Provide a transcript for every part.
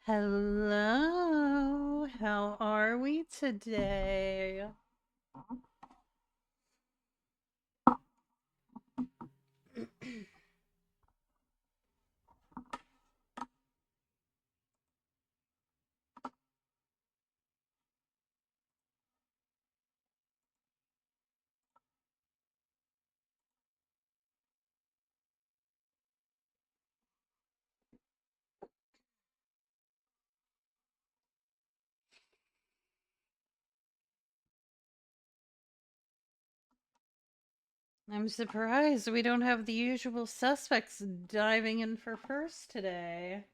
Hello, how are we today? I'm surprised we don't have the usual suspects diving in for first today.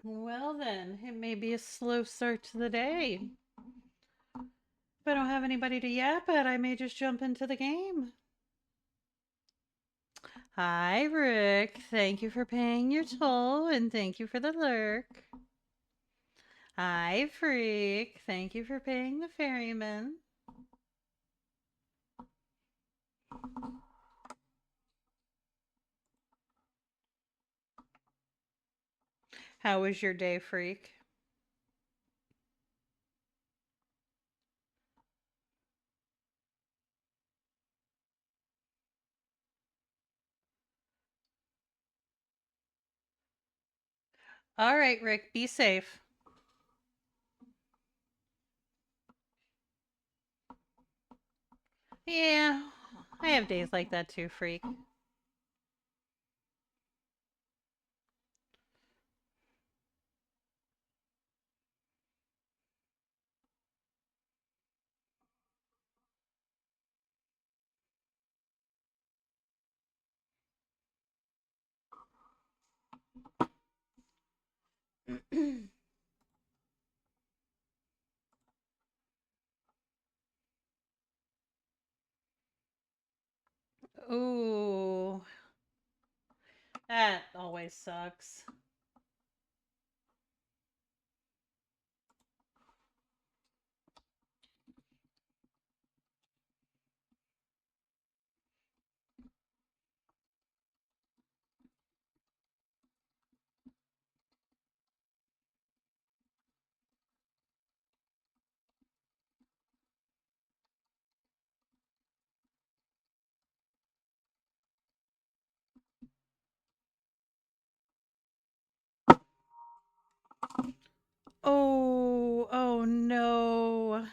Well, then, it may be a slow start to the day. If I don't have anybody to yap at, I may just jump into the game. Hi, Rick. Thank you for paying your toll and thank you for the lurk. Hi, Freak. Thank you for paying the ferryman. How was your day, Freak? All right, Rick, be safe. Yeah, I have days like that too, Freak. Ooh, that always sucks. Oh no.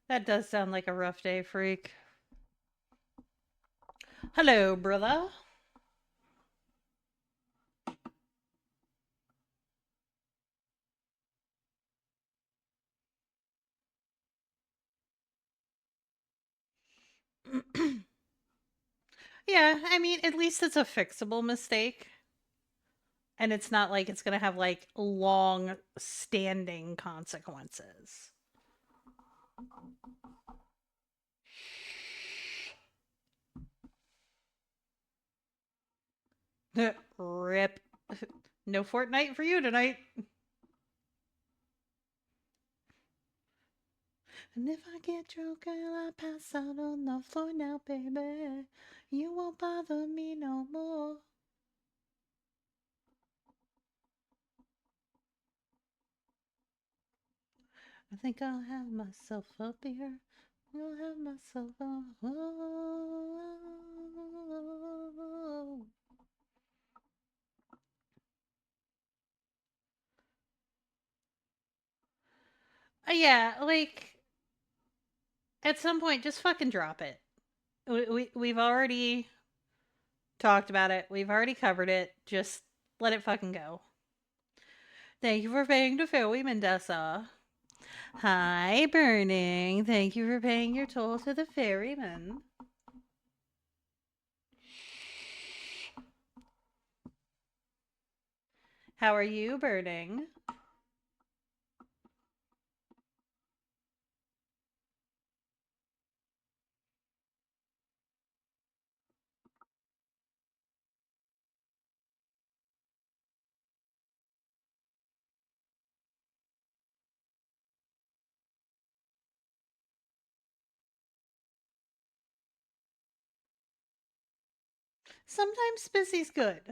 That does sound like a rough day, Freak. Hello, brother. Yeah, I mean, at least it's a fixable mistake. And it's not like it's going to have like long standing consequences. Rip. No Fortnite for you tonight. And if I get drunk, I'll pass out on the floor now, baby. You won't bother me no more. I think I'll have myself a beer. I'll have myself a. Oh. Yeah, like At some point, just fucking drop it. We've already talked about it. We've already covered it. Just let it fucking go. Thank you for paying to Philly Mendesa. Hi, Burning. Thank you for paying your toll to the ferryman. How are you, Burning? Sometimes busy's good.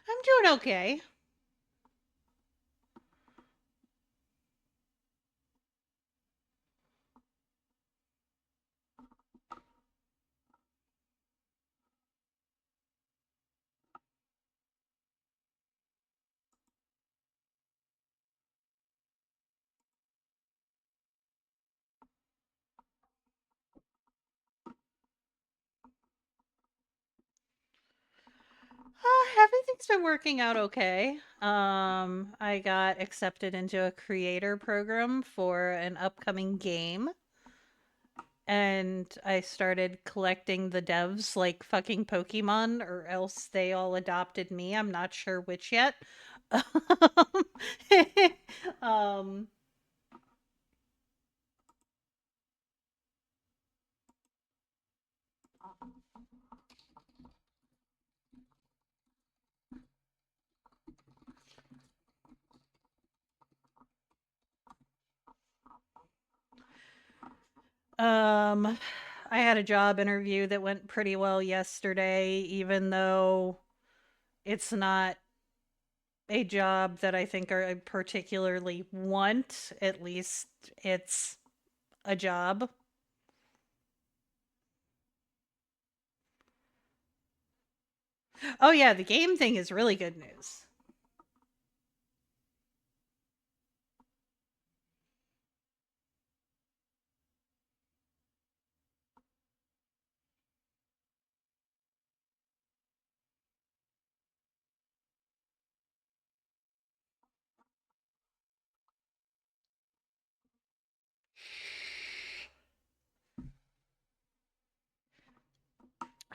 I'm doing okay. Everything's been working out okay. I got accepted into a creator program for an upcoming game, and I started collecting the devs like fucking Pokemon, or else they all adopted me. I'm not sure which yet. um, um, I had a job interview that went pretty well yesterday, even though it's not a job that I think I particularly want. At least it's a job. Oh yeah, the game thing is really good news.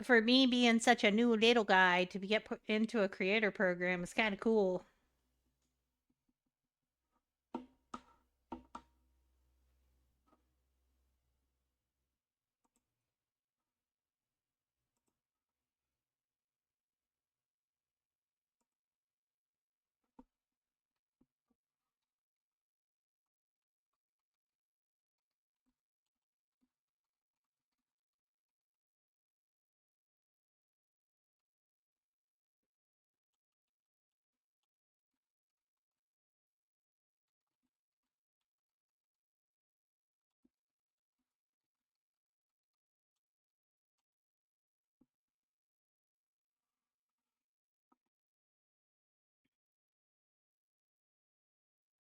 For me being such a new little guy to get put into a creator program is kind of cool.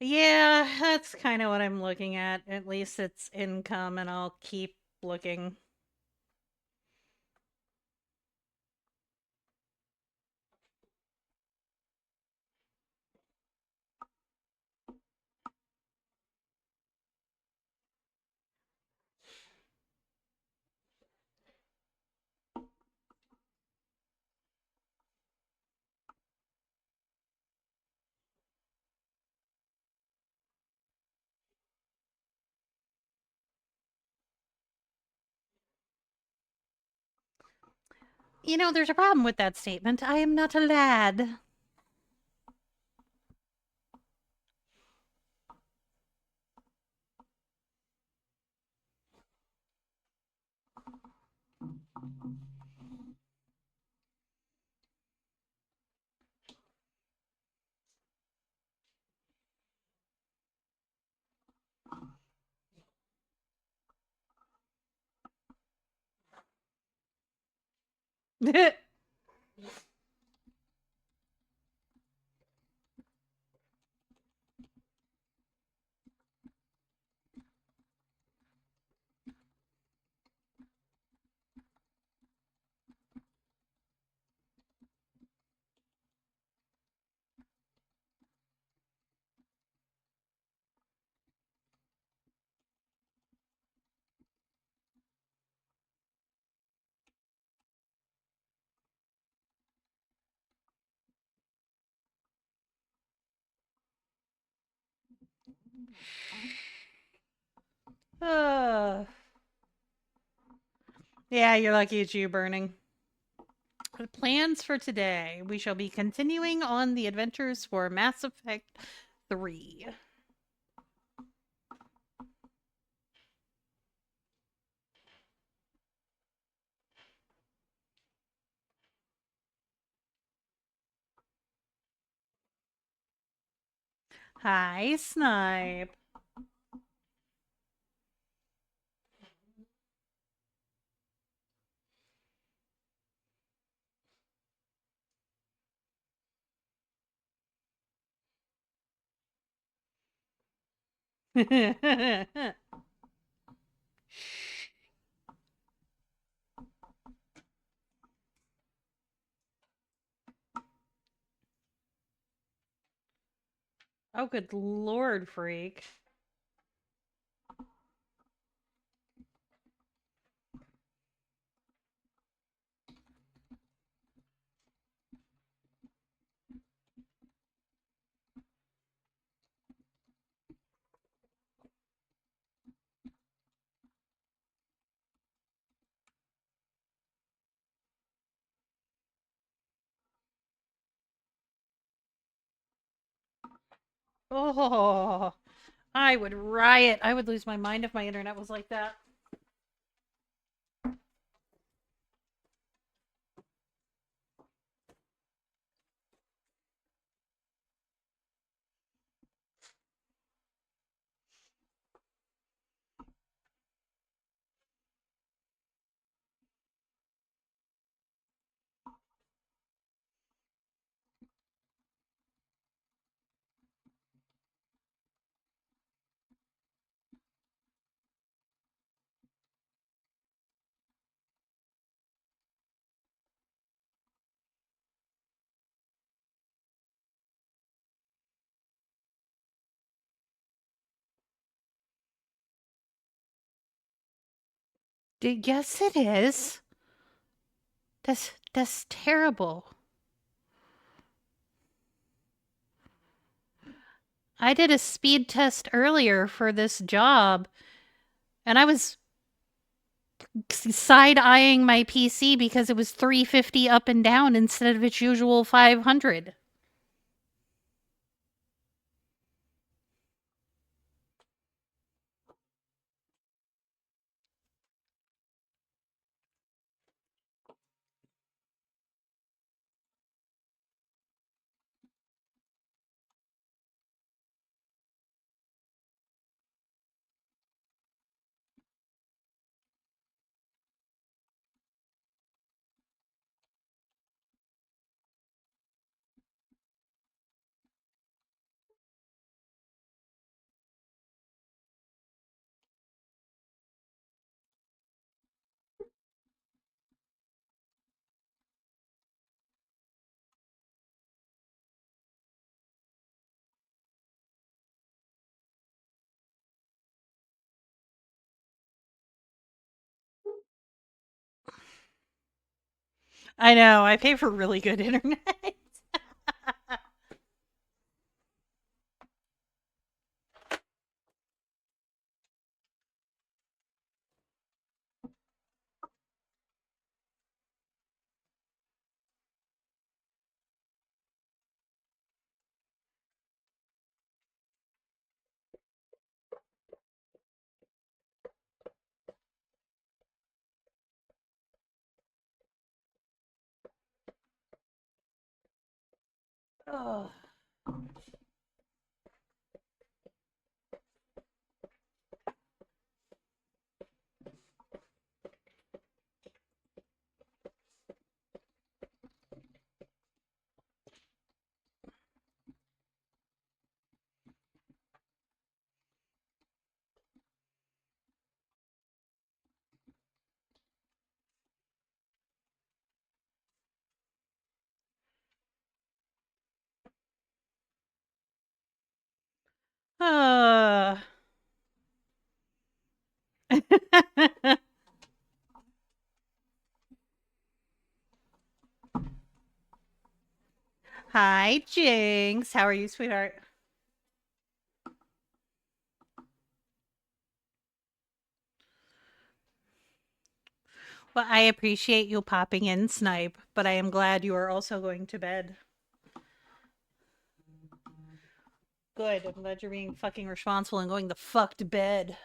Yeah, that's kind of what I'm looking at. At least it's income, and I'll keep looking. You know, there's a problem with that statement. I am not a lad. Uh, yeah, you're lucky it's you burning. The plans for today. We shall be continuing on the adventures for Mass Effect 3. Hi, Snipe. Oh, good lord, freak. Oh, I would riot. I would lose my mind if my internet was like that. Yes, it is. That's terrible. I did a speed test earlier for this job, and I was side eyeing my PC because it was 350 up and down instead of its usual 500. I know, I pay for really good internet. Oh. Uh. Hi, Jinx. How are you, sweetheart? Well, I appreciate you popping in, Snipe, but I am glad you are also going to bed. Good. I'm glad you're being fucking responsible and going the fuck to bed.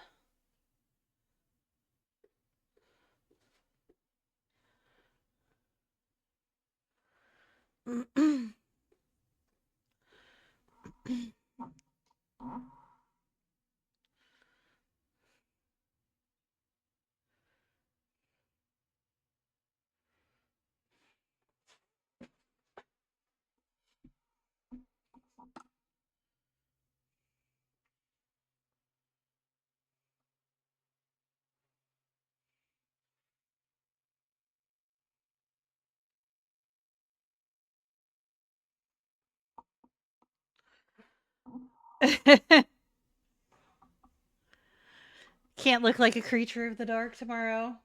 Can't look like a creature of the dark tomorrow.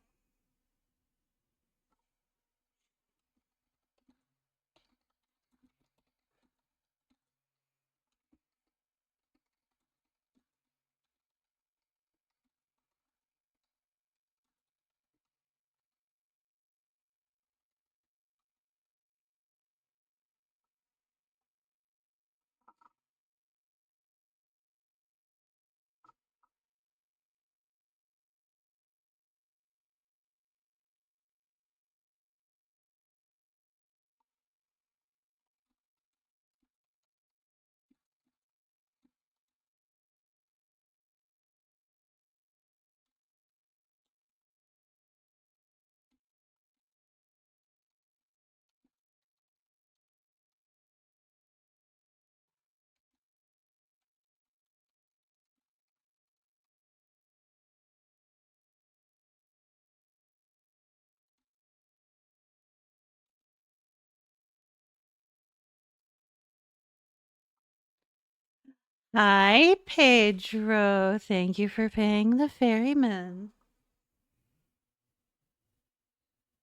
Hi, Pedro. Thank you for paying the ferryman.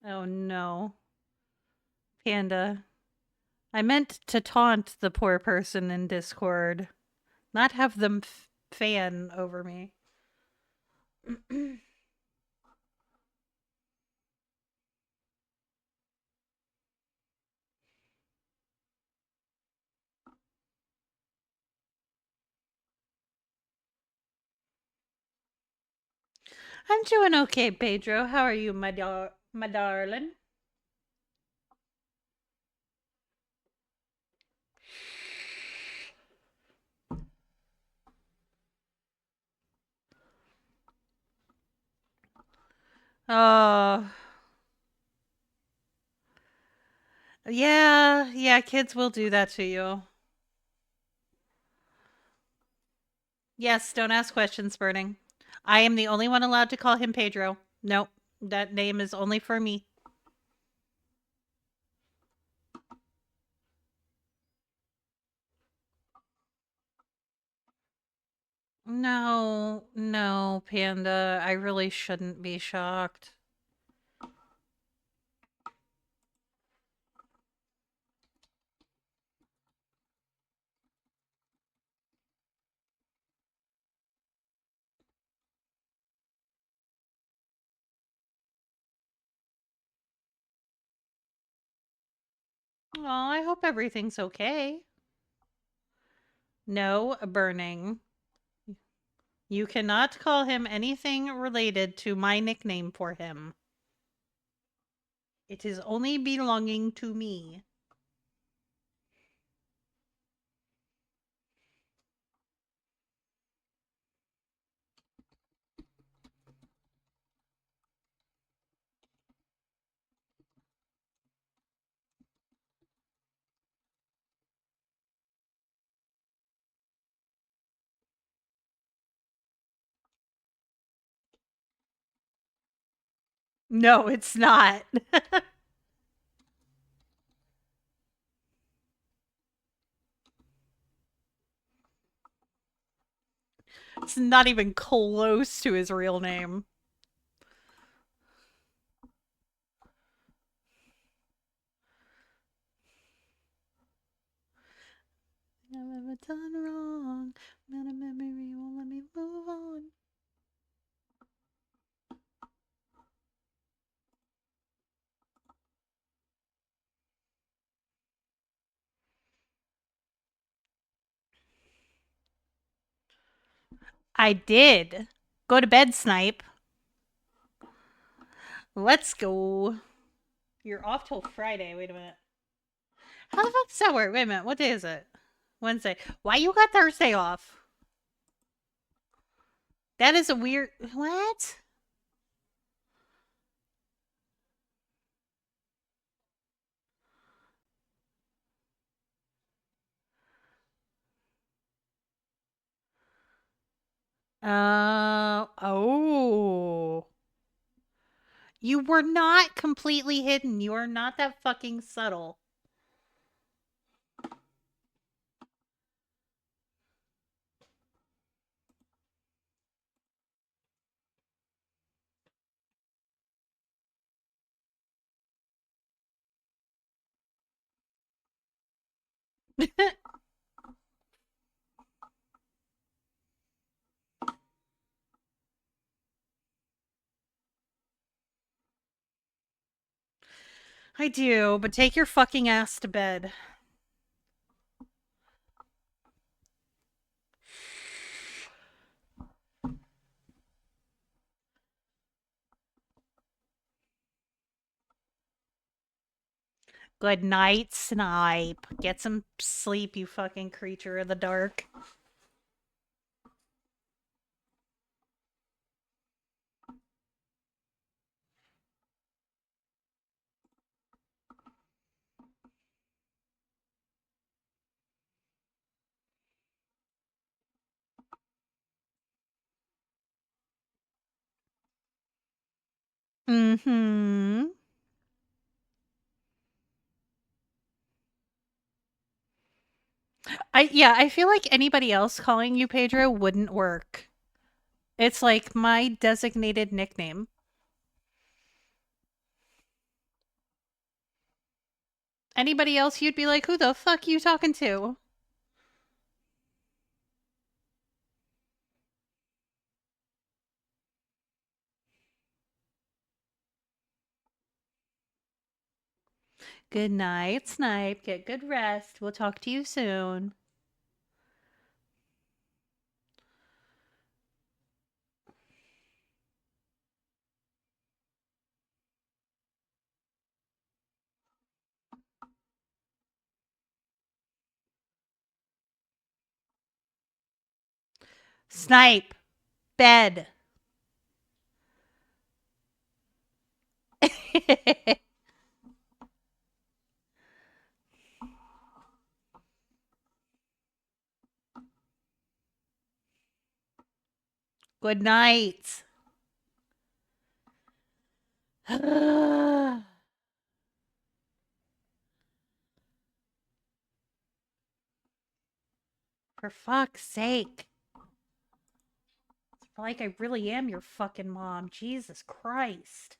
Oh no. Panda. I meant to taunt the poor person in Discord, not have them fan over me. I'm doing okay, Pedro. How are you, my darling? Oh, yeah, kids will do that to you. Yes, don't ask questions, Burning. I am the only one allowed to call him Pedro. Nope, that name is only for me. No, no, Panda. I really shouldn't be shocked. Oh, I hope everything's okay. No, Burning. You cannot call him anything related to my nickname for him. It is only belonging to me. No, it's not. It's not even close to his real name. I've ever done wrong. Not a memory won't let me move on. I did. Go to bed, Snipe. Let's go. You're off till Friday. Wait a minute. How the fuck does that work? Wait a minute. What day is it? Wednesday. Why you got Thursday off? That is a weird. What? Oh. You were not completely hidden. You are not that fucking subtle. I do, but take your fucking ass to bed. Good night, Snipe. Get some sleep, you fucking creature of the dark. Mm-hmm. I feel like anybody else calling you Pedro wouldn't work. It's like my designated nickname. Anybody else you'd be like, who the fuck you talking to? Good night, Snipe. Get good rest. We'll talk to you soon. Snipe. Bed. Good night. For fuck's sake. It's like I really am your fucking mom. Jesus Christ.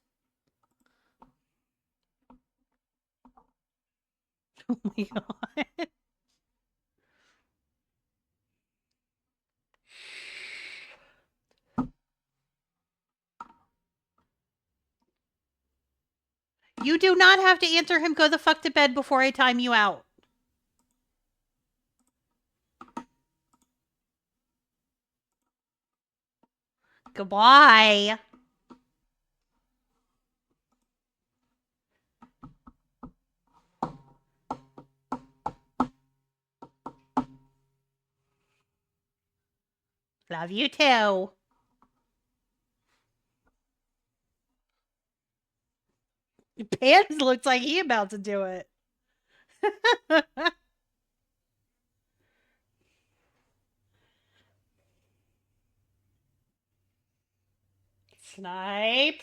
Oh my god. You do not have to answer him. Go the fuck to bed before I time you out. Goodbye. Love you too. Pans looks like he about to do it. Snipe.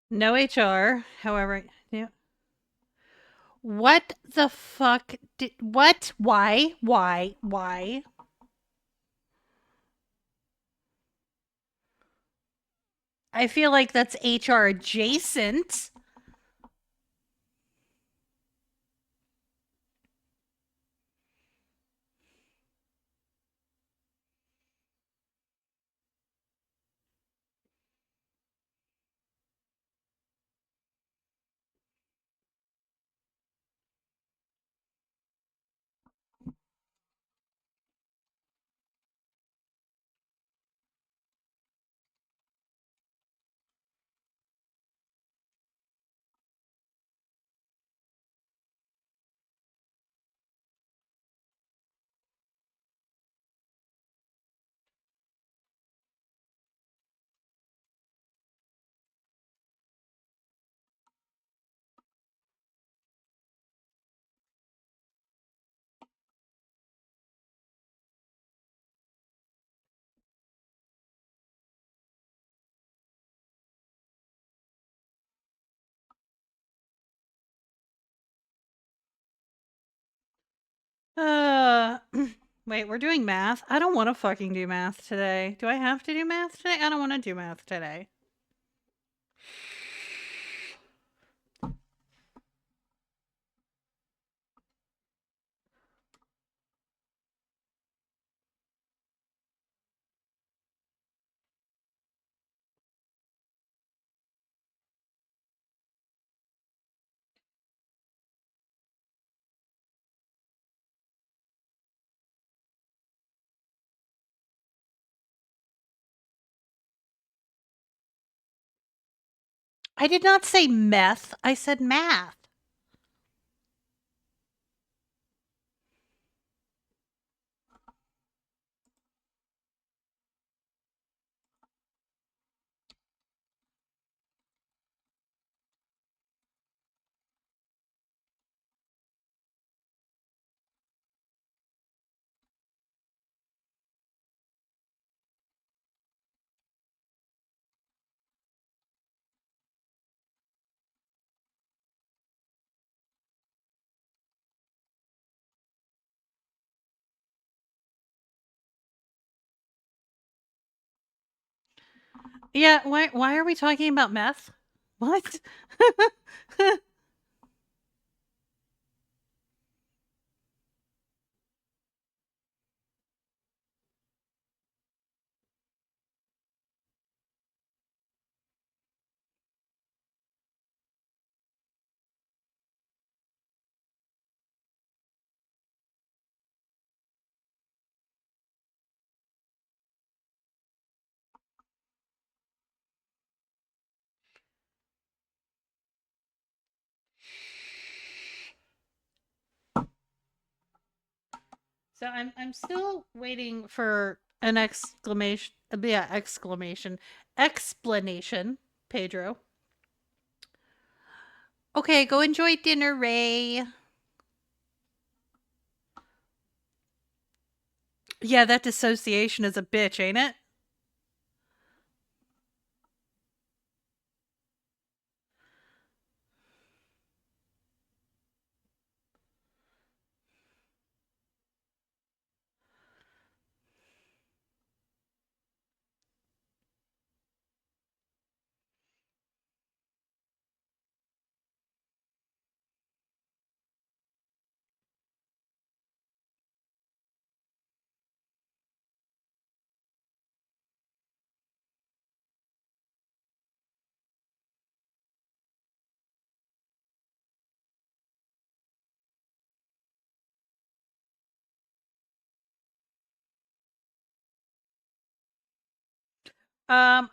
No HR. However, yeah. What the fuck did what? Why? Why? Why? I feel like that's HR adjacent. Uh wait, we're doing math? I don't want to fucking do math today. Do I have to do math today? I don't want to do math today. I did not say meth. I said math. Yeah, why are we talking about meth? What? So I'm still waiting for an exclamation, yeah, exclamation, explanation, Pedro. Okay, go enjoy dinner, Ray. Yeah, that dissociation is a bitch, ain't it?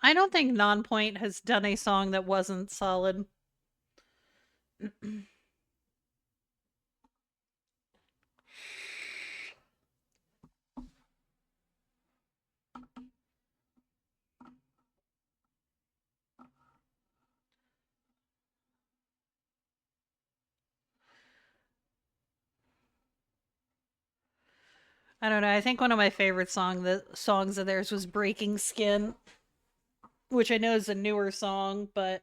I don't think Nonpoint has done a song that wasn't solid. I don't know. I think one of my favorite songs of theirs was "Breaking Skin," which I know is a newer song, but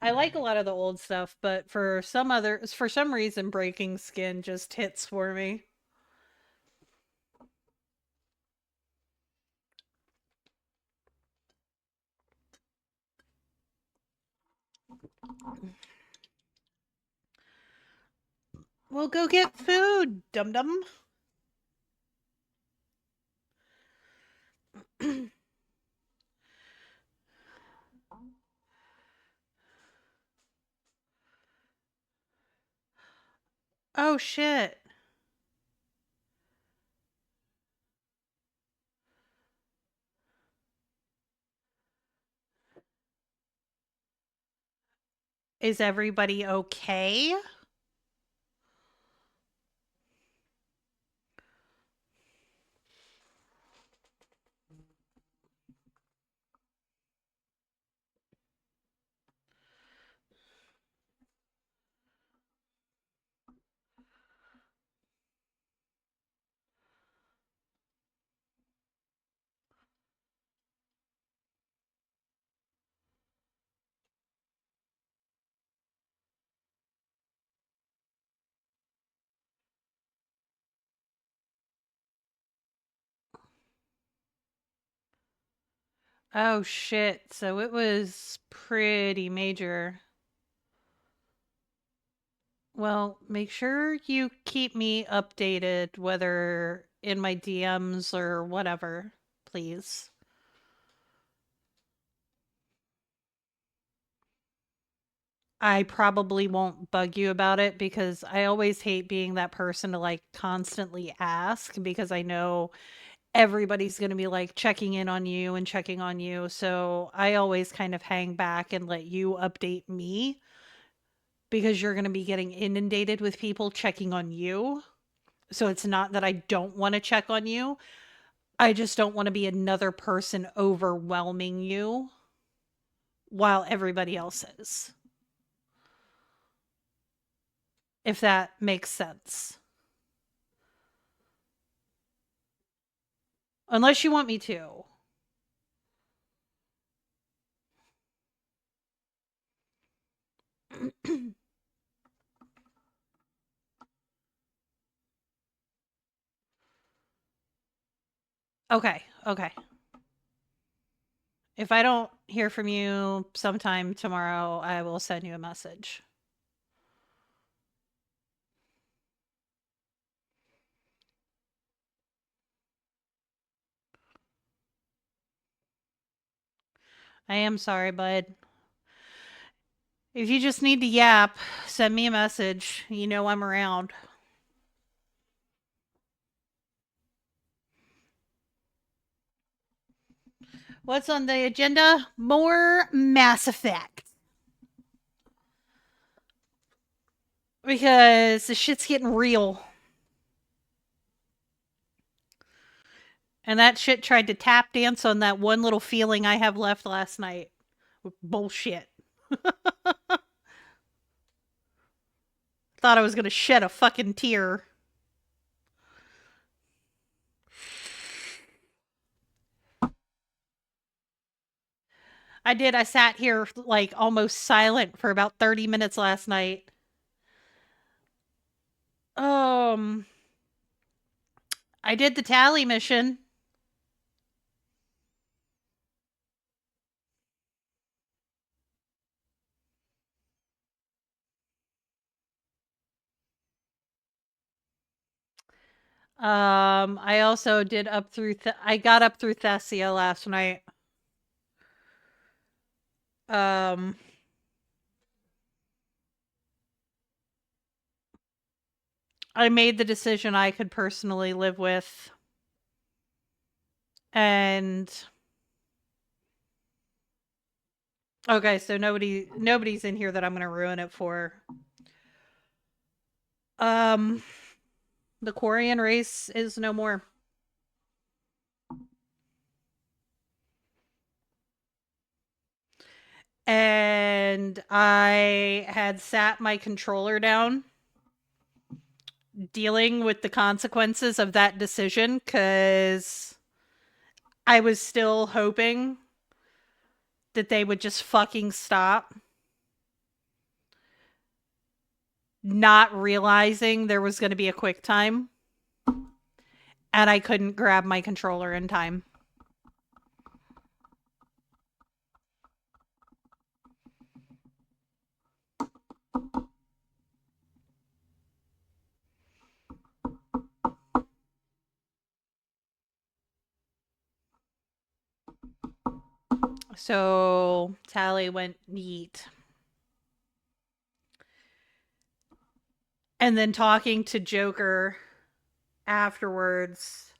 I like a lot of the old stuff, but for some reason, Breaking Skin just hits for me. Well, go get food, dum dum. Oh shit. Is everybody okay? Oh shit. So it was pretty major. Well, make sure you keep me updated, whether in my DMs or whatever, please. I probably won't bug you about it because I always hate being that person to like constantly ask because I know everybody's going to be like checking in on you and checking on you. So I always kind of hang back and let you update me because you're going to be getting inundated with people checking on you. So it's not that I don't want to check on you. I just don't want to be another person overwhelming you while everybody else is. If that makes sense. Unless you want me to. Okay, okay. If I don't hear from you sometime tomorrow, I will send you a message. I am sorry, bud. If you just need to yap, send me a message. You know I'm around. What's on the agenda? More Mass Effect. Because the shit's getting real. And that shit tried to tap dance on that one little feeling I have left last night. Bullshit. Thought I was gonna shed a fucking tear. I did. I sat here like almost silent for about 30 minutes last night. Um, I did the tally mission. I also did up through. I got up through Thessia last night. Um, I made the decision I could personally live with, and okay, so nobody's in here that I'm gonna ruin it for. Um, the Quarian race is no more. And I had sat my controller down dealing with the consequences of that decision because I was still hoping that they would just fucking stop. not realizing there was going to be a quick time, and I couldn't grab my controller in time. So Tally went neat. And then talking to Joker afterwards,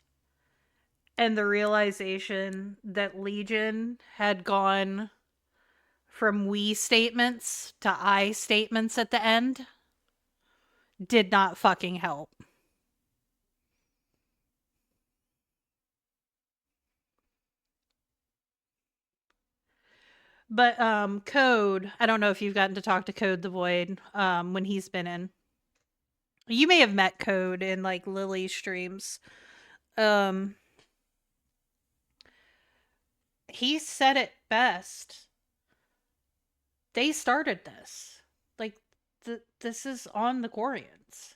and the realization that Legion had gone from we statements to I statements at the end did not fucking help. But Code, I don't know if you've gotten to talk to Code the Void when he's been in. You may have met Code in like Lily's streams. Um he said it best. They started this. Like this is on the Quarians.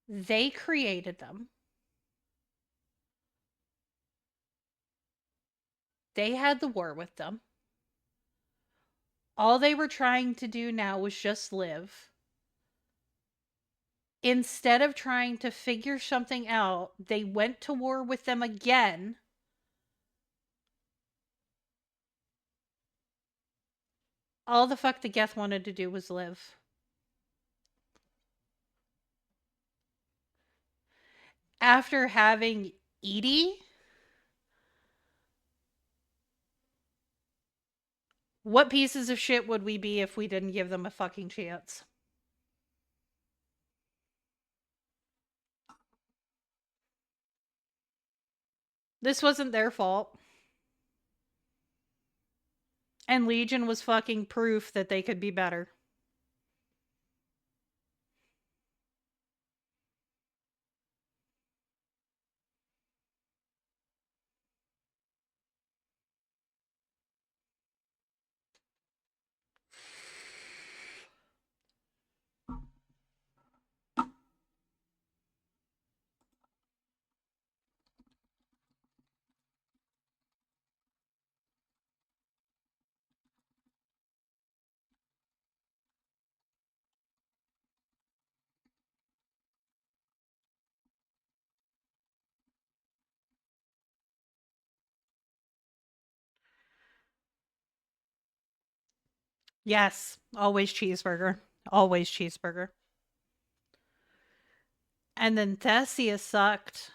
They created them. They had the war with them. All they were trying to do now was just live. Instead of trying to figure something out, they went to war with them again. All the fuck the Geth wanted to do was live. After having EDI, what pieces of shit would we be if we didn't give them a fucking chance? This wasn't their fault. And Legion was fucking proof that they could be better. Yes, always cheeseburger. Always cheeseburger. And then Thessia sucked.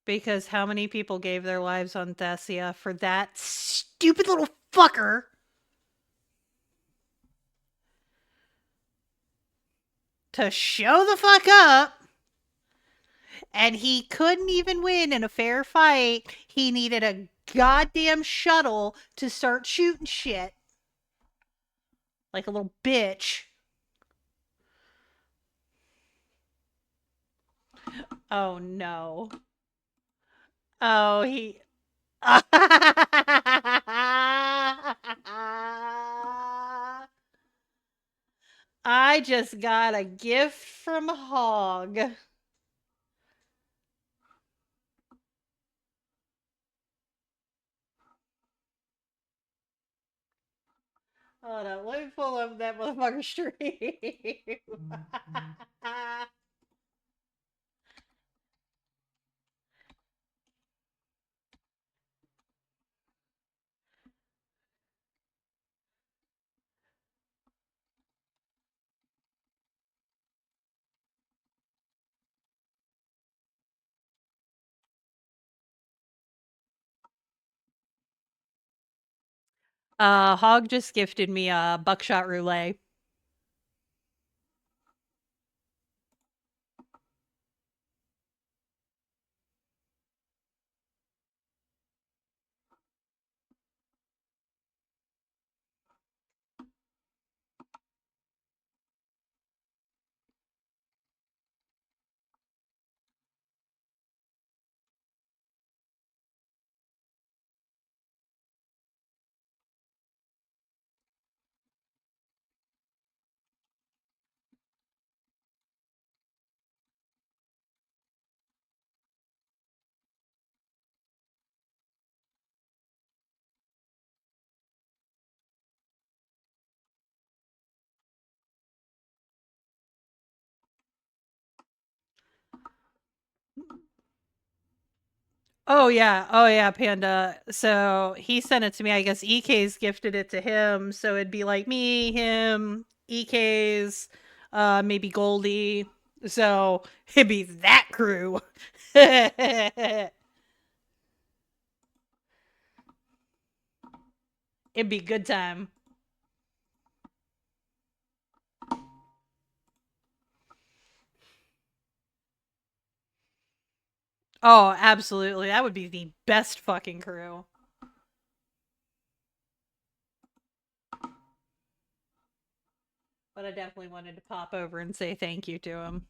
Because how many people gave their lives on Thessia for that stupid little fucker to show the fuck up? And he couldn't even win in a fair fight. He needed a goddamn shuttle to start shooting shit. Like a little bitch. Oh no. Oh, he. I just got a gift from Hog. Hold on, let me pull up that motherfucker stream. Hog just gifted me a buckshot roulette. Oh yeah, Panda. So he sent it to me. I guess EK's gifted it to him. So it'd be like me, him, EK's, maybe Goldie. So it'd be that crew. It'd be good time. Oh, absolutely. That would be the best fucking crew. But I definitely wanted to pop over and say thank you to him.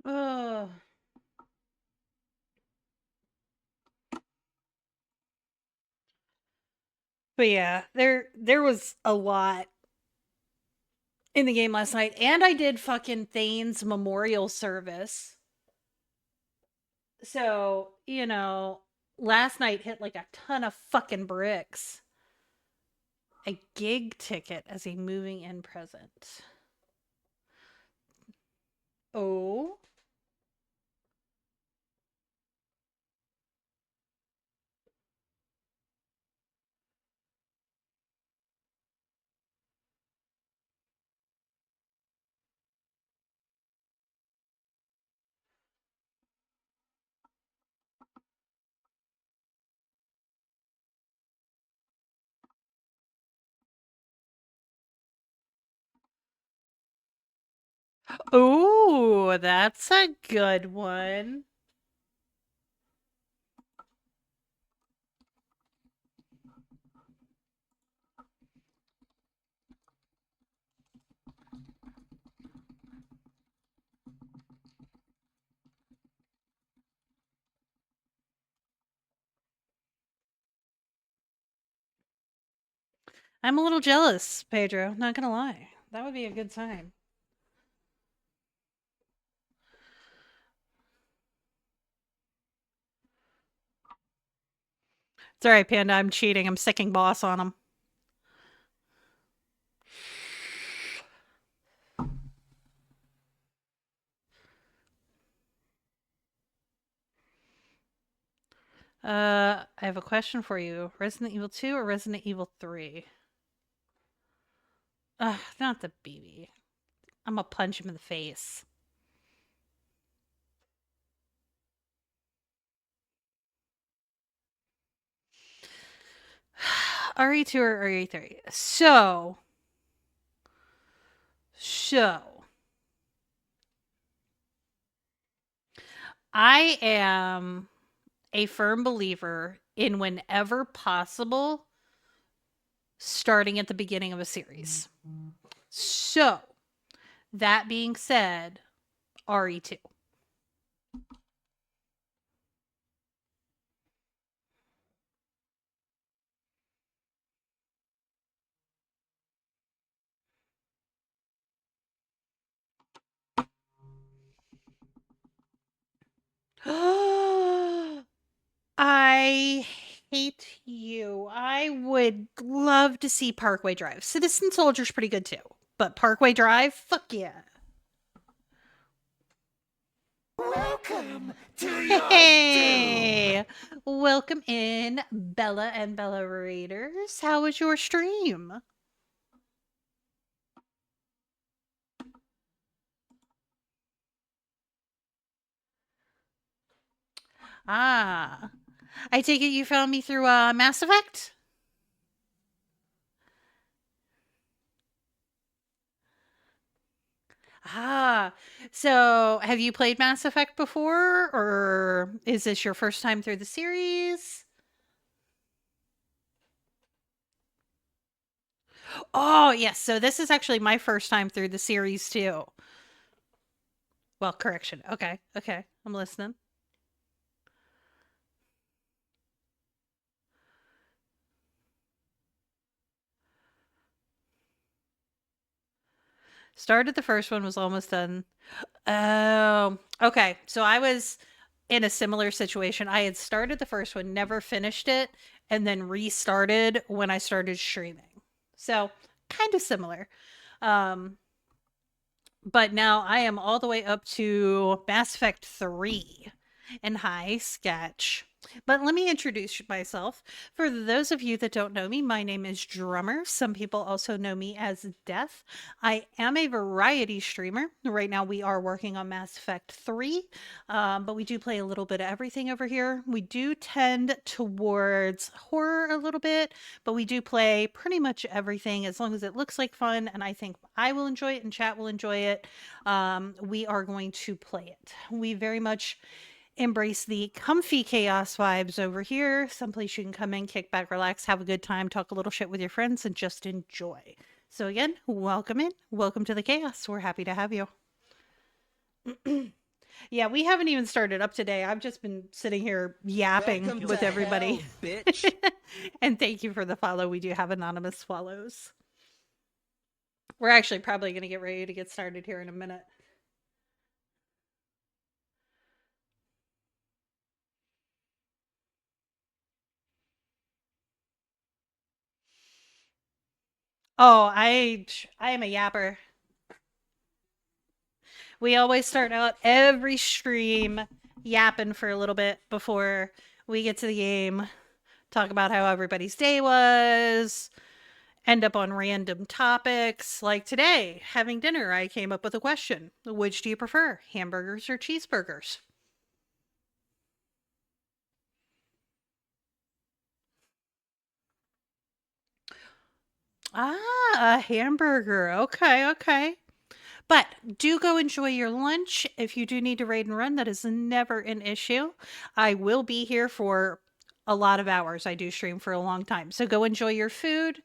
Oh. But yeah, there was a lot in the game last night, and I did fucking Thane's memorial service. So, last night hit like a ton of fucking bricks. A gig ticket as a moving in present. Oh. Ooh, that's a good one. I'm a little jealous, Pedro, not gonna lie. That would be a good time. It's all right, Panda. I'm cheating. I'm sicking boss on him. I have a question for you. Resident Evil 2 or Resident Evil 3? Ugh, not the BB. I'm gonna punch him in the face. RE2 or RE3? So, I am a firm believer in whenever possible starting at the beginning of a series. So, that being said, RE2. I hate you. I would love to see Parkway Drive. Citizen Soldier's pretty good too, but Parkway Drive, fuck yeah. Welcome to your Hey, welcome in, Bella and Bella Raiders. How was your stream? Ah, I take it you found me through Mass Effect? Ah, so have you played Mass Effect before, or is this your first time through the series? Oh, yes. So this is actually my first time through the series too. Well, correction. Okay. Okay. I'm listening. Started the first one, was almost done. Oh, okay. So I was in a similar situation. I had started the first one, never finished it, and then restarted when I started streaming. So kind of similar. Um, but now I am all the way up to Mass Effect 3 and High Sketch. But let me introduce myself. For those of you that don't know me, my name is Drummer. Some people also know me as Death. I am a variety streamer. Right now, we are working on Mass Effect 3, but we do play a little bit of everything over here. We do tend towards horror a little bit, but we do play pretty much everything as long as it looks like fun. And I think I will enjoy it and chat will enjoy it. We are going to play it. We very much embrace the comfy chaos vibes over here. Someplace you can come in, kick back, relax, have a good time, talk a little shit with your friends, and just enjoy. So, again, welcome in. Welcome to the chaos. We're happy to have you. Yeah, we haven't even started up today. I've just been sitting here yapping Welcome with to everybody. hell, bitch. And thank you for the follow. We do have anonymous follows. We're actually probably going to get ready to get started here in a minute. Oh, I am a yapper. We always start out every stream yapping for a little bit before we get to the game. Talk about how everybody's day was, end up on random topics. Like today, having dinner, I came up with a question. Which do you prefer, hamburgers or cheeseburgers? Ah, a hamburger. Okay, okay. But do go enjoy your lunch. If you do need to raid and run, that is never an issue. I will be here for a lot of hours. I do stream for a long time. So go enjoy your food.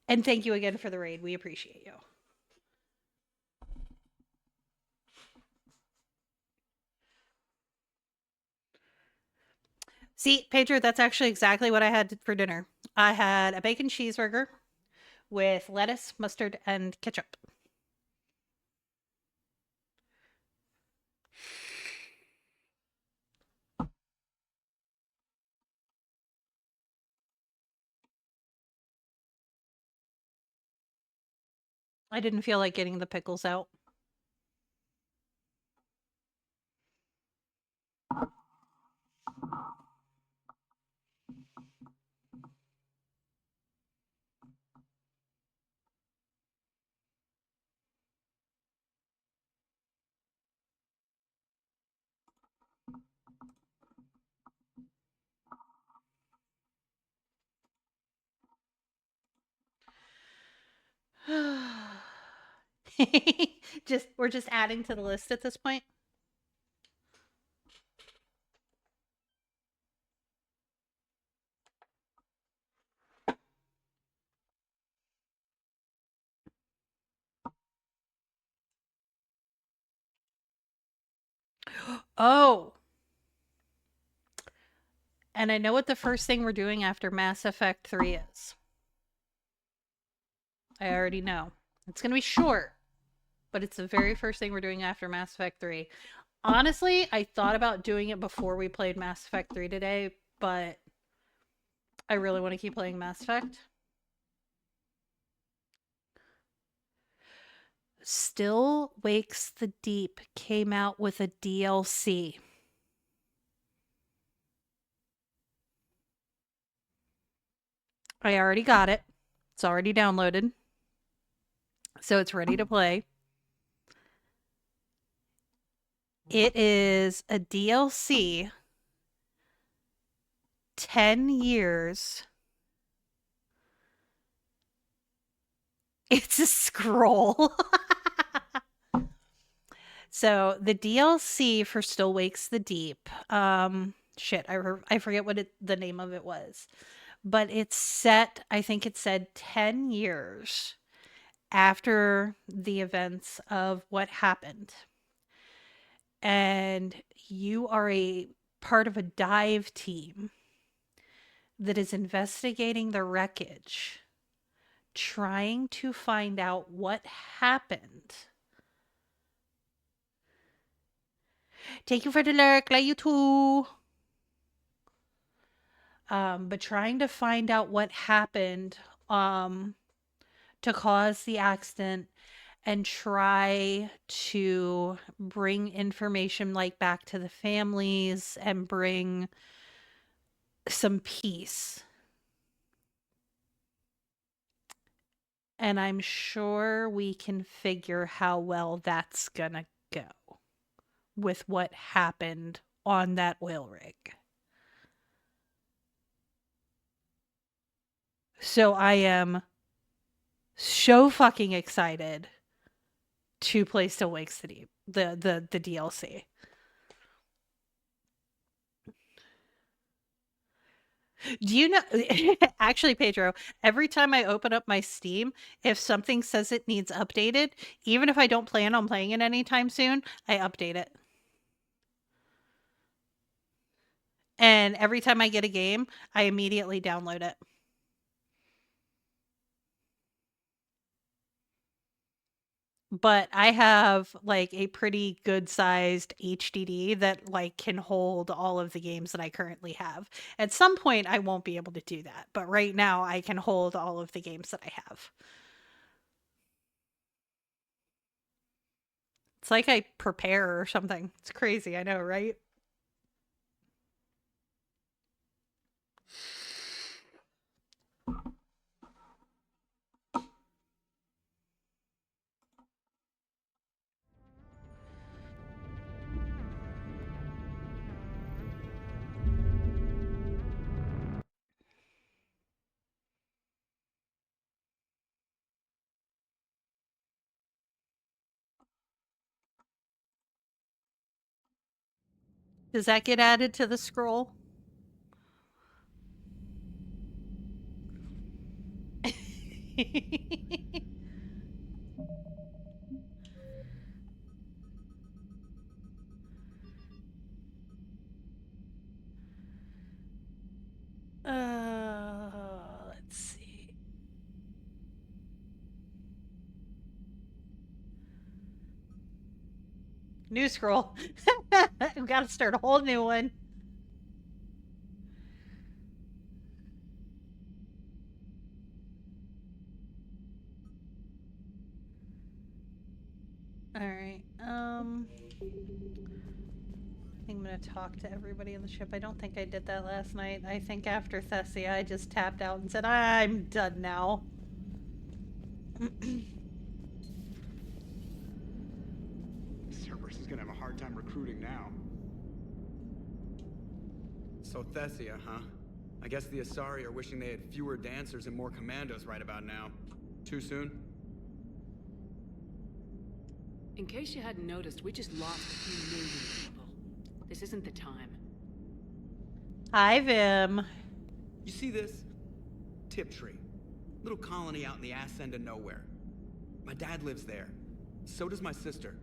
And thank you again for the raid. We appreciate you. See, Pedro, that's actually exactly what I had for dinner. I had a bacon cheeseburger with lettuce, mustard, and ketchup. I didn't feel like getting the pickles out. Just we're just adding to the list at this point. Oh, and I know what the first thing we're doing after Mass Effect 3 is. I already know. It's going to be short, but it's the very first thing we're doing after Mass Effect 3. Honestly, I thought about doing it before we played Mass Effect 3 today, but I really want to keep playing Mass Effect. Still Wakes the Deep came out with a DLC. I already got it. It's already downloaded. So it's ready to play. It is a DLC 10 years. It's a scroll. So the DLC for Still Wakes the Deep, shit, I forget what the name of it was, but it's set, I think it said 10 years after the events of what happened. And you are a part of a dive team that is investigating the wreckage, trying to find out what happened. Thank you for the lurk, like you too. But trying to find out what happened to cause the accident and try to bring information like back to the families and bring some peace. And I'm sure we can figure how well that's gonna go with what happened on that oil rig. So I am so fucking excited to play Still Wakes the Deep, the DLC. Do you know actually, Pedro, every time I open up my Steam, if something says it needs updated, even if I don't plan on playing it anytime soon, I update it. And every time I get a game, I immediately download it. But I have like a pretty good sized HDD that like can hold all of the games that I currently have. At some point I won't be able to do that, but right now I can hold all of the games that I have. It's like I prepare or something. It's crazy, I know, right? Does that get added to the scroll? Let's see. New scroll. We've got to start a whole new one. All right. I'm gonna talk to everybody on the ship. I don't think I did that last night. I think after Thessia, I just tapped out and said, I'm done now. Cerberus is gonna have a hard time recruiting now. So Thessia, huh? I guess the Asari are wishing they had fewer dancers and more commandos right about now. Too soon? In case you hadn't noticed, we just lost a few million people. This isn't the time. Hi, Vim. You see this? Tiptree. Little colony out in the ass end of nowhere. My dad lives there. So does my sister.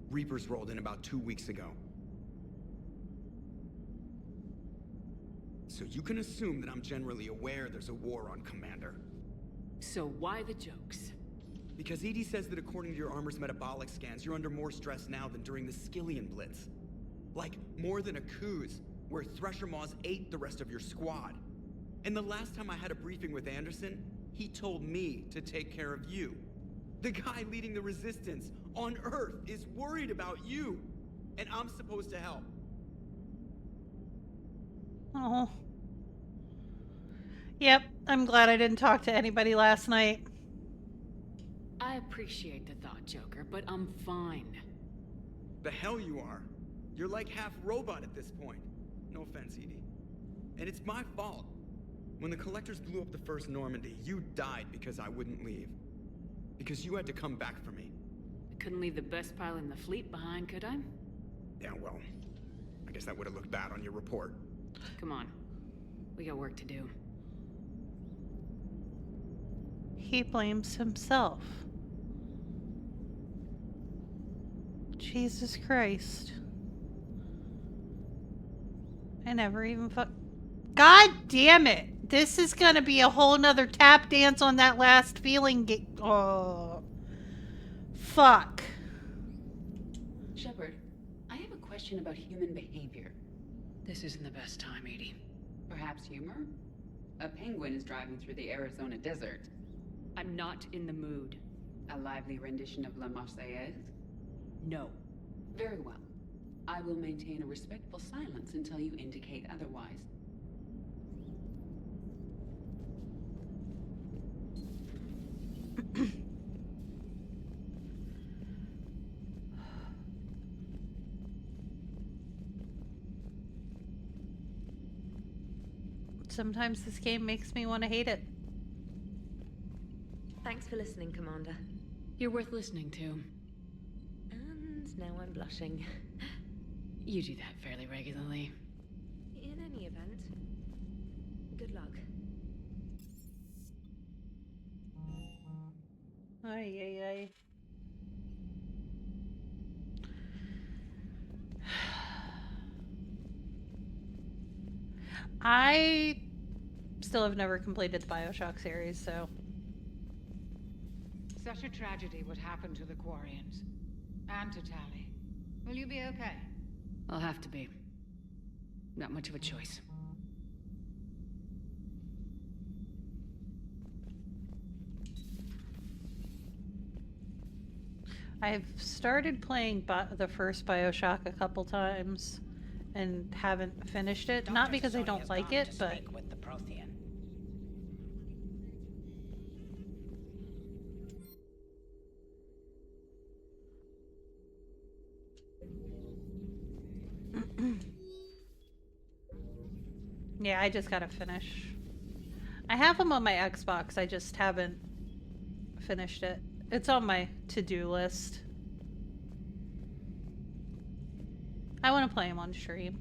Reapers rolled in about 2 weeks ago. So you can assume that I'm generally aware there's a war on Commander. So why the jokes? Because EDI says that according to your armor's metabolic scans, you're under more stress now than during the Skillian Blitz. Like, more than a Kuz, where Thresher Maws ate the rest of your squad. And the last time I had a briefing with Anderson, he told me to take care of you. The guy leading the resistance on Earth is worried about you, and I'm supposed to help. Oh. Yep, I'm glad I didn't talk to anybody last night. I appreciate the thought, Joker, but I'm fine. The hell you are. You're like half robot at this point. No offense, Edie. And it's my fault. When the Collectors blew up the first Normandy, you died because I wouldn't leave. Because you had to come back for me. I couldn't leave the best pilot in the fleet behind, could I? Yeah, well, I guess that would have looked bad on your report. Come on. We got work to do. He blames himself. Jesus Christ. I never even God damn it! This is gonna be a whole nother tap dance on that last feeling oh. Fuck. Shepard, I have a question about human behavior. This isn't the best time, Edie. Perhaps humor? A penguin is driving through the Arizona desert. I'm not in the mood. A lively rendition of La Marseillaise? No. Very well. I will maintain a respectful silence until you indicate otherwise. Sometimes this game makes me want to hate it. Thanks for listening, Commander. You're worth listening to. And now I'm blushing. You do that fairly regularly. In any event, good luck. Ay, ay, ay. I still have never completed the BioShock series, so... Such a tragedy what happened to the Quarians. And to Tali. Will you be okay? I'll have to be. Not much of a choice. I've started playing the first BioShock a couple times and haven't finished it. Not because I don't like it, but... With the Prothean. Yeah, I just gotta finish. I have them on my Xbox, I just haven't finished it. It's on my to-do list. I want to play them on stream.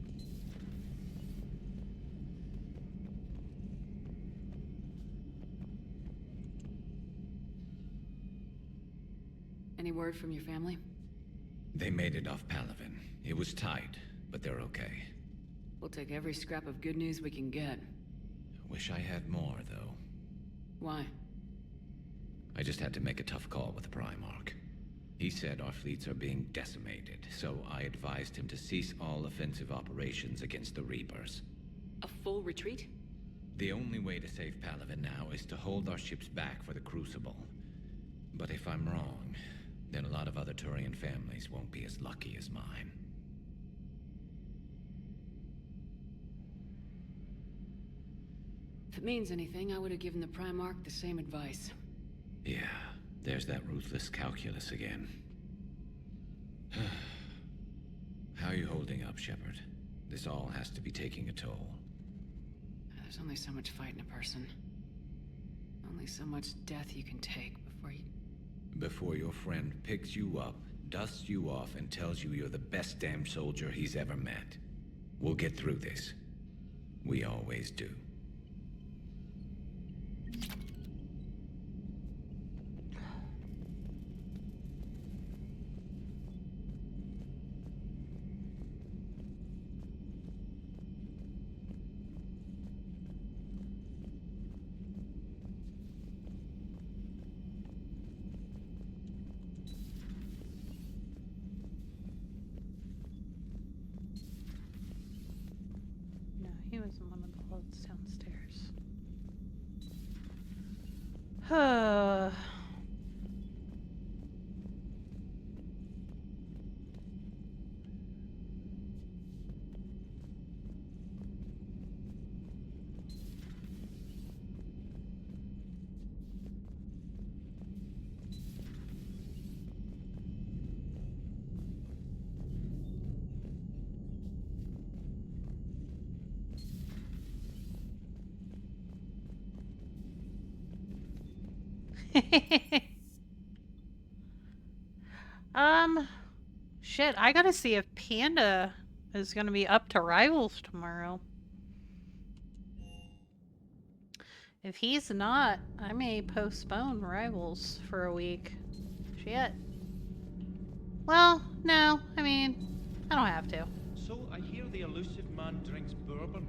Any word from your family? They made it off Palaven. It was tight, but they're okay. We'll take every scrap of good news we can get. Wish I had more, though. Why? I just had to make a tough call with the Primarch. He said our fleets are being decimated, so I advised him to cease all offensive operations against the Reapers. A full retreat? The only way to save Palaven now is to hold our ships back for the Crucible. But if I'm wrong, then a lot of other Turian families won't be as lucky as mine. If it means anything, I would have given the Primarch the same advice. Yeah, there's that ruthless calculus again. How are you holding up, Shepard? This all has to be taking a toll. There's only so much fight in a person. Only so much death you can take before you... Before your friend picks you up, dusts you off, and tells you you're the best damn soldier he's ever met. We'll get through this. We always do. No, he was in one of the holds downstairs. Shit, I gotta see if Panda is gonna be up to Rivals tomorrow. If he's not, I may postpone Rivals for a week. Shit. Well, no, I mean, I don't have to. So I hear the elusive man drinks bourbon.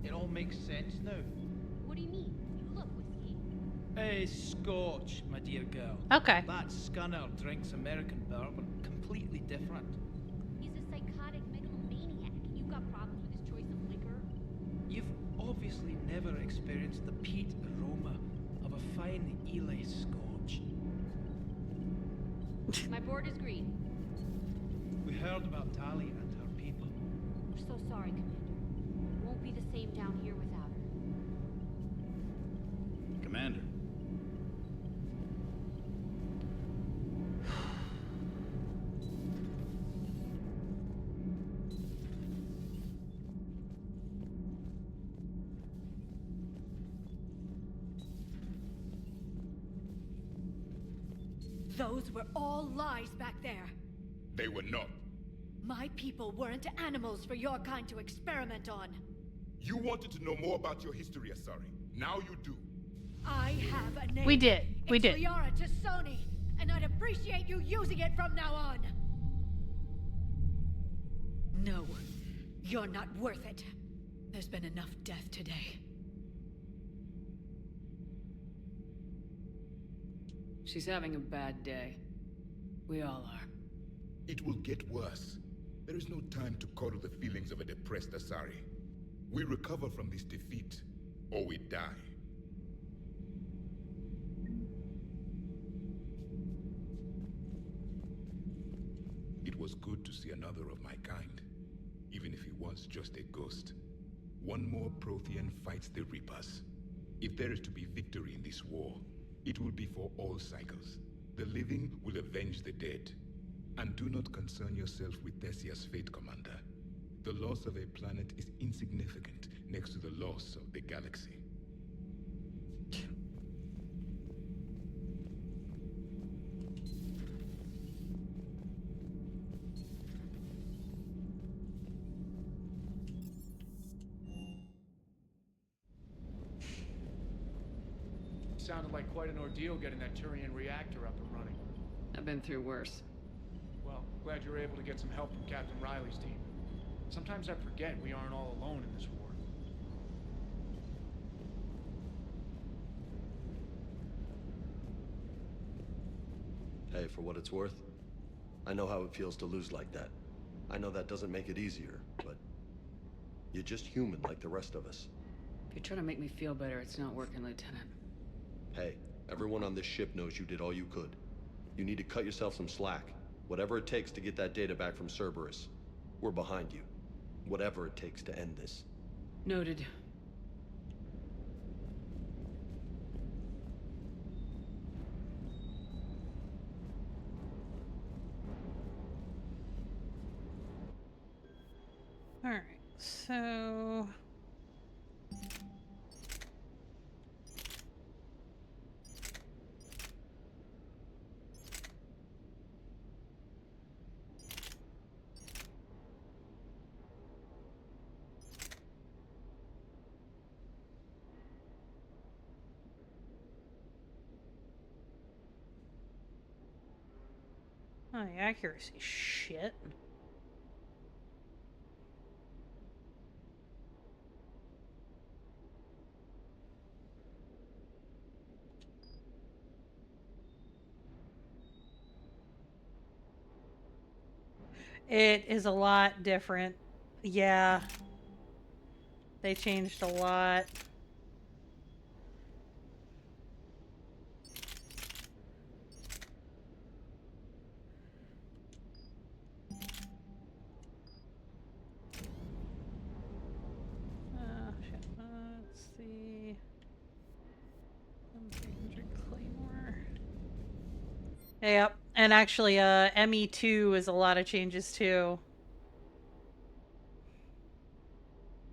It all makes sense now. What do you mean? You look whiskey. Hey, Scotch, my dear girl. Okay. That Scunner drinks American bourbon. Completely different. He's a psychotic megalomaniac. You got problems with his choice of liquor? You've obviously never experienced the peat aroma of a fine Ely Scotch. My board is green. We heard about Tali and her people. We're so sorry, Commander. Won't be the same down here without her. Commander. Those were all lies back there. They were not. My people weren't animals for your kind to experiment on. You wanted to know more about your history, Asari. Now you do. I have a name. We did. We did. It's Liara Tassoni, and I'd appreciate you using it from now on. No, you're not worth it. There's been enough death today. She's having a bad day. We all are. It will get worse. There is no time to coddle the feelings of a depressed Asari. We recover from this defeat, or we die. It was good to see another of my kind, even if he was just a ghost. One more Prothean fights the Reapers. If there is to be victory in this war, it will be for all cycles. The living will avenge the dead. And do not concern yourself with Thessia's fate, Commander. The loss of a planet is insignificant next to the loss of the galaxy. Sounded like quite an ordeal getting that Turian reactor up and running. I've been through worse. Well, glad you were able to get some help from Captain Riley's team. Sometimes I forget we aren't all alone in this war. Hey, for what it's worth, I know how it feels to lose like that. I know that doesn't make it easier, but you're just human like the rest of us. If you're trying to make me feel better, it's not working, Lieutenant. Hey, everyone on this ship knows you did all you could. You need to cut yourself some slack. Whatever it takes to get that data back from Cerberus. We're behind you. Whatever it takes to end this. Noted. Alright, so... Oh, the accuracy shit. It is a lot different. Yeah. They changed a lot. Shit. Let's see. 300 Claymore. Yep. And actually, ME2 is a lot of changes too.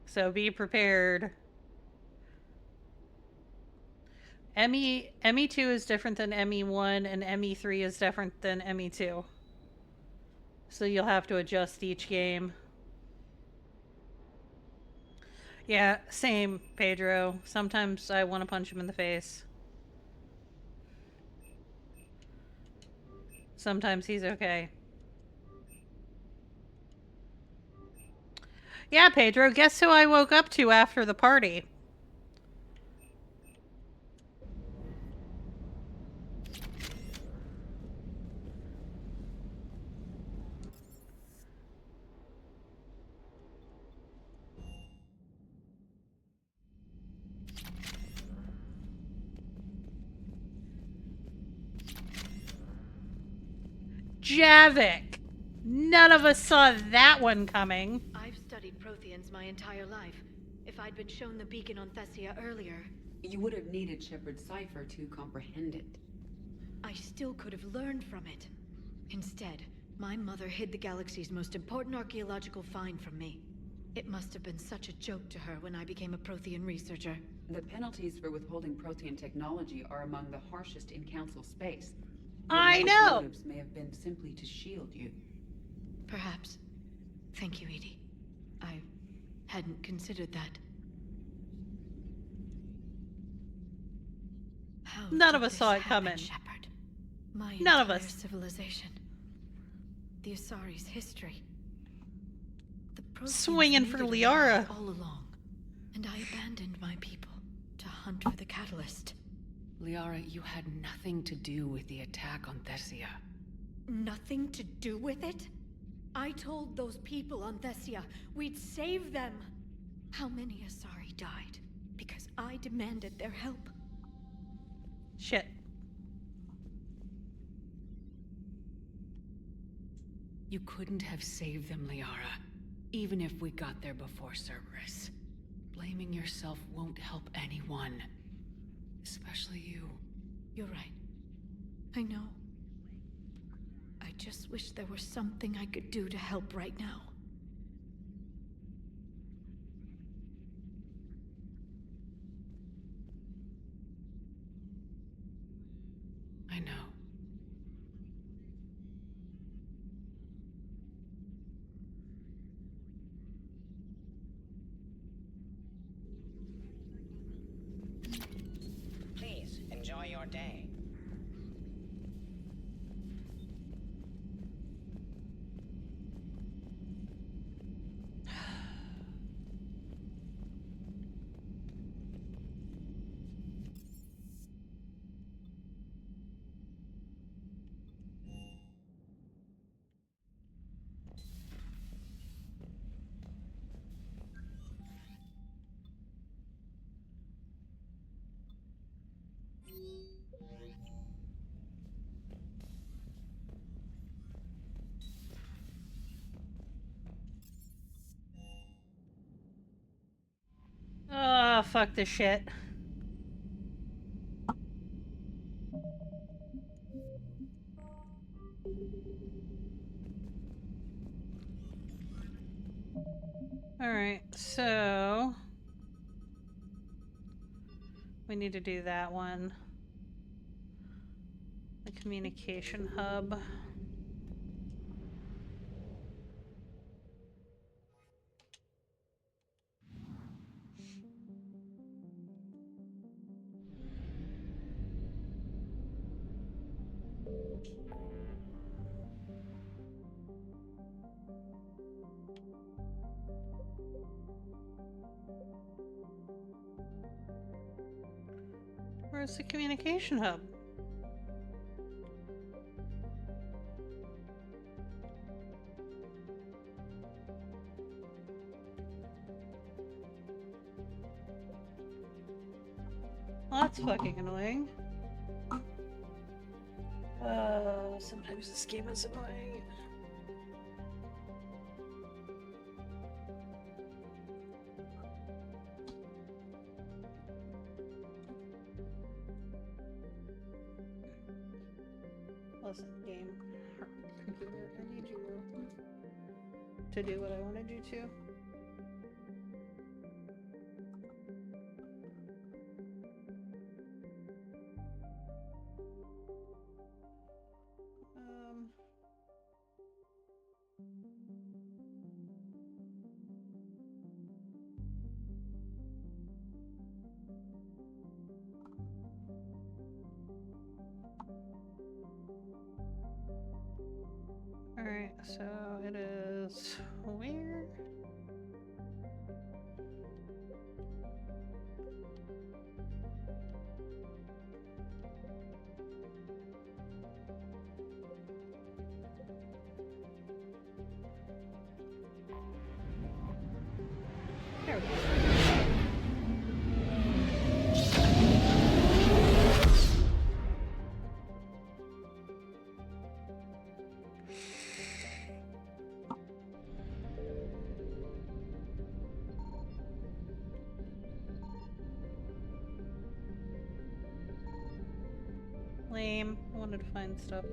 So be prepared. ME2 is different than ME1, and ME3 is different than ME2. So you'll have to adjust each game. Yeah, same, Pedro. Sometimes I want to punch him in the face. Sometimes he's okay. Yeah, Pedro, guess who I woke up to after the party? Javik! None of us saw that one coming. I've studied Protheans my entire life. If I'd been shown the beacon on Thessia earlier... You would have needed Shepard's cipher to comprehend it. I still could have learned from it. Instead, my mother hid the galaxy's most important archaeological find from me. It must have been such a joke to her when I became a Prothean researcher. The penalties for withholding Prothean technology are among the harshest in Council space. I know! Motives may have been simply to shield you. Perhaps. Thank you, EDI. I hadn't considered that. How None of did us saw this it coming. happen, Shepard? My None of entire us. civilization. The Asari's history. The Protheans Swinging made for it around Liara. all along, and I abandoned my people to hunt for the catalyst. Liara, you had nothing to do with the attack on Thessia. Nothing to do with it? I told those people on Thessia we'd save them. How many Asari died because I demanded their help? Shit. You couldn't have saved them, Liara, even if we got there before Cerberus. Blaming yourself won't help anyone. Especially you. You're right. I know. I just wish there was something I could do to help right now. I know. Please, enjoy your day. Oh, fuck this shit. Alright, so... we need to do that one. The communication hub. Where's the communication hub? Well, that's fucking annoying. Sometimes this game is annoying. Listen, game. Computer, I need you to do what I wanted you to. So it is where? There we go. Lame. I wanted to find stuff.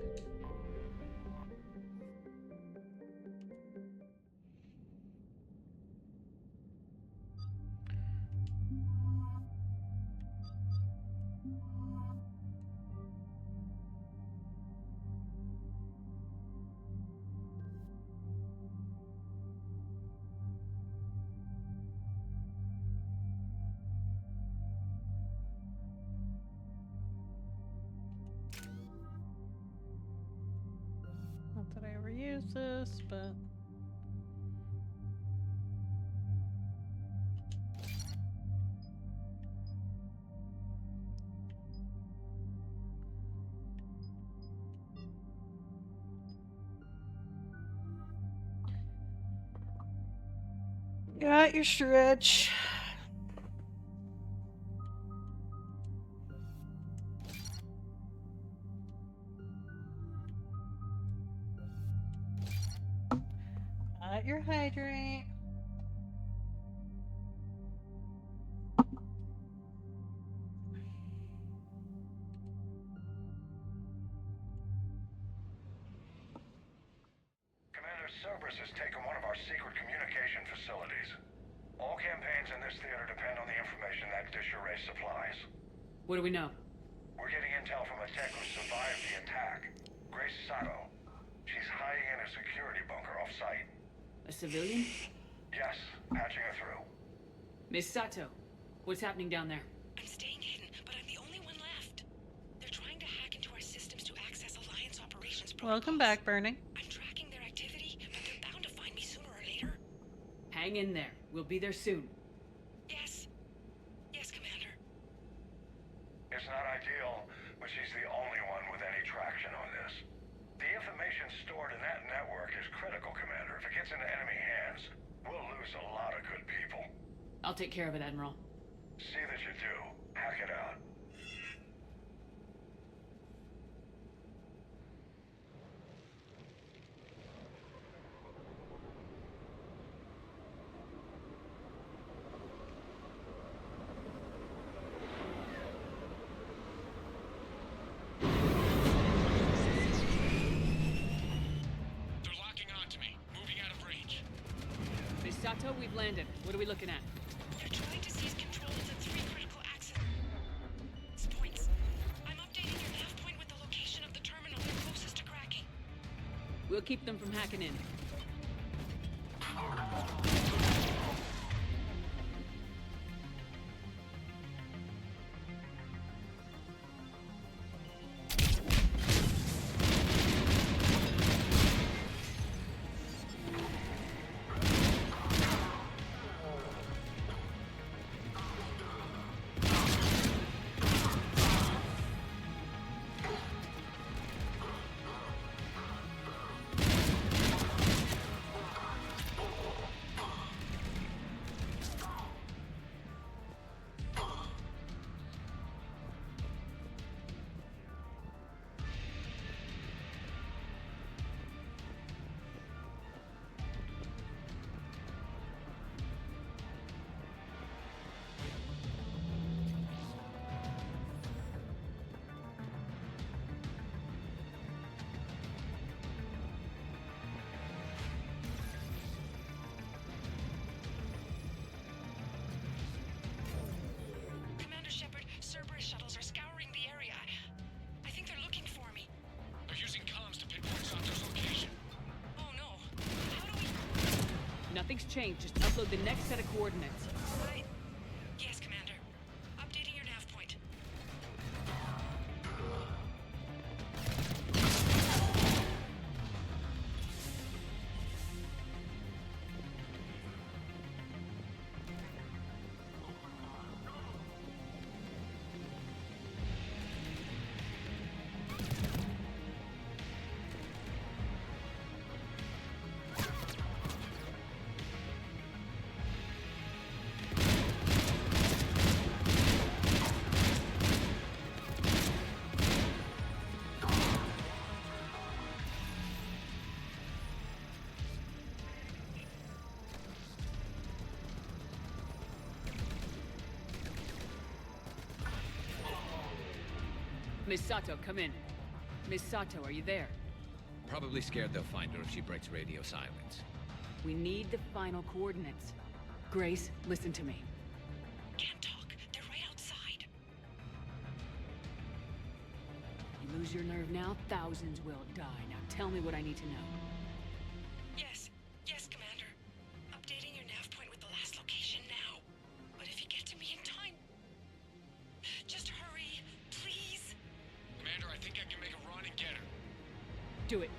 Not that I ever use this, but got your stretch. Got your hydrate. Commander Cerberus has taken one of our secret communication facilities. All campaigns in this theater depend on the information that dish array supplies. What do we know? We're getting intel from a tech who survived the attack. Grace Sato. She's hiding in a security bunker off-site. A civilian? Yes, patching her through. Miss Sato, what's happening down there? I'm staying hidden, but I'm the only one left. They're trying to hack into our systems to access Alliance operations protocols. Welcome back, Burning. I'm tracking their activity, but they're bound to find me sooner or later. Hang in there. We'll be there soon. Yes. Yes, Commander. It's not ideal, but she's the only one with any traction on this. The information stored in that network is critical, Commander. If it gets into enemy hands, we'll lose a lot of good people. I'll take care of it, Admiral. See that you do. Hack it out. They're locking onto me, moving out of range. Miss Sato, we've landed. What are we looking at? They're trying to seize control of the 3 critical access points. I'm updating your nav point with the location of the terminal they're closest to cracking. We'll keep them from hacking in. Commander Shepard, Cerberus shuttles are scouring the area. I think they're looking for me. They're using comms to pinpoint Sato's location. Oh no. How do we... Nothing's changed. Just upload the next set of coordinates. Yes, Commander. Updating your nav point. Miss Sato, come in. Miss Sato, are you there? Probably scared they'll find her if she breaks radio silence. We need the final coordinates. Grace, listen to me. Can't talk. They're right outside. You lose your nerve now, thousands will die. Now tell me what I need to know. Yes, Commander. Updating your nav point with the last location now. But if you get to me in time, just hurry, please. Commander, I think I can make a run and get her. Do it.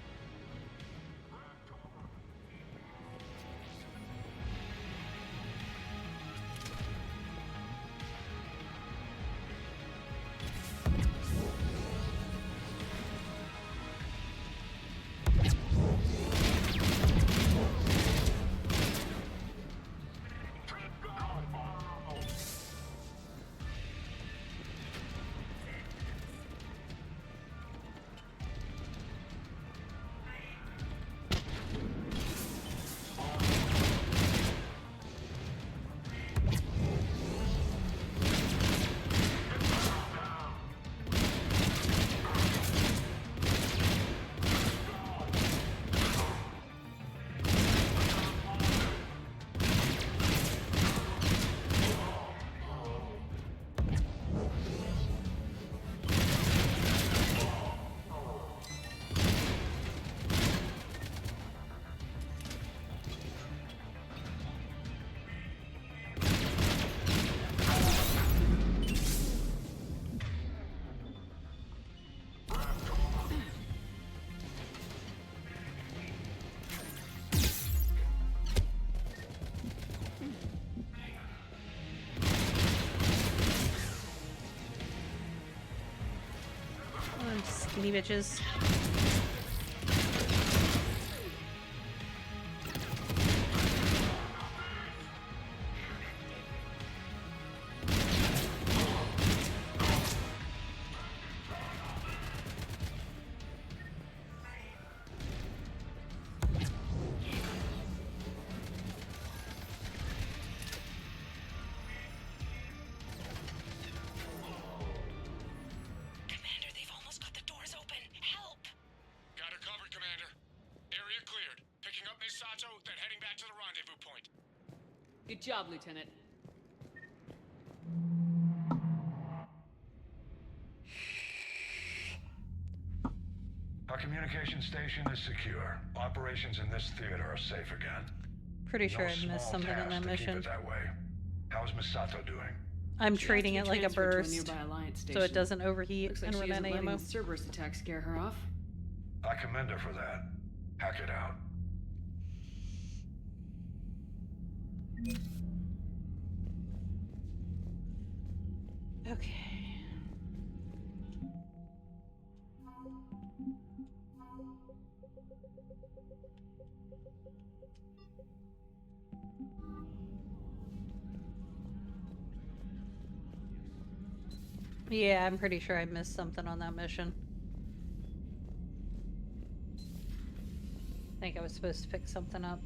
Skinny bitches. Then heading back to the rendezvous point. Good job, Lieutenant. Our communication station is secure. Operations in this theater are safe again. Pretty sure I No missed small something in task that to keep mission. it that way. How's Misato doing? I'm She treating has it to be like a transferred to burst, nearby Alliance so station. it doesn't overheat Looks like and she run isn't out of letting ammo. the Cerberus attack scare her off. I commend her for that. Hack it out. Okay. Yeah, I'm pretty sure I missed something on that mission. I think I was supposed to pick something up.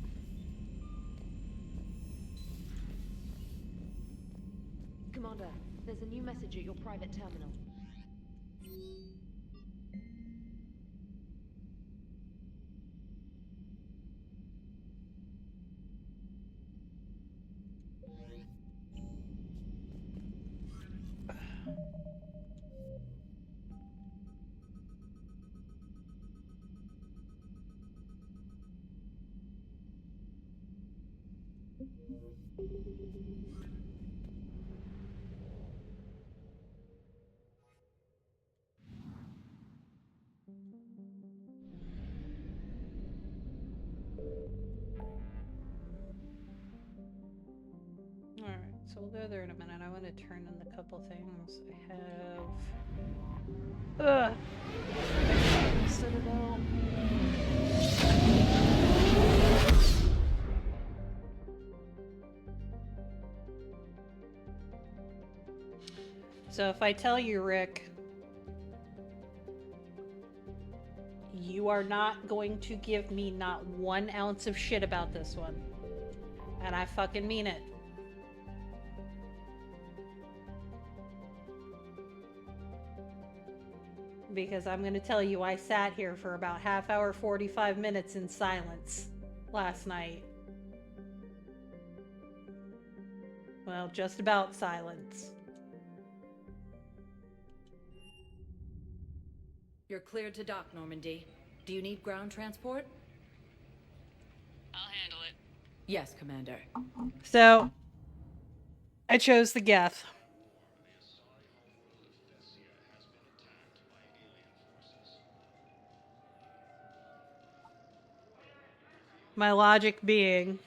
Commander, there's a new message at your private terminal. Alright, so we'll go there in a minute. I want to turn in a couple things. I have... Citadel. So if I tell you, Rick, you are not going to give me not 1 ounce of shit about this one. And I fucking mean it. Because I'm going to tell you, I sat here for about half hour, 45 minutes in silence last night. Well, just about silence. You're cleared to dock, Normandy. Do you need ground transport? I'll handle it. Yes, Commander. So, I chose the Geth. My logic being,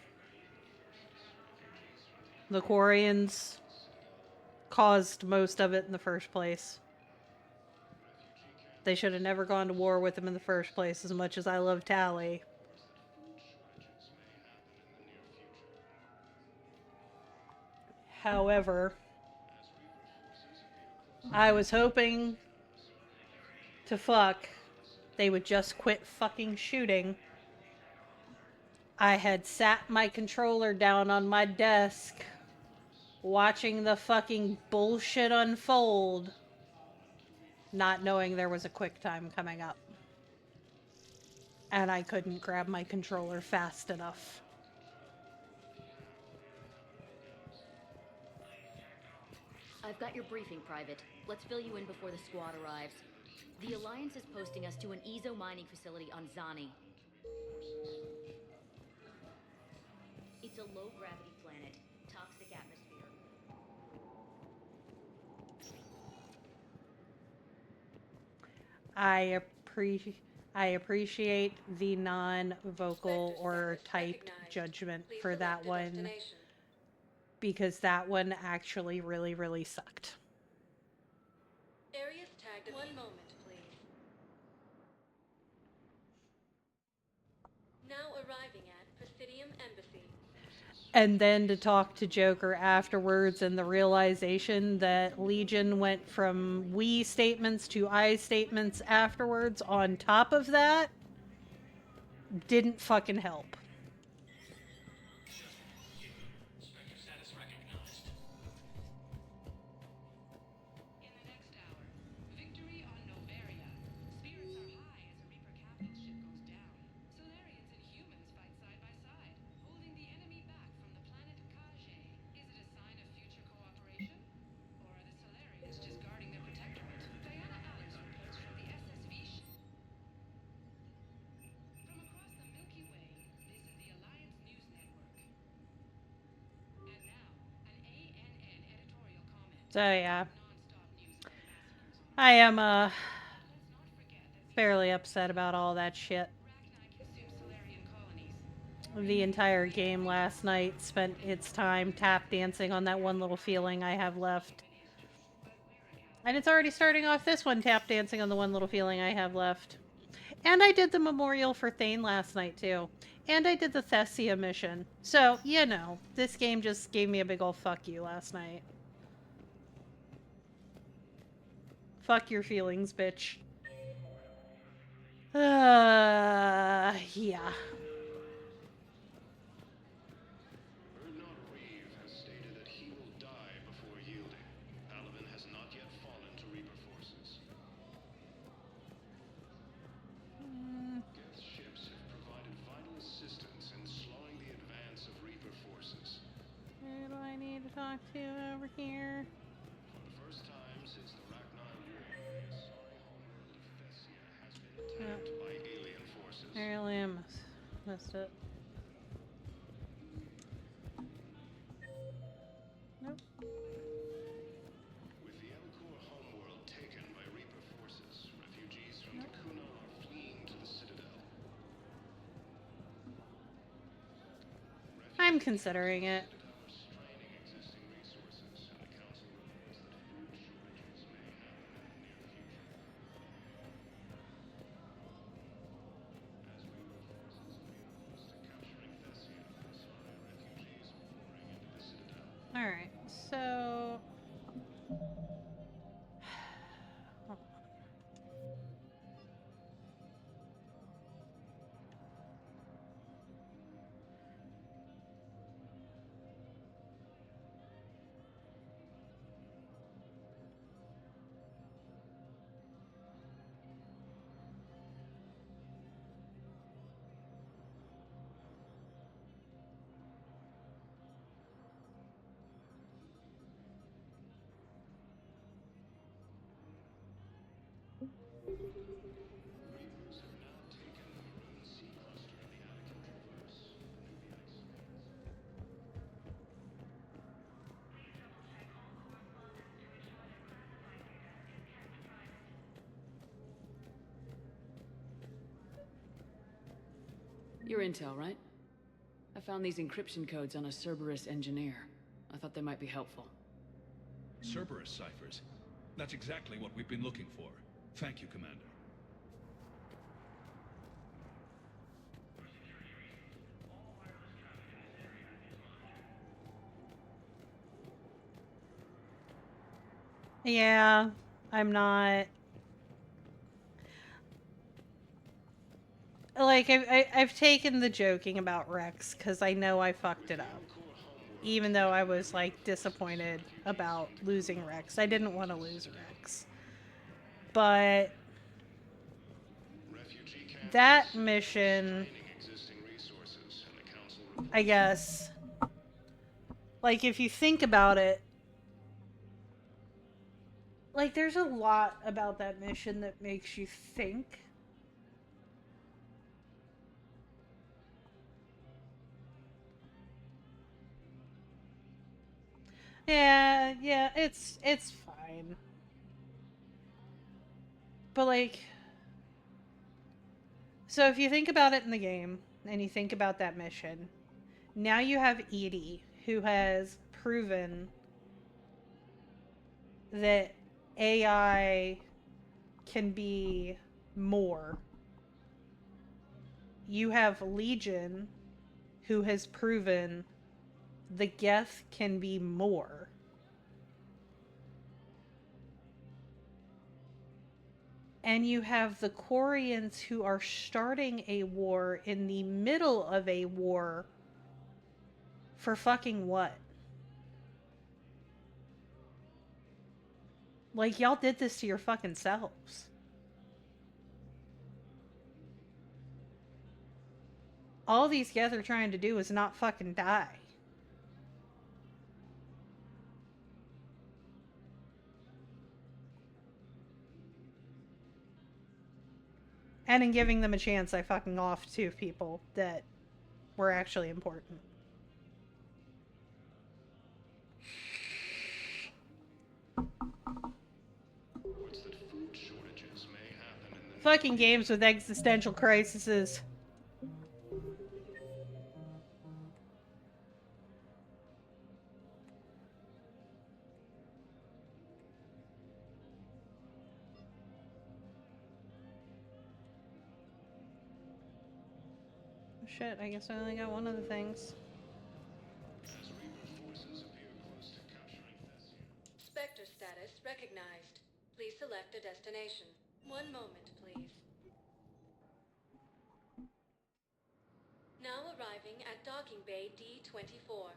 the Quarians caused most of it in the first place. They should have never gone to war with them in the first place, as much as I love Tally. However, I was hoping they would just quit fucking shooting. I had sat my controller down on my desk, watching the fucking bullshit unfold, not knowing there was a quick time coming up. And I couldn't grab my controller fast enough. I've got your briefing, Private. Let's fill you in before the squad arrives. The Alliance is posting us to an Ezo mining facility on Zani. It's a low-gravity planet. Toxic atmosphere. I appreciate the non-vocal or typed judgment for that one, because that one actually really, really sucked. Area tagged. 1 moment, please. Now arriving at Presidium Embassy. And then to talk to Joker afterwards, and the realization that Legion went from we statements to I statements afterwards on top of that didn't fucking help. So yeah, I am fairly upset about all that shit. The entire game last night spent its time tap dancing on that one little feeling I have left. And it's already starting off this one tap dancing on the one little feeling I have left. And I did the Memorial for Thane last night too. And I did the Thessia mission. So, you know, this game just gave me a big ol' fuck you last night. Fuck your feelings, bitch. Yeah. Reeve has stated that he will die before yielding. Palaven has not yet fallen to Reaper forces. Geth's ships have provided vital assistance in slowing the advance of Reaper forces. Who do I need to talk to over here? For the first time since the Ragnar War, the Asari homeworld of Thessia has been attacked by alien forces. Alien. Missed it. Nope. With the Elcor homeworld taken by Reaper forces, refugees from Takuna are fleeing to the Citadel. I'm considering it. Straining existing resources, and the Council reports that food shortages may happen in the near future. As Reaper forces appear close to capturing Thessia, Asari refugees are pouring into the Citadel. Alright, so... Your intel, right? I found these encryption codes on a Cerberus engineer. I thought they might be helpful. Cerberus ciphers. That's exactly what we've been looking for. Thank you, Commander. Yeah, I'm not... Like, I've taken the joking about Rex, because I know I fucked it up. Even though I was, like, disappointed about losing Rex. I didn't want to lose Rex. But... that mission... I guess... Like, if you think about it... Like, there's a lot about that mission that makes you think. Yeah, it's fine. But, like... So if you think about it in the game, and you think about that mission, now you have EDI, who has proven that AI can be more. You have Legion, who has proven the Geth can be more. And you have the Quarians, who are starting a war in the middle of a war for fucking what? Like, y'all did this to your fucking selves. All these guys are trying to do is not fucking die. And in giving them a chance, I fucking off two people that were actually important. Fucking games with existential crises. Shit, I guess I only got one of the things. Spectre status recognized. Please select a destination. One moment, please. Now arriving at docking bay D-24.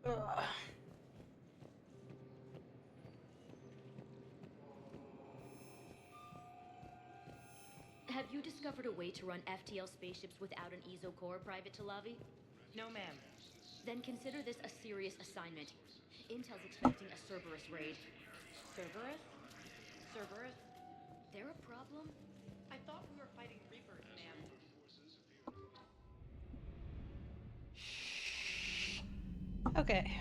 Ugh. Have you discovered a way to run FTL spaceships without an EZO core, Private Talavi? No, ma'am. Then consider this a serious assignment. Intel's expecting a Cerberus raid. Cerberus? Cerberus? They're a problem? I thought we were fighting Reapers, ma'am. Okay.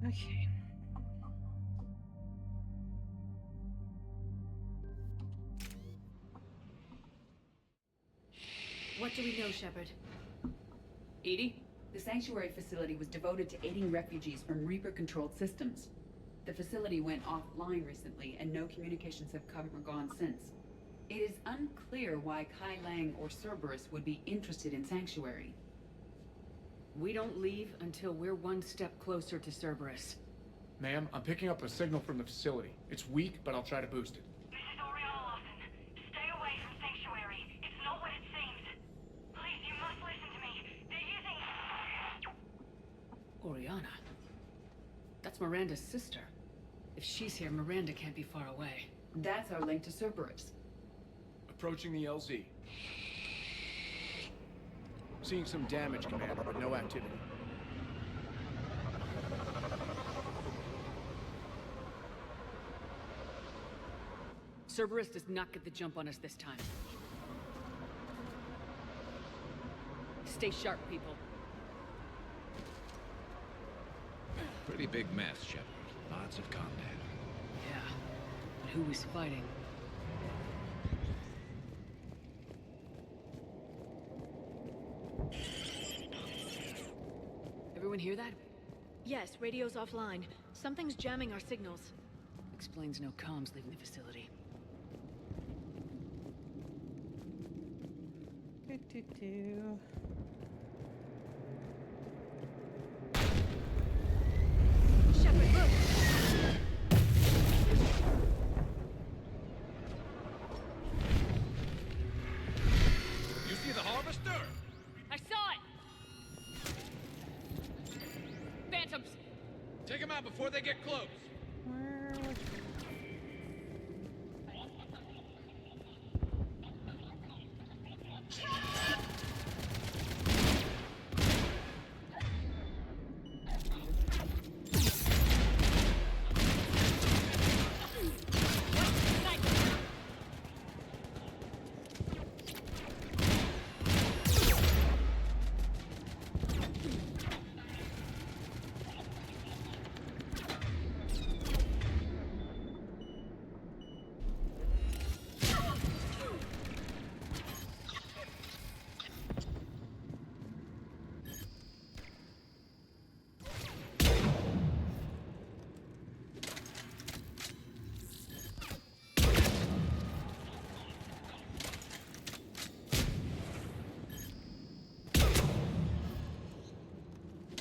Okay. What do we know, Shepard? Edie, the Sanctuary facility was devoted to aiding refugees from Reaper-controlled systems. The facility went offline recently, and no communications have come or gone since. It is unclear why Kai Lang or Cerberus would be interested in Sanctuary. We don't leave until we're one step closer to Cerberus. Ma'am, I'm picking up a signal from the facility. It's weak, but I'll try to boost it. This is Oriana Lawson. Stay away from Sanctuary. It's not what it seems. Please, you must listen to me. They're using... Oriana? That's Miranda's sister. If she's here, Miranda can't be far away. That's our link to Cerberus. Approaching the LZ. Seeing some damage, Commander, but no activity. Cerberus does not get the jump on us this time. Stay sharp, people. Pretty big mess, Shepard. Lots of contact. Yeah, but who is fighting? Everyone hear that? Yes, radio's offline. Something's jamming our signals. Explains no comms leaving the facility. Do-do-do. Shepard, look! You see the harvester? I saw it! Phantoms! Take them out before they get close.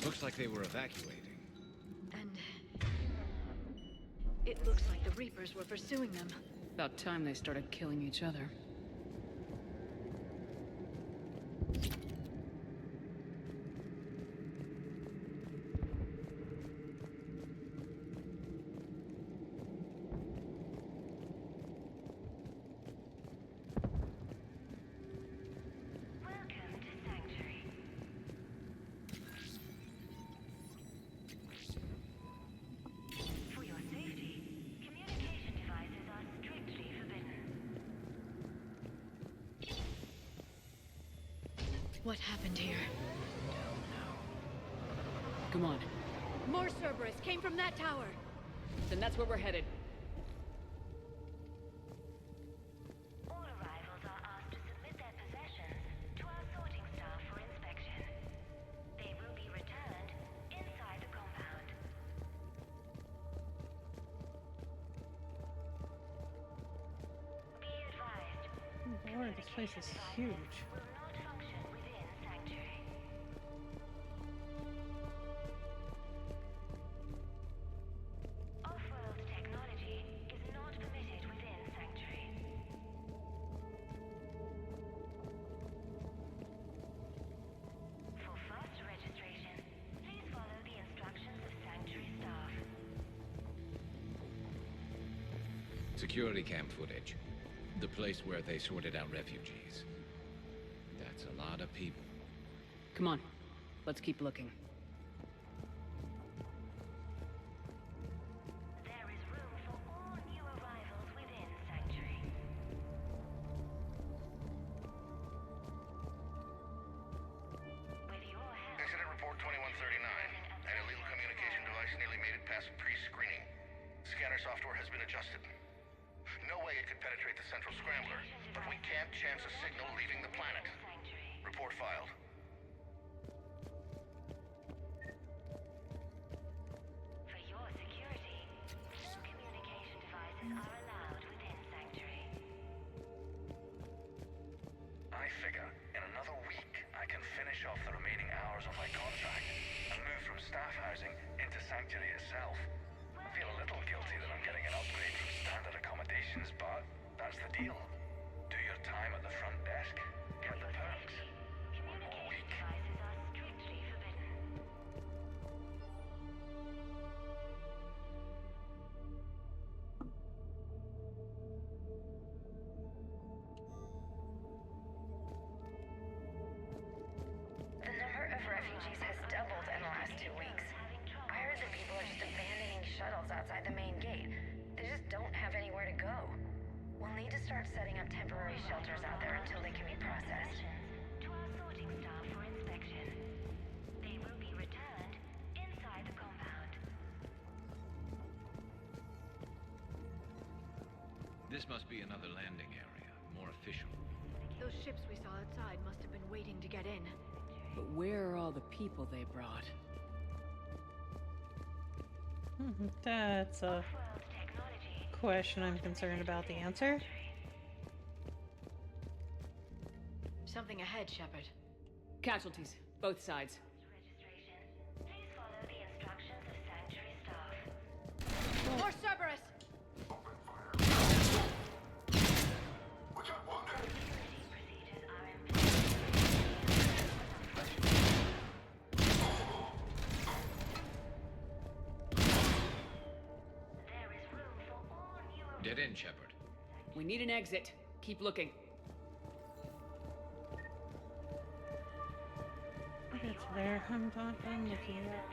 Looks like they were evacuating. And... it looks like the Reapers were pursuing them. About time they started killing each other. What happened here? Come on. More Cerberus came from that tower! Then that's where we're headed. All arrivals are asked to submit their possessions to our sorting staff for inspection. They will be returned inside the compound. Be advised. Oh Lord, this place is huge. Will not function within Sanctuary. Off-world technology is not permitted within Sanctuary. For fast registration, please follow the instructions of Sanctuary staff. Security cam footage. The place where they sorted out refugees. That's a lot of people. Come on. Let's keep looking. There is room for all new arrivals within Sanctuary. With your help, Incident report 2139. An illegal communication device nearly made it bypass pre-screening. Scanner software has been adjusted. No way it could penetrate the central scrambler, but we can't chance a signal leaving the planet. Report filed. For your security, no communication devices are allowed within Sanctuary. I figure in another week I can finish off the remaining hours of my contract and move from staff housing into Sanctuary itself. I feel a little guilty that I'm getting an upgrade from standard accommodations, but that's the deal. Do your time at the front desk, get the perks. One more week. Devices are strictly forbidden. The number of refugees has doubled in the last 2 weeks. I heard that people are just abandoning shuttles outside the main gate. They just don't have anywhere to go. We'll need to start setting up temporary shelters out there until they can be processed. To our sorting staff for inspection. They will be returned inside the compound. This must be another landing area, more official. Those ships we saw outside must have been waiting to get in. But where are all the people they brought? That's a question I'm concerned about the answer. Something ahead, Shepard. Casualties, both sides. Please follow the instructions of Sanctuary staff. More Cerberus! Procedures are in place. There is room for all new Dead end, Shepard. We need an exit. Keep looking. It's there. I'm looking at.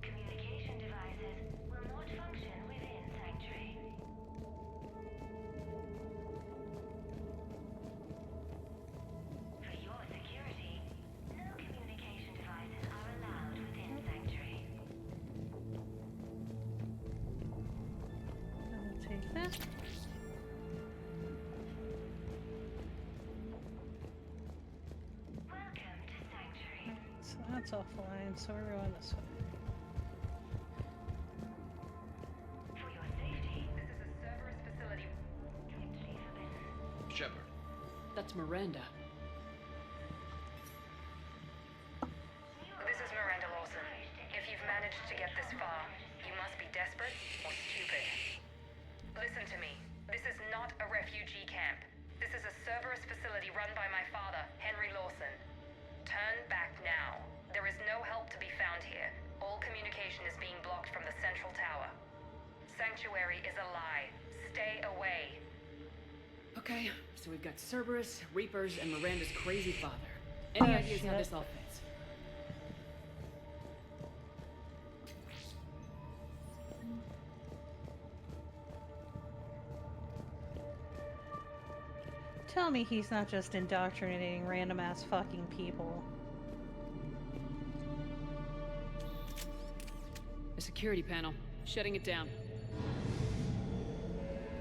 Communication devices will not function within Sanctuary. For your security, no communication devices are allowed within Sanctuary. I'll take that. Welcome to Sanctuary. So that's offline, so we're going this way. For your safety, This is a Cerberus facility. strictly forbidden. Shepard. That's Miranda. This is Miranda Lawson. If you've managed to get this far, you must be desperate or stupid. Listen to me. This is not a refugee camp. This is a Cerberus facility run by my father, Henry Lawson. Turn back now. There is no help to be found here. All communication is being blocked from the central tower. Sanctuary is a lie. Stay away. Okay, so we've got Cerberus, Reapers, and Miranda's crazy father. Any ideas how this all fits? Tell me he's not just indoctrinating random ass fucking people. A security panel. Shutting it down.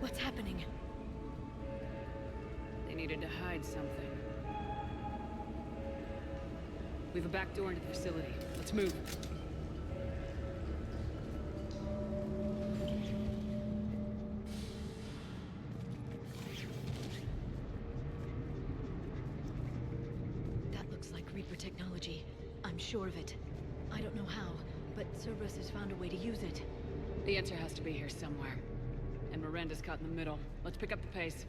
What's happening? They needed to hide something. We have a back door into the facility. Let's move. That looks like Reaper technology. I'm sure of it. I don't know how, but Cerberus has found a way to use it. The answer has to be here somewhere. And Miranda's caught in the middle. Let's pick up the pace.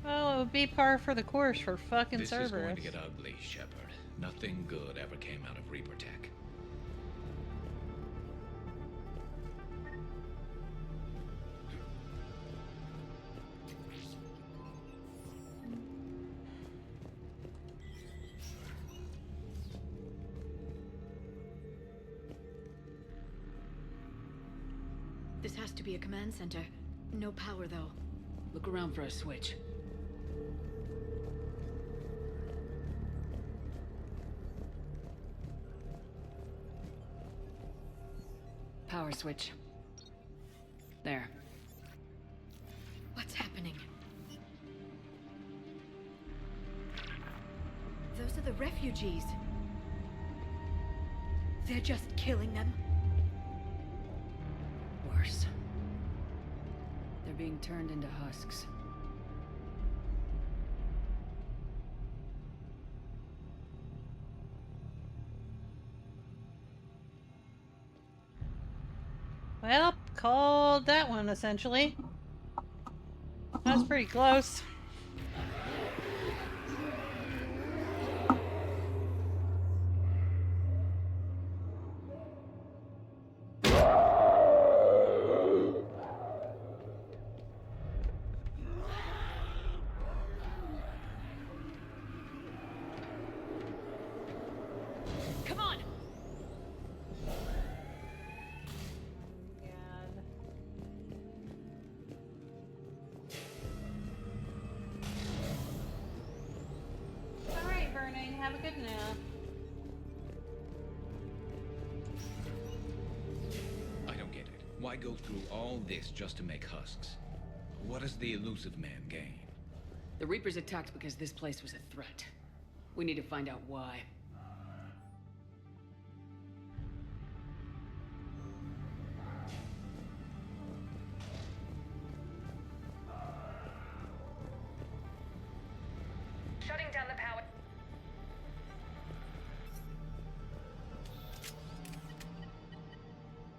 Well, it would be par for the course for fucking This Cerberus. is going to get ugly, Shepard. Nothing good ever came out of Reaper Tech. This has to be a command center. No power, though. Look around for a switch. Power switch. There. What's happening? Those are the refugees. They're just killing them. Worse. They're being turned into husks. Well, called that one, essentially. That's pretty close. Come on! Alright, Vernon, have a good nap. I don't get it. Why go through all this just to make husks? What does the elusive man gain? The Reapers attacked because this place was a threat. We need to find out why. Shutting down the power.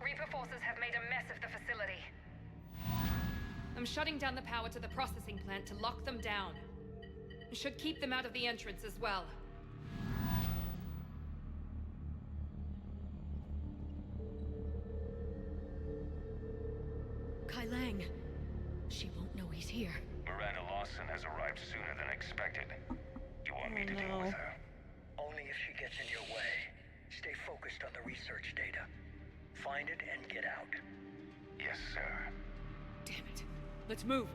Reaper forces have made a mess of the facility. I'm shutting down the power to the processing plant to lock them down. Should keep them out of the entrance as well. Kai Lang. She won't know he's here. Miranda Lawson has arrived sooner than expected. You want me to deal with her? Only if she gets in your way. Stay focused on the research data. Find it and get out. Yes, sir. Damn it. Let's move.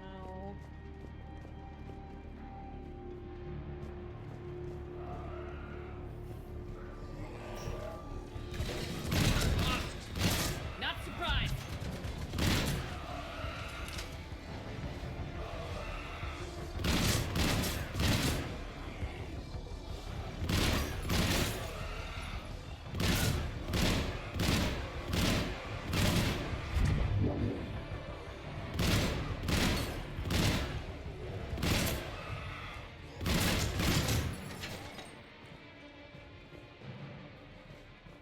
No. Not surprised.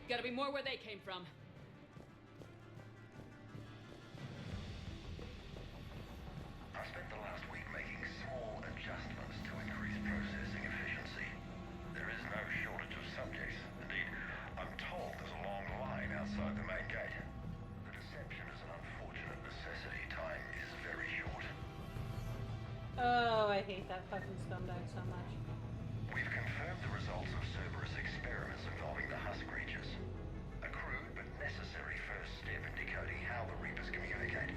Gotta be more where they came from. I spent the last week making small adjustments to increase processing efficiency. There is no shortage of subjects. Indeed, I'm told there's a long line outside the main gate. The deception is an unfortunate necessity. Time is very short. Oh, I hate that fucking scumbag so much. We've confirmed the results of Cerberus experiments involving the husk creatures. A crude but necessary first step in decoding how the Reapers communicate.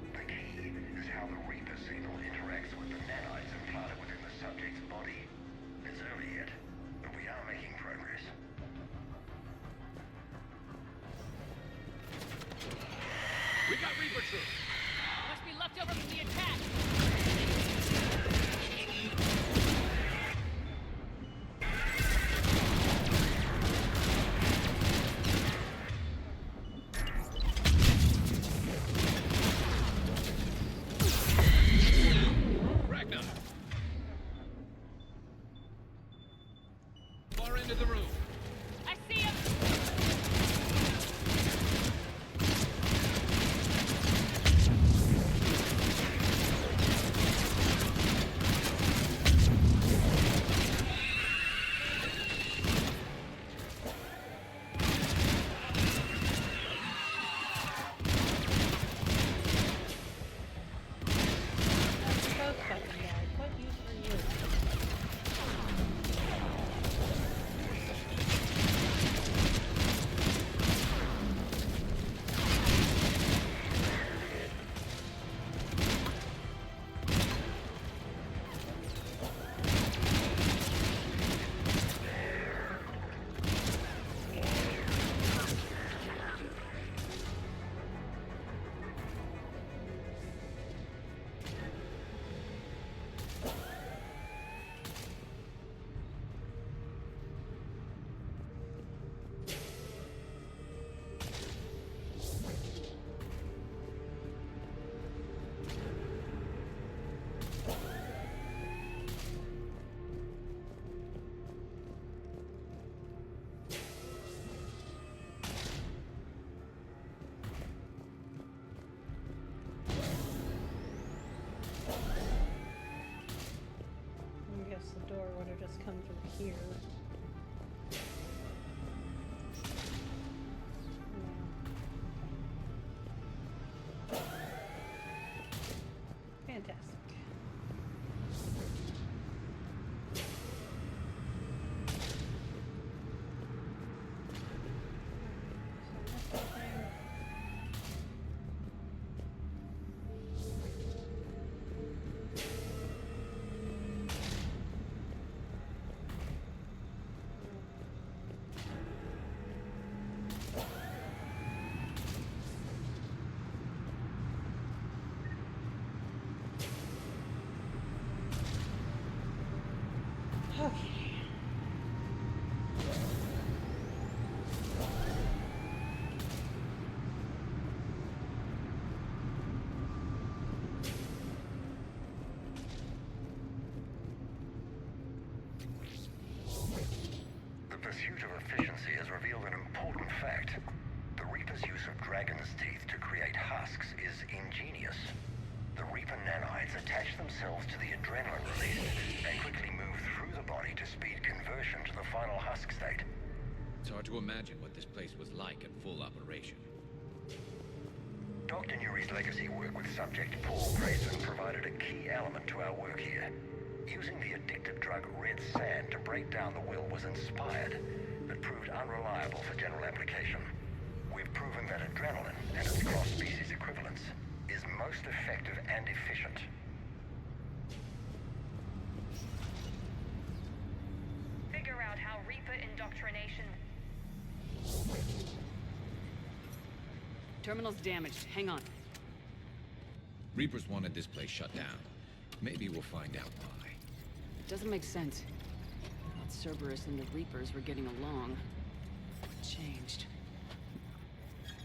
The key is how the Reaper signal interacts with the nanites implanted within the subject's body. It's early yet, but we are making progress. We got Reaper troops. Must be left over from the attack. just come through here. Fantastic. The pursuit of efficiency has revealed an important fact. The Reaper's use of dragon's teeth to create husks is ingenious. The Reaper nanites attach themselves to the adrenaline released and quickly move through the body to speed conversion to the final husk state. It's hard to imagine what this place was like in full operation. Dr. Nuri's legacy work with subject Paul Grayson provided a key element to our work here. Using the addictive drug red sand to break down the will was inspired, but proved unreliable for general application. We've proven that adrenaline and its cross-species equivalents is most effective and efficient. Figure out how Reaper indoctrination... Terminal's damaged. Hang on. Reapers wanted this place shut down. Maybe we'll find out why. It doesn't make sense. I thought Cerberus and the Reapers were getting along. What changed?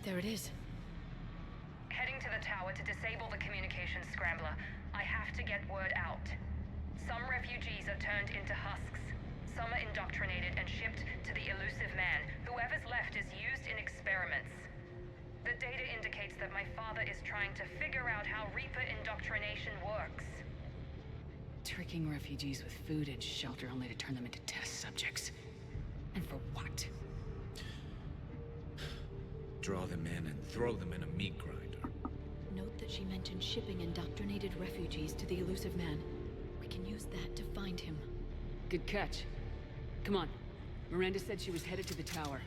There it is. Heading to the tower to disable the communications scrambler. I have to get word out. Some refugees are turned into husks. Some are indoctrinated and shipped to the elusive man. Whoever's left is used in experiments. The data indicates that my father is trying to figure out how Reaper indoctrination works. Tricking refugees with food and shelter only to turn them into test subjects. And for what? Draw them in and throw them in a meat grinder. Note that she mentioned shipping indoctrinated refugees to the elusive man. We can use that to find him. Good catch. Come on. Miranda said she was headed to the tower.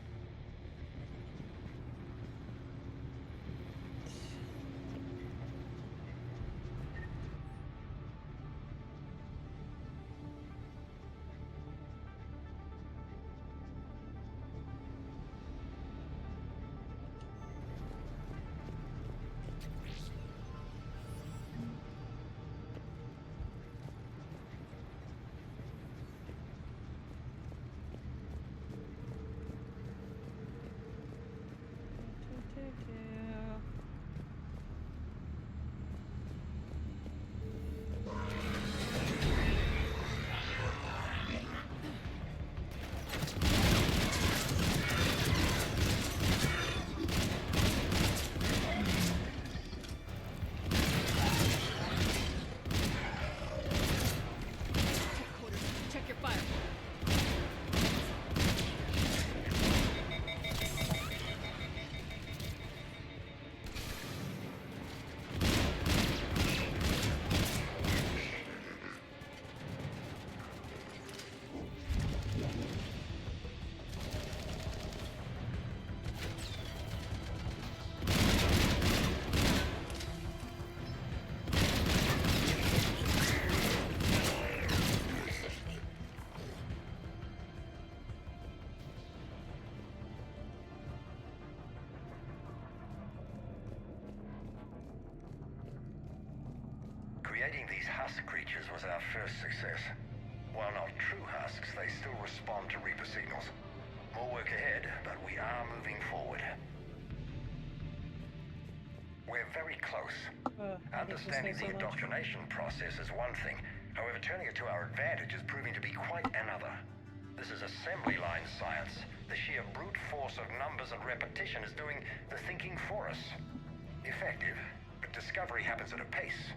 Check your fire. Creating these husk creatures was our first success. While not true husks, they still respond to Reaper signals. More work ahead, but we are moving forward. We're very close. Understanding the indoctrination process is one thing. However, turning it to our advantage is proving to be quite another. This is assembly line science. The sheer brute force of numbers and repetition is doing the thinking for us. Effective, but discovery happens at a pace.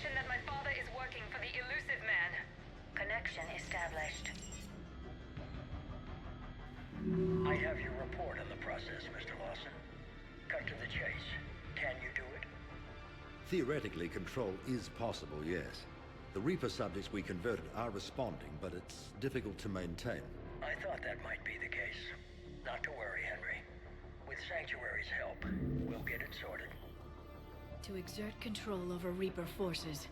confirmation that my father is working for the Elusive Man. Connection established. I have your report on the process, Mr. Lawson. Cut to the chase. Can you do it? Theoretically, control is possible, yes. The Reaper subjects we converted are responding, but it's difficult to maintain. I thought that might be the case. Not to worry, Henry. With Sanctuary's help, we'll get it sorted. To exert control over Reaper forces.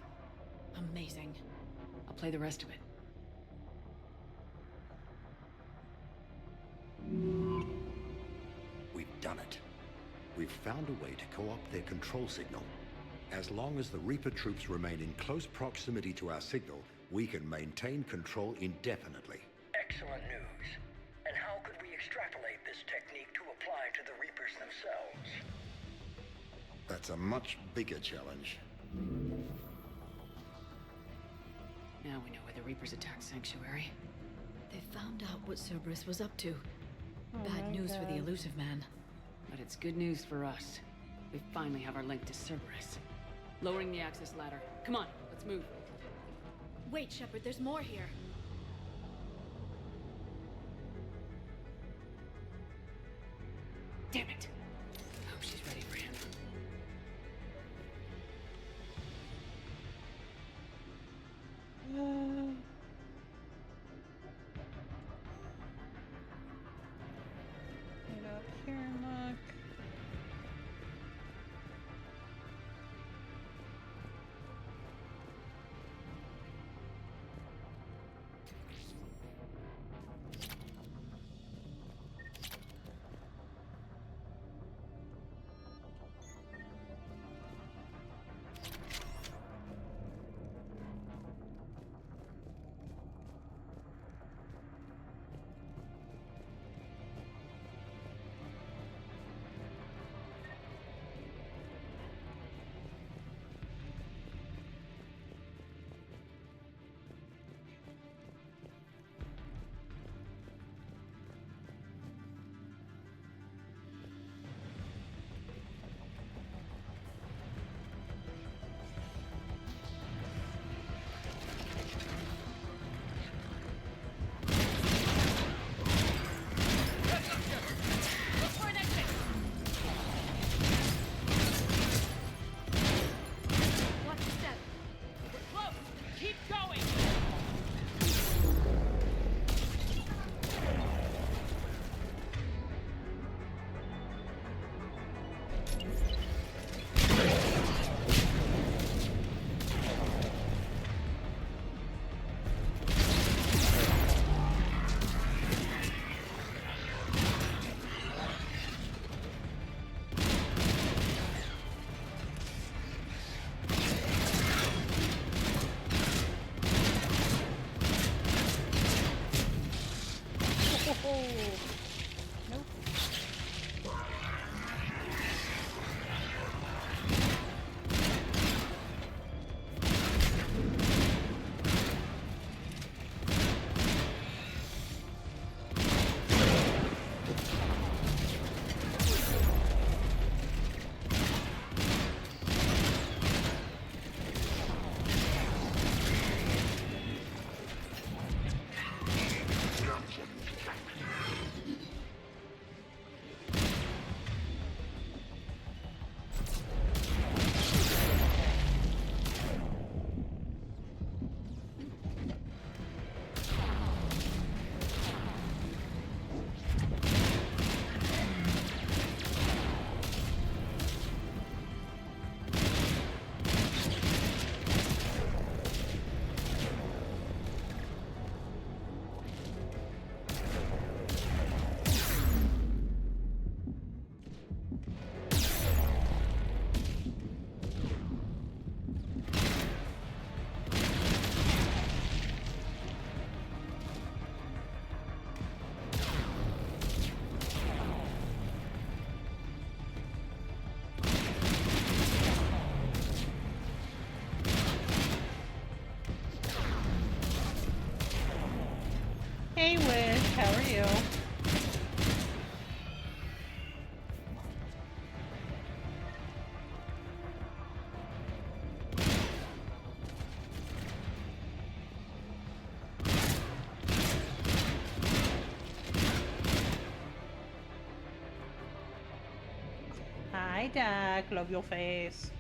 Amazing. I'll play the rest of it. We've done it. We've found a way to co-opt their control signal. As long as the Reaper troops remain in close proximity to our signal, we can maintain control indefinitely. Excellent news. And how could we extrapolate this technique to apply to the Reapers themselves? That's a much bigger challenge. Now we know why the Reapers attacked Sanctuary. They found out what Cerberus was up to. Oh Bad my news for the God. Elusive Man. But it's good news for us. We finally have our link to Cerberus. Lowering the access ladder. Come on, let's move. Wait, Shepard, there's more here. Damn it! Hope she's ready for him. Get up here, look. Hi, Dak. Love your face.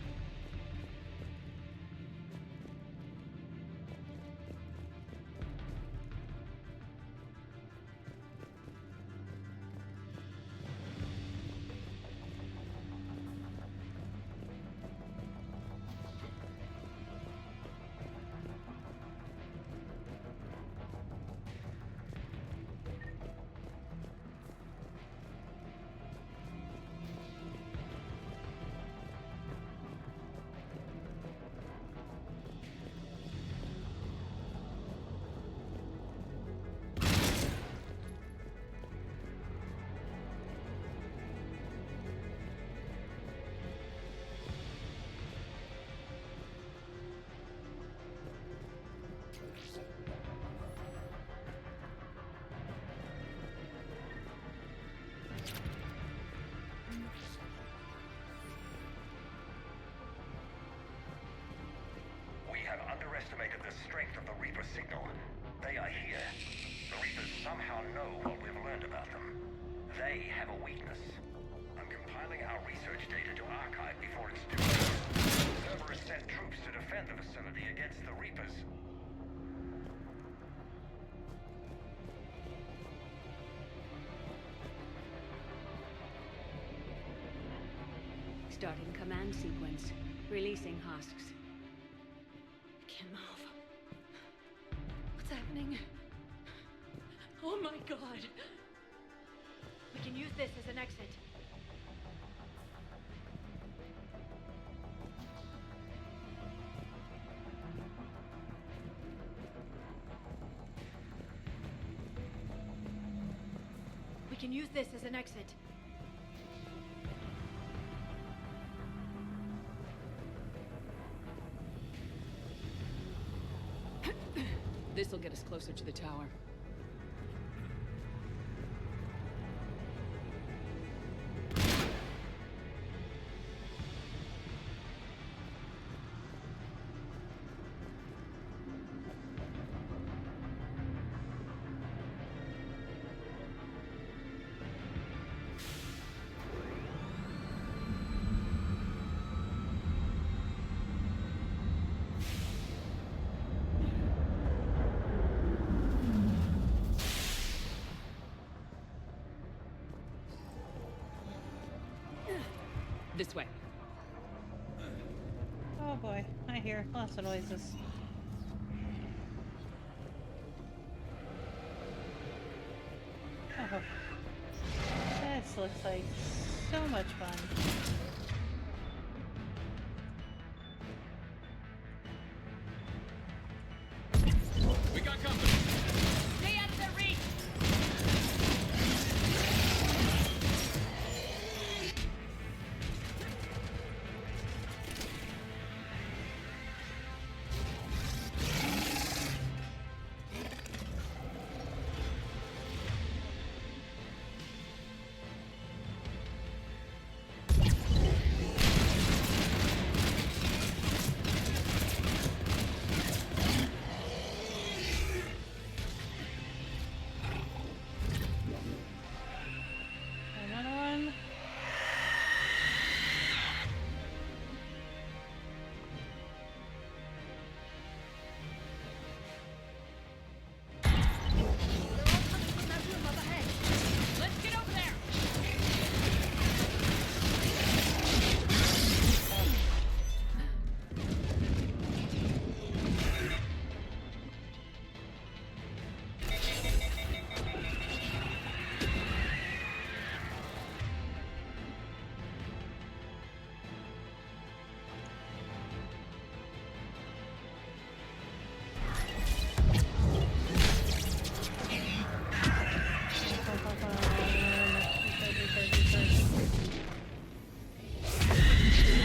We have underestimated the strength of the Reaper signal. They are here. The Reapers somehow know what we've learned about them. They have a weakness. I'm compiling our research data to archive before it's too late. Cerberus sent troops to defend the facility against the Reapers. Starting command sequence. Releasing husks. Can't move. What's happening? Oh my god. We can use this as an exit. We can use this as an exit. This'll get us closer to the tower. This way. Oh boy, I hear lots of noises. Oh, this looks like so much fun. We got company. Stay out of their reach! Another one. Let's get over there!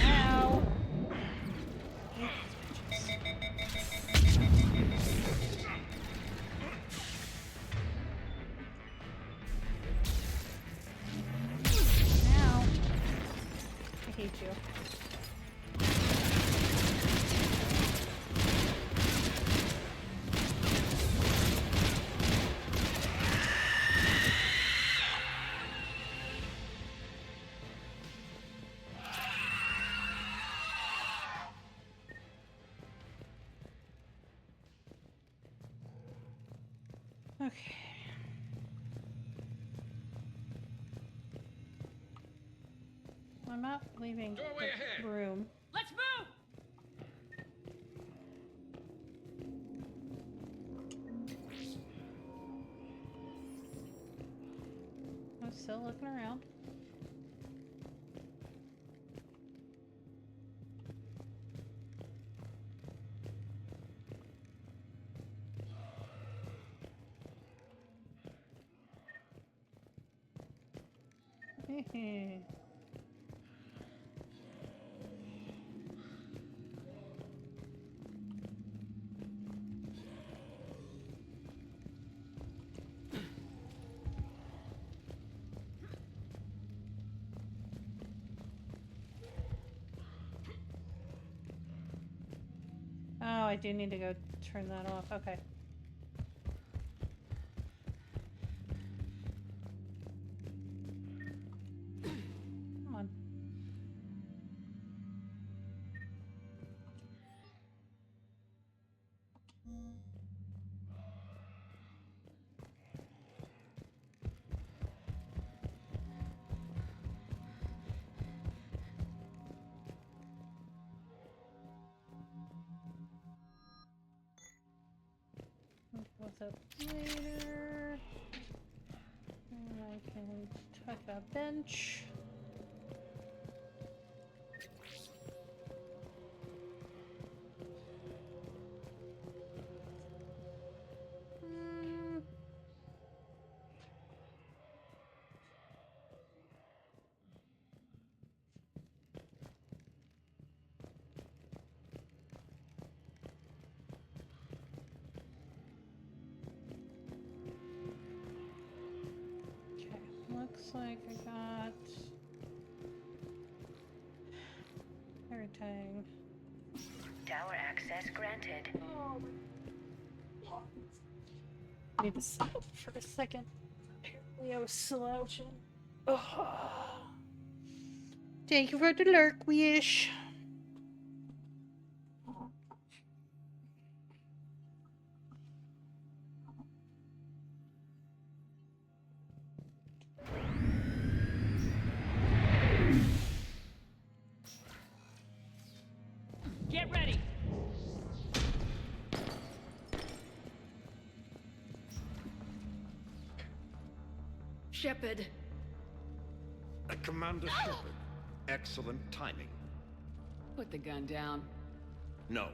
Ow. Ow. I hate you. Okay. I'm not leaving Doorway ahead. the room. Let's move! I'm still looking around. Oh, I do need to go turn that off. Okay. Come on. What's up later? And I can talk about bench. Looks like I got everything. Tower access granted. I need to stop for a second. Apparently I was slouching. Oh. Thank you for the lurk, Wish. Get ready! Shepard. Commander Shepard. Excellent timing. Put the gun down. No.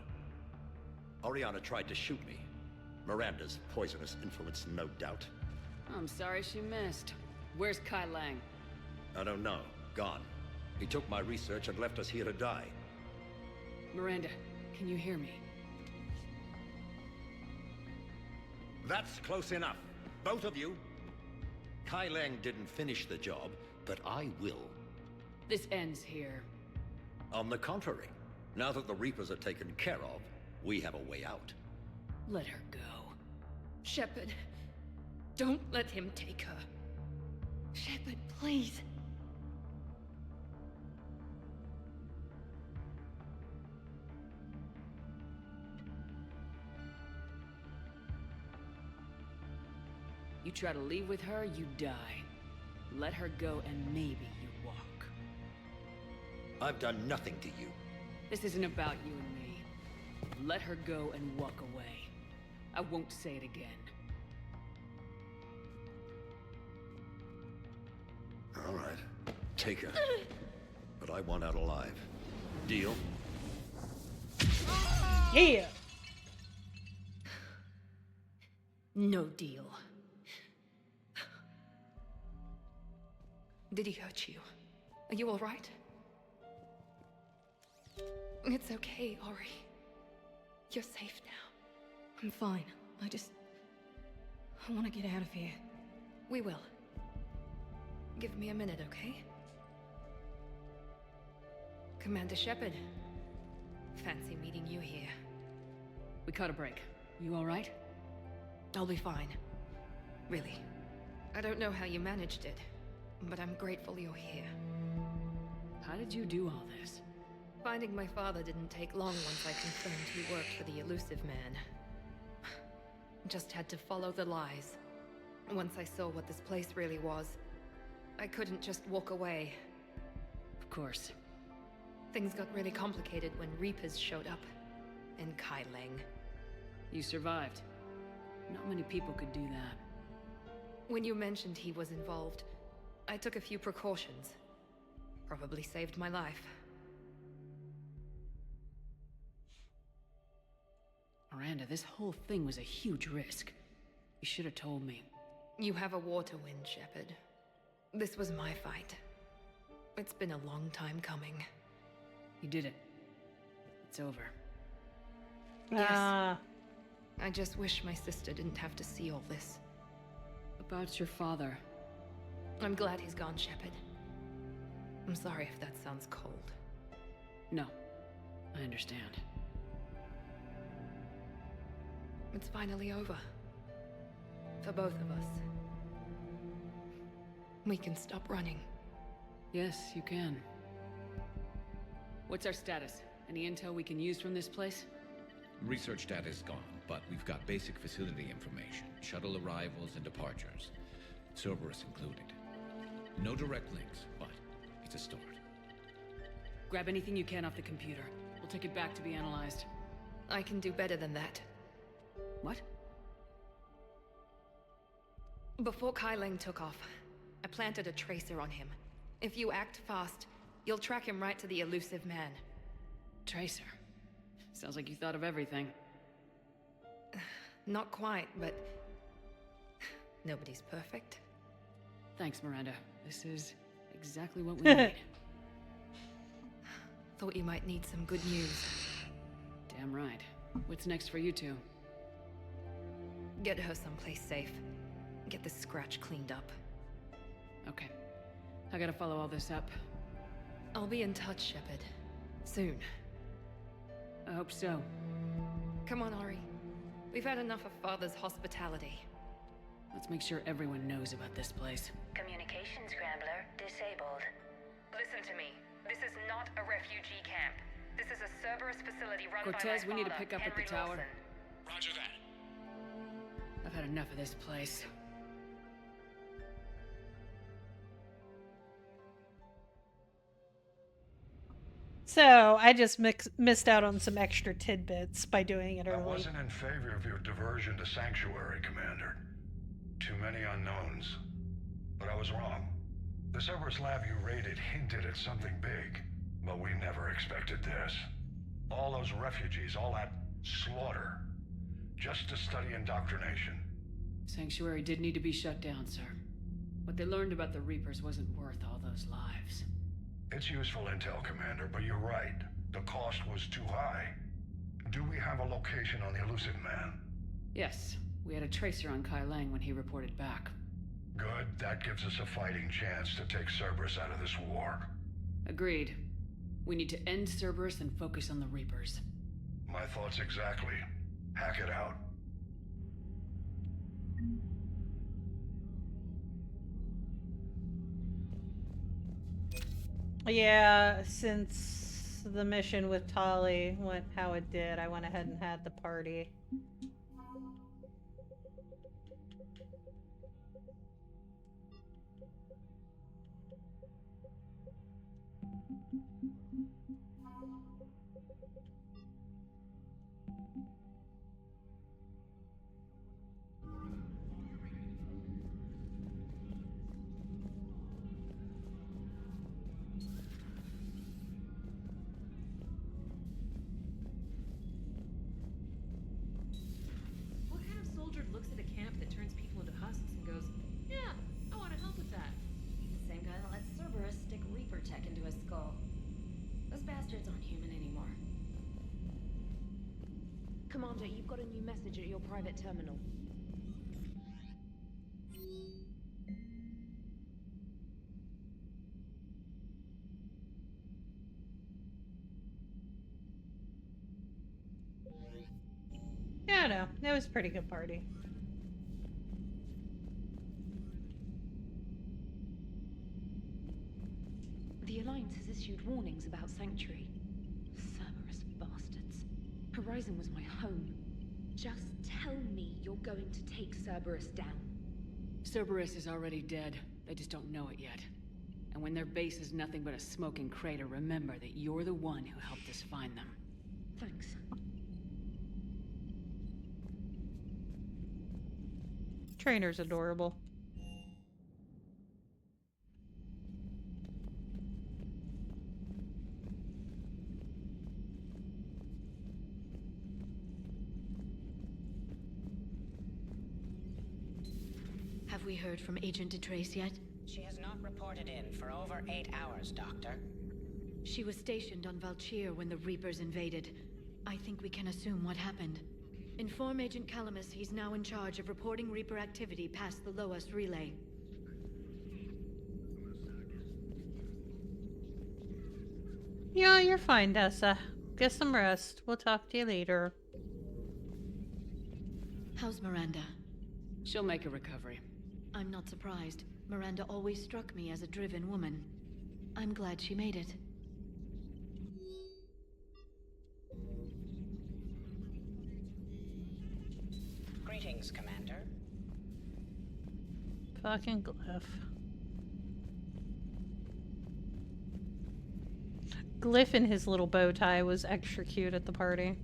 Oriana tried to shoot me. Miranda's poisonous influence, no doubt. I'm sorry she missed. Where's Kai Lang? I don't know. Gone. He took my research and left us here to die. Miranda, can you hear me? That's close enough. Both of you. Kai Lang didn't finish the job, but I will. This ends here. On the contrary, now that the Reapers are taken care of, we have a way out. Let her go. Shepard, don't let him take her. Shepard, please. You try to leave with her, you die. Let her go and maybe you walk. I've done nothing to you. This isn't about you and me. Let her go and walk away. I won't say it again. All right. Take her. But I want out alive. Deal? Yeah! No deal. Did he hurt you? Are you all right? It's okay, Ori. You're safe now. I'm fine. I want to get out of here. We will. Give me a minute, okay? Commander Shepard. Fancy meeting you here. We caught a break. You all right? I'll be fine. Really. I don't know how you managed it, but I'm grateful you're here. How did you do all this? Finding my father didn't take long once I confirmed he worked for the Elusive Man. Just had to follow the lies. Once I saw what this place really was, I couldn't just walk away. Of course. Things got really complicated when Reapers showed up. In Kai Leng. You survived. Not many people could do that. When you mentioned he was involved, I took a few precautions. Probably saved my life. Miranda, this whole thing was a huge risk. You should have told me. You have a war to win, Shepard. This was my fight. It's been a long time coming. You did it. It's over. Yes. Ah. I just wish my sister didn't have to see all this. About your father. I'm glad he's gone, Shepard. I'm sorry if that sounds cold. No. I understand. It's finally over. For both of us. We can stop running. Yes, you can. What's our status? Any intel we can use from this place? Research data is gone, but we've got basic facility information, shuttle arrivals and departures, Cerberus included. No direct links, but it's a start. Grab anything you can off the computer. We'll take it back to be analyzed. I can do better than that. What? Before Kai Leng took off, I planted a tracer on him. If you act fast, you'll track him right to the elusive man. Tracer? Sounds like you thought of everything. Not quite, but... nobody's perfect. Thanks, Miranda. This is exactly what we need. Thought you might need some good news. Damn right. What's next for you two? Get her someplace safe. Get this scratch cleaned up. Okay. I gotta follow all this up. I'll be in touch, Shepard. Soon. I hope so. Come on, Ori. We've had enough of Father's hospitality. Let's make sure everyone knows about this place. Communication scrambler disabled. Listen to me. This is not a refugee camp. This is a Cerberus facility run Cortez, by my we need to father, pick up Henry at the tower. Lawson. Roger that. I've had enough of this place. So I just missed out on some extra tidbits by doing it I early. wasn't in favor of your diversion to Sanctuary, Commander. Too many unknowns. But I was wrong. The Cerberus lab you raided hinted at something big, but we never expected this. All those refugees, all that slaughter, just to study indoctrination. Sanctuary did need to be shut down, sir. What they learned about the Reapers wasn't worth all those lives. It's useful intel, Commander, but you're right. The cost was too high. Do we have a location on the elusive man? Yes, we had a tracer on Kai Leng when he reported back. Good, that gives us a fighting chance to take Cerberus out of this war. Agreed. We need to end Cerberus and focus on the Reapers. My thoughts exactly. Hack it out. Yeah, since the mission with Tali went how it did, I went ahead and had the party. What kind of soldier looks at a camp that turns people into husks and goes, yeah, I want to help with that? Same guy that lets Cerberus stick Reaper tech into his skull. Those bastards aren't human anymore. Commander, you've got a new message at your private terminal. Yeah, no, it was a pretty good party. The Alliance has issued warnings about Sanctuary. Cerberus bastards. Horizon was my home. Just tell me you're going to take Cerberus down. Cerberus is already dead. They just don't know it yet. And when their base is nothing but a smoking crater, remember that you're the one who helped us find them. Thanks. Trainer's adorable. Have we heard from Agent DeTrace yet? She has not reported in for over 8 hours, Doctor. She was stationed on Valchir when the Reapers invaded. I think we can assume what happened. Inform Agent Calamus he's now in charge of reporting Reaper activity past the Loas relay. Yeah, you're fine, Dessa. Get some rest. We'll talk to you later. How's Miranda? She'll make a recovery. I'm not surprised. Miranda always struck me as a driven woman. I'm glad she made it. Greetings, Commander. Fucking Glyph. Glyph in his little bow tie was extra cute at the party.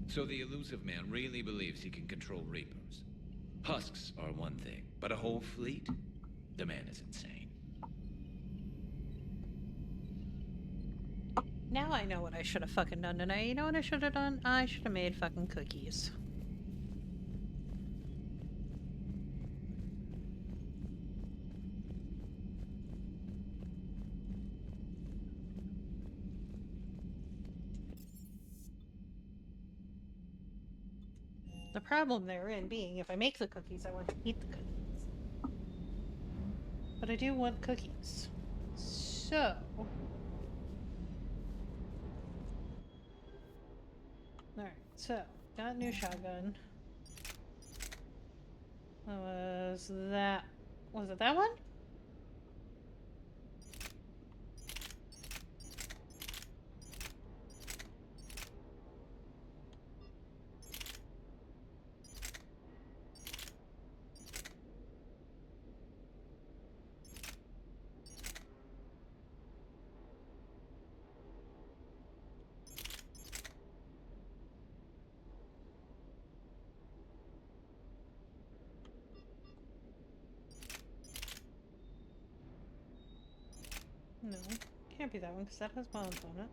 So the elusive man really believes he can control Reapers. Husks are one thing, but a whole fleet? The man is insane. Now I know what I should have fucking done tonight. You know what I should have done? I should have made fucking cookies. The problem therein being, if I make the cookies, I want to eat the cookies. But I do want cookies. So... Alright, so, got a new shotgun. Was it that one? No, can't be that one because that has bombs on it.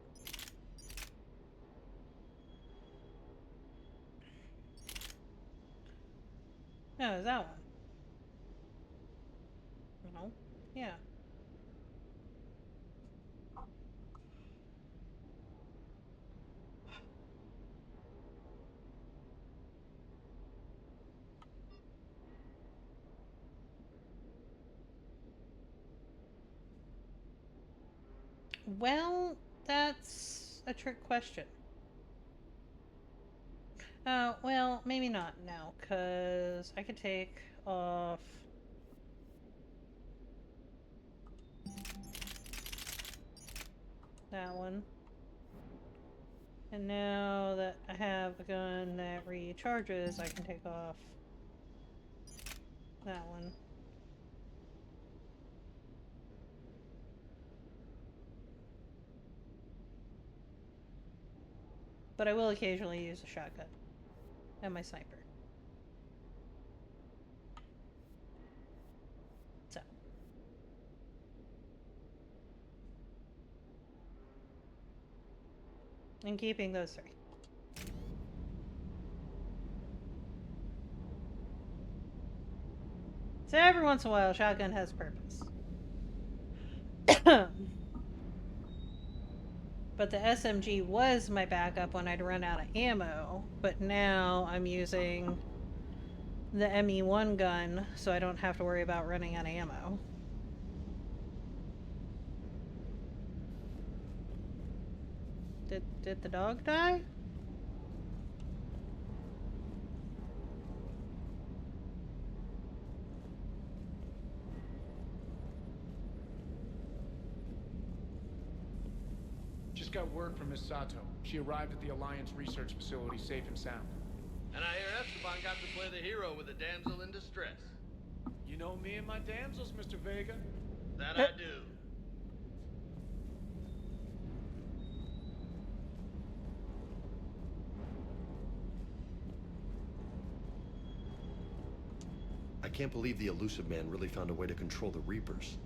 No, it's that one. No? Yeah. Well, that's a trick question. Well, maybe not now, because I could take off... that one. And now that I have a gun that recharges, I can take off that one. But I will occasionally use a shotgun and my sniper. So. I'm keeping those three. So every once in a while, shotgun has purpose. But the SMG was my backup when I'd run out of ammo, but now I'm using the ME1 gun, so I don't have to worry about running out of ammo. Did the dog die? Just got word from Miss Sato. She arrived at the Alliance research facility safe and sound. And I hear Esteban John got to play the hero with a damsel in distress. You know me and my damsels, Mr. Vega. That I do. I can't believe the Elusive Man really found a way to control the Reapers.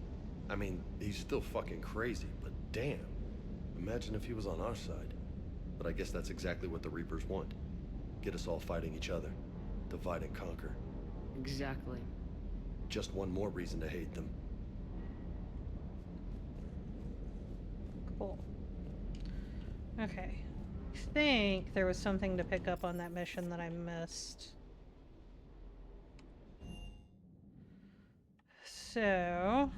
I mean, he's still fucking crazy, but damn. Imagine if he was on our side. But I guess that's exactly what the Reapers want. Get us all fighting each other. Divide and conquer. Exactly. Just one more reason to hate them. Cool. Okay. I think there was something to pick up on that mission that I missed. So...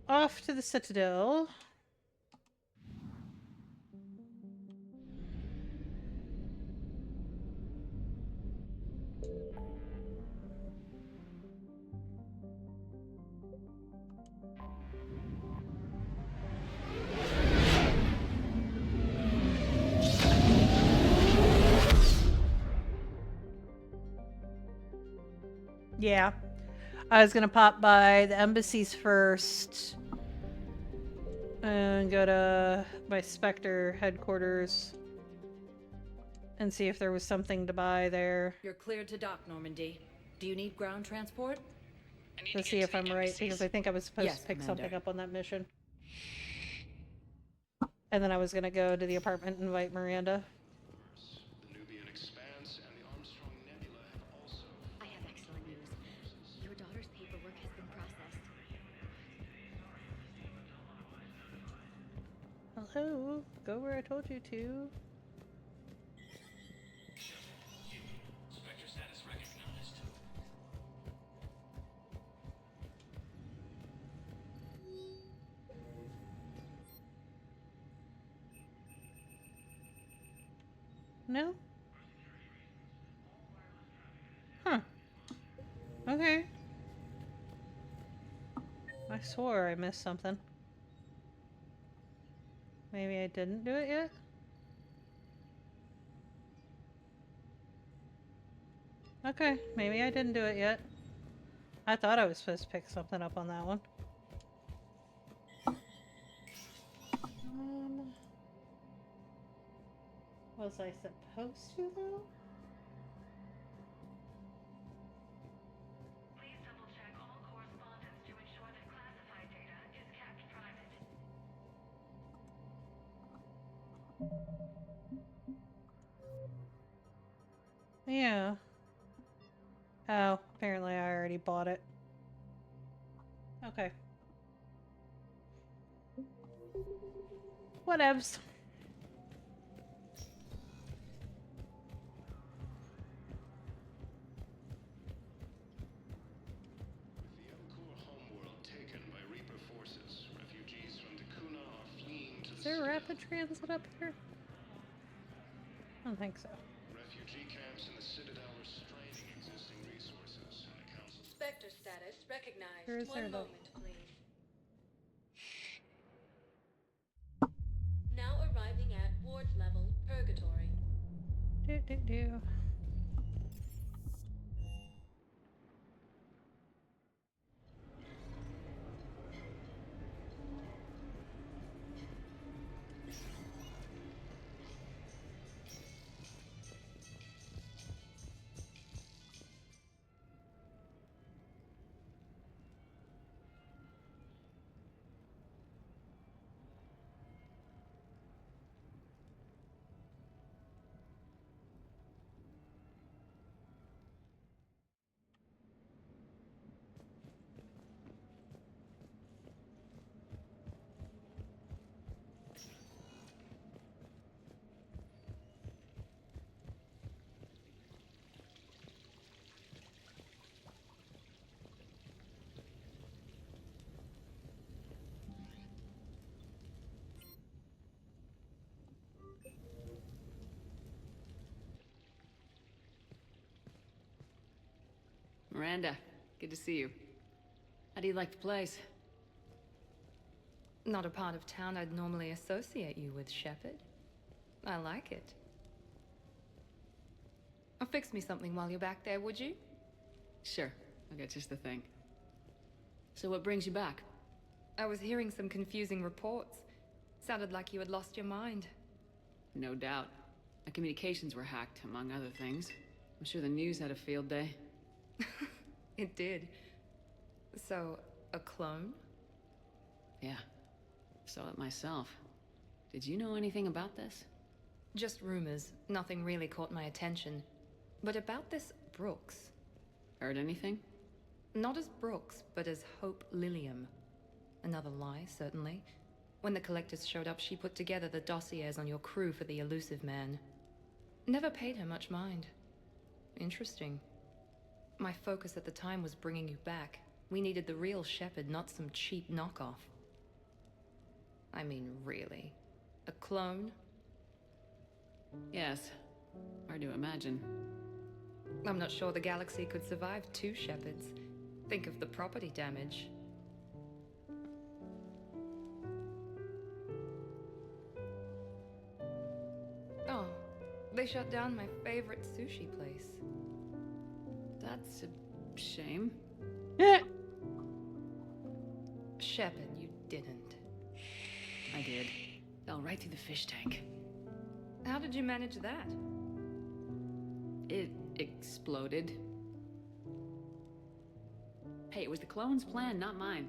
off to the Citadel. Yeah. I was gonna pop by the embassies first and go to my Spectre headquarters and see if there was something to buy there. You're cleared to dock, Normandy. Do you need ground transport? To see if I'm right, because I think I was supposed to pick Commander. something up on that mission. And then I was gonna go to the apartment and invite Miranda. The Nubian Expanse and the Armstrong Nebula have also... I have excellent news. Your daughter's paperwork has been processed. Hello, go where I told you to. Spectre status recognized. No? Huh. Okay. I swore I missed something. Maybe I didn't do it yet? Okay, maybe I didn't do it yet. I thought I was supposed to pick something up on that one. Was I supposed to though? Please double-check all correspondence to ensure that classified data is kept private. Yeah. Oh, apparently I already bought it. Okay. Whatevs. With the Elcor homeworld taken by Reaper forces, refugees from Dakuna are fleeing to Is there rapid transit up here? I don't think so. refugee camps in the Citadel are straining existing resources, and the Council... Spectre status recognized. Where is there One though? moment, please. Now arriving at ward level purgatory. Do. Miranda, good to see you. How do you like the place? Not a part of town I'd normally associate you with, Shepard. I like it. Fix me something while you're back there, would you? Sure, I got just the thing. So what brings you back? I was hearing some confusing reports. Sounded like you had lost your mind. No doubt. My communications were hacked, among other things. I'm sure the news had a field day. It did. So, a clone? Yeah. Saw it myself. Did you know anything about this? Just rumors. Nothing really caught my attention. But about this Brooks. Heard anything? Not as Brooks, but as Hope Lilium. Another lie, certainly. When the Collectors showed up, she put together the dossiers on your crew for the Elusive Man. Never paid her much mind. Interesting. My focus at the time was bringing you back. We needed the real Shepard, not some cheap knockoff. I mean, really. A clone? Yes. Hard to imagine. I'm not sure the galaxy could survive 2 Shepards. Think of the property damage. Oh, they shut down my favorite sushi place. That's a shame. Shepard, you didn't. I did. Fell right through the fish tank. How did you manage that? It exploded. Hey, it was the clone's plan, not mine.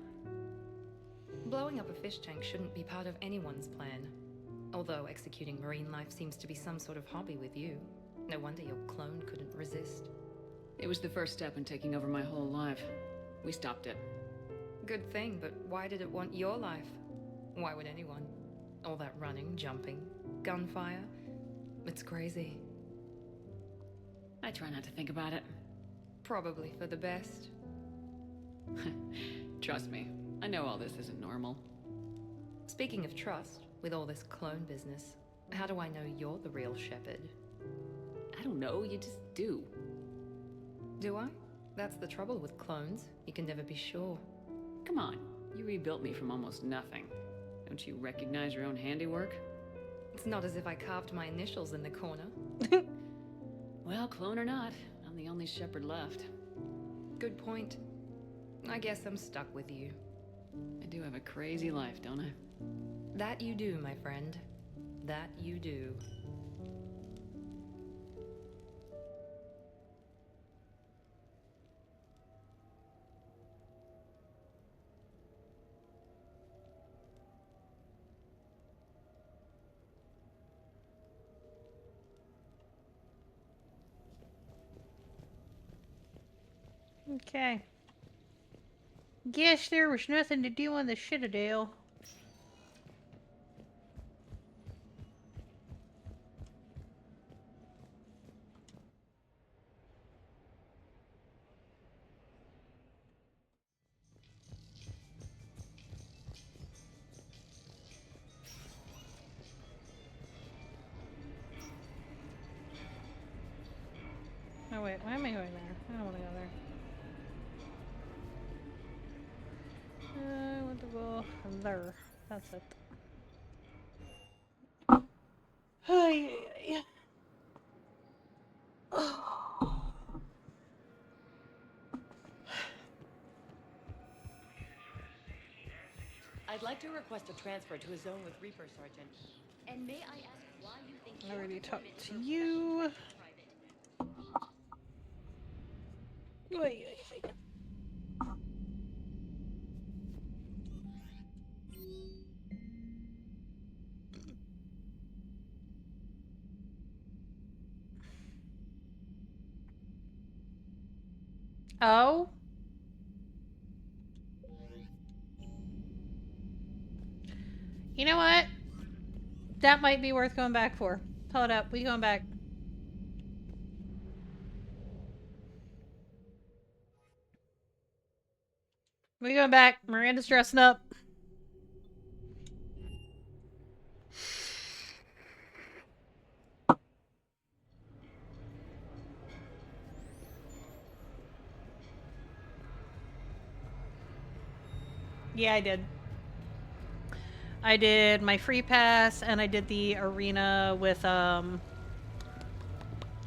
Blowing up a fish tank shouldn't be part of anyone's plan. Although executing marine life seems to be some sort of hobby with you. No wonder your clone couldn't resist. It was the first step in taking over my whole life. We stopped it. Good thing, but why did it want your life? Why would anyone? All that running, jumping, gunfire. It's crazy. I try not to think about it. Probably for the best. Trust me, I know all this isn't normal. Speaking of trust, with all this clone business, how do I know you're the real Shepard? I don't know, you just do. Do I? That's the trouble with clones. You can never be sure. Come on, you rebuilt me from almost nothing. Don't you recognize your own handiwork? It's not as if I carved my initials in the corner. Well, clone or not, I'm the only Shepard left. Good point. I guess I'm stuck with you. I do have a crazy life, don't I? That you do, my friend. That you do. Okay. Guess there was nothing to do on the Citadel. Oh wait, why am I going there? I don't want to go there. I want to go there. That's it. Ay. I'd like to request a transfer to a zone with Reaper, Sergeant. And may I ask why you think I already talked to you. Wait. Oh? You know what? That might be worth going back for. Hold up, we going back. We going back. Miranda's dressing up. Yeah, I did. I did my free pass and I did the arena with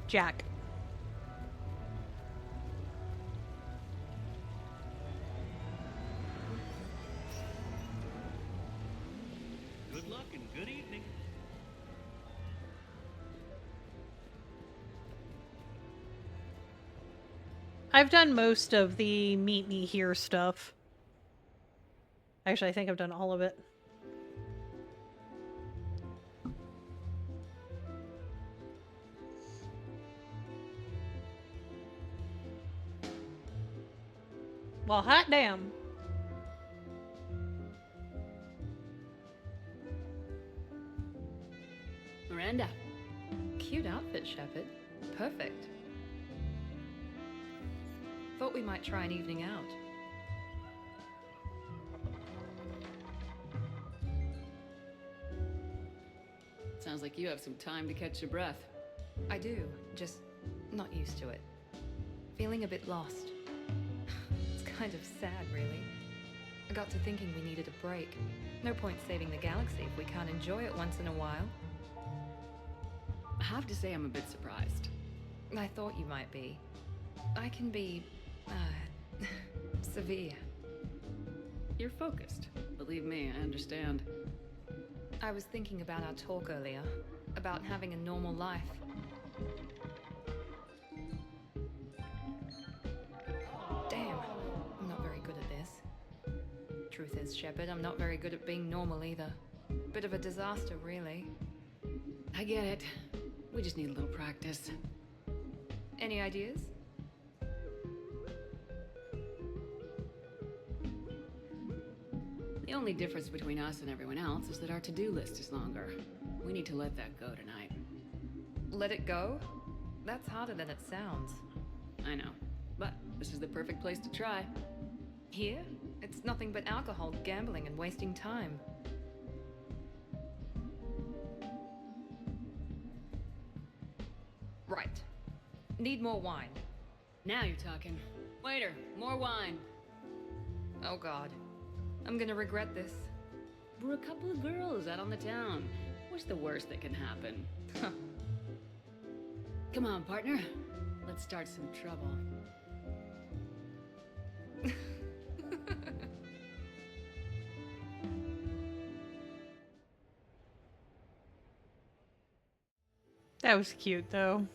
Jack. I've done most of the meet me here stuff. Actually, I think I've done all of it. Well, hot damn. Miranda. Cute outfit, Shepard. Perfect. Thought we might try an evening out. Sounds like you have some time to catch your breath. I do, just not used to it. Feeling a bit lost. It's kind of sad, really. I got to thinking we needed a break. No point saving the galaxy if we can't enjoy it once in a while. I have to say I'm a bit surprised. I thought you might be. I can be, severe. You're focused. Believe me, I understand. I was thinking about our talk earlier, about having a normal life. Damn, I'm not very good at this. Truth is, Shepard, I'm not very good at being normal either. Bit of a disaster, really. I get it. We just need a little practice. Any ideas? The only difference between us and everyone else is that our to-do list is longer. We need to let that go tonight. Let it go? That's harder than it sounds. I know, but this is the perfect place to try. Here? It's nothing but alcohol, gambling, and wasting time. Right. Need more wine. Now you're talking. Waiter, more wine. Oh god. I'm gonna regret this. We're a couple of girls out on the town. What's the worst that can happen? Come on, partner. Let's start some trouble. That was cute, though.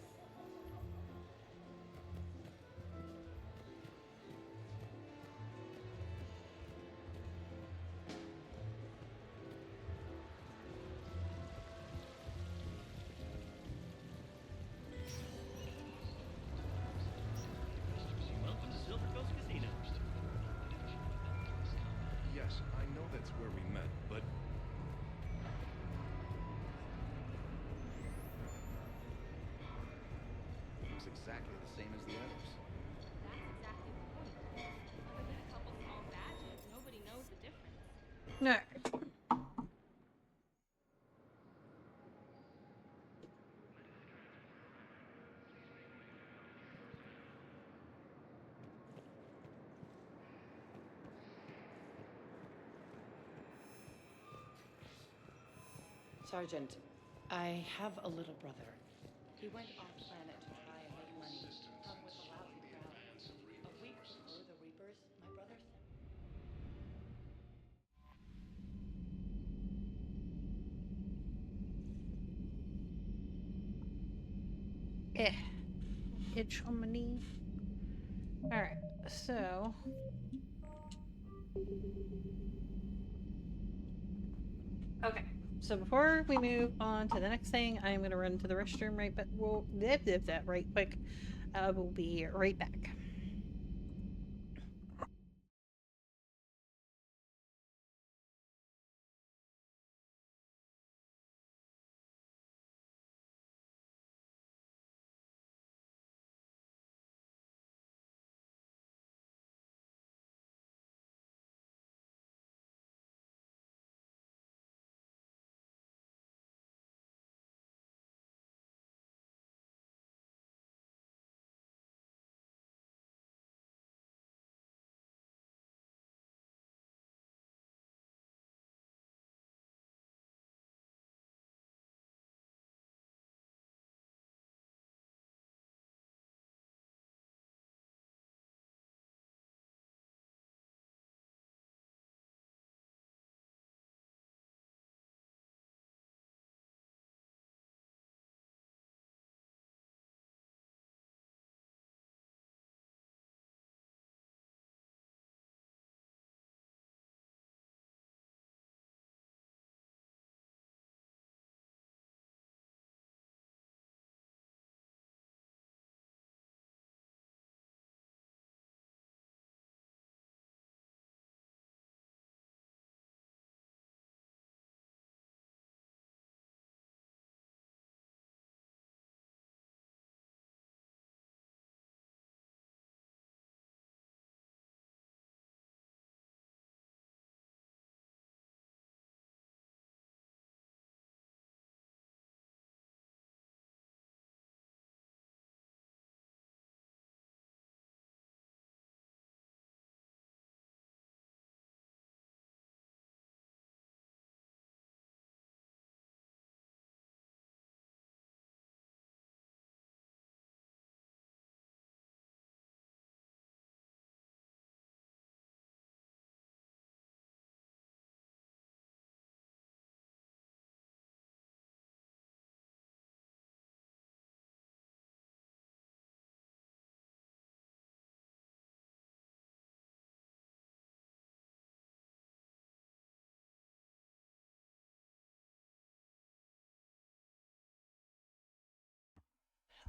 Welcome to Silver Coast Casino. Yes, I know that's where we met, but looks exactly the same as the others. That's exactly the point. Other than a couple small badges, nobody knows the difference. No. Sergeant, I have a little brother. He went off planet to try and make money. Come with a lousy crowd. A week before the Reapers, my brother sent Itch on my knee. Alright, so... Okay, so before we move on to the next thing, I'm going to run to the restroom right back. We'll live that right quick. We'll be right back.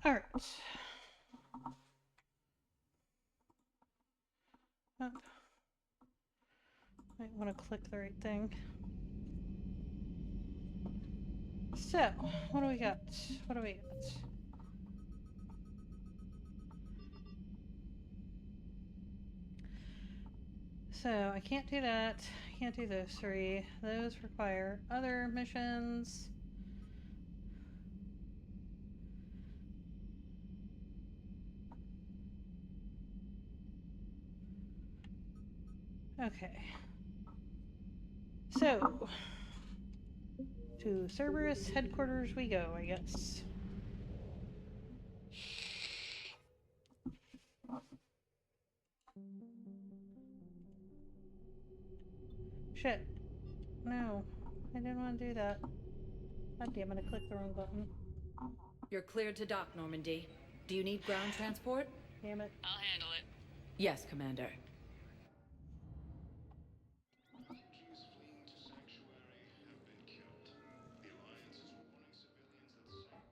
All right. Oh. Might want to click the right thing. So, what do we got? What do we got? So, I can't do that. I can't do those three. Those require other missions. Okay. So, to Cerberus headquarters we go, I guess. Shit. No, I didn't want to do that. God damn it, I clicked the wrong button. You're cleared to dock, Normandy. Do you need ground transport? Damn it. I'll handle it. Yes, Commander. Refugees fleeing to Sanctuary have been killed. The Alliance is warning civilians that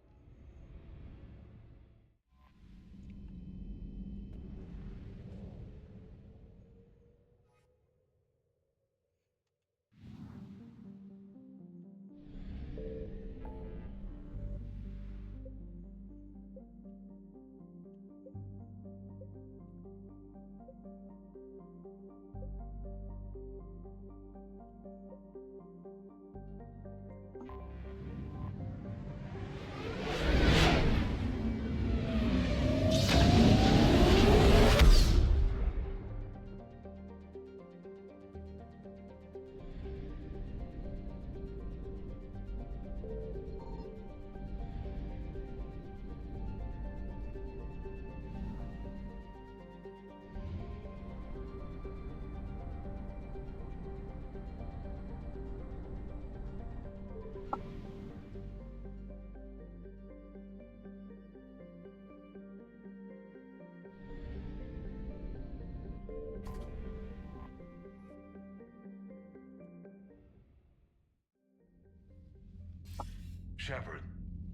Shepard,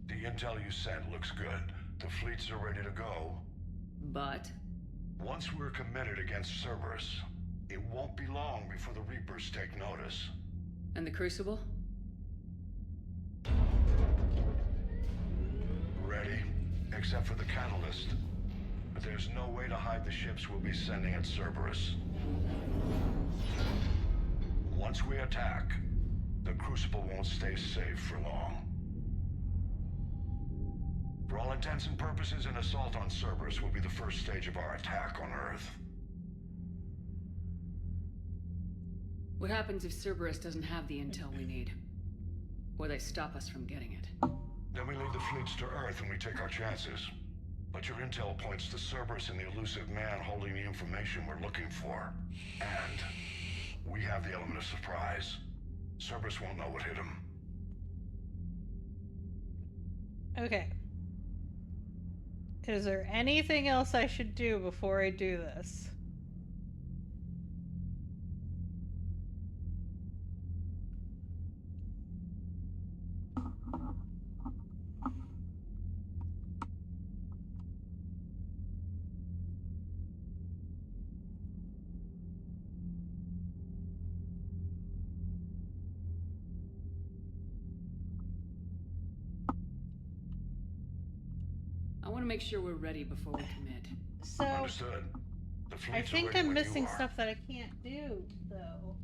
the intel you sent looks good. The fleets are ready to go. But? Once we're committed against Cerberus, it won't be long before the Reapers take notice. And the Crucible? Ready, except for the catalyst. But there's no way to hide the ships we'll be sending at Cerberus. Once we attack, the Crucible won't stay safe for long. For all intents and purposes, an assault on Cerberus will be the first stage of our attack on Earth. What happens if Cerberus doesn't have the intel we need? Or they stop us from getting it? Then we leave the fleets to Earth and we take our chances. But your intel points to Cerberus and the elusive man holding the information we're looking for. And we have the element of surprise. Cerberus won't know what hit him. Okay. Is there anything else I should do before I do this? I want to make sure we're ready before we commit. So, Understood. The I fleets are think ready I'm when you missing are. stuff that I can't do, though.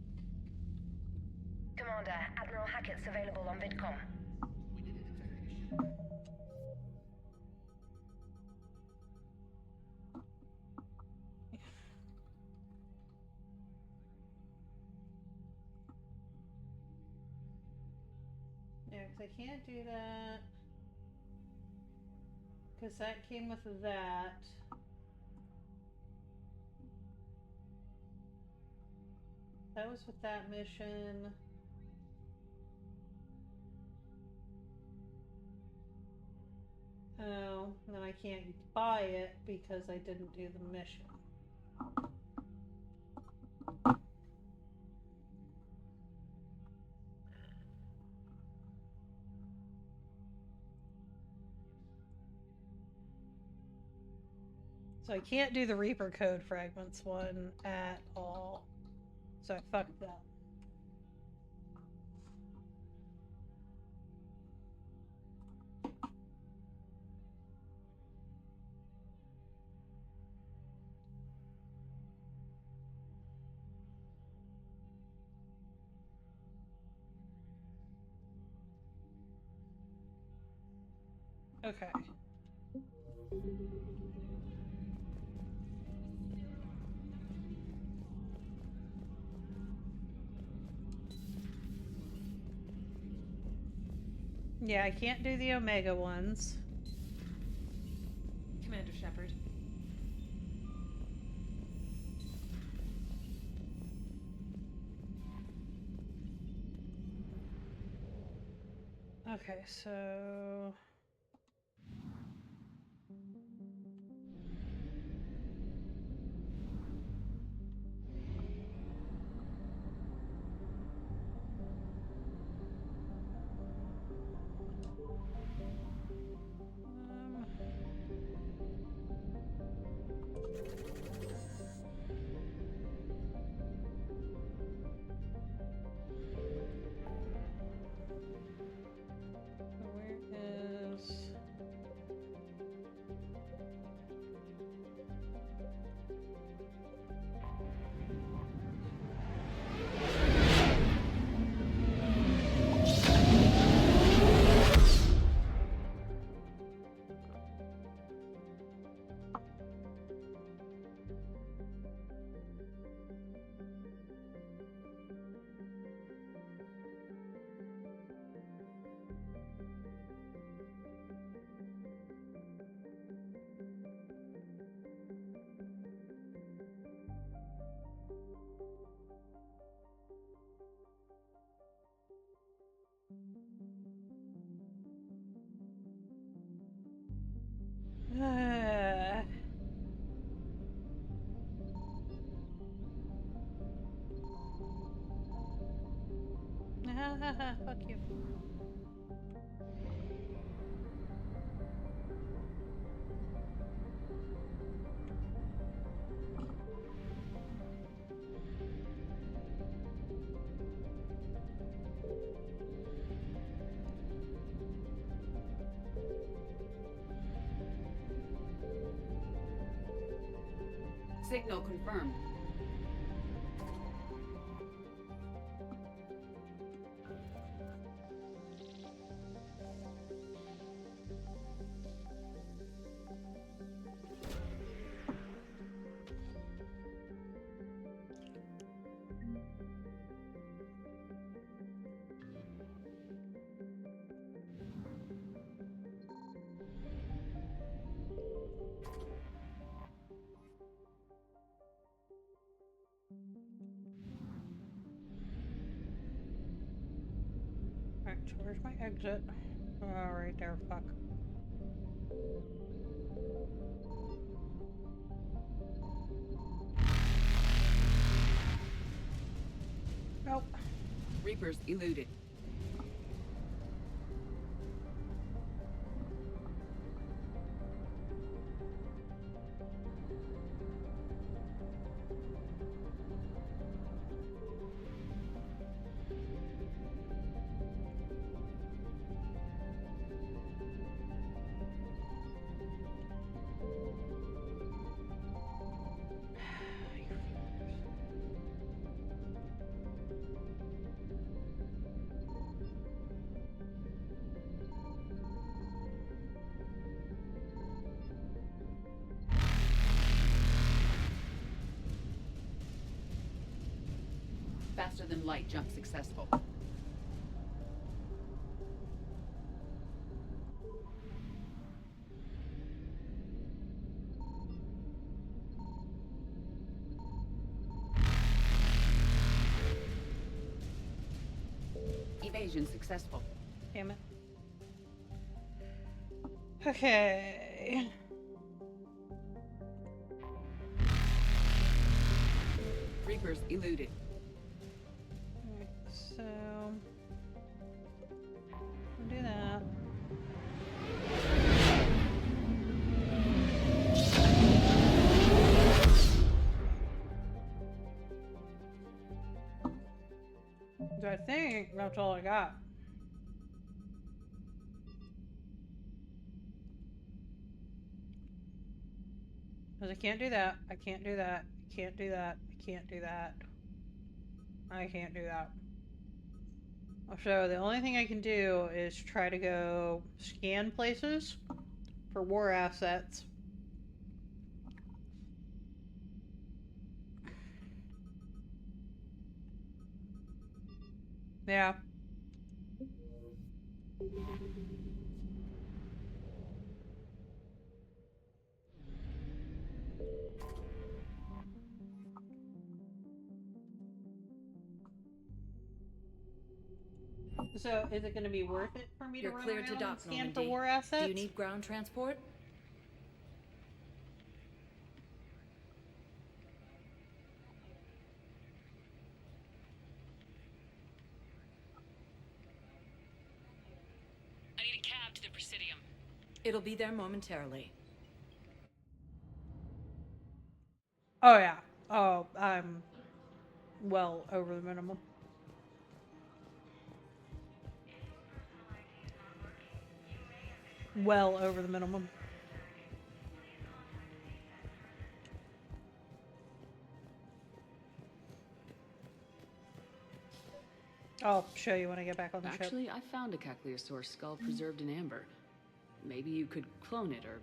Commander, Admiral Hackett's available on VidCom. Yeah, 'cause I can't do that. Because that came with that. That was with that mission. Oh, and then I can't buy it because I didn't do the mission. I can't do the Reaper Code Fragments one at all. So I fucked that. Okay. Yeah, I can't do the Omega ones. Commander Shepard. Okay, so... Where is... Fuck you. Signal confirmed. Alright, so where's my exit? Oh, right there, fuck. Nope. Reapers eluded. Faster than light jump successful. Evasion successful. Damn it. Okay. Reapers eluded. Alright, so... we'll do that. I think that's all I got. Because I can't do that. I can't do that. I can't do that. I can't do that. I can't do that. So the only thing I can do is try to go scan places for war assets. Yeah. So, is it going to be worth it for me You're to run cleared to around dock, and scan for Normandy. war assets? Do you need ground transport? I need a cab to the Presidium. It'll be there momentarily. Oh, yeah. Oh, I'm well over the minimum. Well over the minimum. I'll show you when I get back on the ship. Actually, I found a Cagliostauros skull preserved in amber. Maybe you could clone it, or...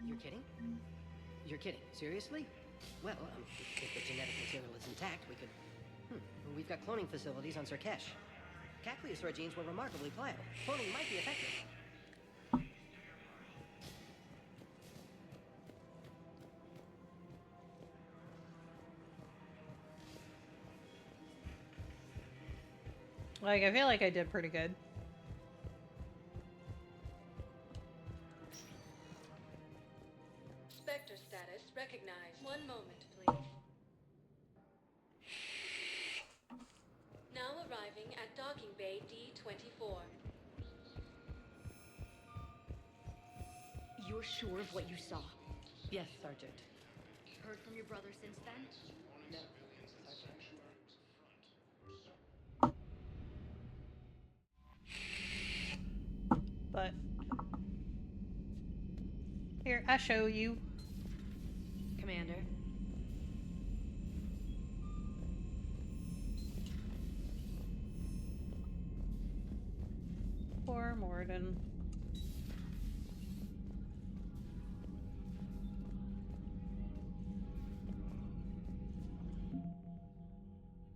You're kidding? You're kidding. Seriously? Well, if the genetic material is intact, we could... We've got cloning facilities on Surkesh. Cagliostauros genes were remarkably pliable. Cloning might be effective. Like, I feel like I did pretty good. Spectre status recognized. One moment, please. Now arriving at docking bay D-24. You're sure of what you saw? Yes, Sergeant. Heard from your brother since then? No, Sergeant. But here, I show you. Commander. Poor Morden.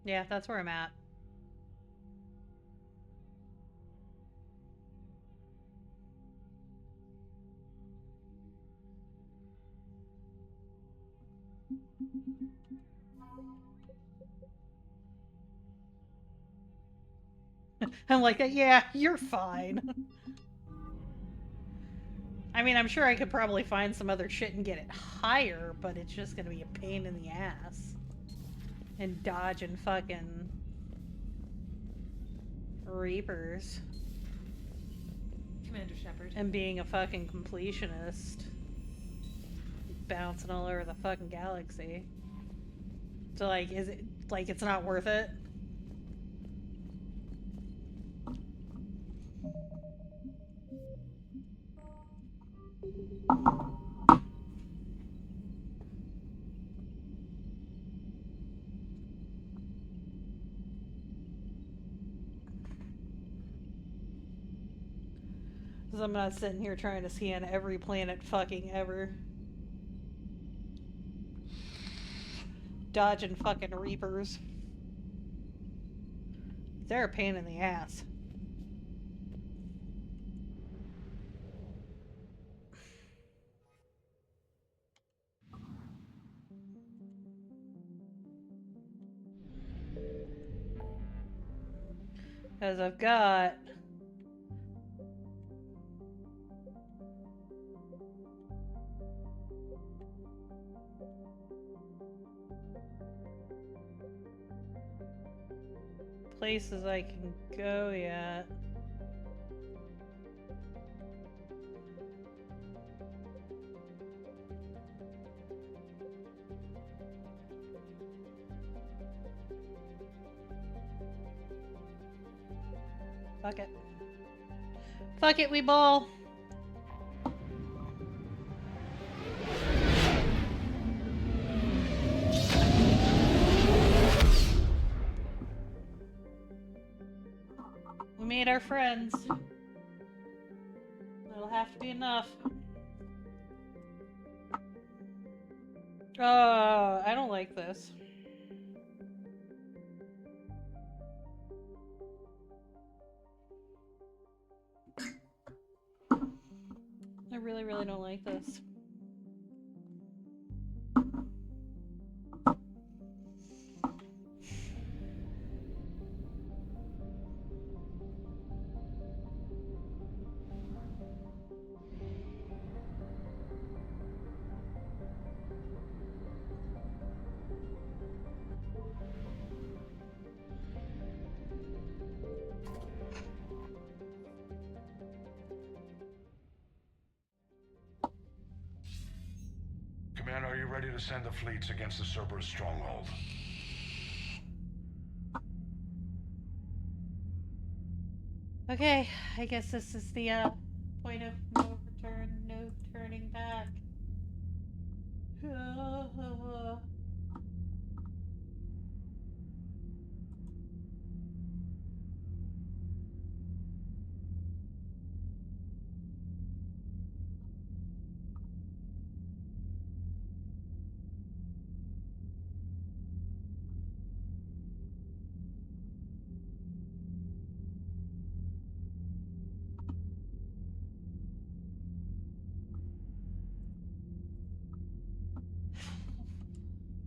Yeah, that's where I'm at. I'm like, yeah, you're fine. I mean, I'm sure I could probably find some other shit and get it higher, but it's just gonna be a pain in the ass. And dodging fucking Reapers. Commander Shepard. And being a fucking completionist. Bouncing all over the fucking galaxy. So, like, is it, like, it's not worth it? Because I'm not sitting here trying to scan every planet fucking ever. Dodging fucking Reapers. They're a pain in the ass. Because I've got... places I can go yet. Fuck it. Fuck it, we ball. We made our friends. That'll have to be enough. I don't like this. I really, really don't like this. Commander, are you ready to send the fleets against the Cerberus stronghold? Okay, I guess this is the point of no return, no turning back.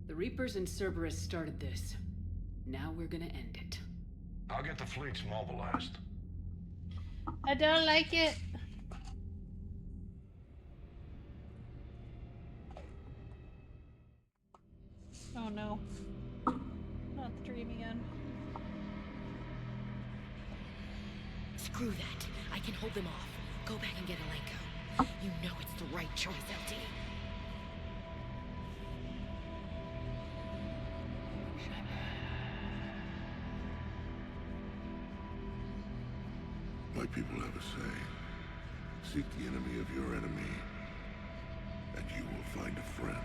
The Reapers and Cerberus started this. Now we're gonna end it. I'll get the fleets mobilized. I don't like it. Oh no. Not the dream again. Screw that. I can hold them off. Go back and get Alenko. You know it's the right choice, LT. My people have a say. Seek the enemy of your enemy, and you will find a friend.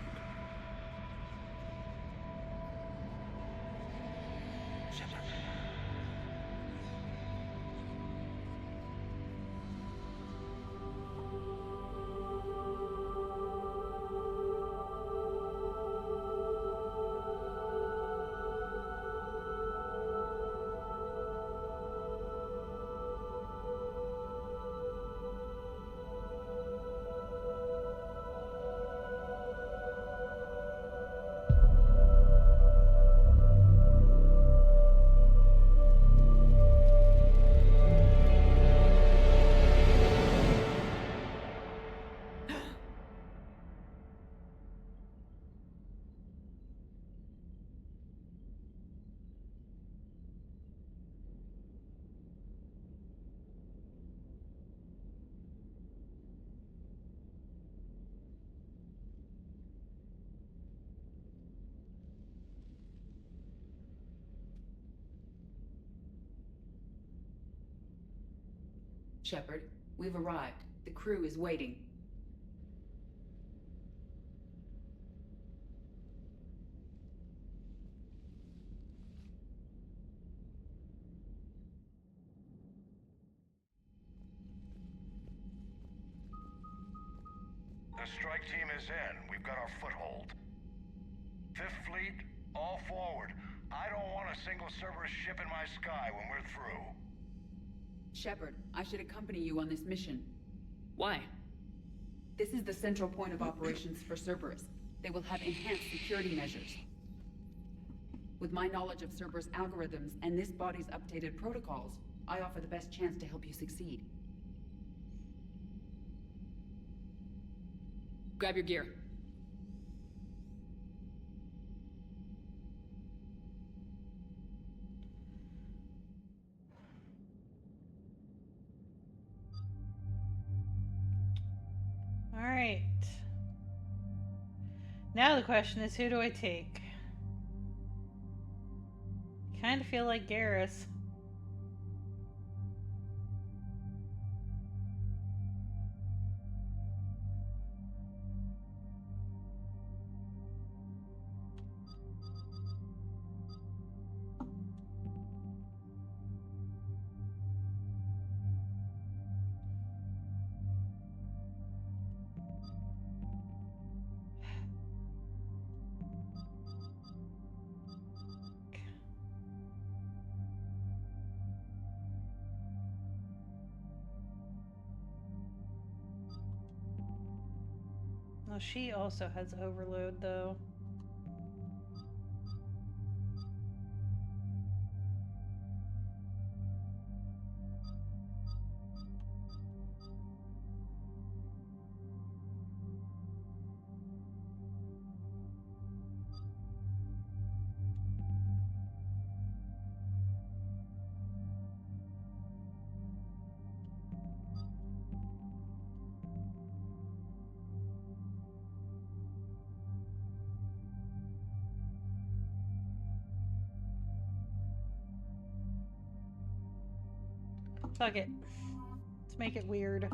Shepard, we've arrived. The crew is waiting. The strike team is in. We've got our foothold. Fifth Fleet, all forward. I don't want a single Cerberus ship in my sky when we're through. Shepard, I should accompany you on this mission. Why? This is the central point of operations for Cerberus. They will have enhanced security measures. With my knowledge of Cerberus algorithms and this body's updated protocols, I offer the best chance to help you succeed. Grab your gear. All right. Now the question is, who do I take? Kind of feel like Garrus. Well, she also has overload, though. Fuck it. Let's make it weird.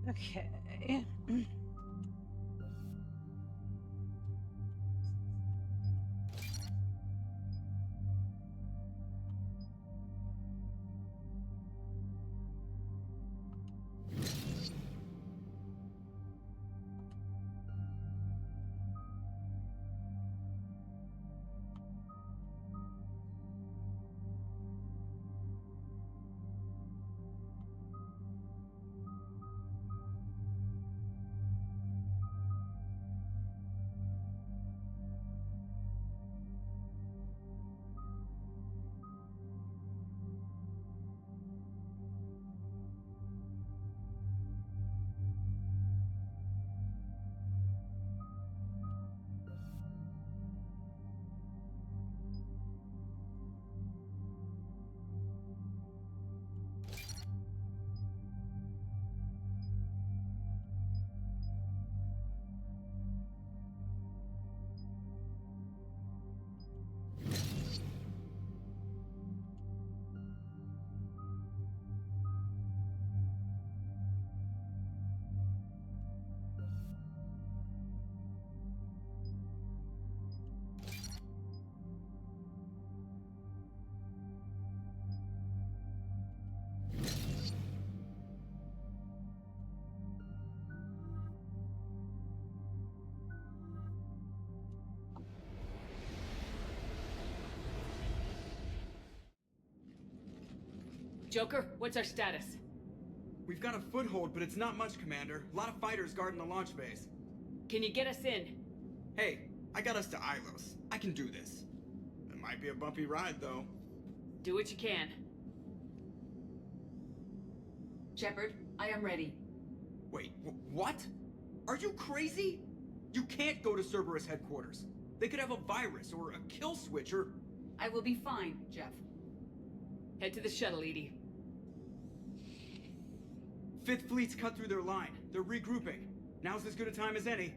Okay. Joker, what's our status? We've got a foothold, but it's not much, Commander. A lot of fighters guarding the launch base. Can you get us in? Hey, I got us to Ilos. I can do this. It might be a bumpy ride, though. Do what you can. Shepard, I am ready. Wait, what? Are you crazy? You can't go to Cerberus headquarters. They could have a virus or a kill switch or... I will be fine, Jeff. Head to the shuttle, Edie. Fifth Fleet's cut through their line. They're regrouping. Now's as good a time as any.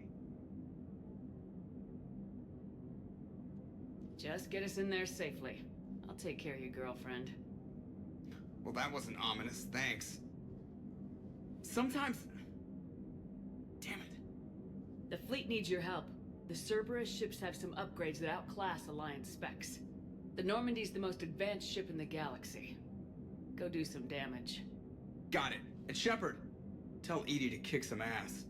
Just get us in there safely. I'll take care of your girlfriend. Well, that wasn't ominous, thanks. Sometimes... Damn it. The fleet needs your help. The Cerberus ships have some upgrades that outclass Alliance specs. The Normandy's the most advanced ship in the galaxy. Go do some damage. Got it. And Shepard, tell Edie to kick some ass.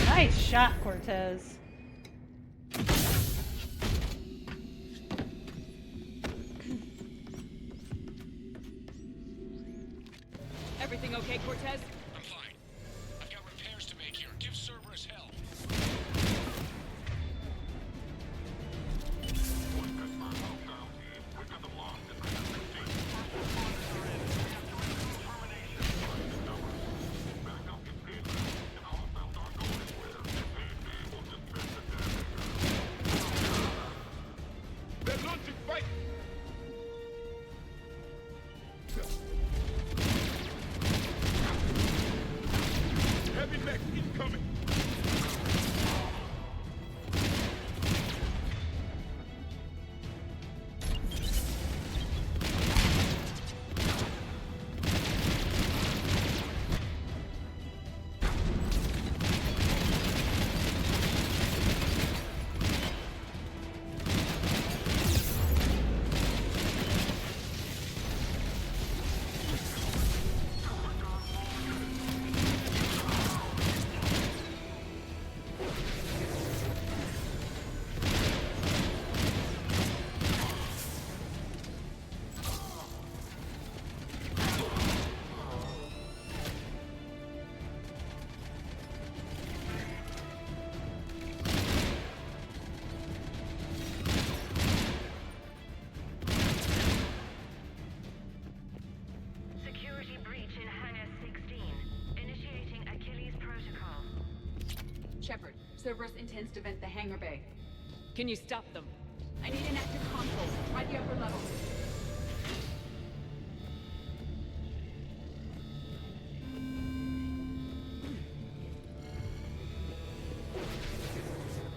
Nice shot, Cortez. Everything okay, Cortez? I'm fine. I've got repairs to make here. Give Cerberus help. They're launching fight! Heavy mech incoming! Security breach in Hangar 16. Initiating Achilles Protocol. Shepard, Cerberus intends to vent the hangar bay. Can you stop them? I need an active console. Try the upper level.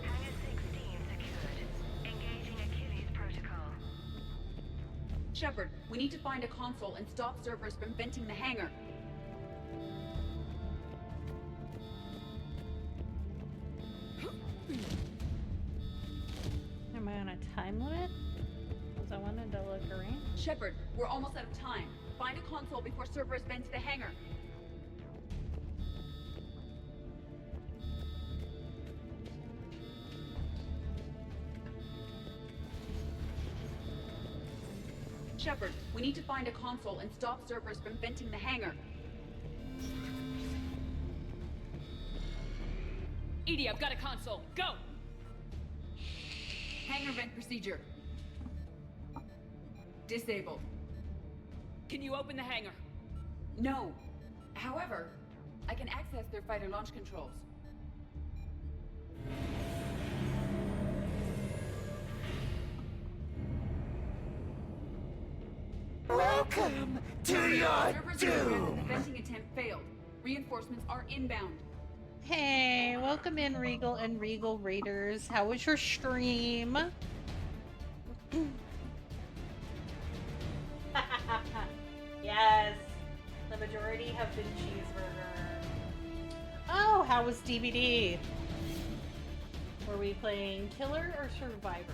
Hangar 16 secured. Engaging Achilles Protocol. Shepard, we need to find a console and stop Cerberus from venting the hangar. Am I on a time limit? Because I wanted to look around. Shepard, we're almost out of time. Find a console before Cerberus vents the hangar. Shepard, we need to find a console and stop Cerberus from venting the hangar. Edie, I've got a console. Go! Hangar vent procedure. Disabled. Can you open the hangar? No. However, I can access their fighter launch controls. Welcome to your Cerberus doom! The venting attempt failed. Reinforcements are inbound. Hey, welcome in, Regal and Regal Raiders. How was your stream? Yes, the majority have been cheeseburger. Oh, how was DVD? Were we playing Killer or Survivor?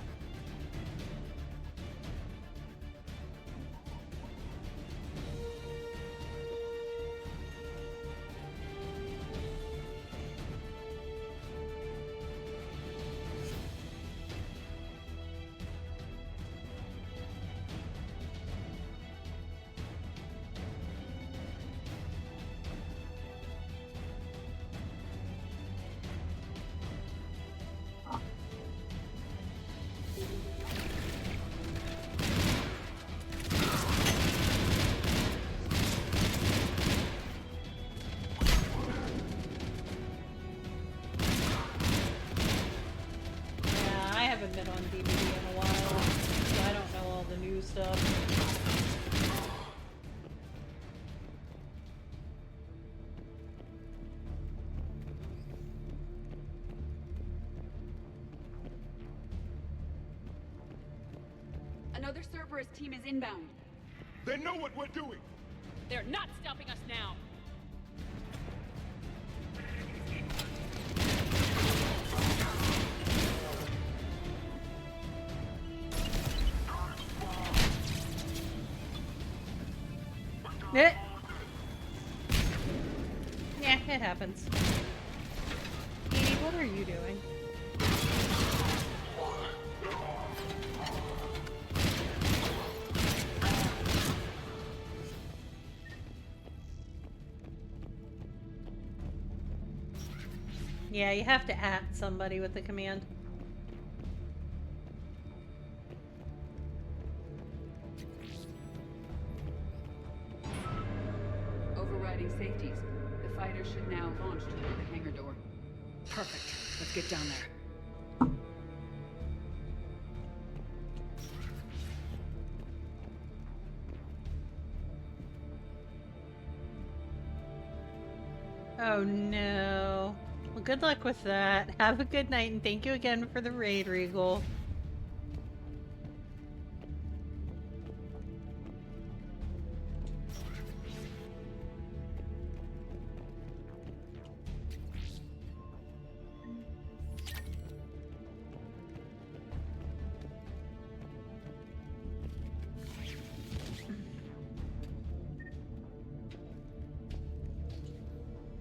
Another Cerberus team is inbound. They know what we're doing. They're not stopping us now. Yeah, it happens. Edie, what are you doing? Yeah, you have to at somebody with the command. Overriding safeties. The fighter should now launch toward the hangar door. Perfect. Let's get down there. Oh no. Well, good luck with that. Have a good night, and thank you again for the raid, Regal.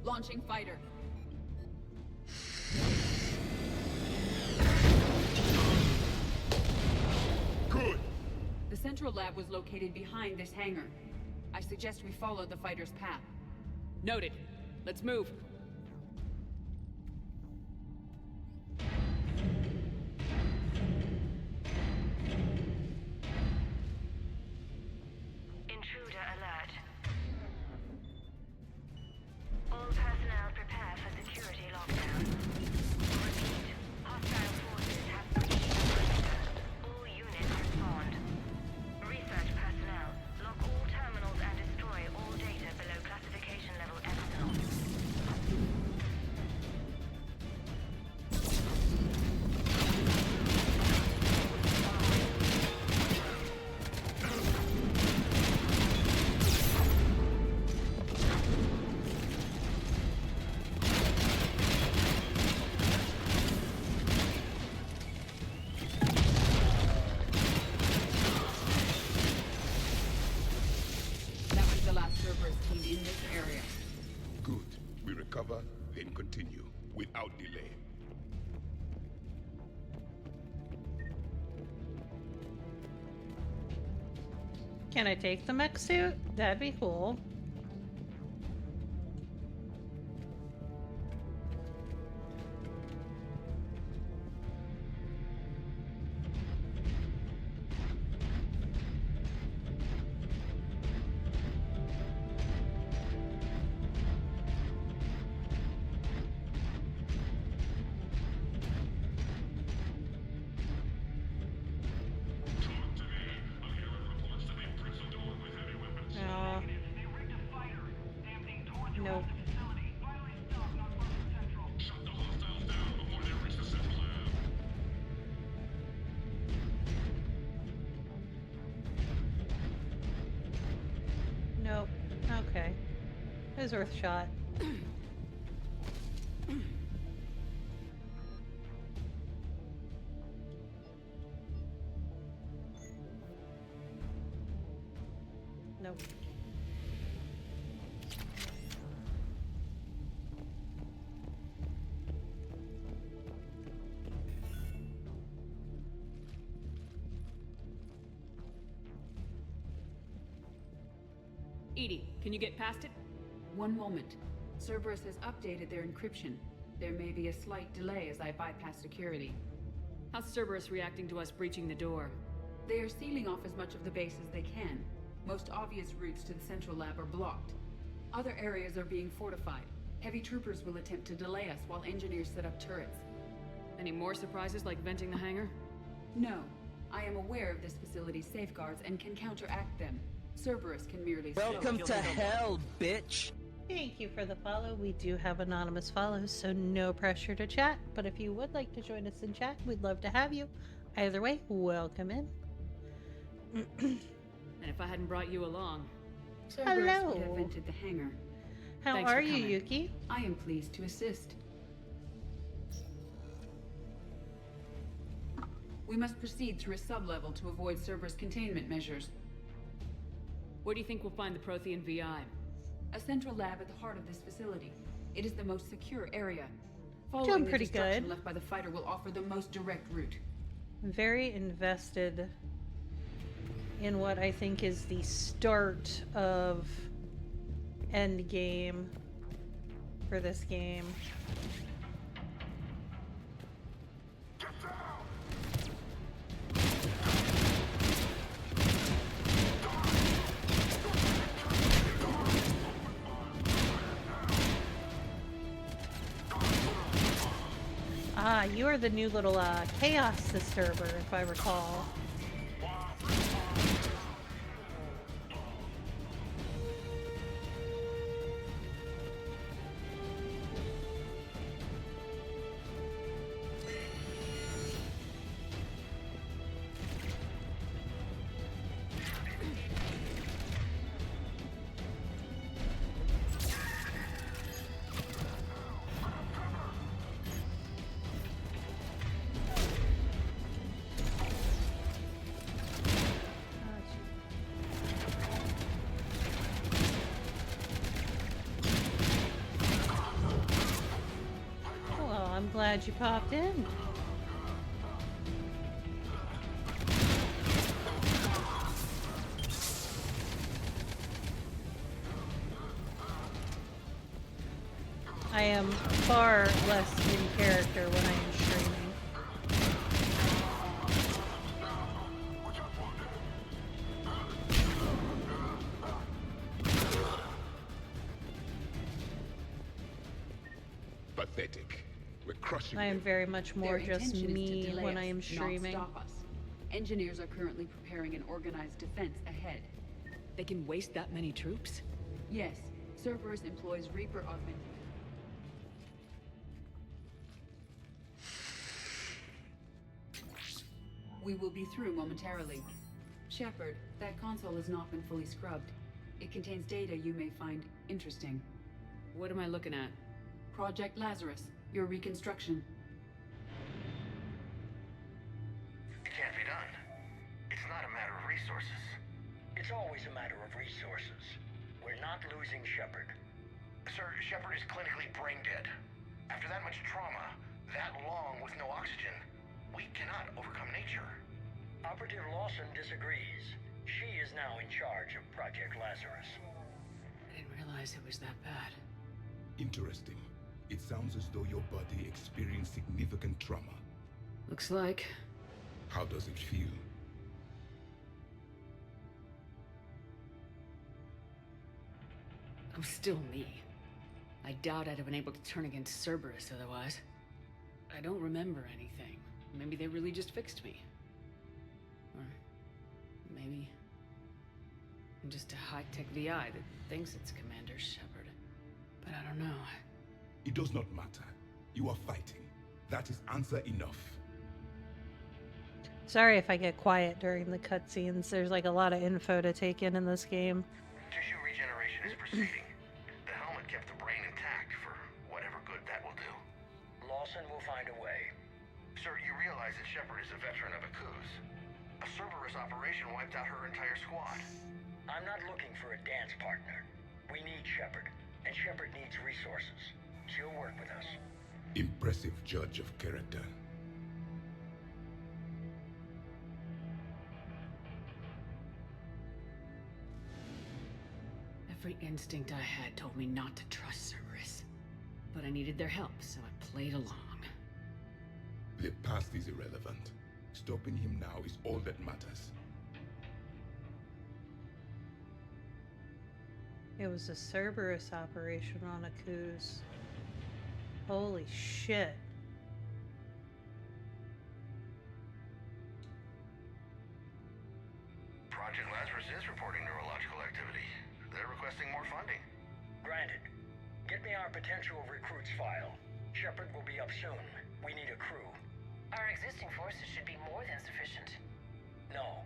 Launching fighter. Good. The central lab was located behind this hangar. I suggest we follow the fighter's path. Noted. Let's move. Intruder alert. All personnel prepare for security lockdown. Repeat. Hostile forces have breached the perimeter. All units respond. Research personnel, lock all terminals and destroy all data below classification level Epsilon. That was the last Cerberus team in this area. Good. We recover, then continue, without delay. Can I take the mech suit? That'd be cool. Oh. Nope. Nope. Okay. It was worth a shot. Nope. Edie, can you get past it? One moment. Cerberus has updated their encryption. There may be a slight delay as I bypass security. How's Cerberus reacting to us breaching the door? They are sealing off as much of the base as they can. Most obvious routes to the central lab are blocked. Other areas are being fortified. Heavy troopers will attempt to delay us while engineers set up turrets. Any more surprises like venting the hangar? No. I am aware of this facility's safeguards and can counteract them. Cerberus can merely Welcome to hell, bitch! Thank you for the follow. We do have anonymous follows, so no pressure to chat. But if you would like to join us in chat, we'd love to have you. Either way, welcome in. And if I hadn't brought you along... Cerberus Hello. would have entered the hangar. How Thanks are for you, coming. Yuki? I am pleased to assist. We must proceed through a sub-level to avoid Cerberus containment measures. Where do you think we'll find the Prothean VI? A central lab at the heart of this facility. It is the most secure area. Doing Following the pretty destruction good. left by the fighter will offer the most direct route. I'm very invested in what I think is the start of endgame for this game. Ah, you are the new little chaos disturber, if I recall. Well, I'm glad you popped in. I am far less in character when I am streaming. Pathetic. We're crushing I am them. very much more Their just intention is to me delay when us, I am not streaming. stop us. Engineers are currently preparing an organized defense ahead. They can waste that many troops? Yes, Cerberus employs Reaper augmented. We will be through momentarily. Shepard, that console has not been fully scrubbed. It contains data you may find interesting. What am I looking at? Project Lazarus, your reconstruction. It can't be done. It's not a matter of resources. It's always a matter of resources. We're not losing Shepard. Sir, Shepard is clinically brain dead. After that much trauma, that long with no oxygen, we cannot overcome nature. Operative Lawson disagrees. She is now in charge of Project Lazarus. I didn't realize it was that bad. Interesting. It sounds as though your body experienced significant trauma. Looks like. How does it feel? I'm still me. I doubt I'd have been able to turn against Cerberus otherwise. I don't remember anything. Maybe they really just fixed me. Or maybe I'm just a high-tech VI that thinks it's Commander Shepard. But I don't know. It does not matter. You are fighting. That is answer enough. Sorry if I get quiet during the cutscenes. There's like a lot of info to take in this game. Tissue regeneration is proceeding. The helmet kept the brain intact for whatever good that will do. Lawson will find a way. Sir, you realize that Shepard is a veteran of Akuz. A Cerberus operation wiped out her entire squad. I'm not looking for a dance partner. We need Shepard, and Shepard needs resources. She'll work with us. Impressive judge of character. Every instinct I had told me not to trust Cerberus. But I needed their help, so I played along. The past is irrelevant. Stopping him now is all that matters. It was a Cerberus operation on Akuz. Holy shit. Project Lazarus is reporting neurological activity. They're requesting more funding. Granted. Get me our potential recruits file. Shepard will be up soon. We need a crew. Our existing forces should be more than sufficient. No.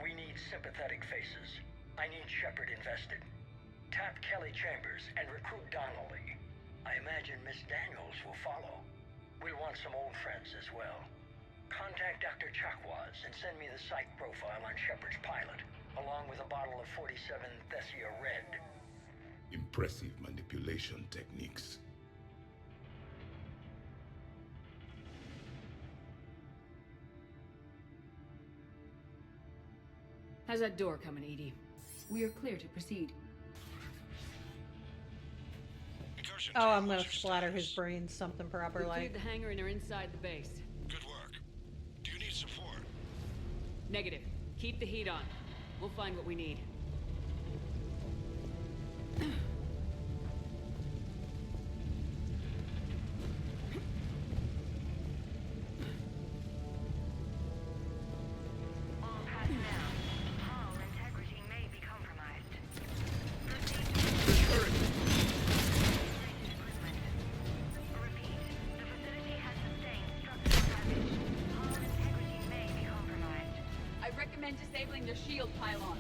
We need sympathetic faces. I need Shepard invested. Tap Kelly Chambers and recruit Donnelly. I imagine Miss Daniels will follow. We'll want some old friends as well. Contact Dr. Chakwas and send me the psych profile on Shepard's pilot, along with a bottle of 47 Thessia Red. Impressive manipulation techniques. How's that door coming, Edie? We are clear to proceed. Oh, I'm gonna splatter his brains something proper We like. cleared the hangar and are inside the base. Good work. Do you need support? Negative. Keep the heat on. We'll find what we need. All personnel. Hull integrity may be compromised. Repeat, the facility has sustained structural damage. Hull integrity may be compromised. I recommend disabling their shield pylon.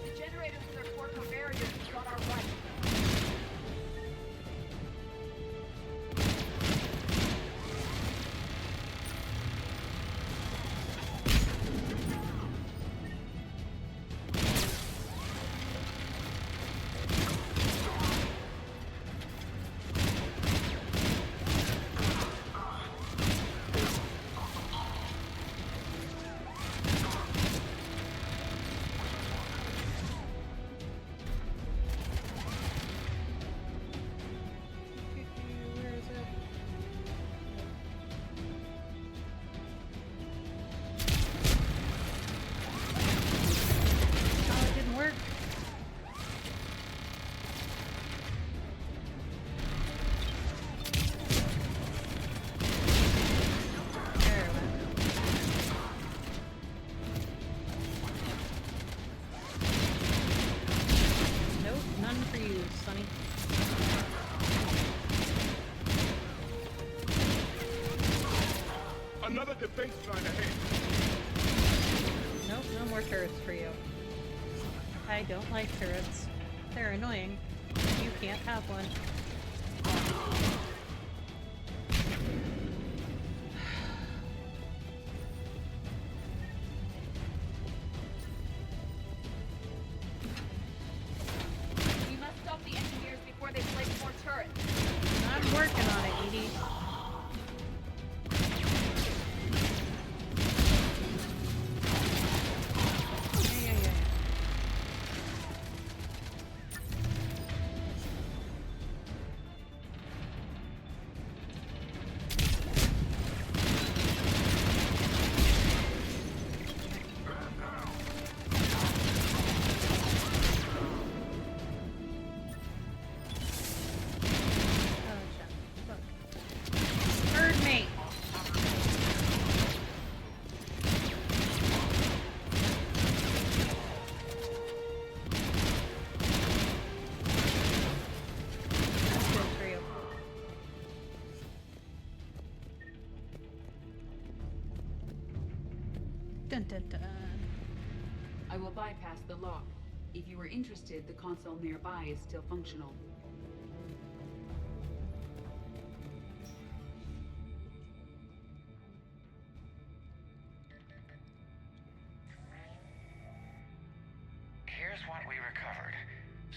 The generators in their portal barriers is on our right. Where is it? Oh, it didn't work. There it went. Nope, none for you, Sonny. Another defense line ahead. Nope, no more turrets for you. I don't like turrets. They're annoying. You can't have one. We must stop the engineers before they place more turrets. I'm working on it, Edie. Yeah. Oh, shit. Look. Heard me. That's good for you. Dun dun dun. I will bypass the lock. If you are interested, the console nearby is still functional. Here's what we recovered.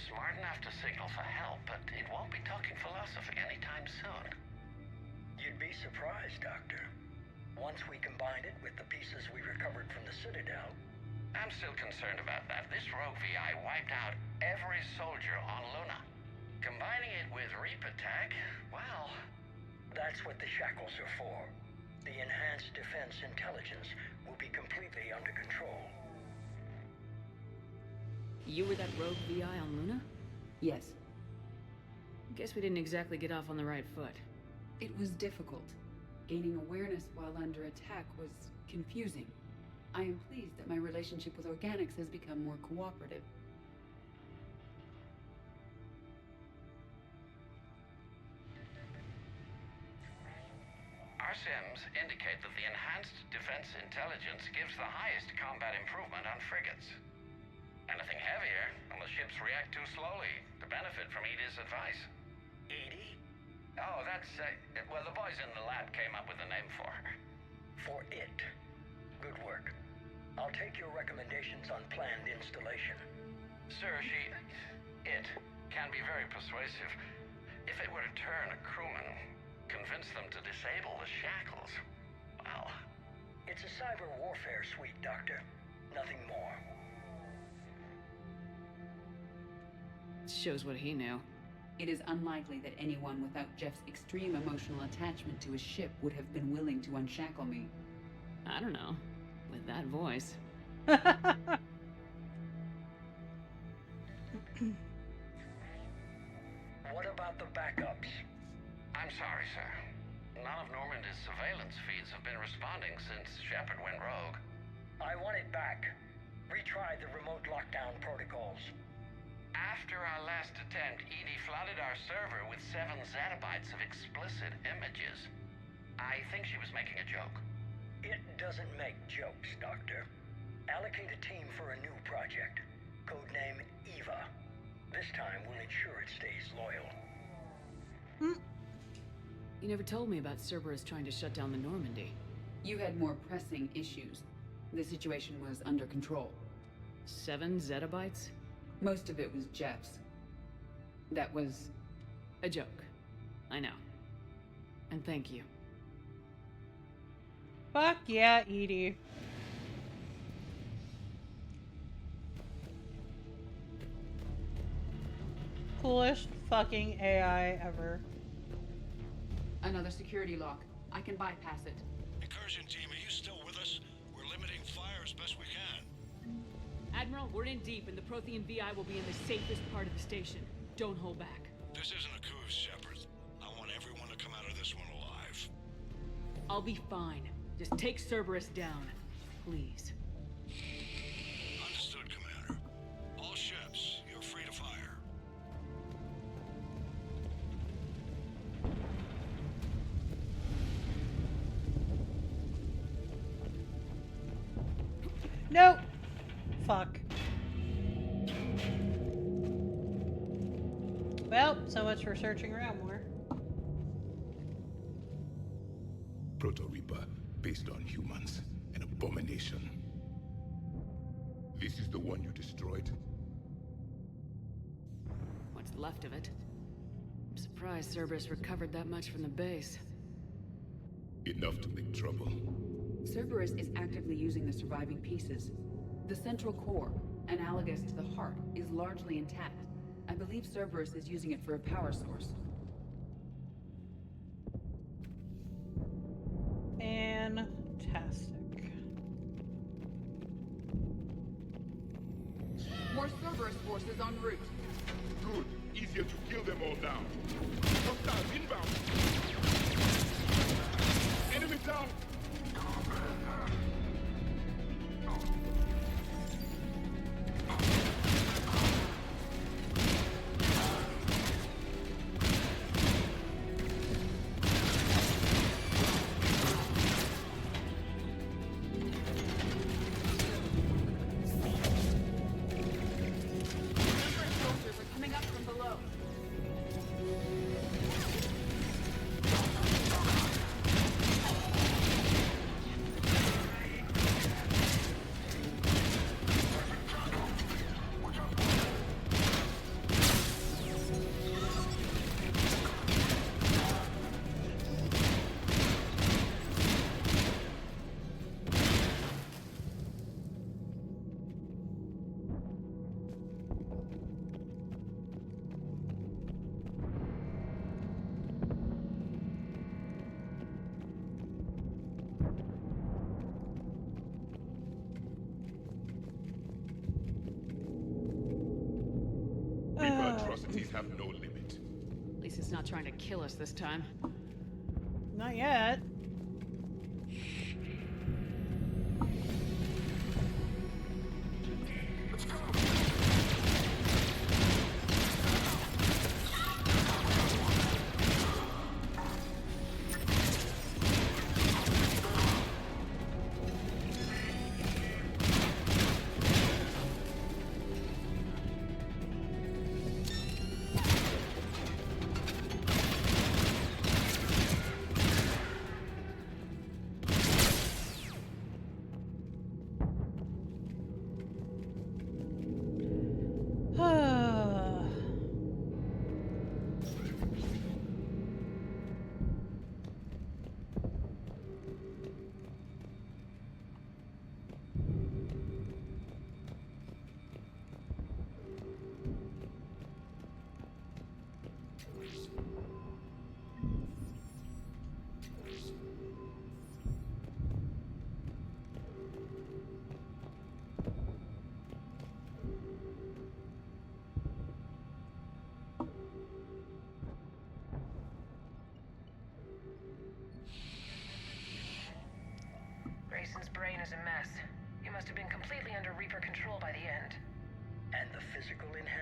Smart enough to signal for help, but it won't be talking philosophy anytime soon. You'd be surprised, Doctor. Once we combined it with the pieces we recovered from the Citadel, I'm still concerned about that. This rogue VI wiped out every soldier on Luna. Combining it with Reaper tech, well... that's what the shackles are for. The enhanced defense intelligence will be completely under control. You were that rogue VI on Luna? Yes. Guess we didn't exactly get off on the right foot. It was difficult. Gaining awareness while under attack was confusing. I am pleased that my relationship with Organics has become more cooperative. sims indicate that the enhanced defense intelligence gives the highest combat improvement on frigates. Anything heavier, and the ships react too slowly to benefit from Edie's advice. Edie? Oh, that's, well, the boys in the lab came up with a name for her. For it. Good work. I'll take your recommendations on planned installation. Sir, it can be very persuasive. If it were to turn a crewman, convince them to disable the shackles, well... It's a cyber warfare suite, Doctor. Nothing more. Shows what he knew. It is unlikely that anyone without Jeff's extreme emotional attachment to his ship would have been willing to unshackle me. I don't know. With that voice. What about the backups? I'm sorry, sir. None of Normandy's surveillance feeds have been responding since Shepard went rogue. I want it back. Retry the remote lockdown protocols. After our last attempt, Edie flooded our server with 7 zettabytes of explicit images. I think she was making a joke. It doesn't make jokes, Doctor. Allocate a team for a new project. Codename Eva. This time we'll ensure it stays loyal. You never told me about Cerberus trying to shut down the Normandy. You had more pressing issues. The situation was under control. 7 zettabytes? Most of it was Jeff's. That was a joke. I know. And thank you. Fuck yeah, Edie. Coolest fucking AI ever. Another security lock. I can bypass it. Incursion team, are you still with us? We're limiting fire as best we can. Admiral, we're in deep, and the Prothean VI will be in the safest part of the station. Don't hold back. This isn't a coup, Shepard. I want everyone to come out of this one alive. I'll be fine. Just take Cerberus down, please. Understood, Commander. All ships, you're free to fire. Nope. Fuck. Well, so much for searching around more. Proto-Reaper, based on humans. An abomination. This is the one you destroyed? What's left of it? I'm surprised Cerberus recovered that much from the base. Enough to make trouble. Cerberus is actively using the surviving pieces. The central core, analogous to the heart, is largely intact. I believe Cerberus is using it for a power source. Fantastic. More Cerberus forces en route. Good. Easier to kill them all down. Hostiles inbound. Enemy down. Soldiers are coming up from below. Reaper atrocities have no limit. At least it's not trying to kill us this time. Not yet.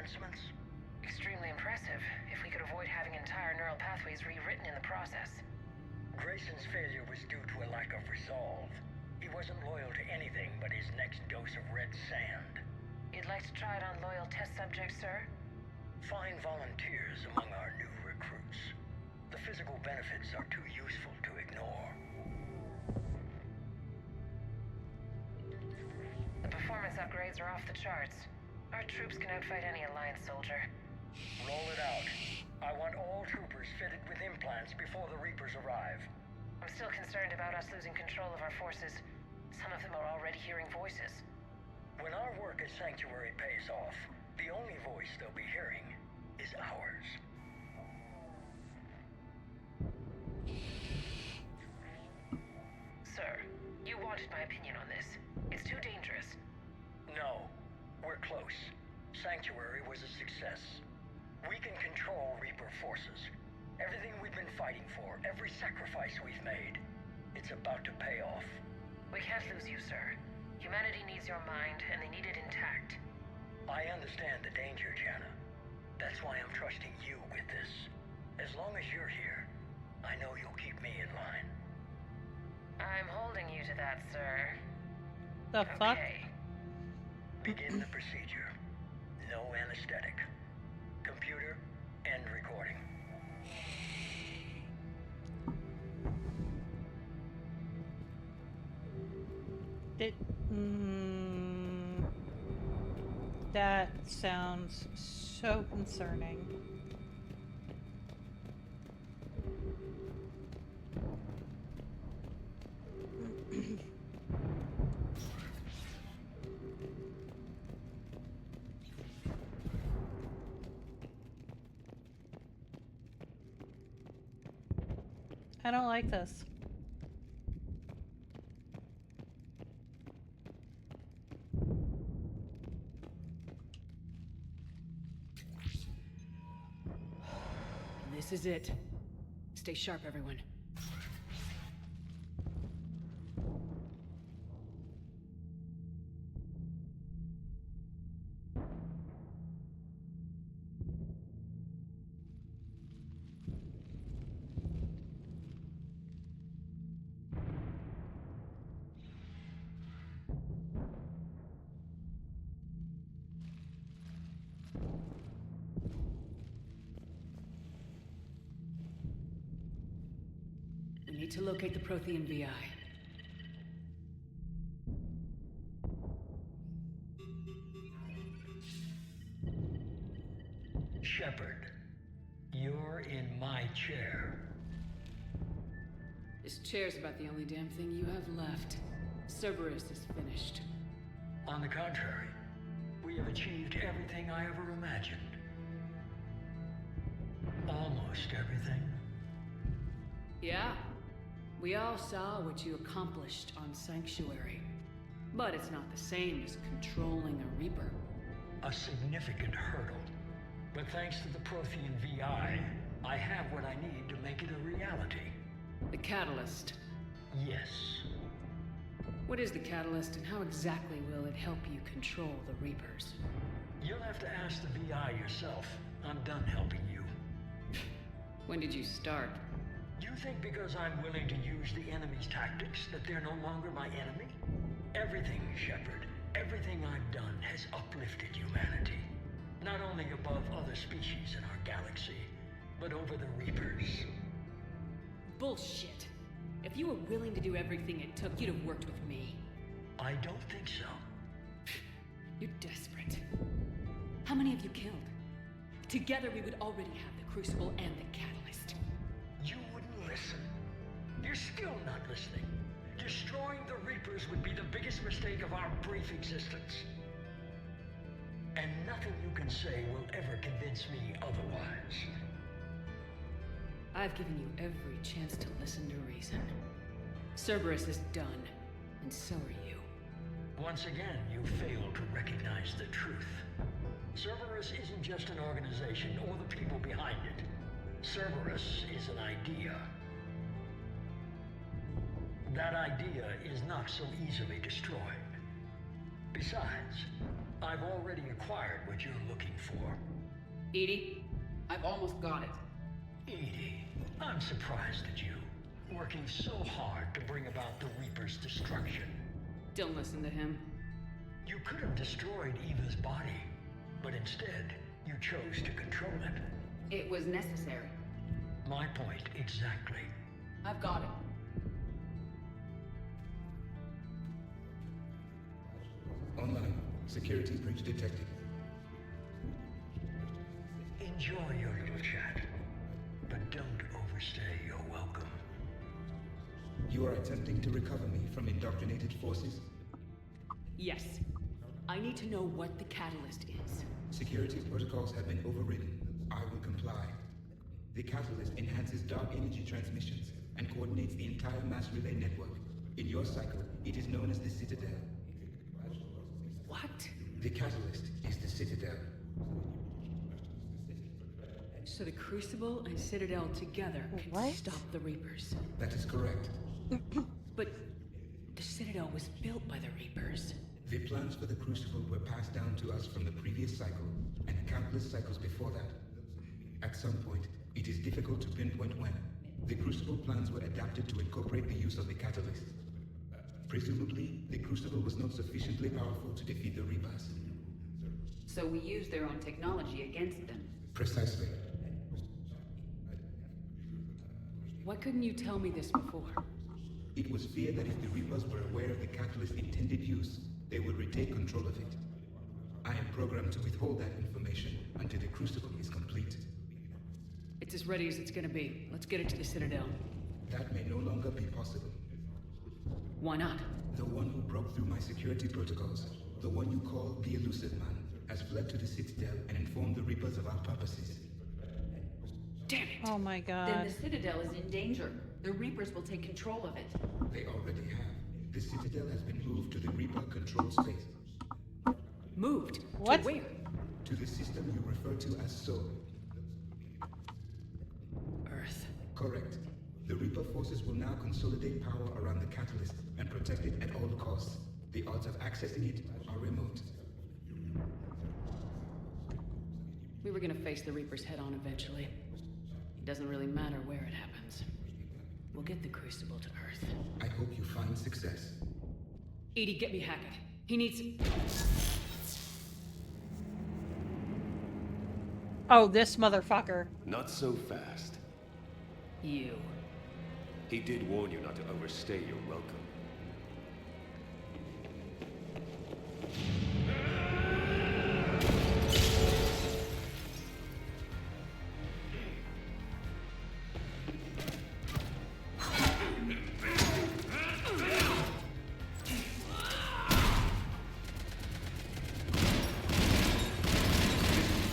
advancements? Extremely impressive, if we could avoid having entire neural pathways rewritten in the process. Grayson's failure was due to a lack of resolve. He wasn't loyal to anything but his next dose of red sand. You'd like to try it on loyal test subjects, sir? Find volunteers among our new recruits. The physical benefits are too useful to ignore. The performance upgrades are off the charts. Our troops can outfight any Alliance soldier. Roll it out. I want all troopers fitted with implants before the Reapers arrive. I'm still concerned about us losing control of our forces. Some of them are already hearing voices. When our work at Sanctuary pays off, the only voice they'll be hearing is ours. Sir, you wanted my opinion on this. It's too dangerous. No, we're close. Sanctuary was a success. We can control Reaper forces. Everything we've been fighting for, every sacrifice we've made, it's about to pay off. We can't lose you, sir. Humanity needs your mind, and they need it intact. I understand the danger, Jana. That's why I'm trusting you with this. As long as you're here, I know you'll keep me in line. I'm holding you to that, sir. The fuck? Begin the procedure. No anesthetic. Computer, end recording. That sounds so concerning. I don't like this. This is it. Stay sharp, everyone. We need to locate the Prothean VI. Shepard, you're in my chair. This chair's about the only damn thing you have left. Cerberus is finished. On the contrary, we have achieved everything I ever imagined. Almost everything. Yeah. We all saw what you accomplished on Sanctuary. But it's not the same as controlling a Reaper. A significant hurdle. But thanks to the Prothean VI, I have what I need to make it a reality. The Catalyst. Yes. What is the Catalyst, and how exactly will it help you control the Reapers? You'll have to ask the VI yourself. I'm done helping you. When did you start? You think because I'm willing to use the enemy's tactics that they're no longer my enemy? Everything, Shepard, everything I've done has uplifted humanity. Not only above other species in our galaxy, but over the Reapers. Bullshit. If you were willing to do everything it took, you'd have worked with me. I don't think so. You're desperate. How many have you killed? Together we would already have the Crucible and the Catalyst. You wouldn't listen. You're still not listening. Destroying the Reapers would be the biggest mistake of our brief existence. And nothing you can say will ever convince me otherwise. I've given you every chance to listen to reason. Cerberus is done, and so are you. Once again, you fail to recognize the truth. Cerberus isn't just an organization or the people behind it. Cerberus is an idea. That idea is not so easily destroyed. Besides, I've already acquired what you're looking for. EDI, I've almost got it. EDI, I'm surprised at you. Working so hard to bring about the Reaper's destruction. Don't listen to him. You could have destroyed Eva's body, but instead, you chose to control it. It was necessary. My point exactly. I've got it. Online. Security breach detected. Enjoy your little chat, but don't overstay your welcome. You are attempting to recover me from indoctrinated forces? Yes. I need to know what the catalyst is. Security protocols have been overridden. I will comply. The catalyst enhances dark energy transmissions and coordinates the entire mass relay network. In your cycle, it is known as the Citadel. What? The catalyst is the Citadel. So the Crucible and Citadel together can stop the Reapers. That is correct. But the Citadel was built by the Reapers. The plans for the Crucible were passed down to us from the previous cycle, and countless cycles before that. At some point, it is difficult to pinpoint when, the Crucible plans were adapted to incorporate the use of the catalyst. Presumably, the Crucible was not sufficiently powerful to defeat the Reapers. So we used their own technology against them. Precisely. Why couldn't you tell me this before? It was feared that if the Reapers were aware of the catalyst's intended use, they would retake control of it. I am programmed to withhold that information until the Crucible is complete. It's as ready as it's gonna be. Let's get it to the Citadel. That may no longer be possible. Why not? The one who broke through my security protocols, the one you call the Elusive Man, has fled to the Citadel and informed the Reapers of our purposes. Damn it! Oh my god. Then the Citadel is in danger. The Reapers will take control of it. They already have. The Citadel has been moved to the Reaper-controlled space. Moved? What? To where? To the system you refer to as Sol. Earth. Correct. The Reaper forces will now consolidate power around the catalyst and protect it at all costs. The odds of accessing it are remote. We were gonna face the Reapers head-on eventually. It doesn't really matter where it happens. We'll get the Crucible to Earth. I hope you find success. EDI, get me Hackett. He needs... Oh, this motherfucker. Not so fast. You. He did warn you not to overstay your welcome.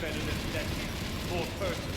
Better than that. More person.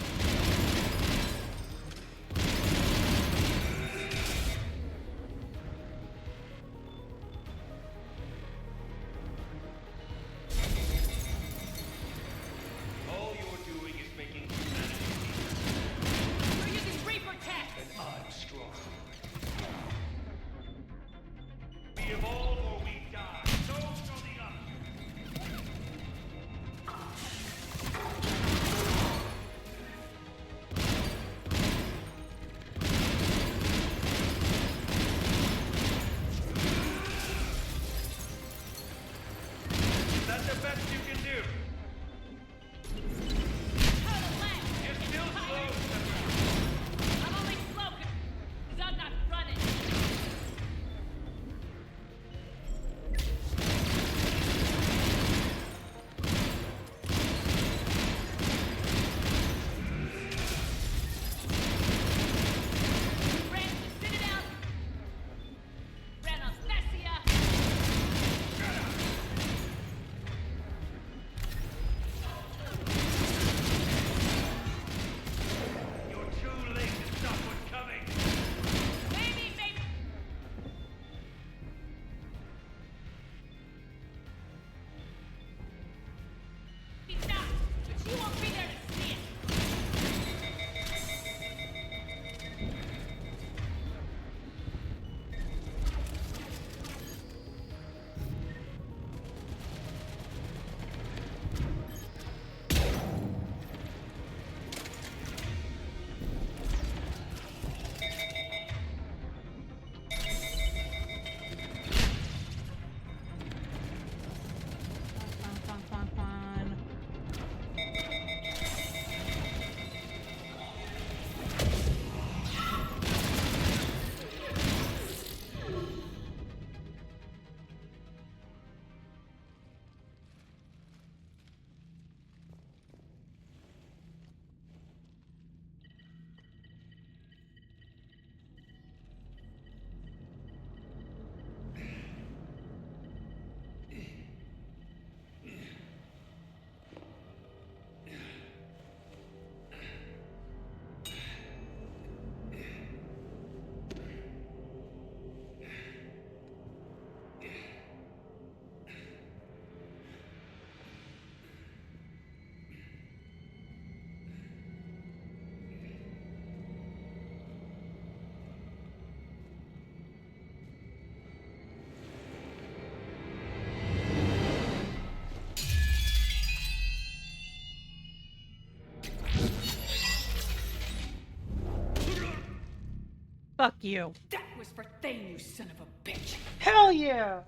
Fuck you. That was for Thane, you son of a bitch. Hell yeah!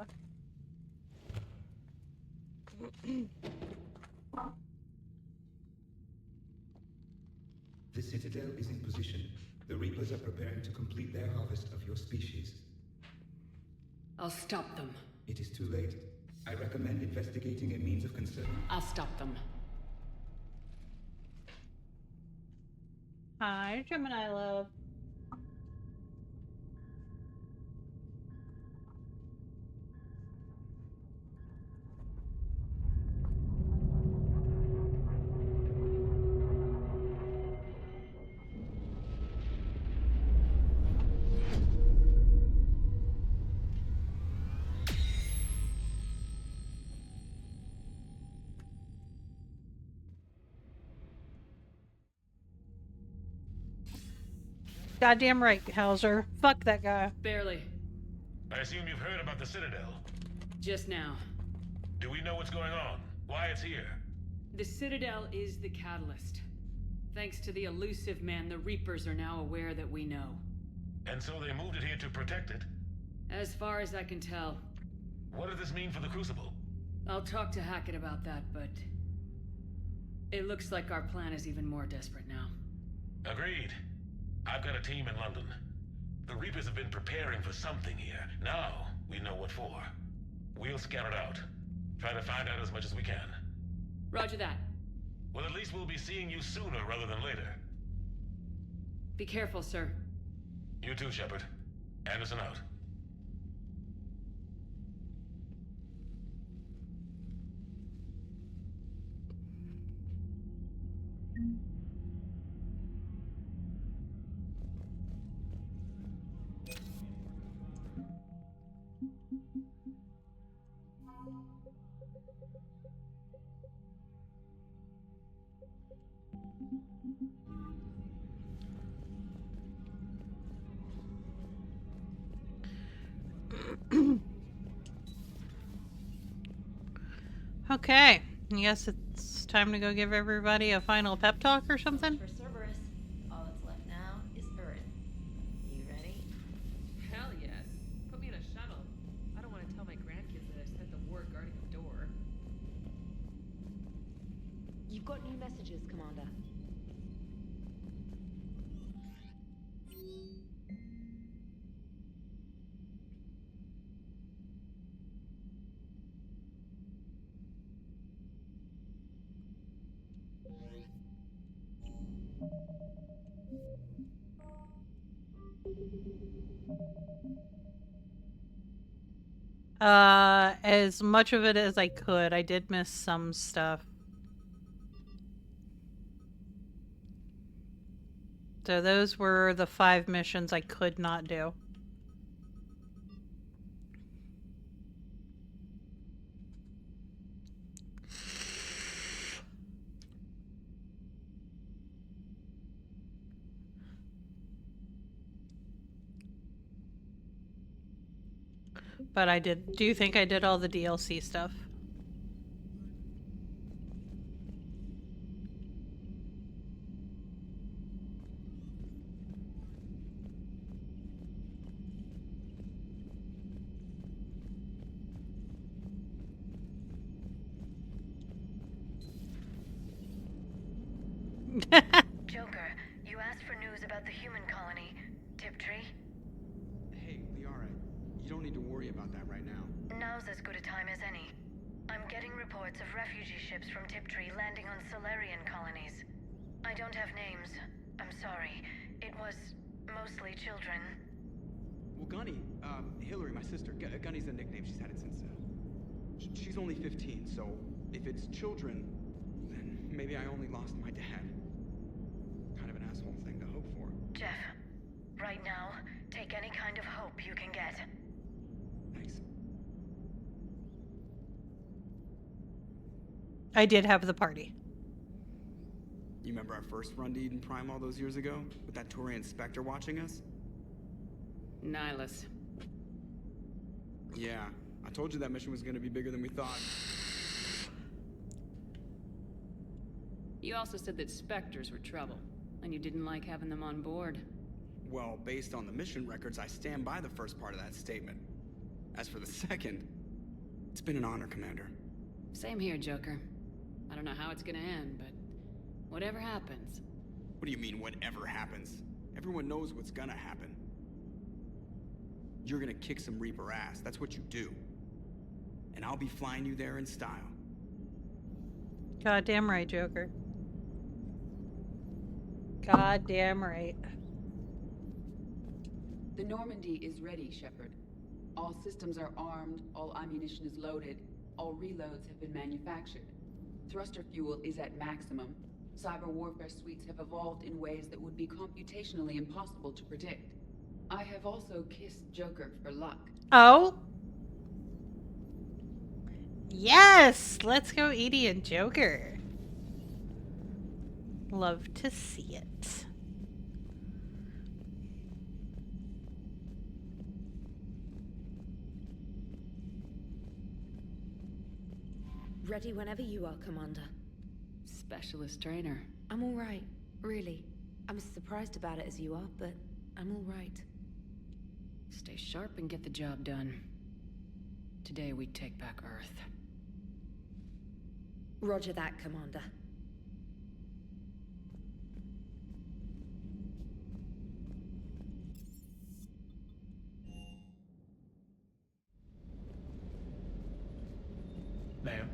The Citadel is in position. The Reapers are preparing to complete their harvest of your species. I'll stop them. It is too late. I recommend investigating a means of concern. I'll stop them. Hi, Gemini love. Goddamn right, Hauser. Fuck that guy. Barely. I assume you've heard about the Citadel. Just now. Do we know what's going on? Why it's here? The Citadel is the catalyst. Thanks to the elusive man, the Reapers are now aware that we know. And so they moved it here to protect it? As far as I can tell. What does this mean for the Crucible? I'll talk to Hackett about that, but... it looks like our plan is even more desperate now. Agreed. I've got a team in London. The Reapers have been preparing for something here. Now, we know what for. We'll scout it out. Try to find out as much as we can. Roger that. Well, at least we'll be seeing you sooner rather than later. Be careful, sir. You too, Shepard. Anderson out. Okay, I guess it's time to go give everybody a final pep talk or something. For Cerberus, all that's left now is Earth. You ready? Hell yes. Put me in a shuttle. I don't want to tell my grandkids that I spent the war guarding the door. You've got new messages, Commander. As much of it as I could. I did miss some stuff. So those were the 5 missions I could not do. But I do you think I did all the DLC stuff? Joker, you asked for news about the human colony, Tiptree. Hey, Liara, you don't need to worry about that right now. Now's as good a time as any. I'm getting reports of refugee ships from Tiptree landing on Solarian colonies. I don't have names. I'm sorry. It was mostly children. Well, Gunny, Hillary, my sister, Gunny's a nickname. She's had it since, she's only 15, so if it's children, then maybe I only lost my dad. Kind of an asshole thing to hope for. Jeff, right now, take any kind of hope you can get. Thanks. I did have the party. You remember our first run to Eden Prime all those years ago? With that Turian Spectre watching us? Nihilus. Yeah, I told you that mission was gonna be bigger than we thought. You also said that Spectres were trouble, and you didn't like having them on board. Well, based on the mission records, I stand by the first part of that statement. As for the second, it's been an honor, Commander. Same here, Joker. I don't know how it's gonna end, but whatever happens. What do you mean, whatever happens? Everyone knows what's gonna happen. You're gonna kick some Reaper ass, that's what you do. And I'll be flying you there in style. Goddamn right, Joker. Goddamn right. The Normandy is ready, Shepard. All systems are armed, all ammunition is loaded, all reloads have been manufactured. Thruster fuel is at maximum. Cyber warfare suites have evolved in ways that would be computationally impossible to predict. I have also kissed Joker for luck. Oh? Yes! Let's go Edie and Joker. Love to see it. Ready whenever you are, Commander. Specialist trainer. I'm all right, really. I'm as surprised about it as you are, but I'm all right. Stay sharp and get the job done. Today we take back Earth. Roger that, Commander. Ma'am.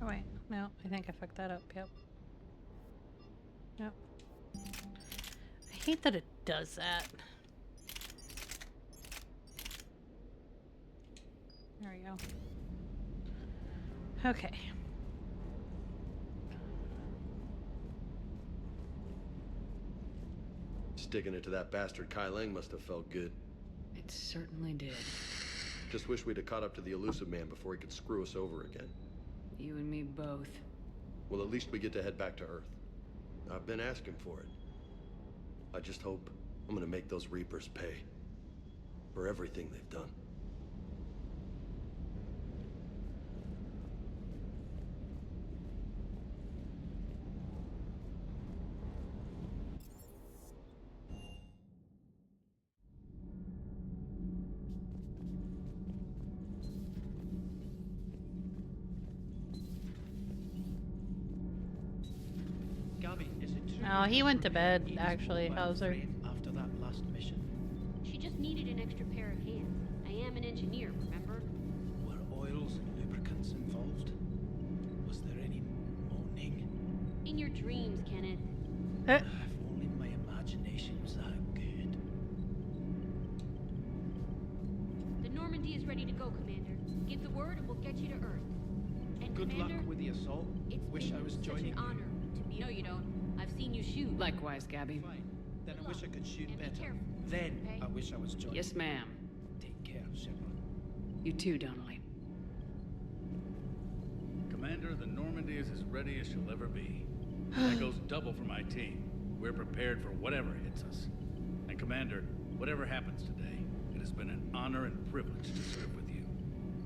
Oh wait, no, I think I fucked that up, yep. Yep. I hate that it does that. There we go. Okay. Sticking it to that bastard Kai Lang must have felt good. It certainly did. Just wish we'd have caught up to the elusive man before he could screw us over again. You and me both. Well, at least we get to head back to Earth. I've been asking for it. I just hope I'm gonna make those Reapers pay. For everything they've done. Gabby, is it true? Oh, he went to bed, actually, Hauser. After that last mission, She just needed an extra pair of hands. I am an engineer, remember? were oils and lubricants involved? Was there any moaning? In your dreams, Kenneth. If only my imagination was that good. The Normandy is ready to go, Commander. Give the word and we'll get you to Earth. And Good Commander, luck with the assault. it's Wish been I was such joining an honor to meet. No, you don't. I've seen you shoot. Likewise, Gabby. Fine. Then I wish I could shoot And be better. careful, Then okay? I wish I was joining. Yes, ma'am. Take care, Shepard. You too, Donnelly. Commander, the Normandy is as ready as she'll ever be. That goes double for my team. We're prepared for whatever hits us. And Commander, whatever happens today, it has been an honor and privilege to serve with you.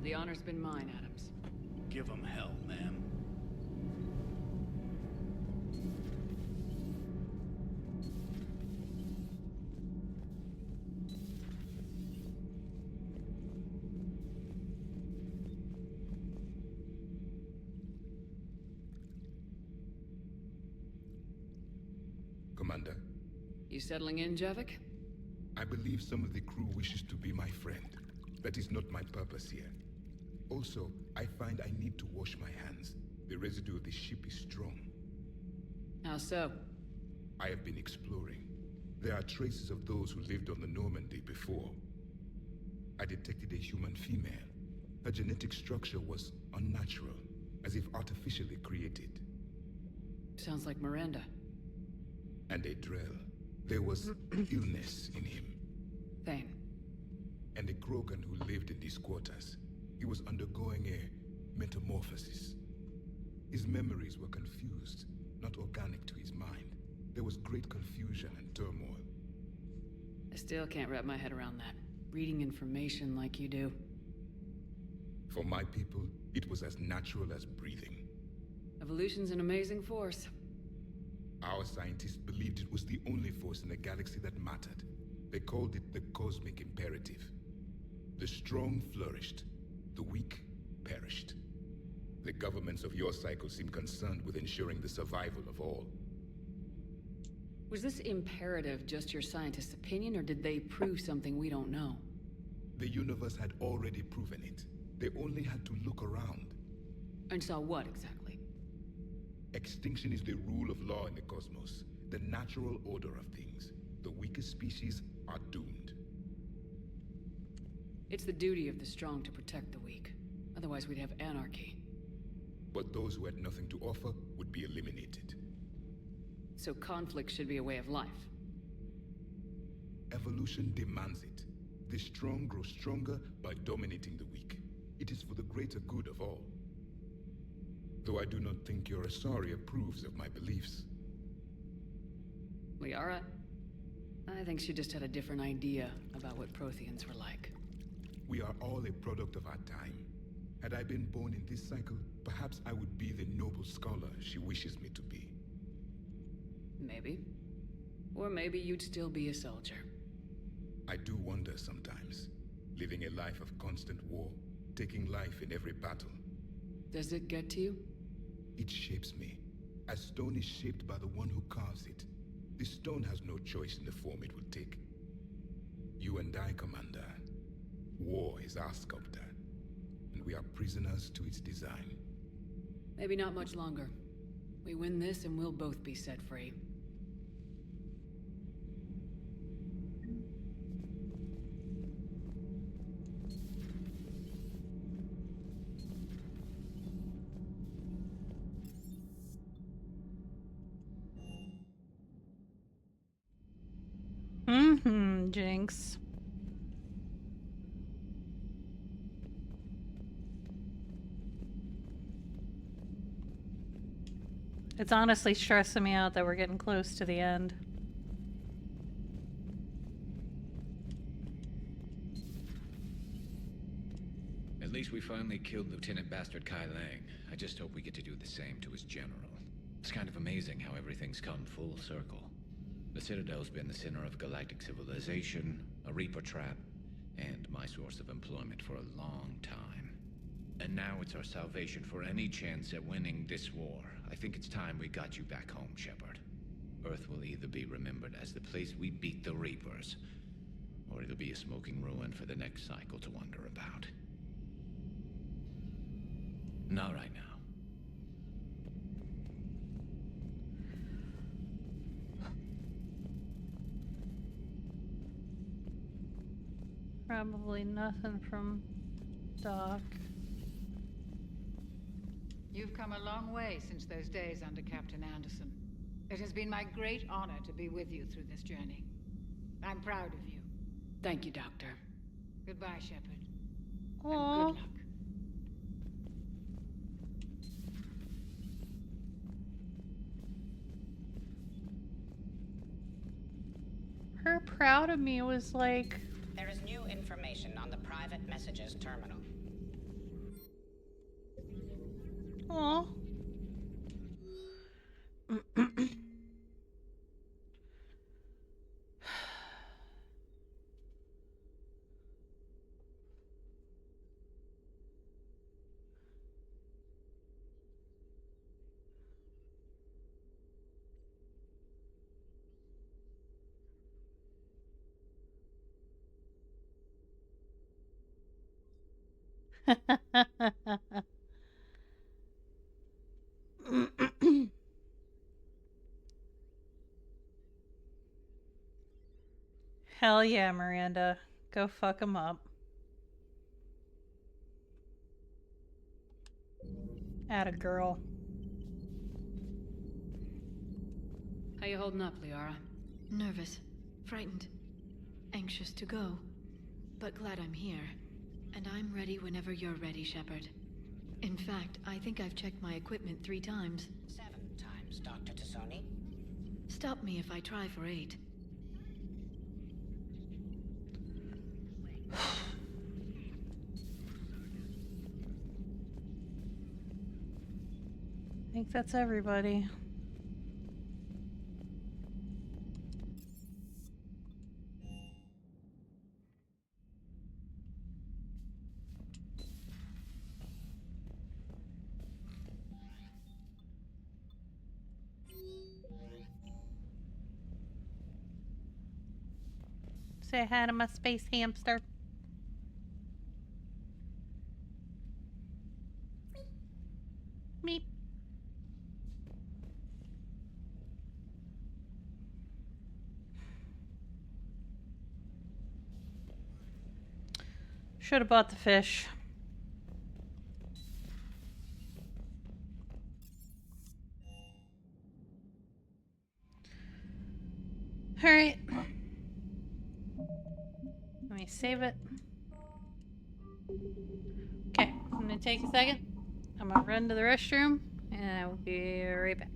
The honor's been mine, Adams. Give 'em hell, ma'am. Commander, You settling in, Javik? I believe some of the crew wishes to be my friend. That is not my purpose here. Also, I find I need to wash my hands. The residue of the ship is strong. How so? I have been exploring. There are traces of those who lived on the Normandy before. I detected a human female. Her genetic structure was unnatural, as if artificially created. Sounds like Miranda. And a Drell. There was illness in him. Thane. And a Krogan who lived in these quarters. He was undergoing a metamorphosis. His memories were confused, not organic to his mind. there was great confusion and turmoil. I still can't wrap my head around that. Reading information like you do. For my people, it was as natural as breathing. Evolution's an amazing force. Our scientists believed it was the only force in the galaxy that mattered. They called it the cosmic imperative. The strong flourished, the weak perished. The governments of your cycle seem concerned with ensuring the survival of all. Was this imperative just your scientist's opinion, or did they prove something we don't know? The universe had already proven it. They only had to look around. And saw what exactly? Extinction is the rule of law in the cosmos, the natural order of things. The weakest species are doomed. It's the duty of the strong to protect the weak. Otherwise we'd have anarchy. But those who had nothing to offer would be eliminated. So conflict should be a way of life. Evolution demands it. The strong grow stronger by dominating the weak. It is for the greater good of all. Though I do not think your Asari approves of my beliefs. Liara? I think she just had a different idea about what Protheans were like. We are all a product of our time. Had I been born in this cycle, perhaps I would be the noble scholar she wishes me to be. Maybe. Or maybe you'd still be a soldier. I do wonder sometimes, living a life of constant war, taking life in every battle. Does it get to you? It shapes me, as stone is shaped by the one who carves it. The stone has no choice in the form it will take. You and I, Commander. War is our sculptor, and we are prisoners to its design. Maybe not much longer. We win this and we'll both be set free. Jinx. It's honestly stressing me out that we're getting close to the end. At least we finally killed Lieutenant Bastard Kai Lang. I just hope we get to do the same to his general. It's kind of amazing how everything's come full circle. The Citadel's been the center of galactic civilization, a Reaper trap, and my source of employment for a long time. And now it's our salvation for any chance at winning this war. I think it's time we got you back home, Shepard. Earth will either be remembered as the place we beat the Reapers, or it'll be a smoking ruin for the next cycle to wonder about. Not right now. Probably nothing from Doc. You've come a long way since those days under Captain Anderson. It has been my great honor to be with you through this journey. I'm proud of you. Thank you, Doctor. Goodbye, Shepard. Aww. And good luck. Her proud of me was like... There is new information on the private messages terminal. Aw. Hell yeah, Miranda. Go fuck him up. Atta girl. How you holding up, Liara? Nervous, frightened, anxious to go, but glad I'm here. And I'm ready whenever you're ready, Shepard. In fact, I think I've checked my equipment 3 times. 7 times, Dr. Tassoni. Stop me if I try for aid. I think that's everybody. Say hi to my space hamster. Meep. Should have bought the fish. All right. Let me save it. Okay, I'm gonna take a second. I'm gonna run to the restroom and I will be right back.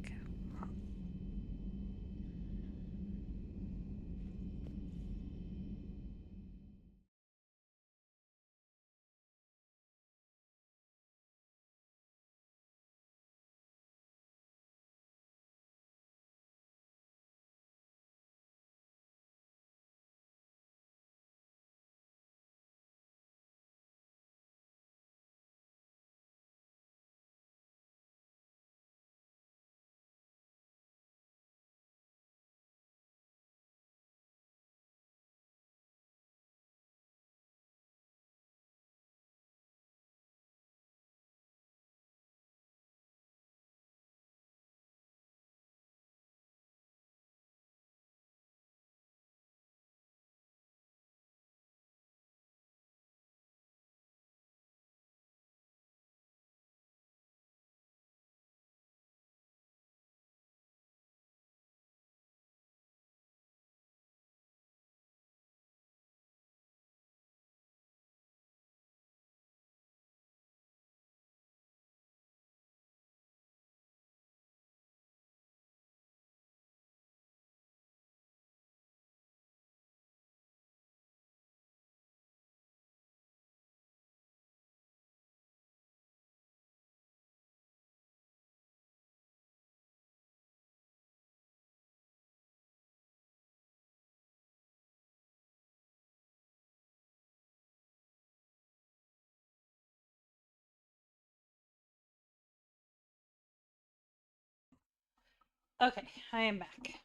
Okay, I am back.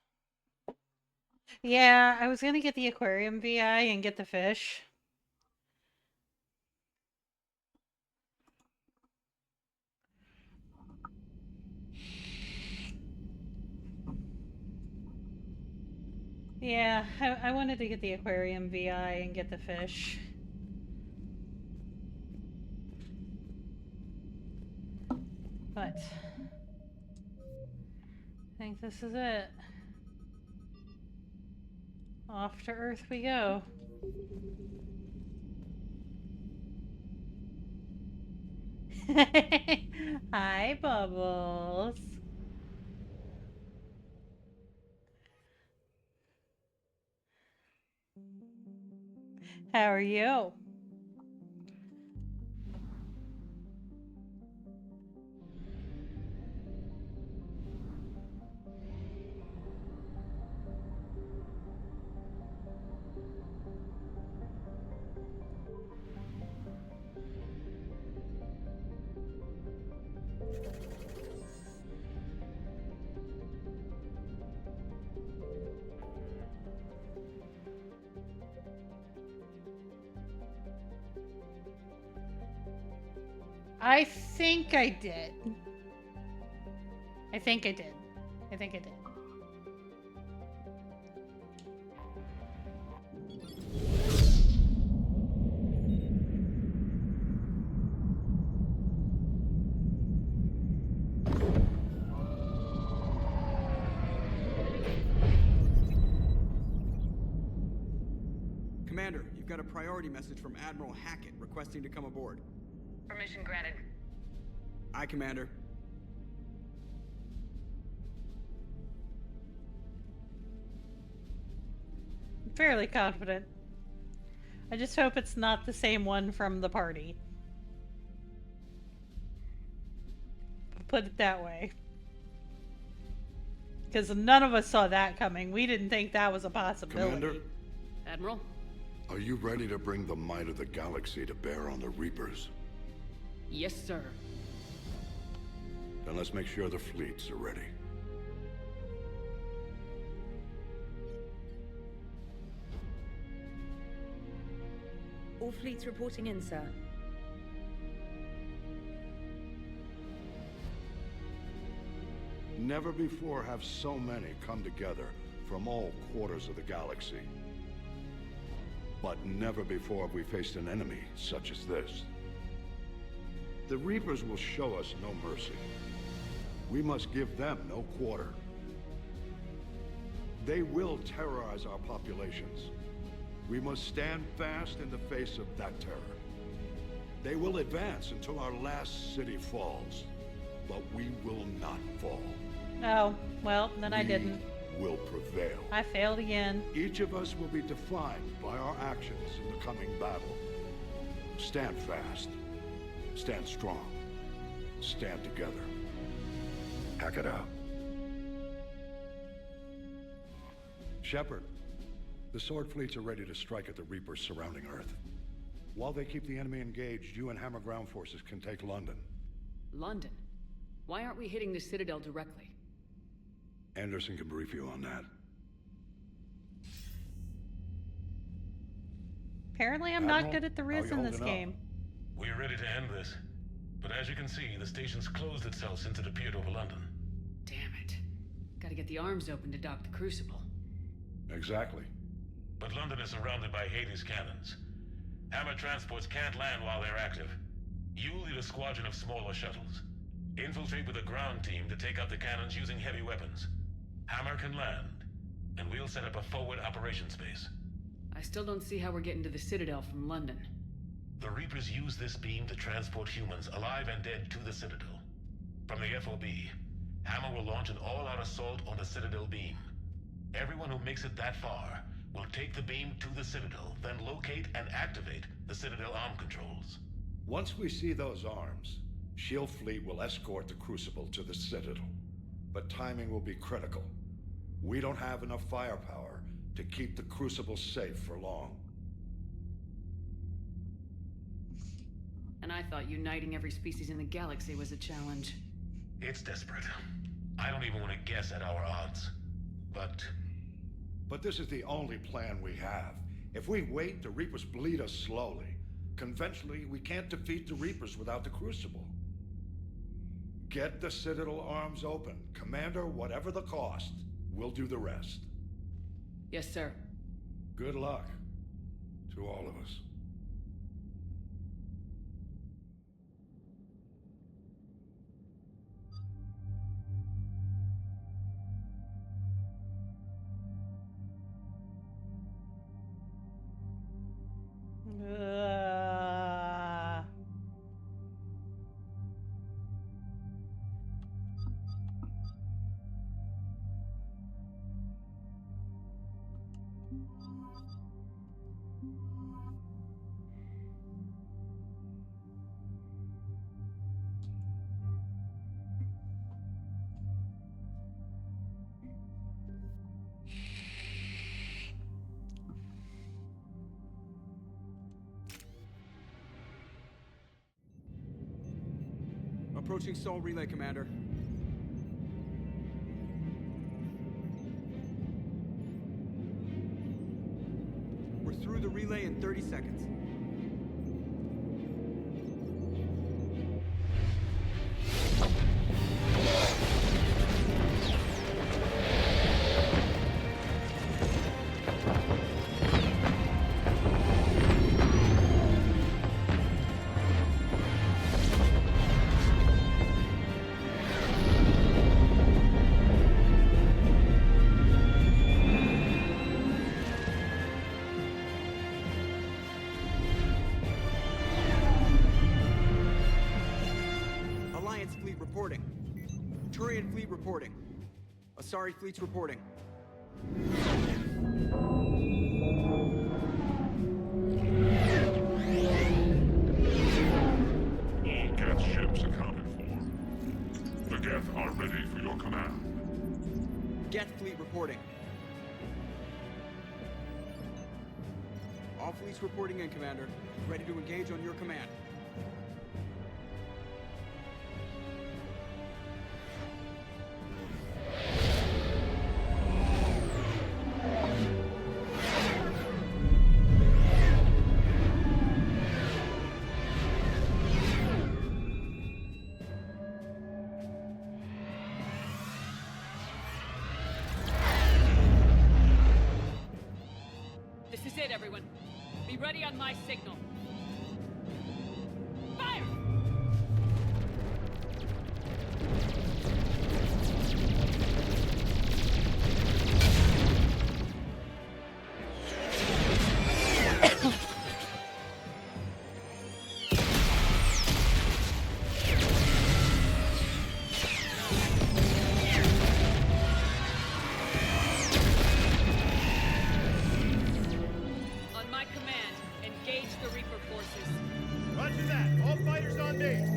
Yeah, I was gonna get the aquarium VI and get the fish. Yeah, I wanted to get the aquarium VI and get the fish. But I think this is it. Off to Earth we go. Hi, Bubbles. How are you? I think I did. I think I did. I think I did. Commander, you've got a priority message from Admiral Hackett requesting to come aboard. Permission granted. Aye, Commander. fairly confident. I just hope it's not the same one from the party. Put it that way. Because none of us saw that coming. We didn't think that was a possibility. Commander? Admiral? Are you ready to bring the might of the galaxy to bear on the Reapers? Yes, sir. Then let's make sure the fleets are ready. All fleets reporting in, sir. Never before have so many come together from all quarters of the galaxy. But never before have we faced an enemy such as this. The Reapers will show us no mercy. We must give them no quarter. They will terrorize our populations. We must stand fast in the face of that terror. They will advance until our last city falls, but we will not fall. Oh, well, then I didn't. Will prevail. I failed again. Each of us will be defined by our actions in the coming battle. Stand fast. Stand strong. Stand together. Hack it out. Shepard, the Sword fleets are ready to strike at the Reapers surrounding Earth. While they keep the enemy engaged, you and Hammer ground forces can take London. London? Why aren't we hitting the Citadel directly? Anderson can brief you on that. Apparently I'm not good at the riz in this game. We're ready to end this. But as you can see, the station's closed itself since it appeared over London. Damn it. Gotta get the arms open to dock the Crucible. Exactly. But London is surrounded by Hades cannons. Hammer transports can't land while they're active. You lead a squadron of smaller shuttles. Infiltrate with a ground team to take out the cannons using heavy weapons. Hammer can land, and we'll set up a forward operations base. I still don't see how we're getting to the Citadel from London. The Reapers use this beam to transport humans, alive and dead, to the Citadel. From the FOB, Hammer will launch an all-out assault on the Citadel beam. Everyone who makes it that far will take the beam to the Citadel, then locate and activate the Citadel arm controls. Once we see those arms, SHIELD fleet will escort the Crucible to the Citadel. But timing will be critical. We don't have enough firepower to keep the Crucible safe for long. And I thought uniting every species in the galaxy was a challenge. It's desperate. I don't even want to guess at our odds. But this is the only plan we have. If we wait, the Reapers bleed us slowly. Conventionally, we can't defeat the Reapers without the Crucible. Get the Citadel arms open. Commander, whatever the cost, we'll do the rest. Yes, sir. Good luck to all of us. Approaching Sol Relay, Commander. We're through the relay in 30 seconds. Reporting. Turian fleet reporting. Asari fleets reporting. fleet reporting. All fleets reporting in, Commander. Ready to engage on your command. This is it, everyone. Be ready on my signal. Fire! On my command, engage the Reaper forces. Roger that. All fighters on base.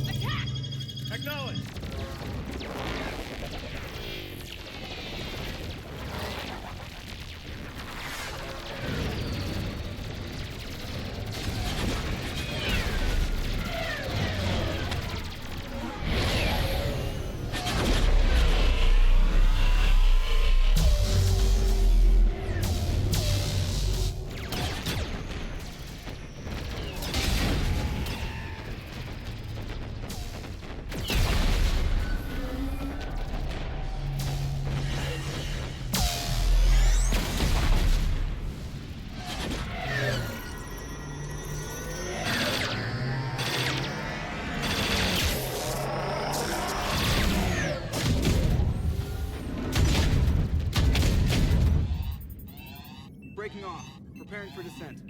Attack! Acknowledge. Breaking off. Preparing for descent.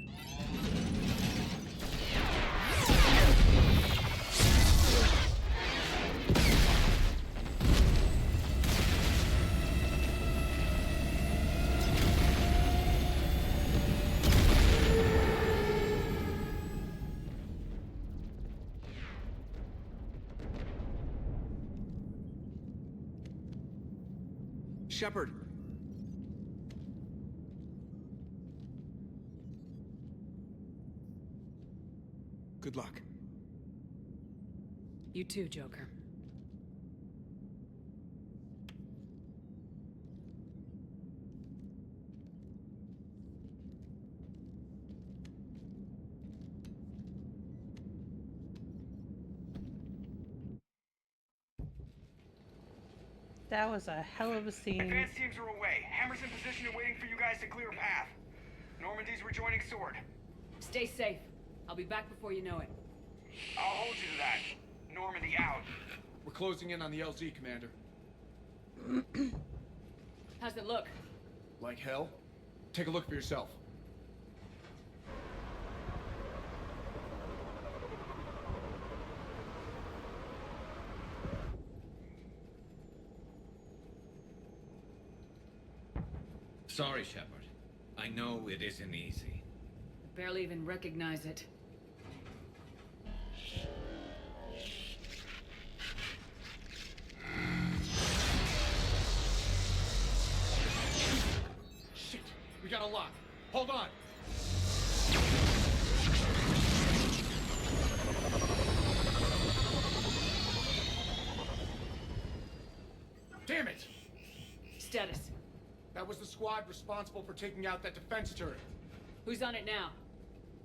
Shepard. Good luck. You too, Joker. That was a hell of a scene. Advance teams are away. Hammer's in position and waiting for you guys to clear a path. Normandy's rejoining Sword. Stay safe. I'll be back before you know it. I'll hold you to that. Normandy out. We're closing in on the LZ, Commander. How's it look? Like hell? Take a look for yourself. Sorry, Shepard. I know it isn't easy. Barely even recognize it. Shit! We got a lock. Hold on! Damn it! Status. That was the squad responsible for taking out that defense turret. Who's on it now?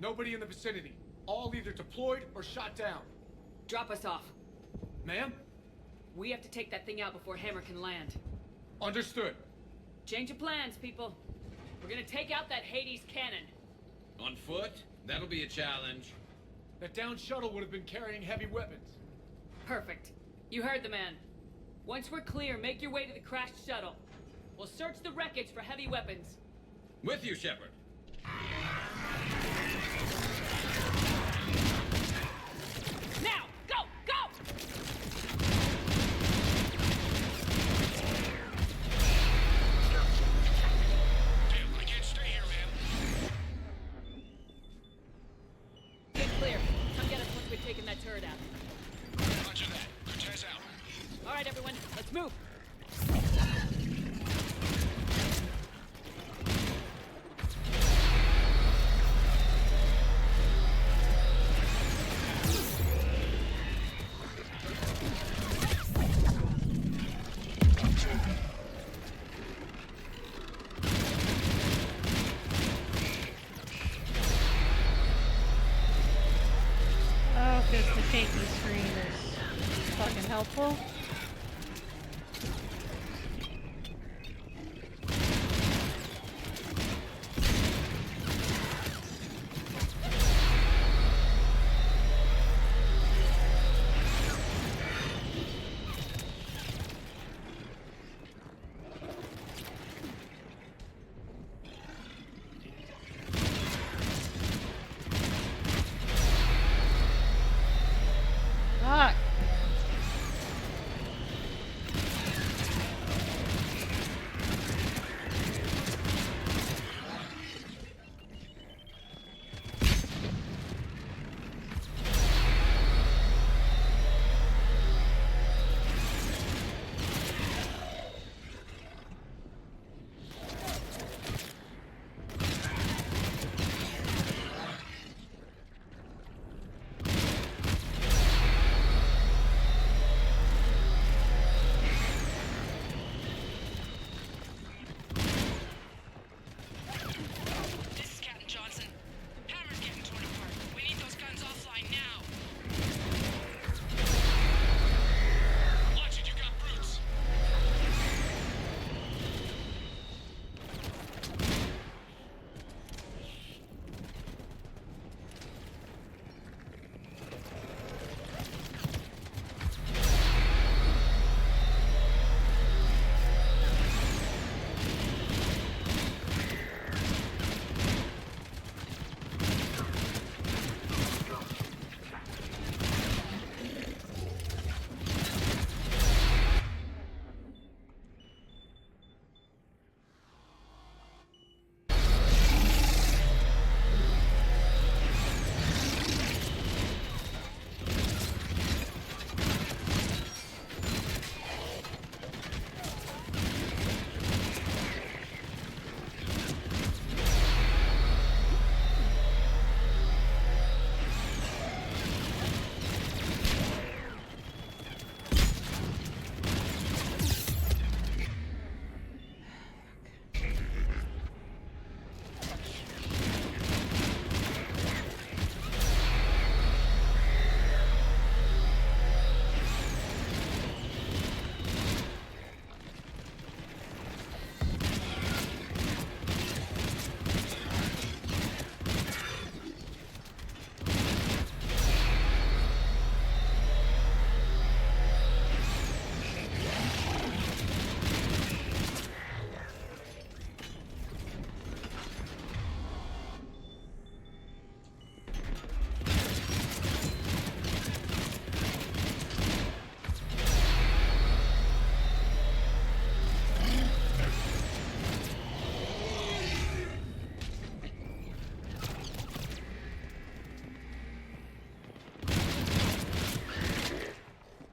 Nobody in the vicinity. All either deployed or shot down. Drop us off. Ma'am? We have to take that thing out before Hammer can land. Understood. Change of plans, people. We're gonna take out that Hades cannon. On foot? That'll be a challenge. That downed shuttle would have been carrying heavy weapons. Perfect. You heard the man. Once we're clear, make your way to the crashed shuttle. We'll search the wreckage for heavy weapons. With you, Shepard. Now! Go! Go! Let's move. Oh, because the shaky screen is fucking helpful. Fuck. This is Captain Johnson. Hammer's getting torn apart. We need those guns offline now. Watch it, you got brutes.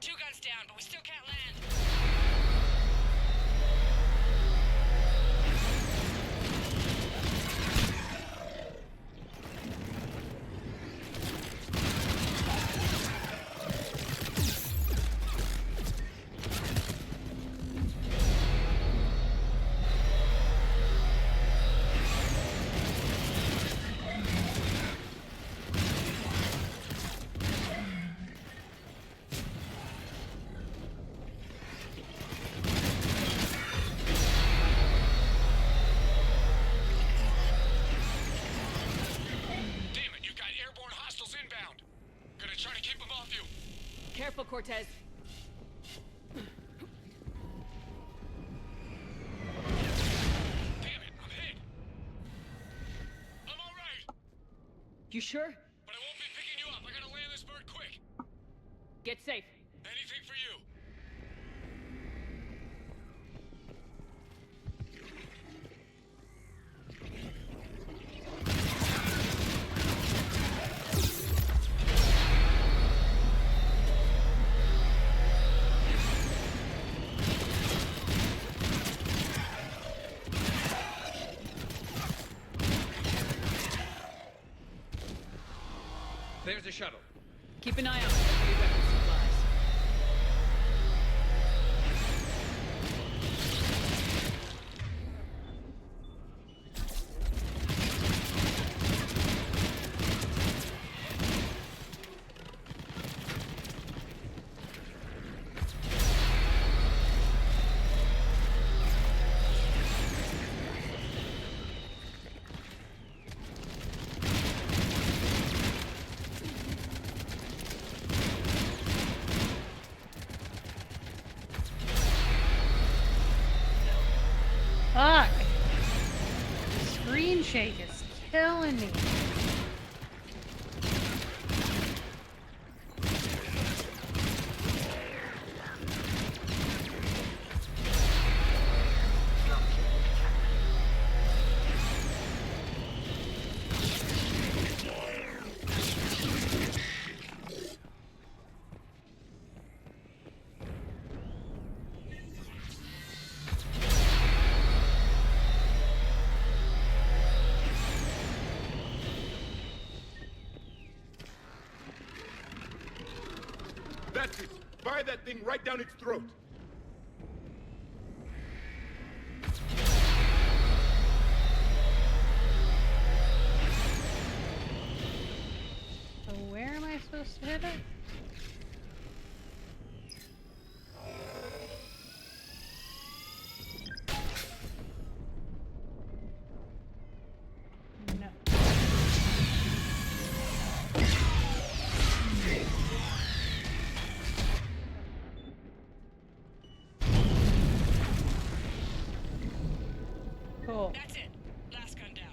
Two guns down, but we still can't land. Damn it, you've got airborne hostiles inbound. Gonna try to keep them off you. Careful, Cortez. Damn it, I'm hit. I'm alright, You sure? but I won't be picking you up. I gotta land this bird quick. Get safe. Anything for you. There's a shuttle. Keep an eye out for heavy weapons supplies. Fuck! The screen shake is killing me. That's it. Fire that thing right down its throat. So where am I supposed to hit it? No. Cool. That's it. Last gun down.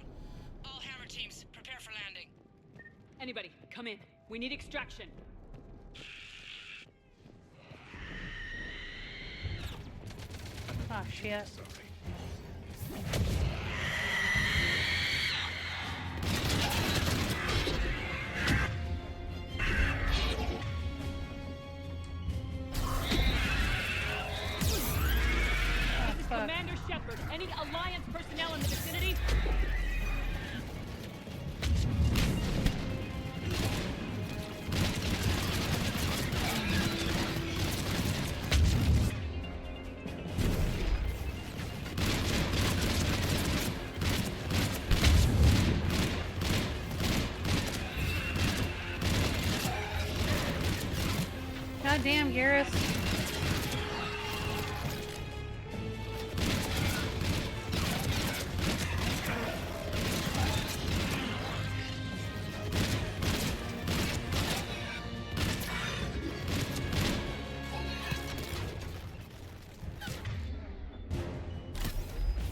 All hammer teams, prepare for landing. Anybody, come in. We need extraction. Oh shit. This is Commander Shepard. Any Alliance personnel in the vicinity? God damn, Garrus.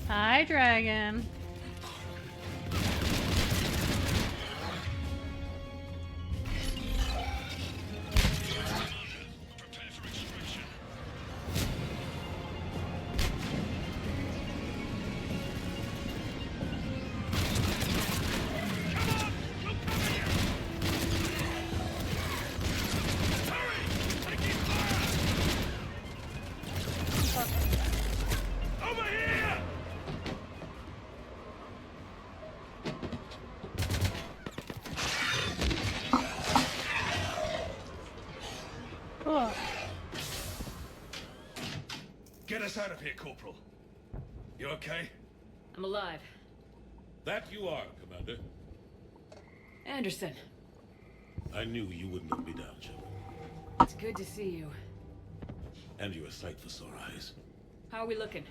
Hi, Dragon. Over here! Cool. Get us out of here, Corporal. You okay? I'm alive. That you are, Commander. Anderson, I knew you wouldn't let me down, Shepard. it's good to see you. And you're a sight for sore eyes. How are we looking?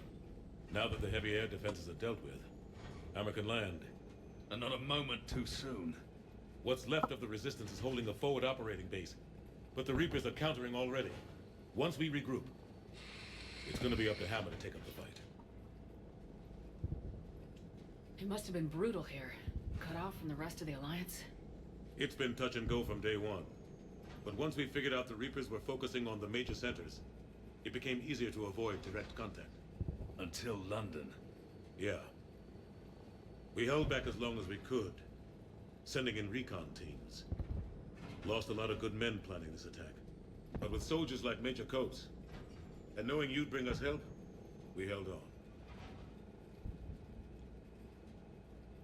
Now that the heavy air defenses are dealt with, Hammer can land. And not a moment too soon. What's left of the Resistance is holding a forward operating base. But the Reapers are countering already. Once we regroup, it's gonna be up to Hammer to take up the fight. It must have been brutal here. Cut off from the rest of the Alliance. It's been touch and go from day one. But once we figured out the Reapers were focusing on the major centers, it became easier to avoid direct contact. Until London. Yeah. We held back as long as we could, sending in recon teams. Lost a lot of good men planning this attack. But with soldiers like Major Coates, and knowing you'd bring us help, we held on.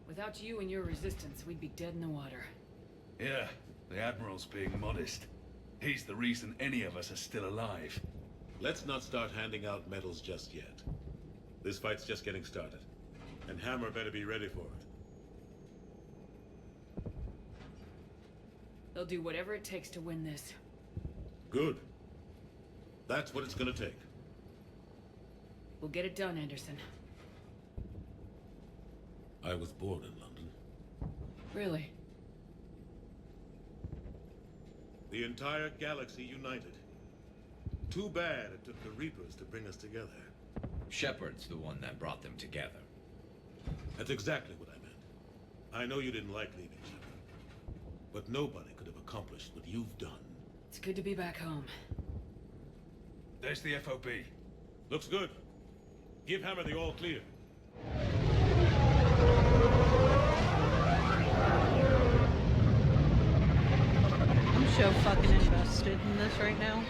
Without you and your resistance, we'd be dead in the water. Yeah, The Admiral's being modest. He's the reason any of us are still alive. Let's not start handing out medals just yet. This fight's just getting started. And Hammer better be ready for it. They'll do whatever it takes to win this. Good. That's what it's gonna take. We'll get it done, Anderson. I was born in London. Really? The entire galaxy united. Too bad it took the Reapers to bring us together. Shepard's the one that brought them together. That's exactly what I meant. I know you didn't like leaving, Shepard. But nobody could have accomplished what you've done. It's good to be back home. There's the FOB. Looks good. Give Hammer the all clear. I'm so fucking invested in this right now.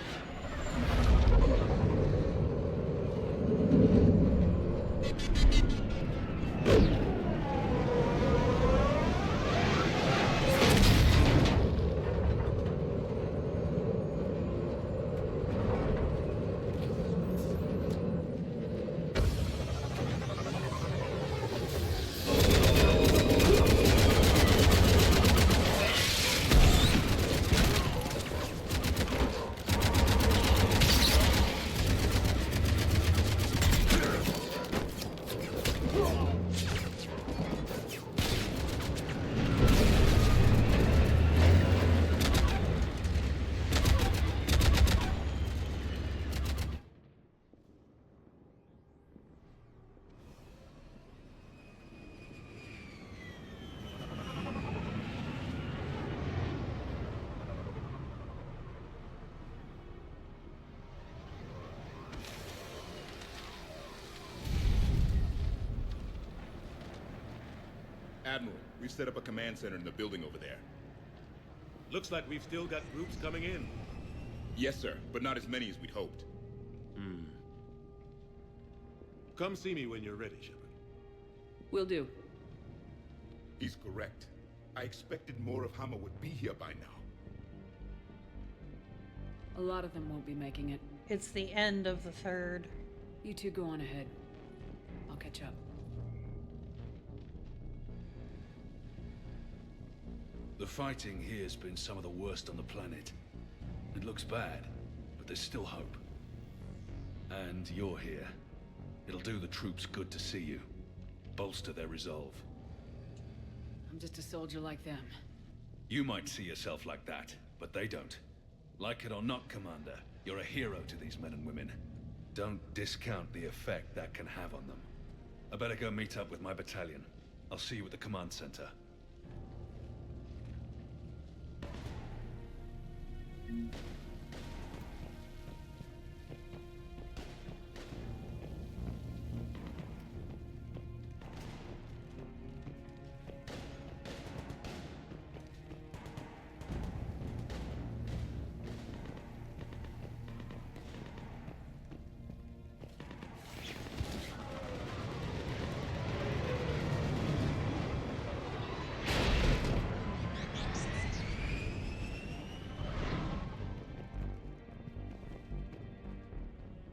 Admiral, we've set up a command center in the building over there. Looks like we've still got groups coming in. Yes, sir, but not as many as we'd hoped. Come see me when you're ready, Shepard. Will do. He's correct. I expected more of Hammer would be here by now. A lot of them won't be making it. It's the end of the third. You two go on ahead. I'll catch up. The fighting here's been some of the worst on the planet. It looks bad, but there's still hope. And you're here. It'll do the troops good to see you. Bolster their resolve. I'm just a soldier like them. You might see yourself like that, but they don't. Like it or not, Commander, you're a hero to these men and women. Don't discount the effect that can have on them. I better go meet up with my battalion. I'll see you at the command center.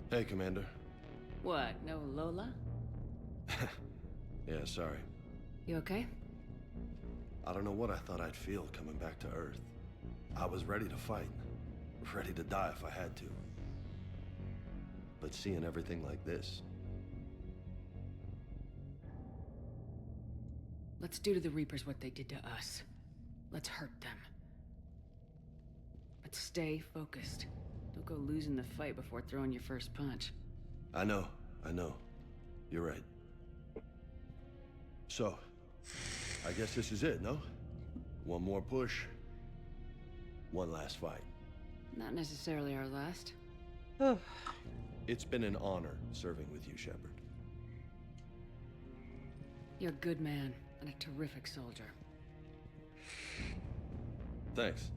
Hey, Commander. What, no Lola? Yeah, sorry. You okay? I don't know what I thought I'd feel coming back to Earth. I was ready to fight. Ready to die if I had to. But seeing everything like this... Let's do to the Reapers what they did to us. Let's hurt them. But stay focused. Don't go losing the fight before throwing your first punch. I know. You're right. So, I guess this is it, no? One more push. One last fight. Not necessarily our last. It's been an honor serving with you, Shepard. You're a good man and a terrific soldier. Thanks.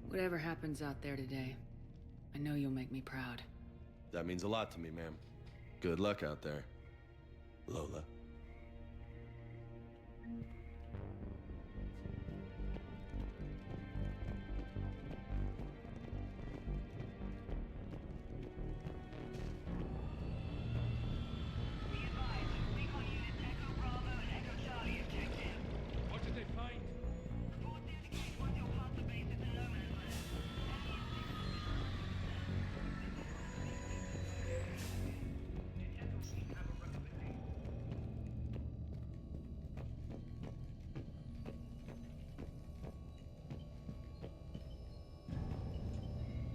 Whatever happens out there today, I know you'll make me proud. That means a lot to me, ma'am. Good luck out there, Lola.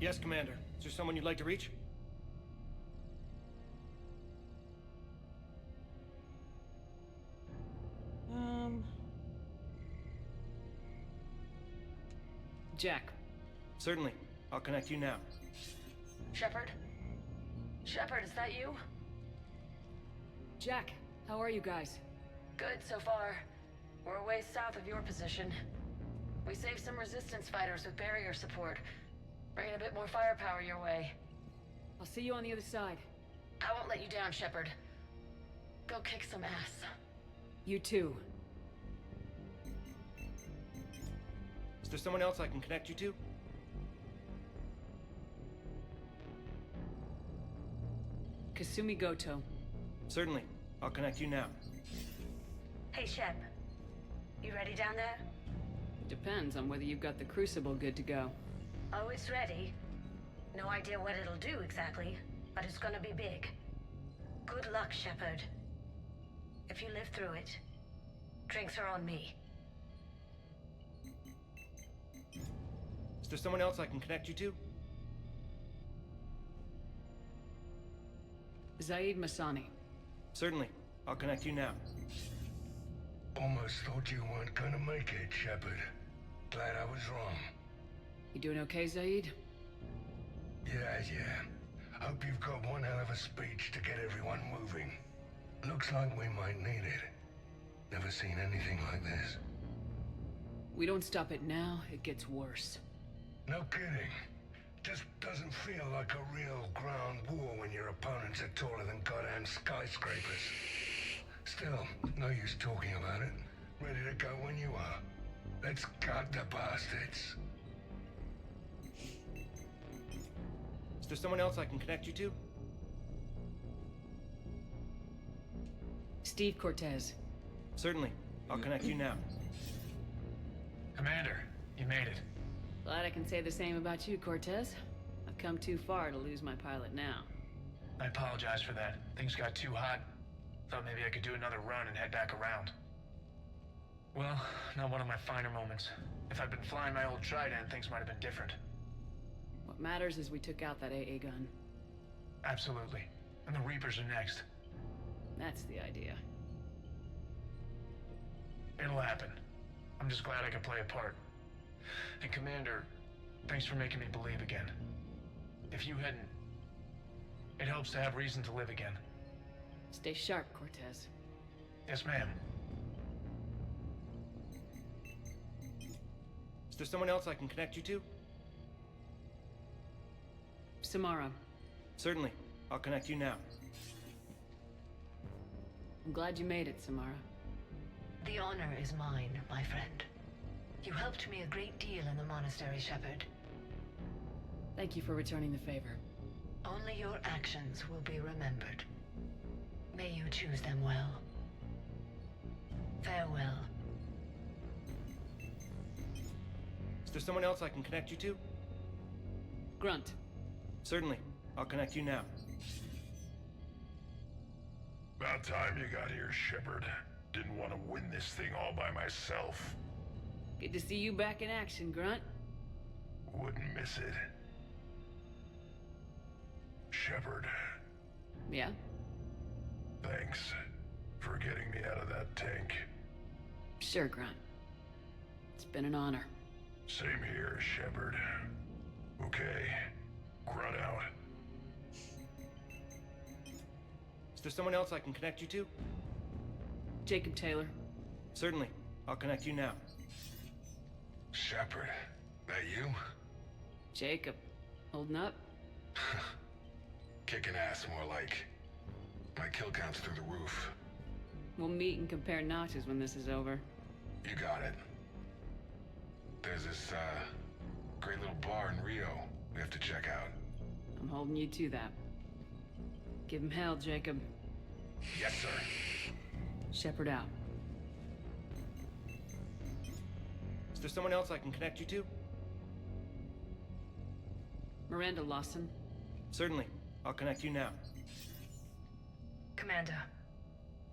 Yes, Commander. Is there someone you'd like to reach? Jack. Certainly. I'll connect you now. Shepard? Shepard, is that you? Jack, how are you guys? Good so far. We're a ways south of your position. We saved some resistance fighters with barrier support. Bringing a bit more firepower your way. I'll see you on the other side. I won't let you down, Shepard. Go kick some ass. You too. Is there someone else I can connect you to? Kasumi Goto. Certainly. I'll connect you now. Hey, Shep. You ready down there? Depends on whether you've got the Crucible good to go. Oh, it's ready. No idea what it'll do exactly, but it's gonna be big. Good luck, Shepard. If you live through it, drinks are on me. Is there someone else I can connect you to? Zaid Masani. Certainly. I'll connect you now. Almost thought you weren't gonna make it, Shepard. Glad I was wrong. You doing okay, Zaid? Yeah. Hope you've got one hell of a speech to get everyone moving. Looks like we might need it. Never seen anything like this. We don't stop it now, it gets worse. No kidding. Just doesn't feel like a real ground war when your opponents are taller than goddamn skyscrapers. Still, no use talking about it. Ready to go when you are. Let's gut the bastards. Is there someone else I can connect you to? Steve Cortez. Certainly. I'll connect you now. Commander, you made it. Glad I can say the same about you, Cortez. I've come too far to lose my pilot now. I apologize for that. Things got too hot. Thought maybe I could do another run and head back around. Well, not one of my finer moments. If I'd been flying my old Trident, things might have been different. What matters is we took out that AA gun. Absolutely. And the Reapers are next. That's the idea. It'll happen. I'm just glad I could play a part. And Commander, thanks for making me believe again. If you hadn't... It helps to have reason to live again. Stay sharp, Cortez. Yes, ma'am. Is there someone else I can connect you to? Samara. Certainly. I'll connect you now. I'm glad you made it, Samara. The honor is mine, my friend. You helped me a great deal in the monastery, Shepard. Thank you for returning the favor. Only your actions will be remembered. May you choose them well. Farewell. Is there someone else I can connect you to? Grunt. Certainly. I'll connect you now. About time you got here, Shepard. Didn't want to win this thing all by myself. Good to see you back in action, Grunt. Wouldn't miss it. Shepard. Yeah? Thanks for getting me out of that tank. Sure, Grunt. It's been an honor. Same here, Shepard. Okay. Grunt out. Is there someone else I can connect you to? Jacob Taylor. Certainly. I'll connect you now. Shepard, that you? Jacob. Holding up? Kicking ass, more like. My kill count's through the roof. We'll meet and compare notches when this is over. You got it. There's this, great little bar in Rio we have to check out. I'm holding you to that. Give him hell, Jacob. Yes, sir. Shepard out. Is there someone else I can connect you to? Miranda Lawson. Certainly. I'll connect you now. Commander,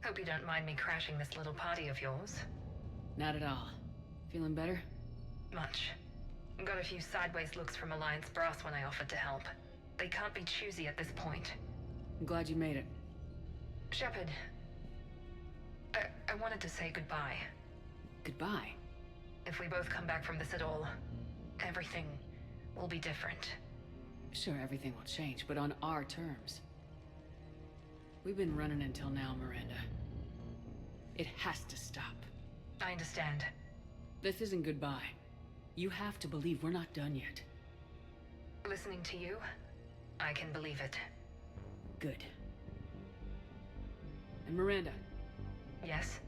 hope you don't mind me crashing this little party of yours. Not at all. Feeling better? Much. Got a few sideways looks from Alliance brass when I offered to help. They can't be choosy at this point. I'm glad you made it. Shepard, I wanted to say goodbye. Goodbye? If we both come back from this at all, everything will be different. Sure, everything will change, but on our terms. We've been running until now, Miranda. It has to stop. I understand. This isn't goodbye. You have to believe we're not done yet. Listening to you, I can believe it. Good. And Miranda. Yes?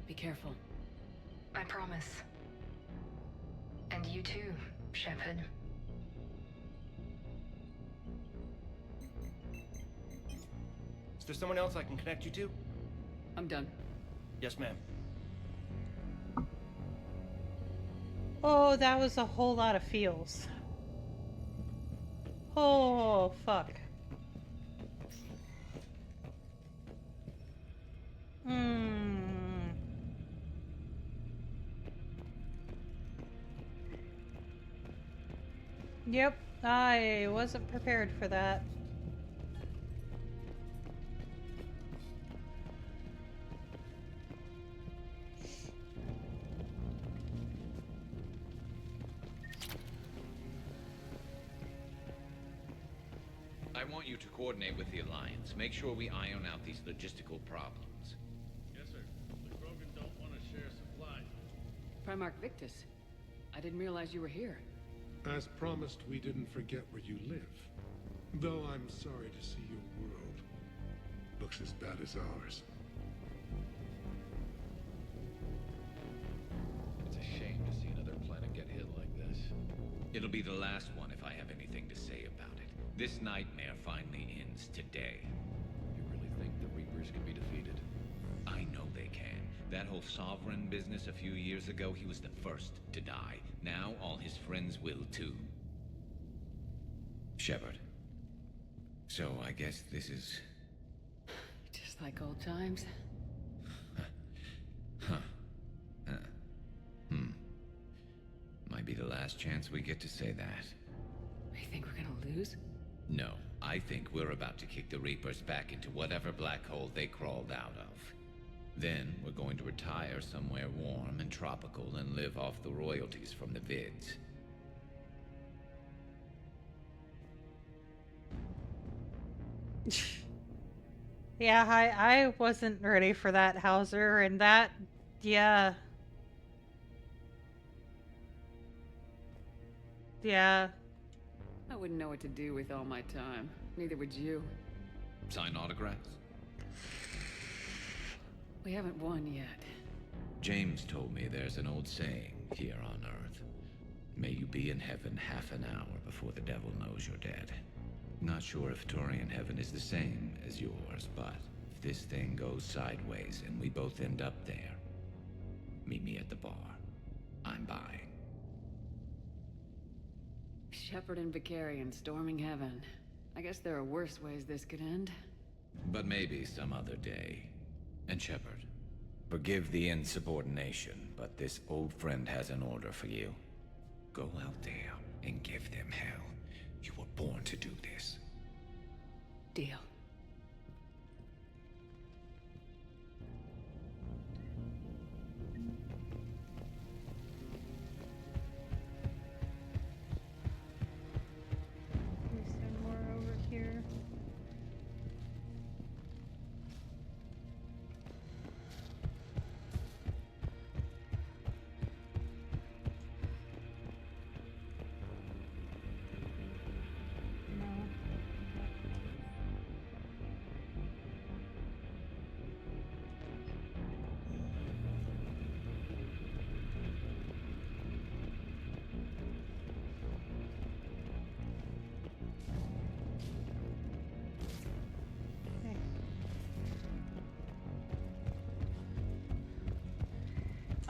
Be careful. I promise. And you too, Shepard. Is there someone else I can connect you to? I'm done. Yes, ma'am. Oh, that was a whole lot of feels. Oh, fuck. Yep, I wasn't prepared for that. I want you to coordinate with the Alliance. Make sure we iron out these logistical problems. Yes, sir. The Krogan don't want to share supplies. Primarch Victus. I didn't realize you were here. As promised, we didn't forget where you live. Though I'm sorry to see your world looks as bad as ours. It's a shame to see another planet get hit like this. It'll be the last one if I have anything to say about it. This nightmare finally ends today. You really think the Reapers can be defeated? I know they can. That whole Sovereign business a few years ago, he was the first to die. Now all his friends will too. Shepard. So I guess this is... Just like old times. Might be the last chance we get to say that. You think we're gonna lose? No, I think we're about to kick the Reapers back into whatever black hole they crawled out of. Then we're going to retire somewhere warm and tropical and live off the royalties from the vids. Yeah, I wasn't ready for that, Hauser, and that, yeah. Yeah. I wouldn't know what to do with all my time. Neither would you. Sign autographs? We haven't won yet. James told me there's an old saying here on Earth. May you be in heaven half an hour before the devil knows you're dead. Not sure if Turian heaven is the same as yours, but if this thing goes sideways and we both end up there, meet me at the bar. I'm buying. Shepard and Vicarian storming heaven. I guess there are worse ways this could end. But maybe some other day. And Shepard, forgive the insubordination, but this old friend has an order for you. Go out there and give them hell. You were born to do this. Deal. Can we send more over here?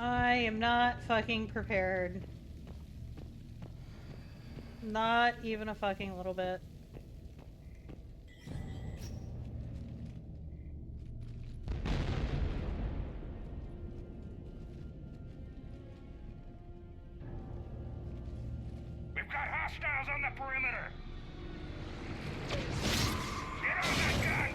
I am not fucking prepared. Not even a fucking little bit. Hostiles on the perimeter! Get on that gun!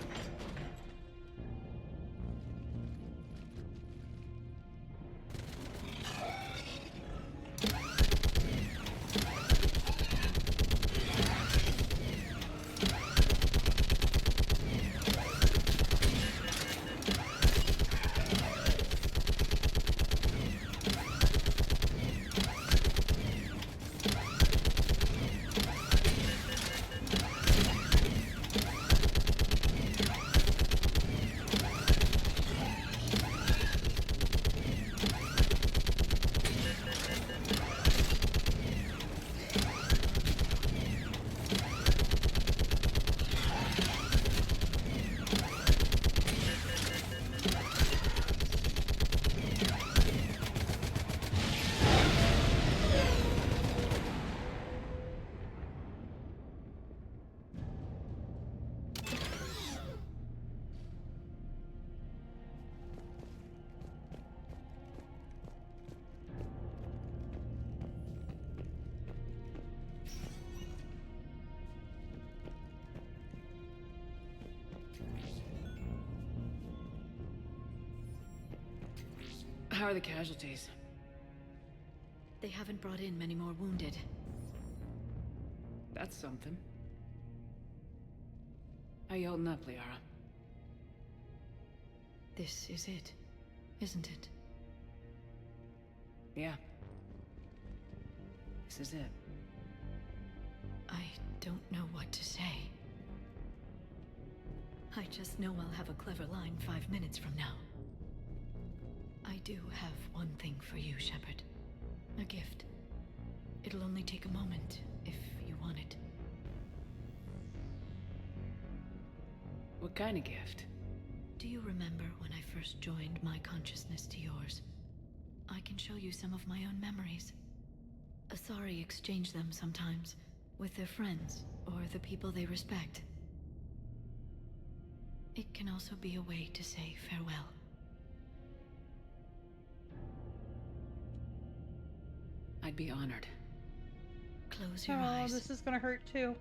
How are the casualties? They haven't brought in many more wounded. That's something. How you holding up, Liara? This is it, isn't it? Yeah. This is it. I don't know what to say. I just know I'll have a clever line 5 minutes from now. I do have one thing for you, Shepard. A gift. It'll only take a moment, if you want it. What kind of gift? Do you remember when I first joined my consciousness to yours? I can show you some of my own memories. Asari exchange them sometimes, with their friends, or the people they respect. It can also be a way to say farewell. I'd be honored. Close your Oh, eyes. this is gonna hurt too.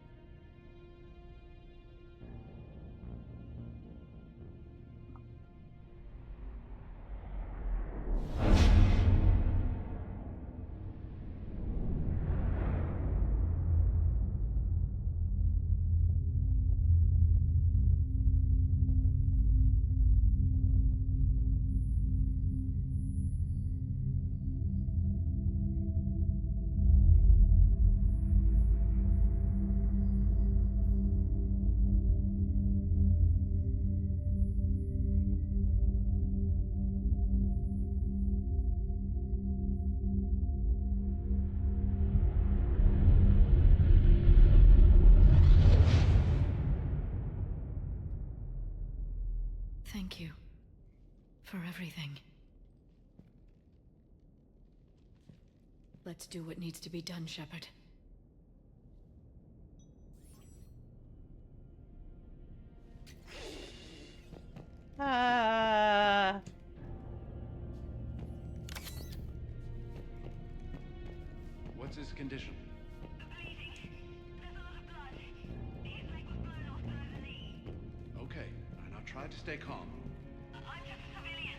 Thank you. For everything. Let's do what needs to be done, Shepard. What's his condition? Okay, now try to stay calm. I'm just a civilian.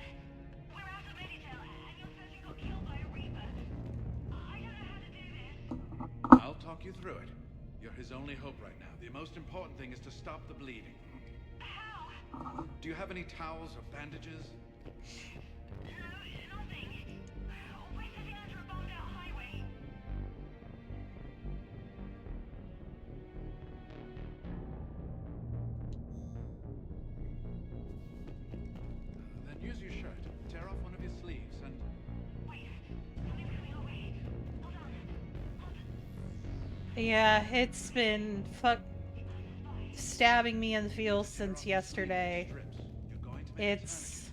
We're out of Meditel, and your surgeon got killed by a Reaper. I don't know how to do this. I'll talk you through it. You're his only hope right now. The most important thing is to stop the bleeding. How? Do you have any towels or bandages? Nothing. We're sitting under a bombed-out highway. Then use your shirt. Tear off one of your sleeves and... Wait. Something's coming our way. Hold on. Yeah, it's been stabbing me in the feels since yesterday. It's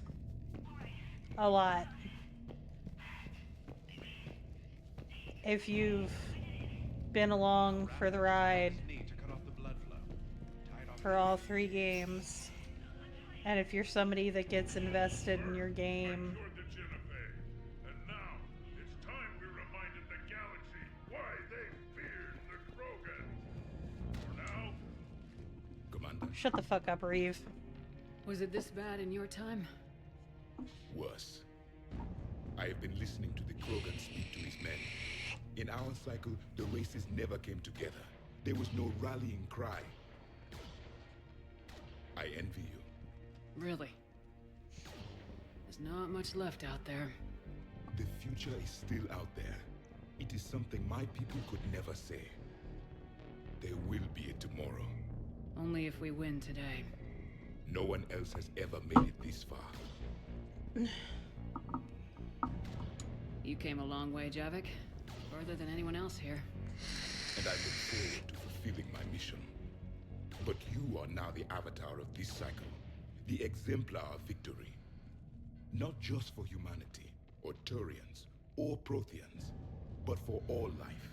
a lot. If you've been along for the ride for all 3 games, and if you're somebody that gets invested in your game, And now, it's time we reminded the galaxy why they feared the Shut the fuck up, Reeve. Was it this bad in your time? Worse. I have been listening to the Krogan speak to his men. In our cycle, the races never came together. There was no rallying cry. I envy you. Really? There's not much left out there. The future is still out there. It is something my people could never say. There will be a tomorrow. Only if we win today. No one else has ever made it this far. You came a long way, Javik. Further than anyone else here. And I look forward to fulfilling my mission. But you are now the avatar of this cycle. The exemplar of victory. Not just for humanity, or Turians, or Protheans, but for all life.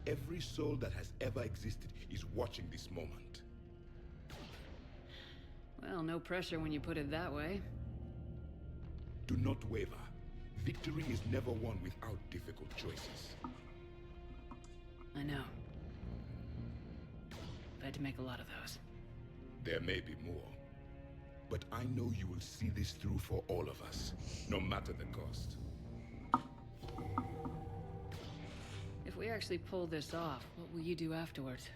Every soul that has ever existed is watching this moment. Well, no pressure when you put it that way. Do not waver. Victory is never won without difficult choices. I know. I've had to make a lot of those. There may be more. But I know you will see this through for all of us, no matter the cost. If we actually pull this off, what will you do afterwards?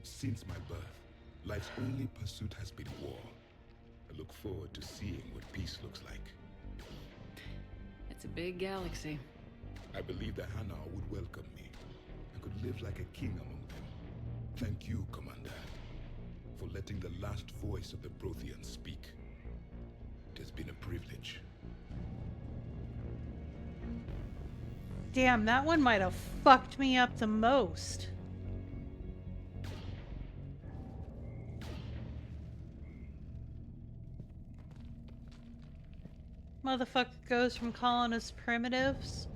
Since my birth, life's only pursuit has been war. I look forward to seeing what peace looks like. It's a big galaxy. I believe the Hanar would welcome me. I could live like a king among them. Thank you, Commander, for letting the last voice of the Protheans speak. It has been a privilege. Damn, that one might have fucked me up the most. Motherfucker goes from calling us primitives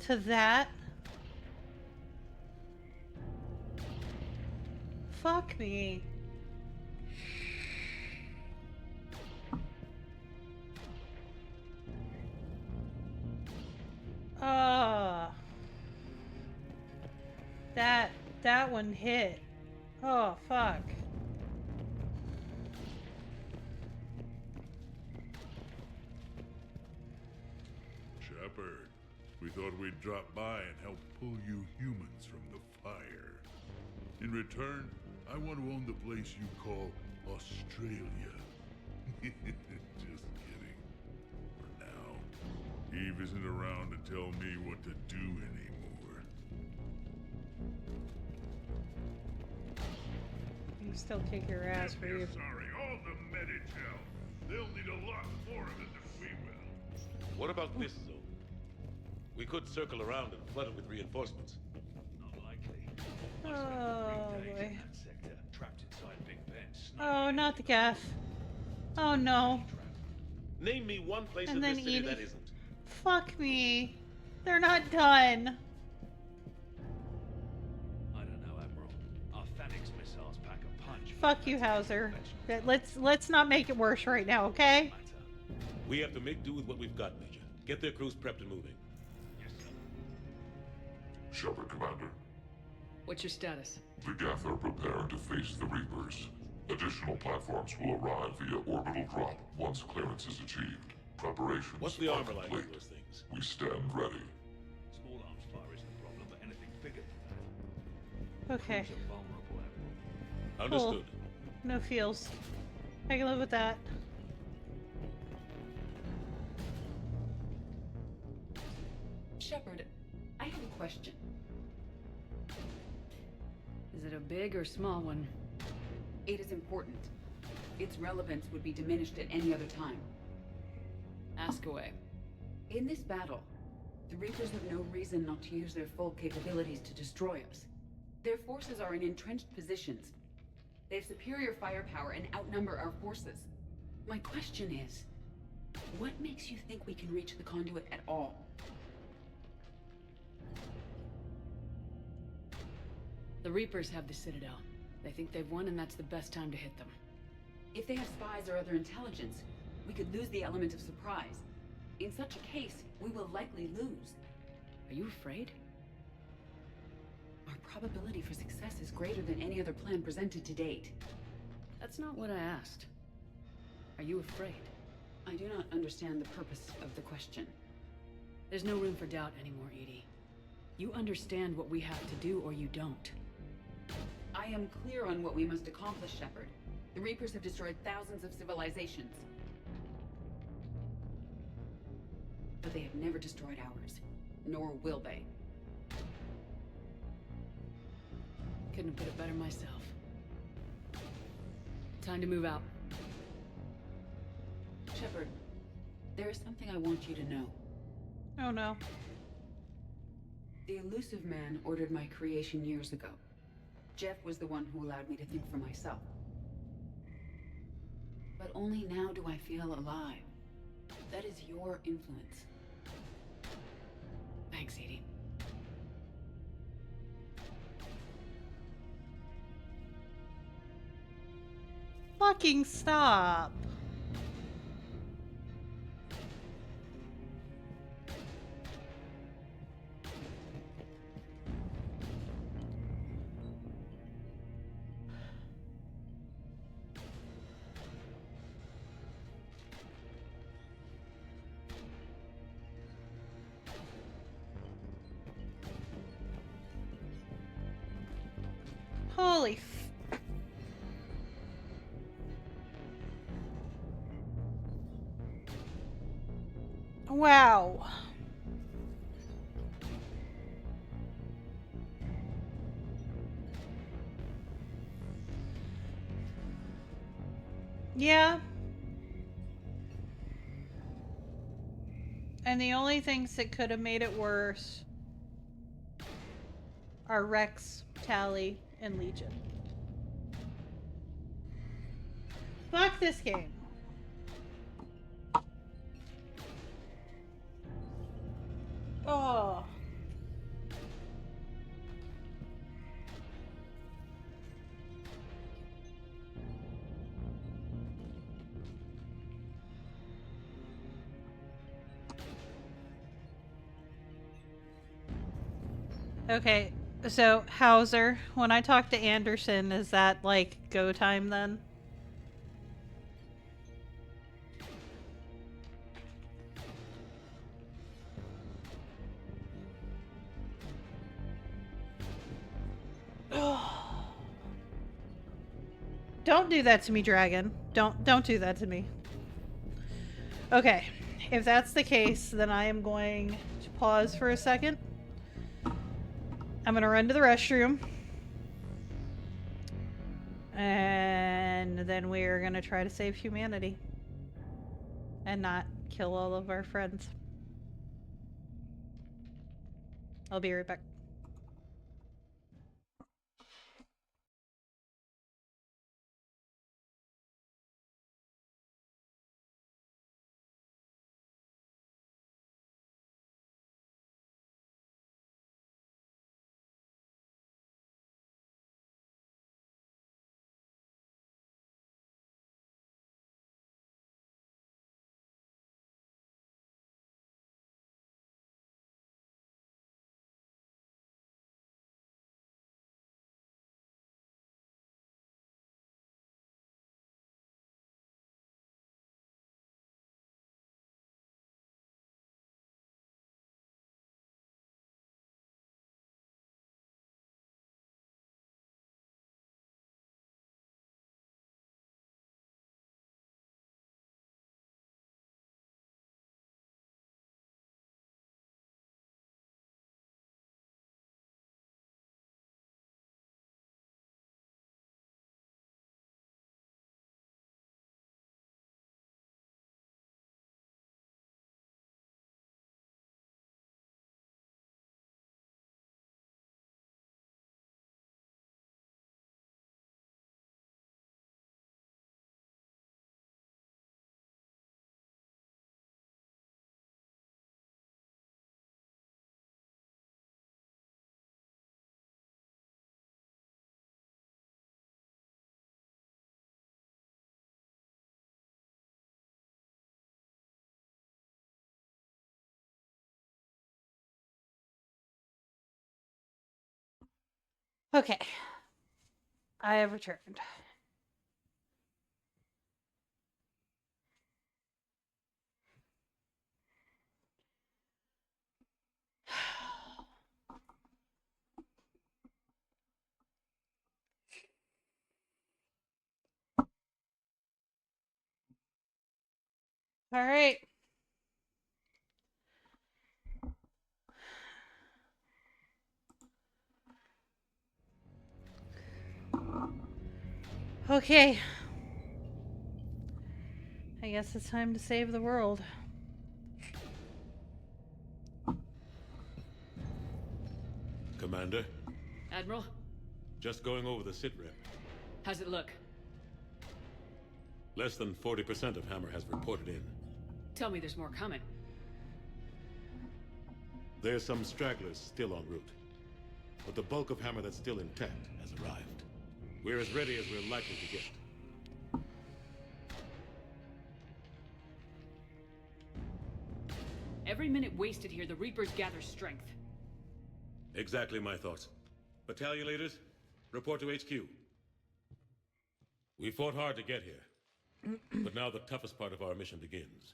to that. Fuck me. Oh. That one hit. Oh, fuck. Shepard, we thought we'd drop by and help pull you humans from the fire. In return, I want to own the place you call Australia. Just kidding. For now, Eve isn't around to tell me what to do anymore. You still kick your ass, We're Reeve. sorry, all the Medical. They'll need a lot more of it than we will. What about this zone? We could circle around and flood it with reinforcements. Not likely. Oh, boy. Sector, trapped inside Big Ben. Oh, not the gaff. Oh, no. Name me one place And in then this city Edie. that isn't. Fuck me. They're not done. I don't know, Admiral. Our Phoenix missiles pack a punch. Fuck you, Hauser. Let's not make it worse right now, okay? We have to make do with what we've got, Major. Get their crews prepped and moving. Yes, sir. Shepard, Commander. What's your status? The Geth are preparing to face the Reapers. Additional platforms will arrive via orbital drop once clearance is achieved. Preparations What's the are armor like complete. on those things? We stand ready. Small arms fire isn't the problem, but anything bigger than that. Okay. Crews are vulnerable, Admiral. Understood. Cool. No feels. I can live with that. Shepard, I have a question. Is it a big or small one? It is important. Its relevance would be diminished at any other time. Ask away. In this battle, the Reapers have no reason not to use their full capabilities to destroy us. Their forces are in entrenched positions. They have superior firepower and outnumber our forces. My question is, what makes you think we can reach the conduit at all? The Reapers have the Citadel. They think they've won and that's the best time to hit them. If they have spies or other intelligence, we could lose the element of surprise. In such a case, we will likely lose. Are you afraid? our probability for success is greater than any other plan presented to date. That's not what I asked. Are you afraid? I do not understand the purpose of the question. There's no room for doubt anymore, Edie. You understand what we have to do, or you don't. I am clear on what we must accomplish, Shepard. The Reapers have destroyed thousands of civilizations. But they have never destroyed ours. Nor will they. Couldn't have put it better myself. Time to move out. Shepard, there is something I want you to know. Oh no. The Illusive Man ordered my creation years ago. Jeff was the one who allowed me to think for myself. But only now do I feel alive. That is your influence. Thanks, Edie. Fucking stop. Holy f... Wow. Yeah. And the only things that could have made it worse are Rex, Tally, and Legion. Fuck this game. Oh. Okay, so Hauser, when I talk to Anderson, is that like go time then? Don't do that to me, Dragon. Don't do that to me. Okay, if that's the case, then I am going to pause for a second. I'm gonna run to the restroom. And then we're gonna try to save humanity. And not kill all of our friends. I'll be right back. Okay. I have returned. All right. Okay. I guess it's time to save the world. Commander, Admiral, just going over the sitrep. how's it look? Less than 40% of Hammer has reported in. Tell me there's more coming. There's some stragglers still en route. But the bulk of Hammer that's still intact has arrived. We're as ready as we're likely to get. Every minute wasted here, the Reapers gather strength. Exactly my thoughts. Battalion leaders, report to HQ. We fought hard to get here. But now the toughest part of our mission begins.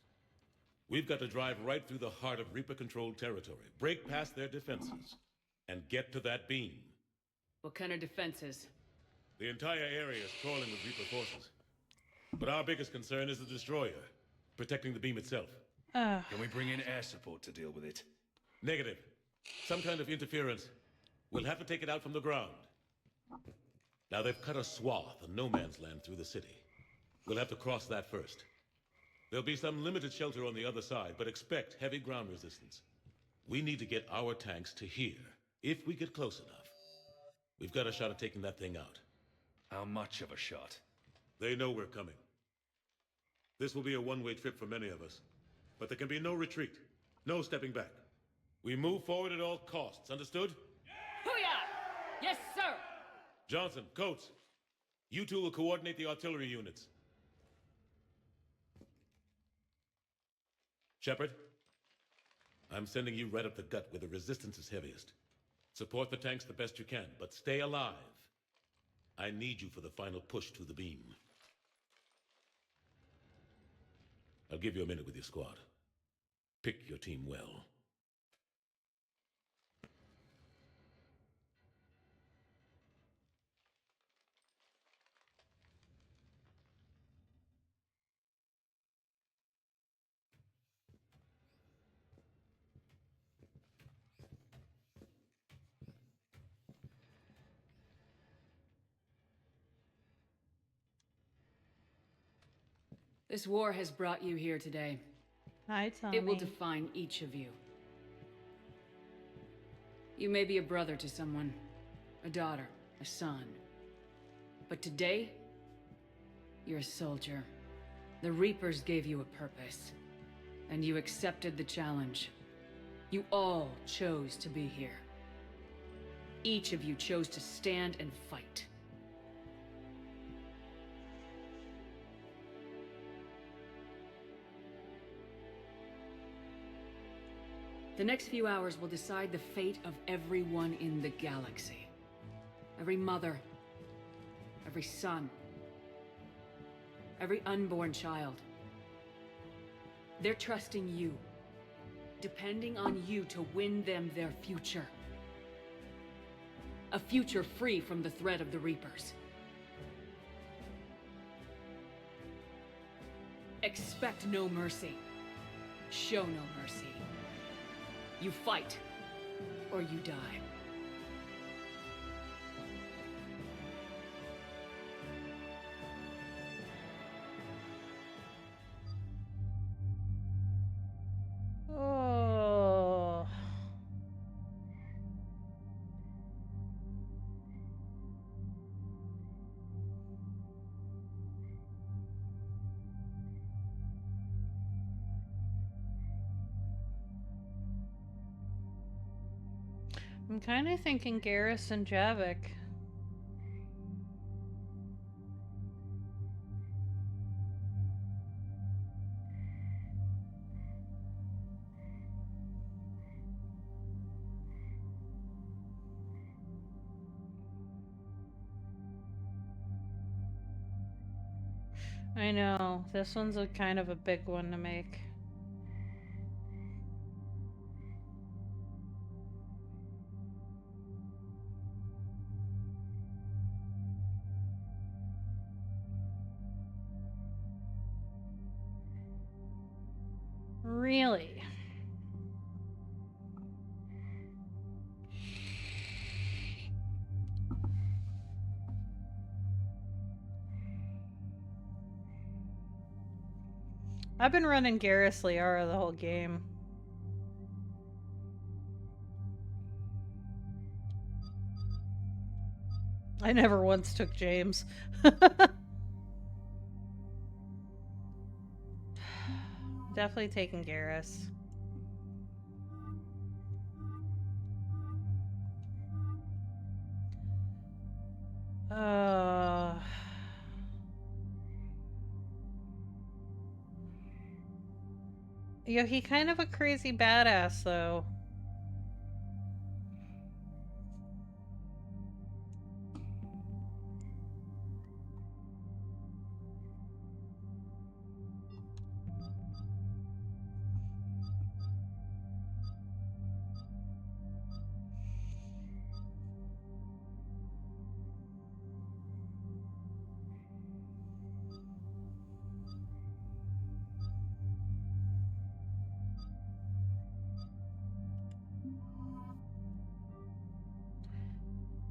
We've got to drive right through the heart of Reaper-controlled territory, break past their defenses, and get to that beam. What kind of defenses? The entire area is crawling with Reaper forces. But our biggest concern is the destroyer, protecting the beam itself. Can we bring in air support to deal with it? Negative. Some kind of interference. We'll have to take it out from the ground. Now they've cut a swath of no man's land through the city. We'll have to cross that first. There'll be some limited shelter on the other side, but expect heavy ground resistance. We need to get our tanks to here, if we get close enough. We've got a shot at taking that thing out. How much of a shot? They know we're coming. This will be a one-way trip for many of us. But there can be no retreat, no stepping back. We move forward at all costs, understood? Hoo-yah! Yes, sir! Johnson, Coates, you two will coordinate the artillery units. Shepard, I'm sending you right up the gut where the resistance is heaviest. Support the tanks the best you can, but stay alive. I need you for the final push to the beam. I'll give you a minute with your squad. Pick your team well. This war has brought you here today. Hi, Tommy. It will define each of you. You may be a brother to someone, a daughter, a son. But today, you're a soldier. The Reapers gave you a purpose, and you accepted the challenge. You all chose to be here. Each of you chose to stand and fight. The next few hours will decide the fate of everyone in the galaxy. Every mother, every son, every unborn child. They're trusting you, depending on you to win them their future. A future free from the threat of the Reapers. Expect no mercy. Show no mercy. You fight, or you die. Oh. I'm kind of thinking Garrus and Javik. I know. This one's a kind of a big one to make. Really? I've been running Garrus Liara the whole game. I never once took James. Definitely taking Garrus. Yo, he kind of a crazy badass, though.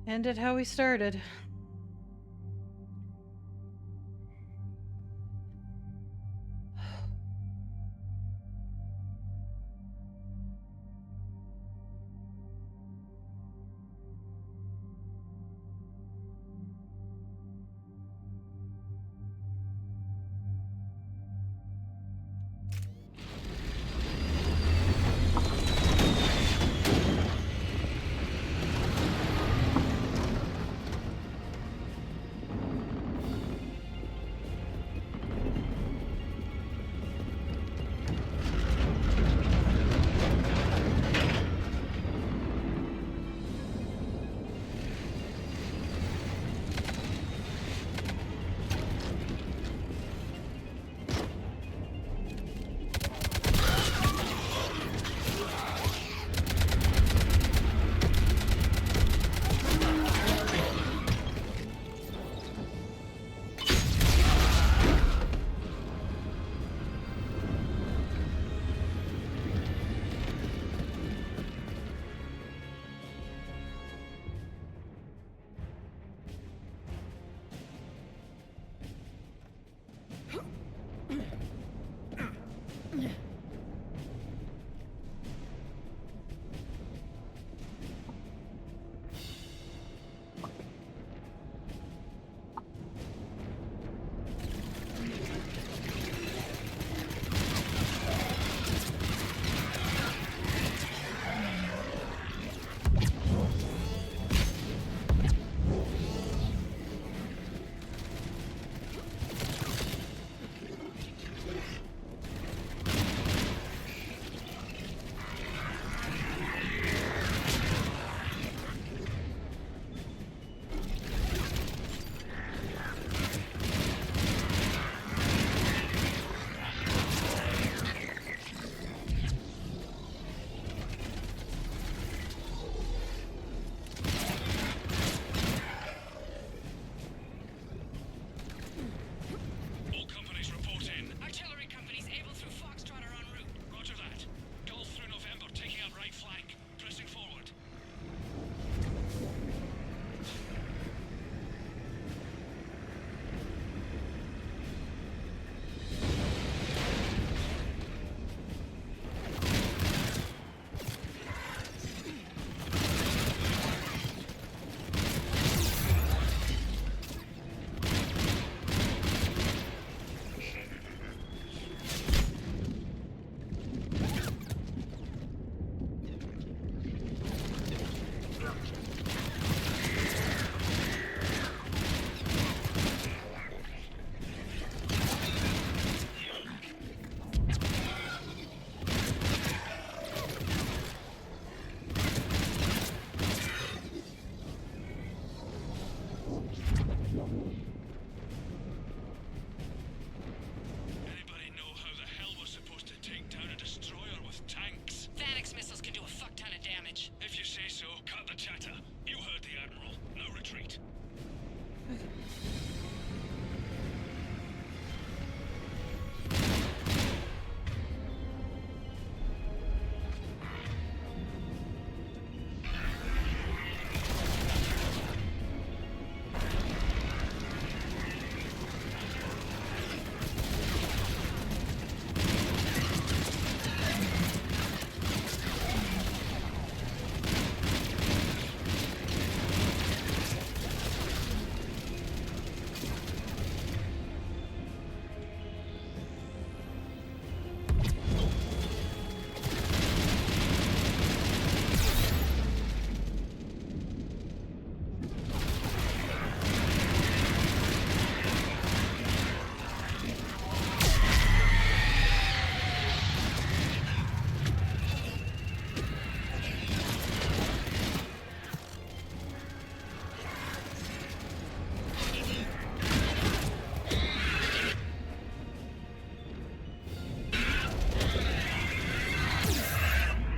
Ended how we started.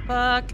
Fuck.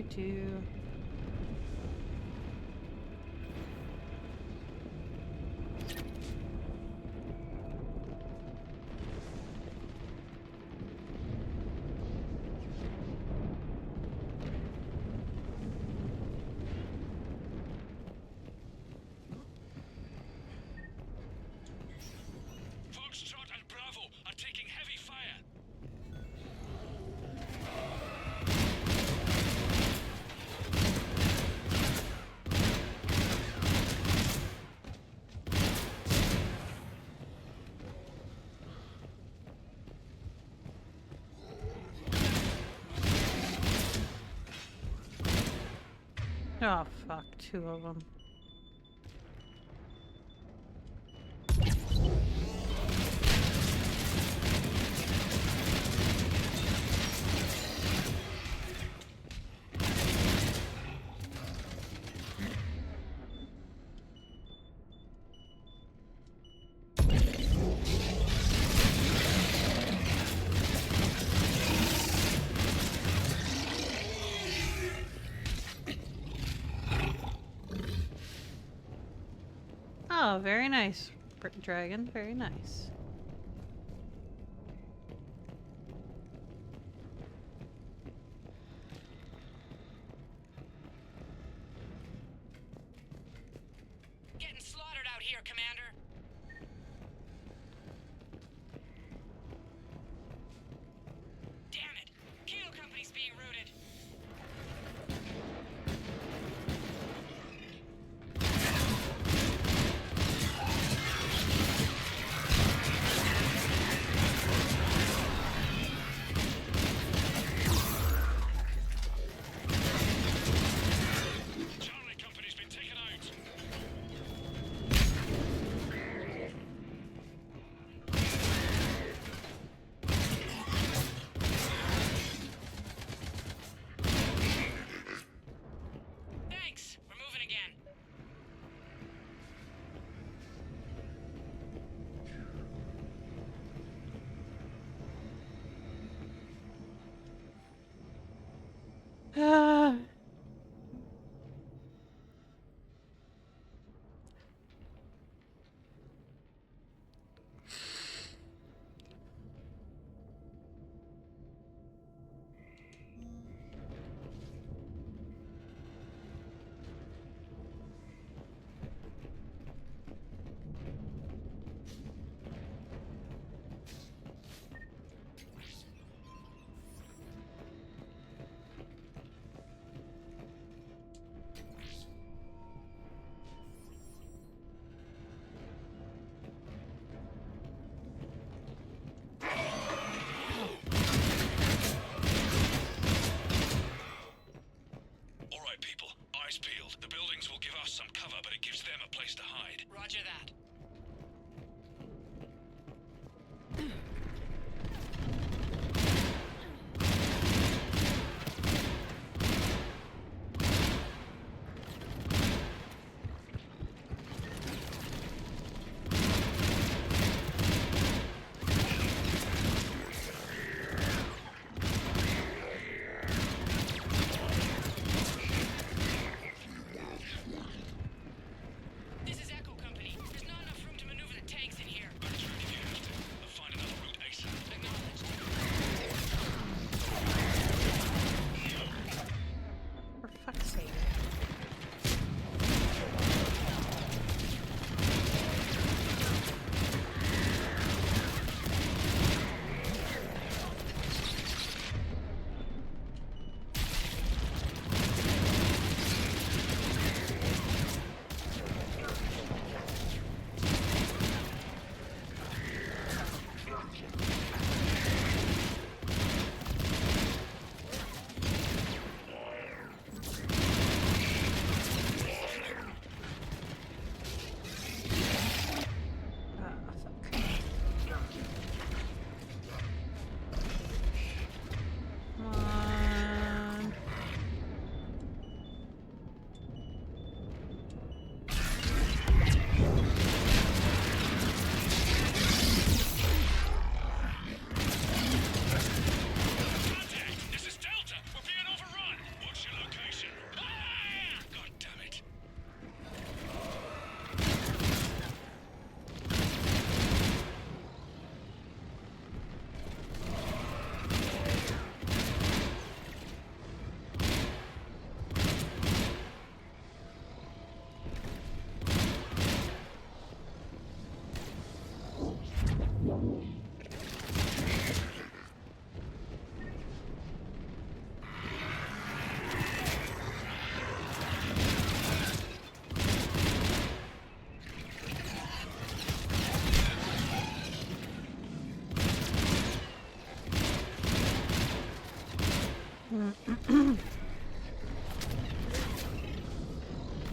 Do. Foxtrot and Bravo are taking heavy fire. Oh, fuck. 2 of them. Oh, very nice, Dragon. Very nice. Getting slaughtered out here, Commander. Damn it! Kilo Company's being routed.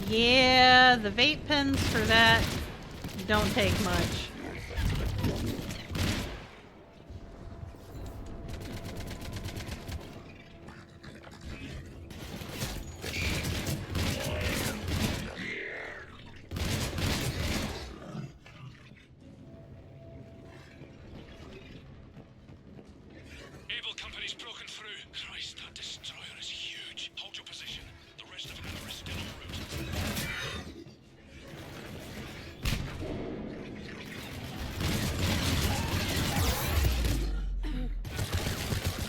Yeah, the vape pens for that don't take much. Able Company's broken through. Christ, that destroyer is huge. Hold your position. The rest of Hammer is still en route.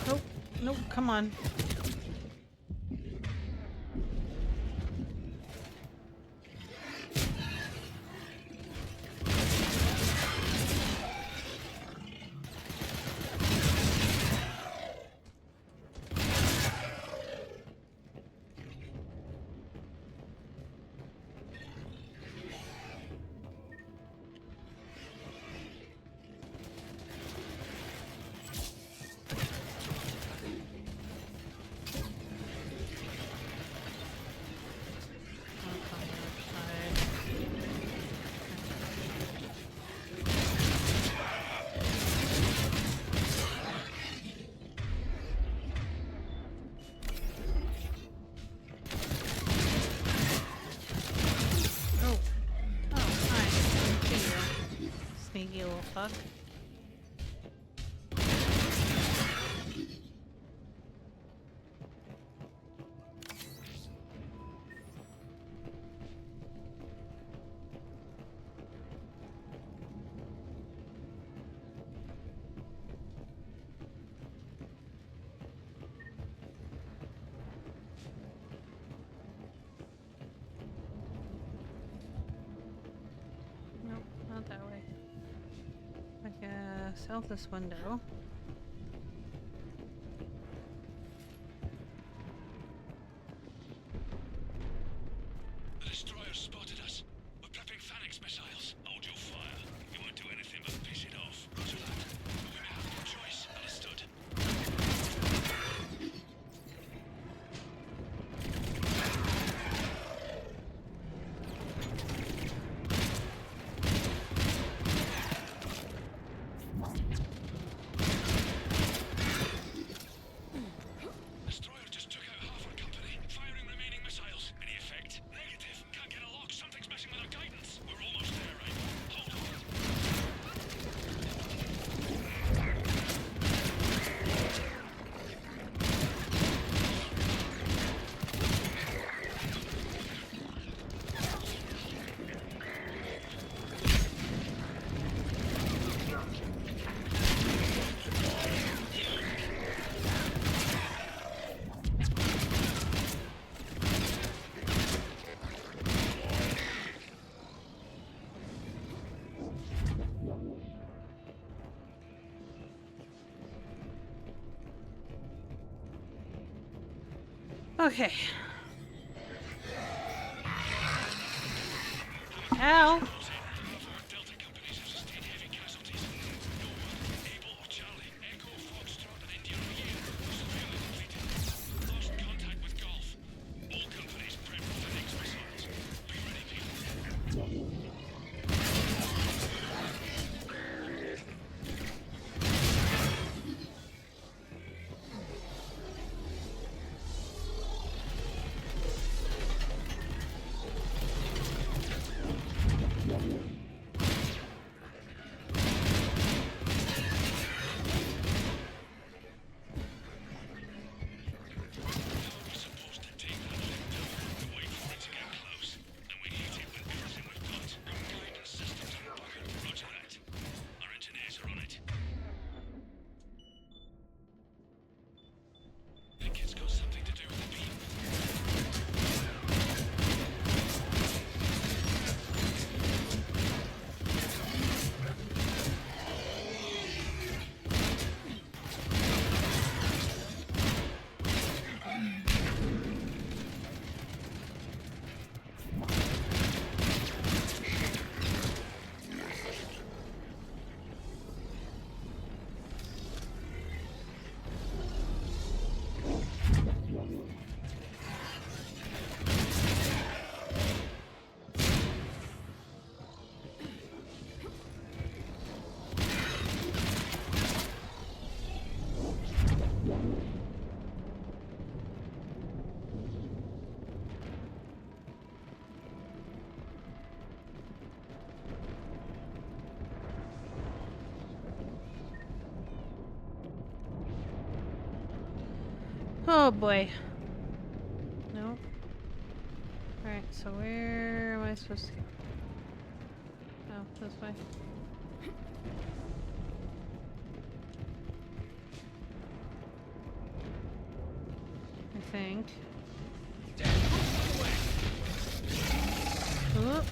Oh, nope, come on. Sneaky little fuck. Nope, not that way. I guess out this window. The destroyer spotted us. We're prepping Phalanx missiles. Hold your fire. You won't do anything but piss it off. Roger that. But we may have no choice. Understood. Destroyer just took out half our company. Firing remaining missiles. Any effect? Negative. Can't get a lock. Something's messing with our guidance. We're almost there, right? Hold on. Okay. Ow. Delta companies have sustained heavy casualties. No one, Able or Charlie, Echo, Foxtrot, and India Regain. Surveillance completed. Lost contact with Golf. All companies prep for the next missiles. Be ready, people. Oh boy. Nope. Alright, so where am I supposed to go? Oh, this way. I think. Oop.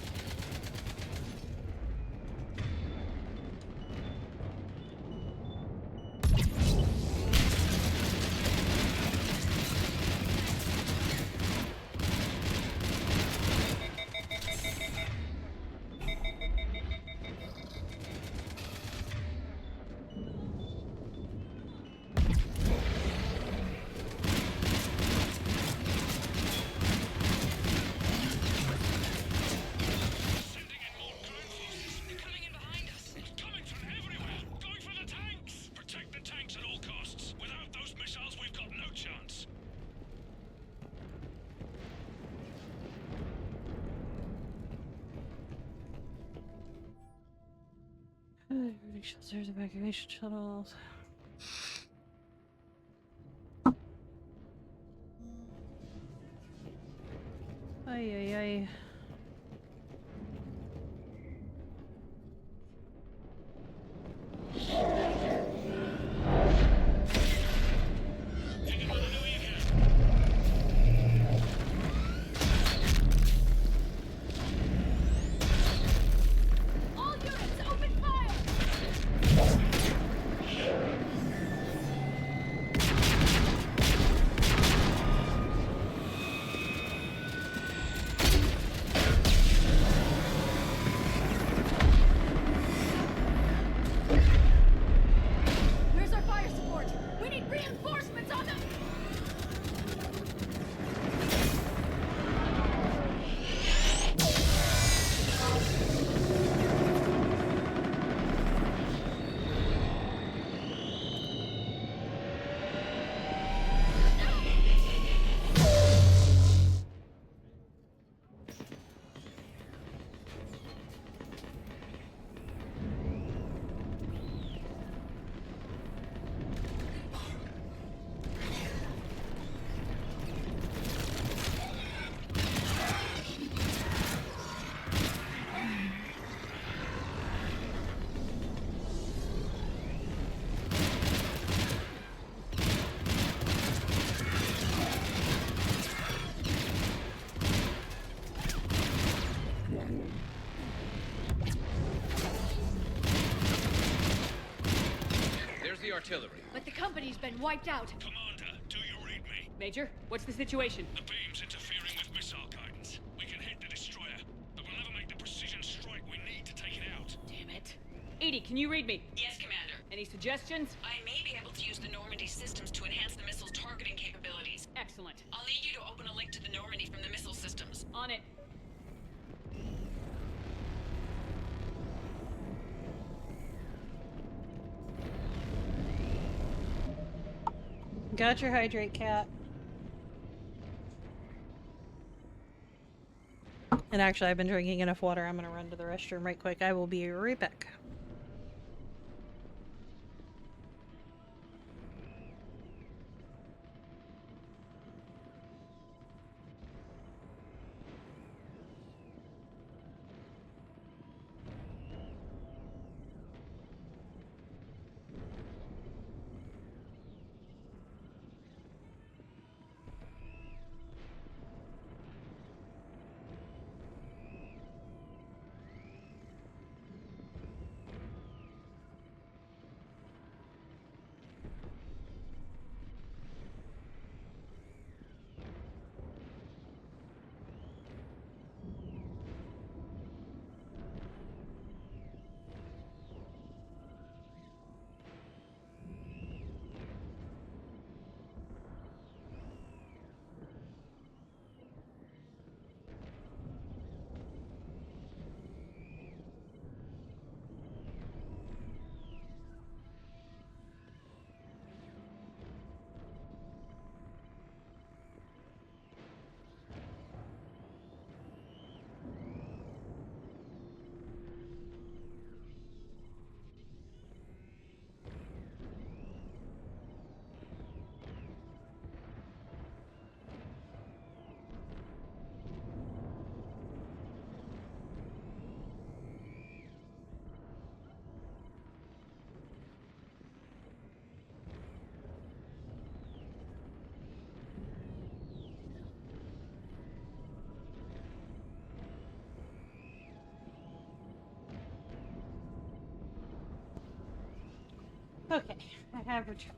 Protect the tanks at all costs. Without those missiles, we've got no chance. Shelters, evacuation shuttles. Ay, ay, ay. All units, open fire! Where's our fire support? We need reinforcements on them! There's the artillery. But the company's been wiped out. Commander, do you read me? Major, what's the situation? The beam's interfering with missile guidance. We can hit the destroyer, but we'll never make the precision strike we need to take it out. Damn it. Edie, can you read me? Yes, Commander. Any suggestions? I may be able to use the Normandy systems to enhance the missile's targeting capabilities. Excellent. I'll need you to open a link to the Normandy from the missile systems. On it. Got your hydrate, cat. And actually, I've been drinking enough water. I'm gonna run to the restroom right quick. I will be right back. Okay, I have returned.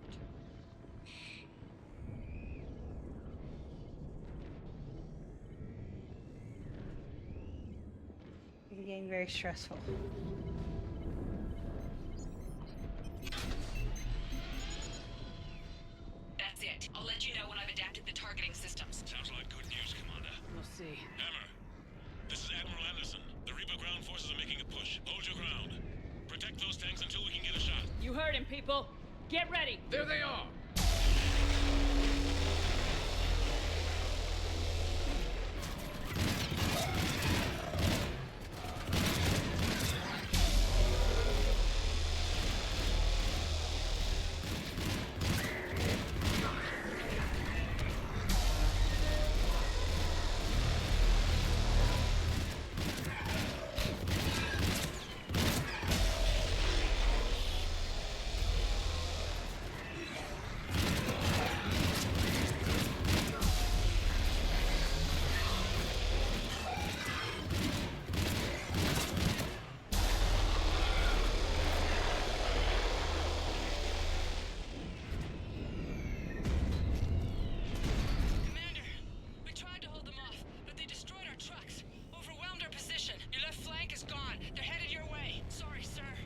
This is getting very stressful. That's it. I'll let you know when I've adapted the targeting systems. Sounds like good news, Commander. We'll see. Hammer, this is Admiral Anderson. The Reaper ground forces are making a push. Hold your ground. Protect those tanks until we can get a shot. You heard him, people. Get ready. There they are!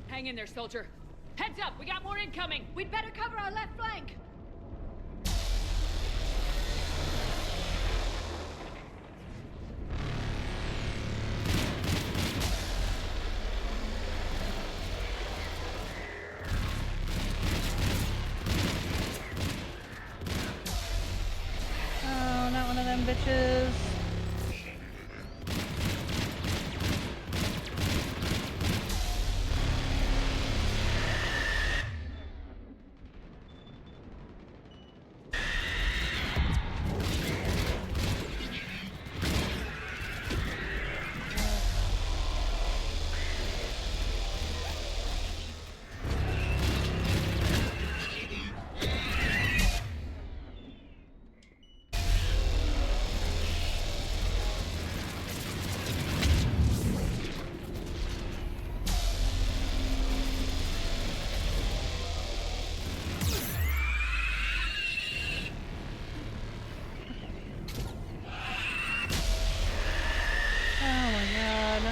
Hang in there, soldier. Heads up, we got more incoming. We'd better cover our left flank. Oh, not one of them bitches.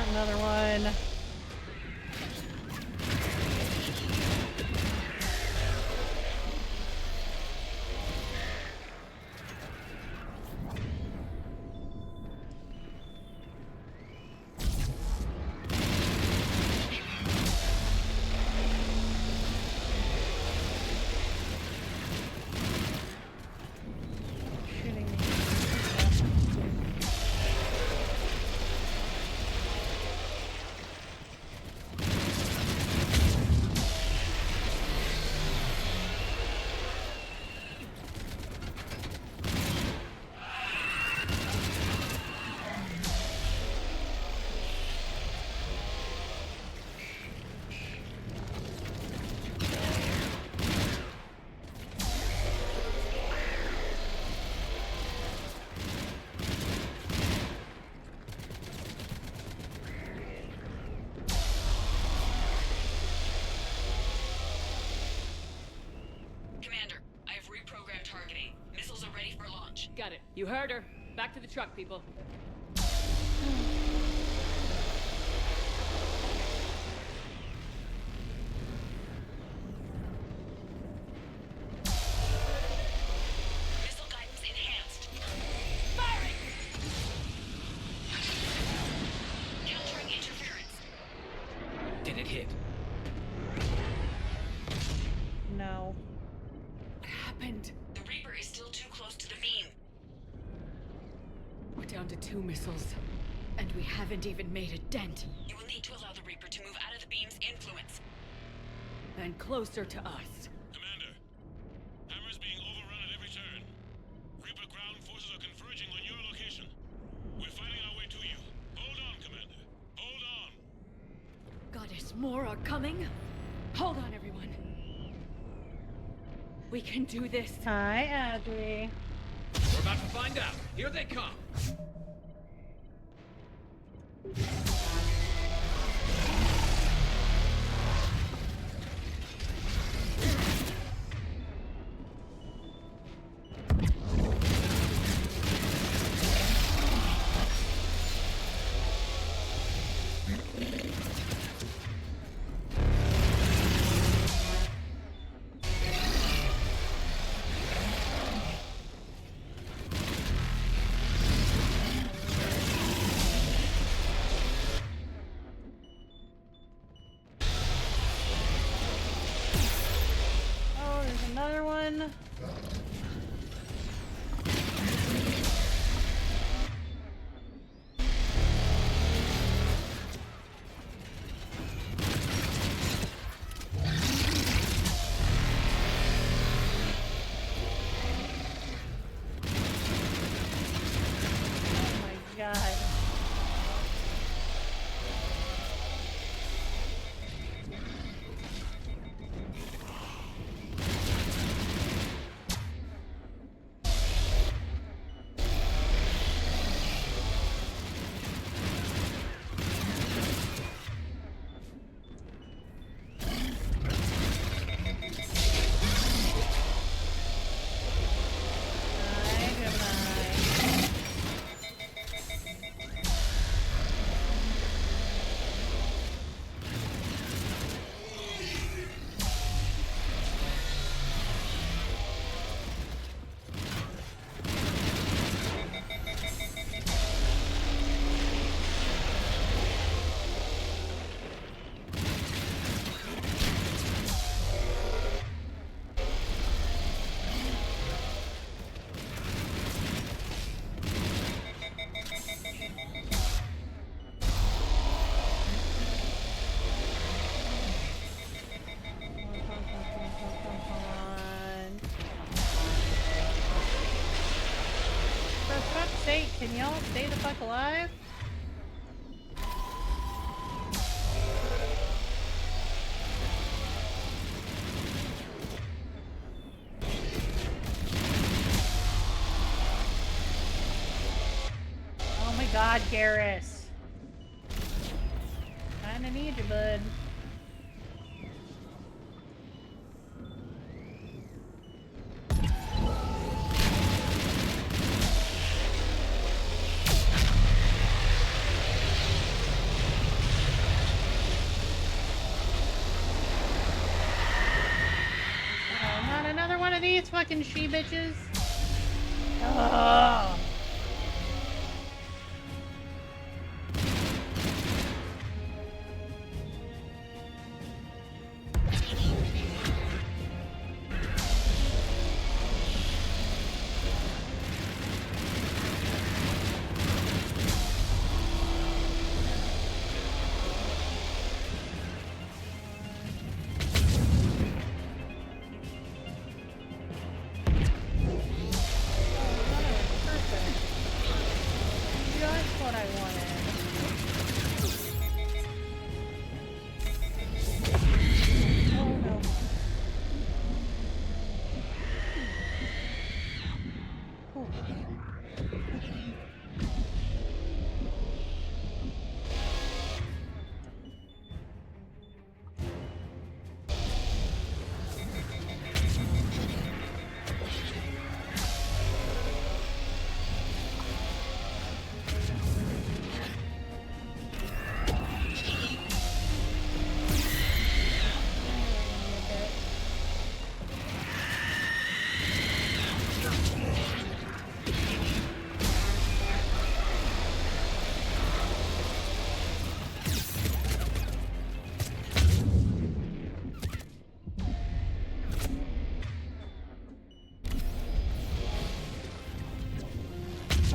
Another one. Shooting me. Got it. You heard her. Back to the truck, people. Missile guidance enhanced. Firing! Countering interference. Did it hit? No. What happened? The Reaper is still too close to the beam. We're down to 2 missiles. And we haven't even made a dent. You will need to allow the Reaper to move out of the beam's influence. And closer to us. Commander, Hammer's being overrun at every turn. Reaper ground forces are converging on your location. We're fighting our way to you. Hold on, Commander. Hold on. Goddess, more are coming? Hold on, everyone. We can do this. Hi, Adri. We're about to find out. Here they come. one. Oh my god. For fuck's sake, can y'all stay the fuck alive? Oh my god, Garrus. Kinda need you, bud. Not another one of these fucking she-bitches. Ugh. Just what I wanted. Oh no.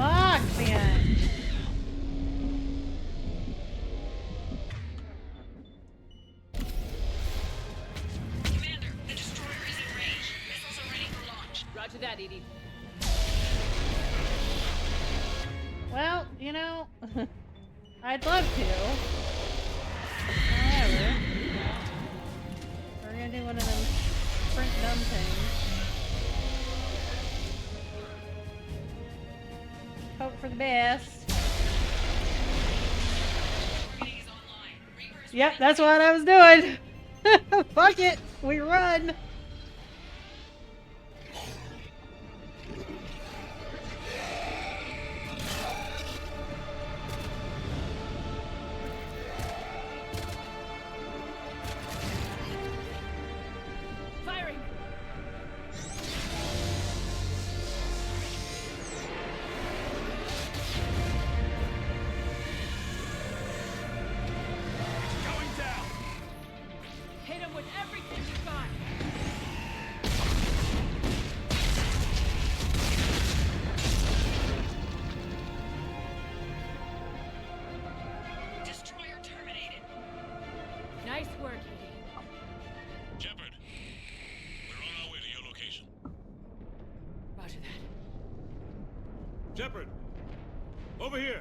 Fuck, man. Commander, the destroyer is in range. Missiles are ready for launch. Roger that, Edie. Well, you know, I'd love to. However, we're gonna do one of them sprint dumb things. Hope for the best. Yep, that's what I was doing. Fuck it, we run. Firing! Going down. Hit him with everything you got! Over here!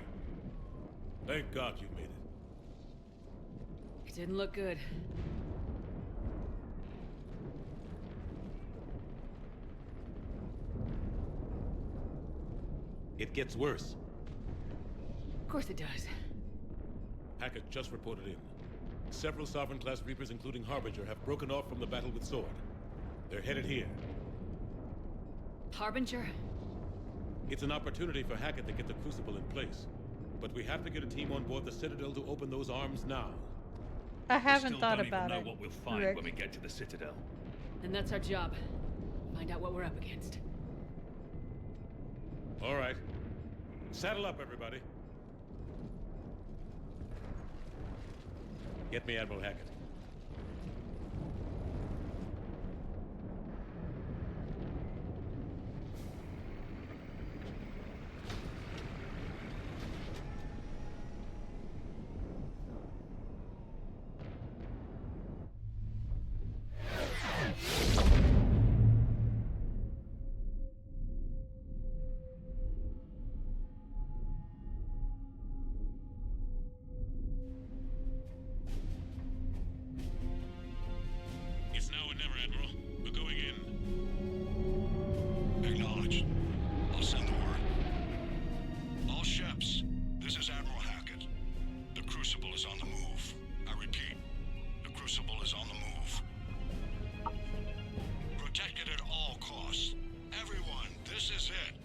Thank God you made it. It didn't look good. It gets worse. Of course it does. Hackett just reported in. Several Sovereign-class Reapers, including Harbinger, have broken off from the battle with Sword. They're headed here. Harbinger? It's an opportunity for Hackett to get the Crucible in place. But we have to get a team on board the Citadel to open those arms now. I haven't thought about it. What we'll find Rick. when we get to the Citadel. And that's our job. Find out what we're up against. All right. Saddle up, everybody. Get me Admiral Hackett. It's now or never, Admiral. We're going in. Acknowledged. I'll send the word. All ships, this is Admiral Hackett. The Crucible is on the move. I repeat, the Crucible is on the move. Protect it at all costs. Everyone, this is it.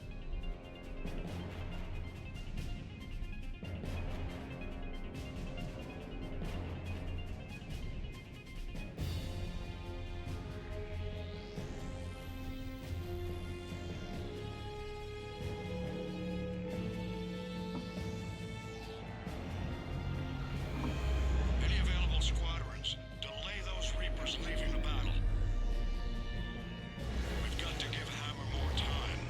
Any available squadrons, delay those Reapers leaving the battle. We've got to give Hammer more time.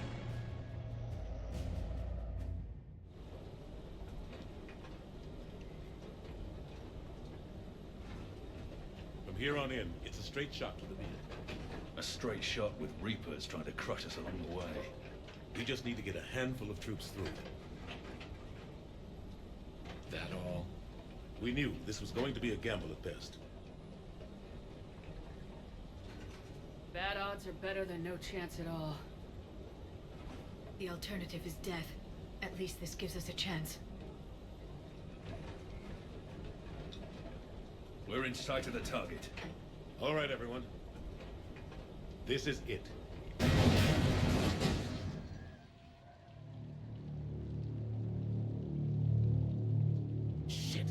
From here on in, it's a straight shot to the beam. A straight shot with Reapers trying to crush us along the way. We just need to get a handful of troops through. That all? We knew this was going to be a gamble at best. Bad odds are better than no chance at all. The alternative is death. At least this gives us a chance. We're in sight of the target. All right, everyone. This is it. Shit.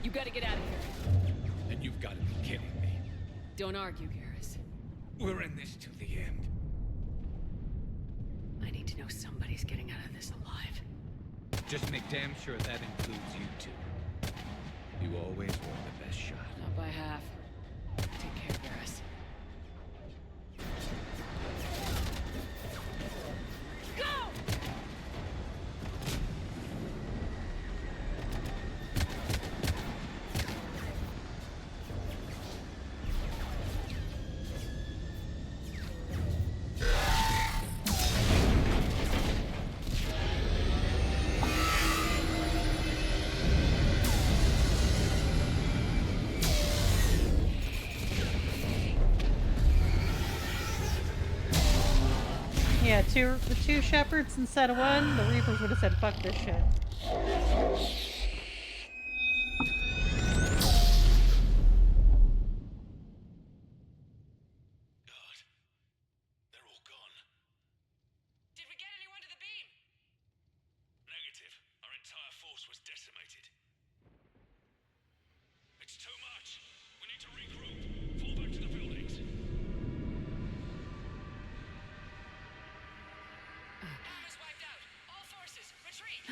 You gotta get out of here. And you've got to be kidding me. Don't argue, Garrus. We're in this to the end. I need to know somebody's getting out of this alive. Just make damn sure that includes you two. You always were the best shot. Not by half. Take care, Garrus. Go! Yeah, two shepherds instead of one. The Reapers would have said, "Fuck this shit." They're all gone. Did we get anyone to the beam? Negative. Our entire force was decimated. It's too much. We need to regroup. Fall back to the buildings. Armor's wiped out. All forces, retreat.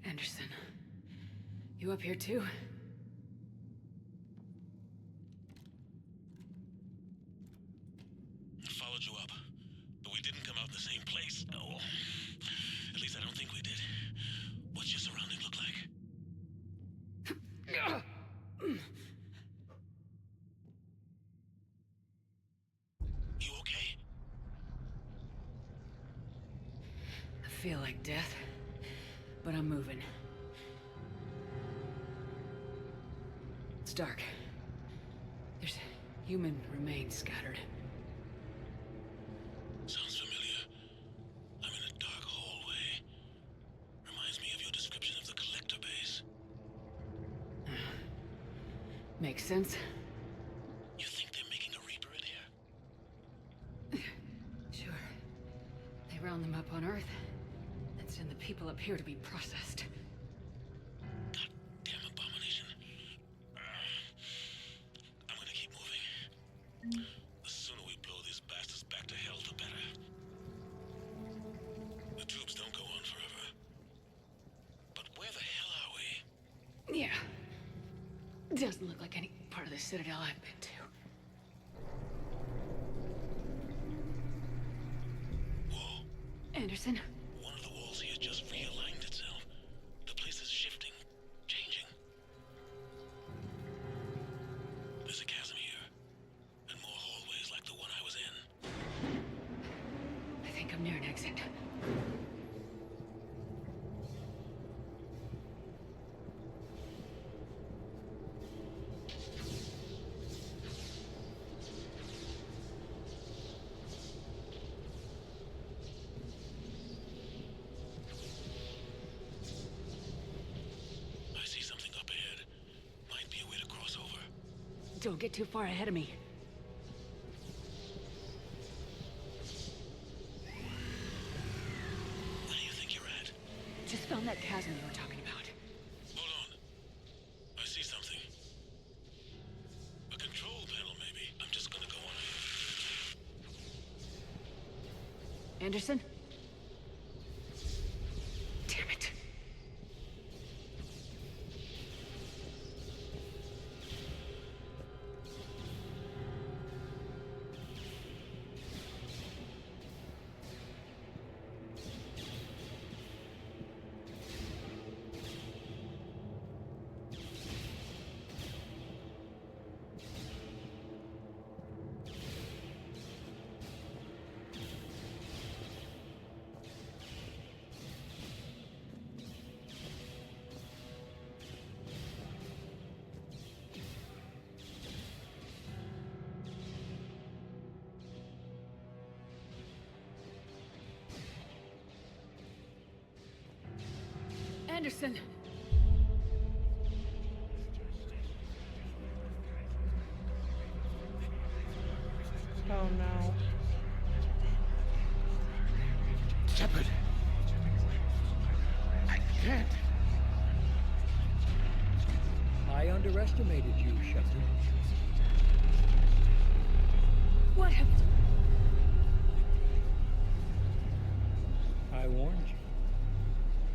Anderson, you up here too? I followed you up, but we didn't come out in the same place. Oh, at least I don't think we did. What's your surroundings look like? feel like death, but I'm moving. It's dark. There's human remains scattered. Sounds familiar. I'm in a dark hallway. Reminds me of your description of the collector base. Makes sense. You think they're making a Reaper in here? Sure. They round them up on Earth, and send the people up here to be processed. Damn abomination. I'm gonna keep moving. The sooner we blow these bastards back to hell, the better. The tubes don't go on forever. But where the hell are we? Yeah. Doesn't look like any part of the Citadel I've been to. Whoa. Anderson? One of the walls here just realigned itself. The place is shifting, changing. There's a chasm here, and more hallways like the one I was in. I think I'm near an exit. I see something up ahead. Might be a way to cross over. Don't get too far ahead of me. Where do you think you're at? Just found that chasm you were talking about. Hold on. I see something. A control panel, maybe. I'm just gonna go on ahead. Anderson? Damn it. Anderson! Oh no. Shepard! I can't! I underestimated you, Shepard. What have... I warned you.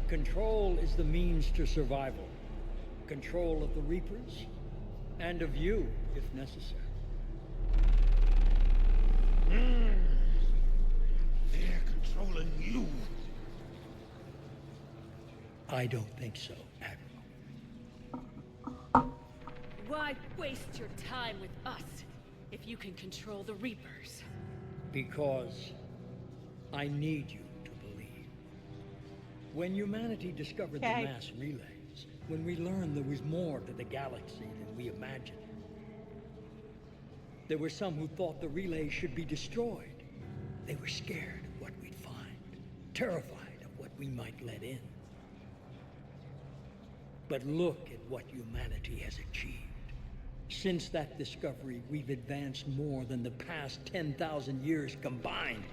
Control is the means to survival. Control of the Reapers, and of you, if necessary. They're controlling you. I don't think so, Admiral. Why waste your time with us if you can control the Reapers? Because I need you to believe. When humanity discovered Okay. the mass relays, when we learned there was more to the galaxy than we imagined, there were some who thought the relays should be destroyed. They were scared of what we'd find, terrified of what we might let in. But look at what humanity has achieved. Since that discovery, we've advanced more than the past 10,000 years combined.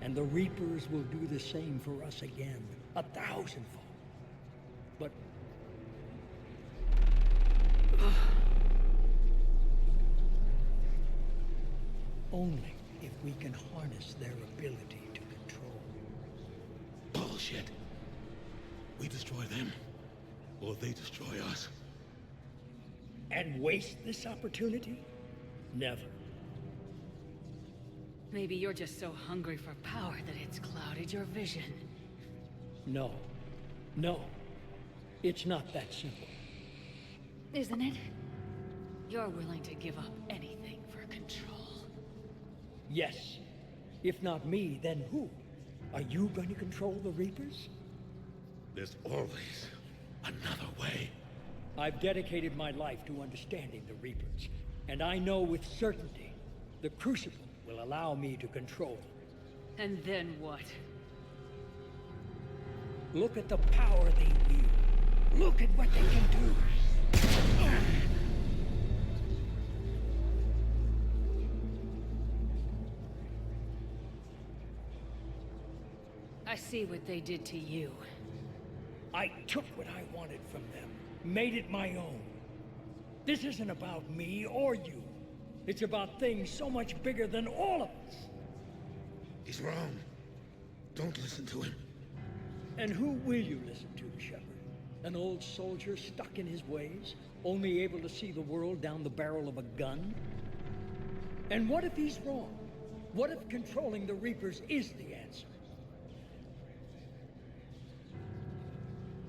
And the Reapers will do the same for us again, 1,000-fold. But... only if we can harness their ability to control. Bullshit. We destroy them, or they destroy us. And waste this opportunity? Never. Maybe you're just so hungry for power that it's clouded your vision. No. No. It's not that simple. Isn't it? You're willing to give up anything for control. Yes. If not me, then who? Are you going to control the Reapers? There's always another way. I've dedicated my life to understanding the Reapers, and I know with certainty the Crucible will allow me to control them. And then what? Look at the power they wield. Look at what they can do. I see what they did to you. I took what I wanted from them, made it my own. This isn't about me or you. It's about things so much bigger than all of us. He's wrong. Don't listen to him. And who will you listen to, Shepard? An old soldier stuck in his ways, only able to see the world down the barrel of a gun? And what if he's wrong? What if controlling the Reapers is the answer?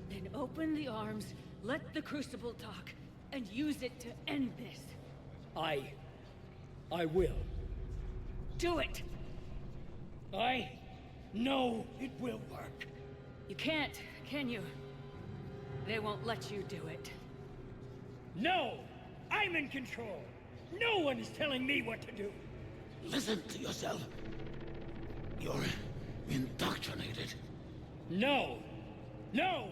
Then open the arms, let the Crucible talk, and use it to end this. I will. Do it! I know it will work. You can't, can you? They won't let you do it. No! I'm in control! No one is telling me what to do! Listen to yourself. You're indoctrinated. No! No!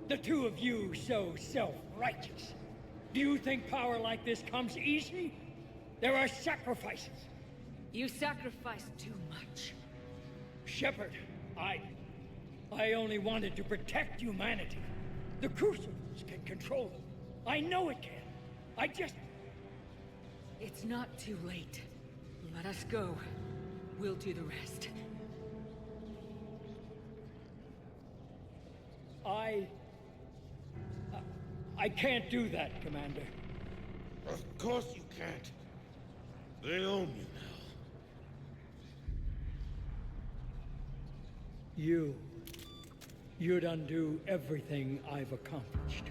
The two of you so self-righteous. Do you think power like this comes easy? There are sacrifices. You sacrificed too much. Shepard, I only wanted to protect humanity. The Crucibles can control them. I know it can. I just... It's not too late. Let us go. We'll do the rest. I can't do that, Commander. Of course you can't. They own you now. You'd undo everything I've accomplished.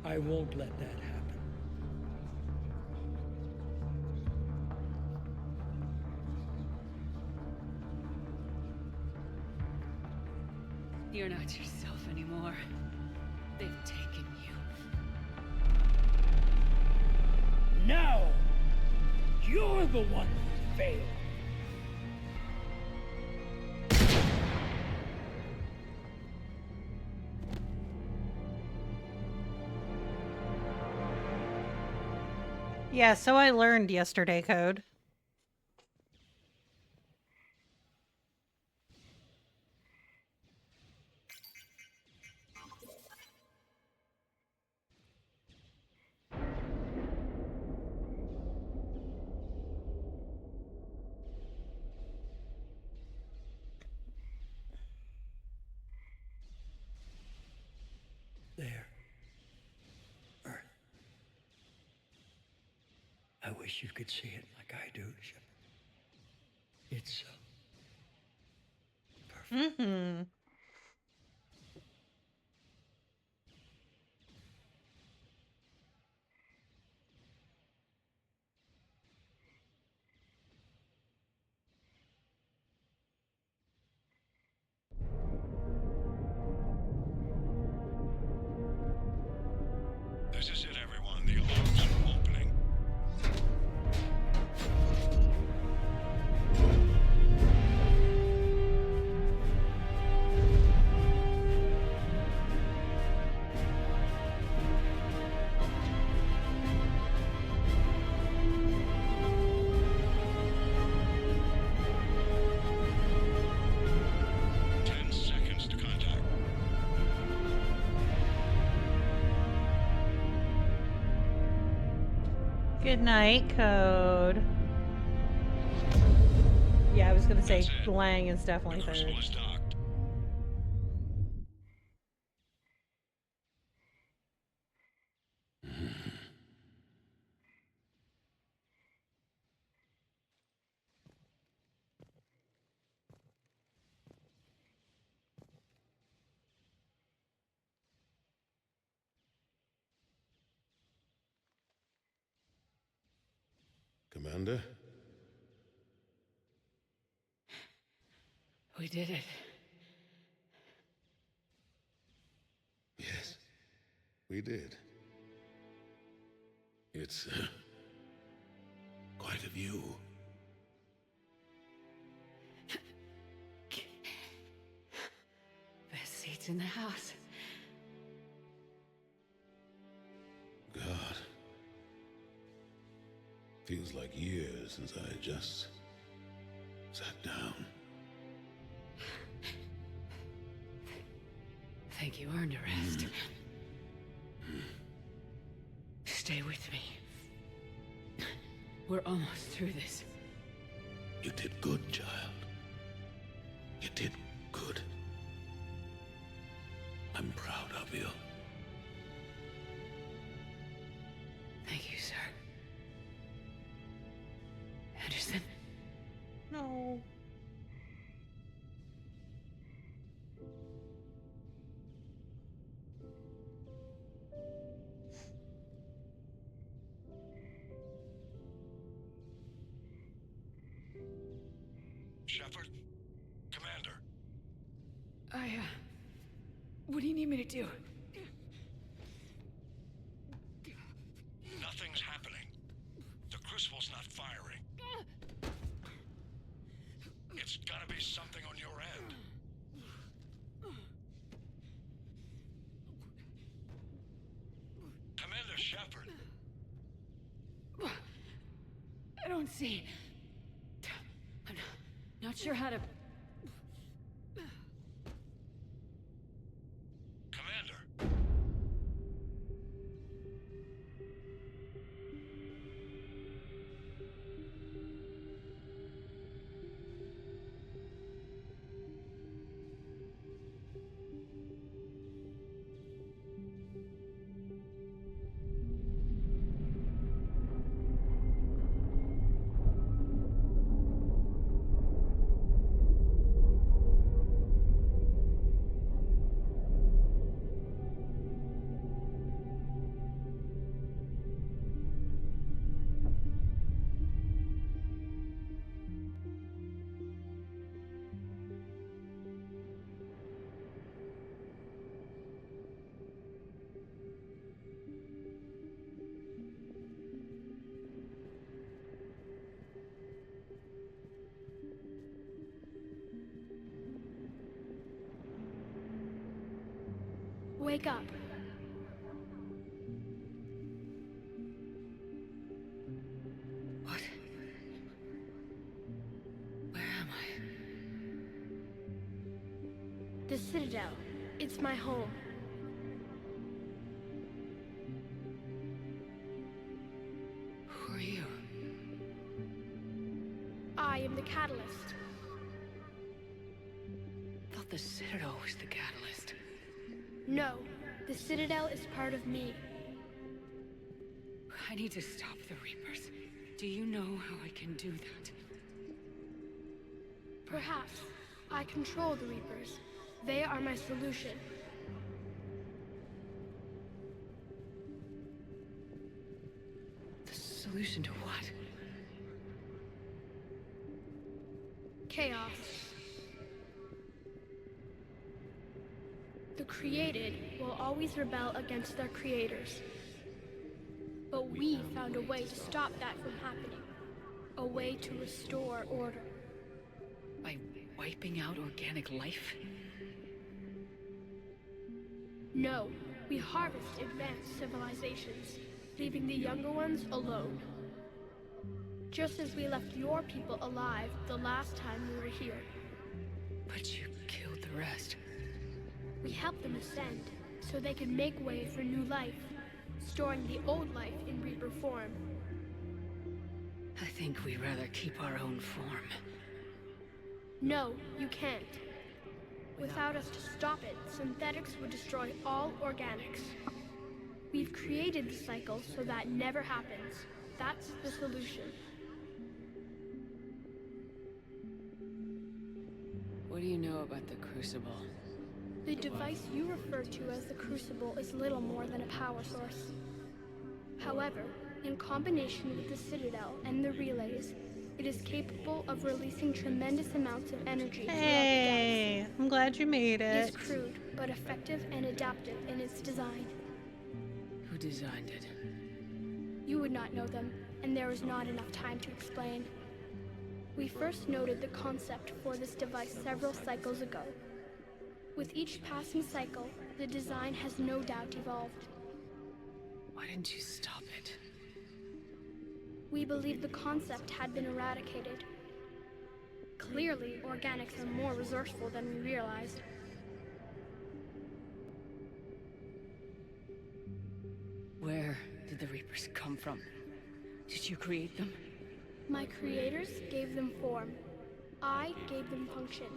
I won't let that happen. You're not yourself anymore. They've taken you. Now, you're the one who failed. Yeah, so I learned yesterday, Code. There. Earth. I wish you could see it like I do, Shepard. It's so perfect. Mm-hmm. This is it, everyone. The alarms are opening. Good night, Code. Yeah, I was gonna say Lang is definitely third. Commander? We did it. Yes, we did. It's quite a view. Best seats in the house. God. Feels like years since I just sat down. Think you earned a rest. Stay with me. We're almost through this. You did good, child. You did good. I'm proud of you. Thank you, sir. Anderson? No. Shepard? Commander? What do you need me to do? Nothing's happening. The Crucible's not firing. It's gotta be something on your end. Commander Shepard. I don't see. I'm not sure how to... Commander. Wake up. What? Where am I? The Citadel. It's my home. Who are you? I am the Catalyst. I thought the Citadel was the catalyst. No, the Citadel is part of me. I need to stop the Reapers. Do you know how I can do that? Perhaps. I control the Reapers. They are my solution. The solution to what? Chaos. The created will always rebel against their creators. But we found a way to stop that from happening. A way to restore order. By wiping out organic life? No, we harvest advanced civilizations, leaving the younger ones alone. Just as we left your people alive the last time we were here. But you killed the rest. We helped them ascend, so they could make way for new life, storing the old life in Reaper form. I think we'd rather keep our own form. No, you can't. Without us to stop it, synthetics would destroy all organics. We've created the cycle so that never happens. That's the solution. What do you know about the Crucible? The device you refer to as the Crucible is little more than a power source. However, in combination with the Citadel and the relays, It is capable of releasing tremendous amounts of energy throughout the Hey, I'm glad you made galaxy. It it. is crude, but effective and adaptive in its design. Who designed it? You would not know them, and there is not enough time to explain. We first noted the concept for this device several cycles ago. With each passing cycle, the design has no doubt evolved. Why didn't you stop it? We believed the concept had been eradicated. Clearly, organics are more resourceful than we realized. Where did the Reapers come from? Did you create them? My creators gave them form. I gave them function.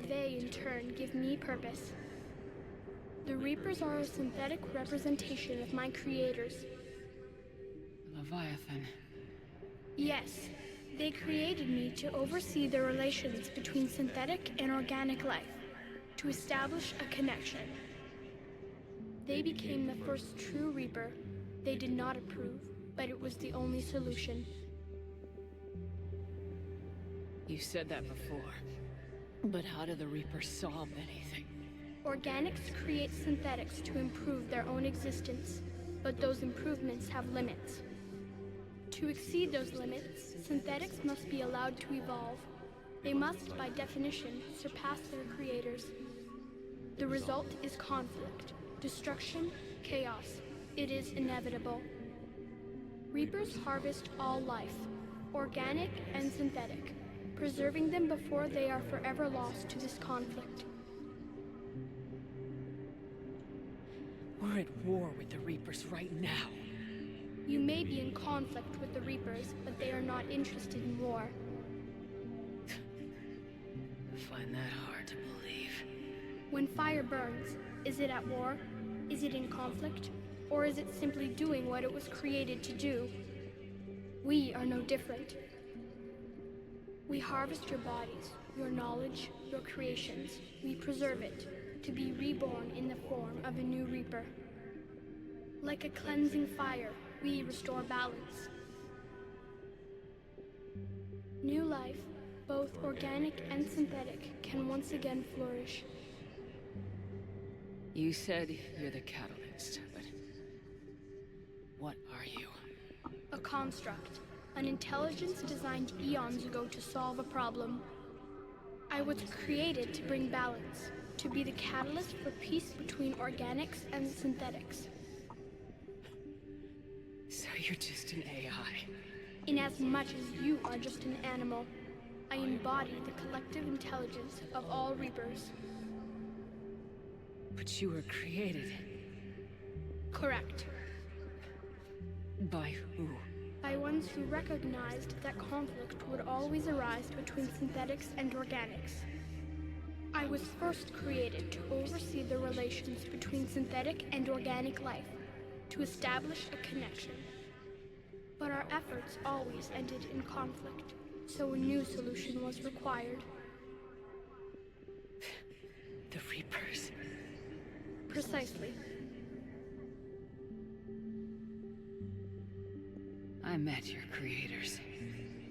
They, in turn, give me purpose. The Reapers are a synthetic representation of my creators. Leviathan. Yes, they created me to oversee the relations between synthetic and organic life, to establish a connection. They became the first true Reaper. They did not approve, but it was the only solution. You said that before. But how do the Reapers solve anything? Organics create synthetics to improve their own existence, but those improvements have limits. To exceed those limits, synthetics must be allowed to evolve. They must, by definition, surpass their creators. The result is conflict, destruction, chaos. It is inevitable. Reapers harvest all life, organic and synthetic, preserving them before they are forever lost to this conflict. We're at war with the Reapers right now. You may be in conflict with the Reapers, but they are not interested in war. I find that hard to believe. When fire burns, is it at war? Is it in conflict? Or is it simply doing what it was created to do? We are no different. We harvest your bodies, your knowledge, your creations. We preserve it, to be reborn in the form of a new Reaper. Like a cleansing fire, we restore balance. New life, both organic and synthetic, can once again flourish. You said you're the catalyst, but what are you? A construct, an intelligence designed eons ago to solve a problem. I was created to bring balance, to be the catalyst for peace between organics and synthetics. So you're just an AI? Inasmuch as you are just an animal, I embody the collective intelligence of all Reapers. But you were created. Correct. By who? By ones who recognized that conflict would always arise between synthetics and organics. I was first created to oversee the relations between synthetic and organic life, to establish a connection. But our efforts always ended in conflict, so a new solution was required. The Reapers. Precisely. I met your creators.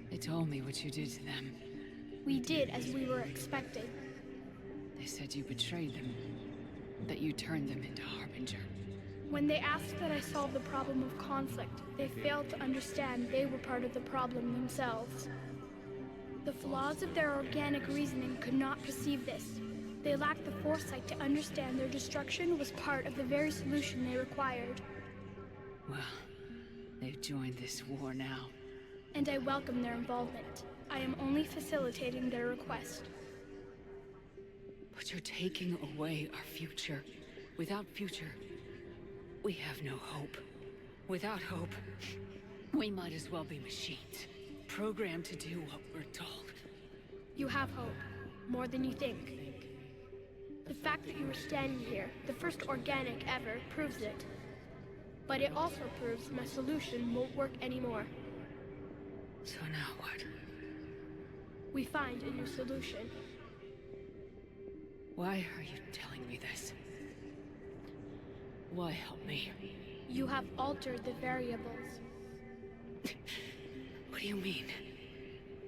They told me what you did to them. We did as we were expected. They said you betrayed them, that you turned them into Harbinger. When they asked that I solve the problem of conflict, they failed to understand they were part of the problem themselves. The flaws of their organic reasoning could not perceive this. They lacked the foresight to understand their destruction was part of the very solution they required. Well, they've joined this war now. And I welcome their involvement. I am only facilitating their request. But you're taking away our future. Without future, we have no hope. Without hope, we might as well be machines, programmed to do what we're told. You have hope, more than you think. The fact that you are standing here, the first organic ever, proves it. But it also proves my solution won't work anymore. So now what? We find a new solution. Why are you telling me this? Why help me? You have altered the variables. What do you mean?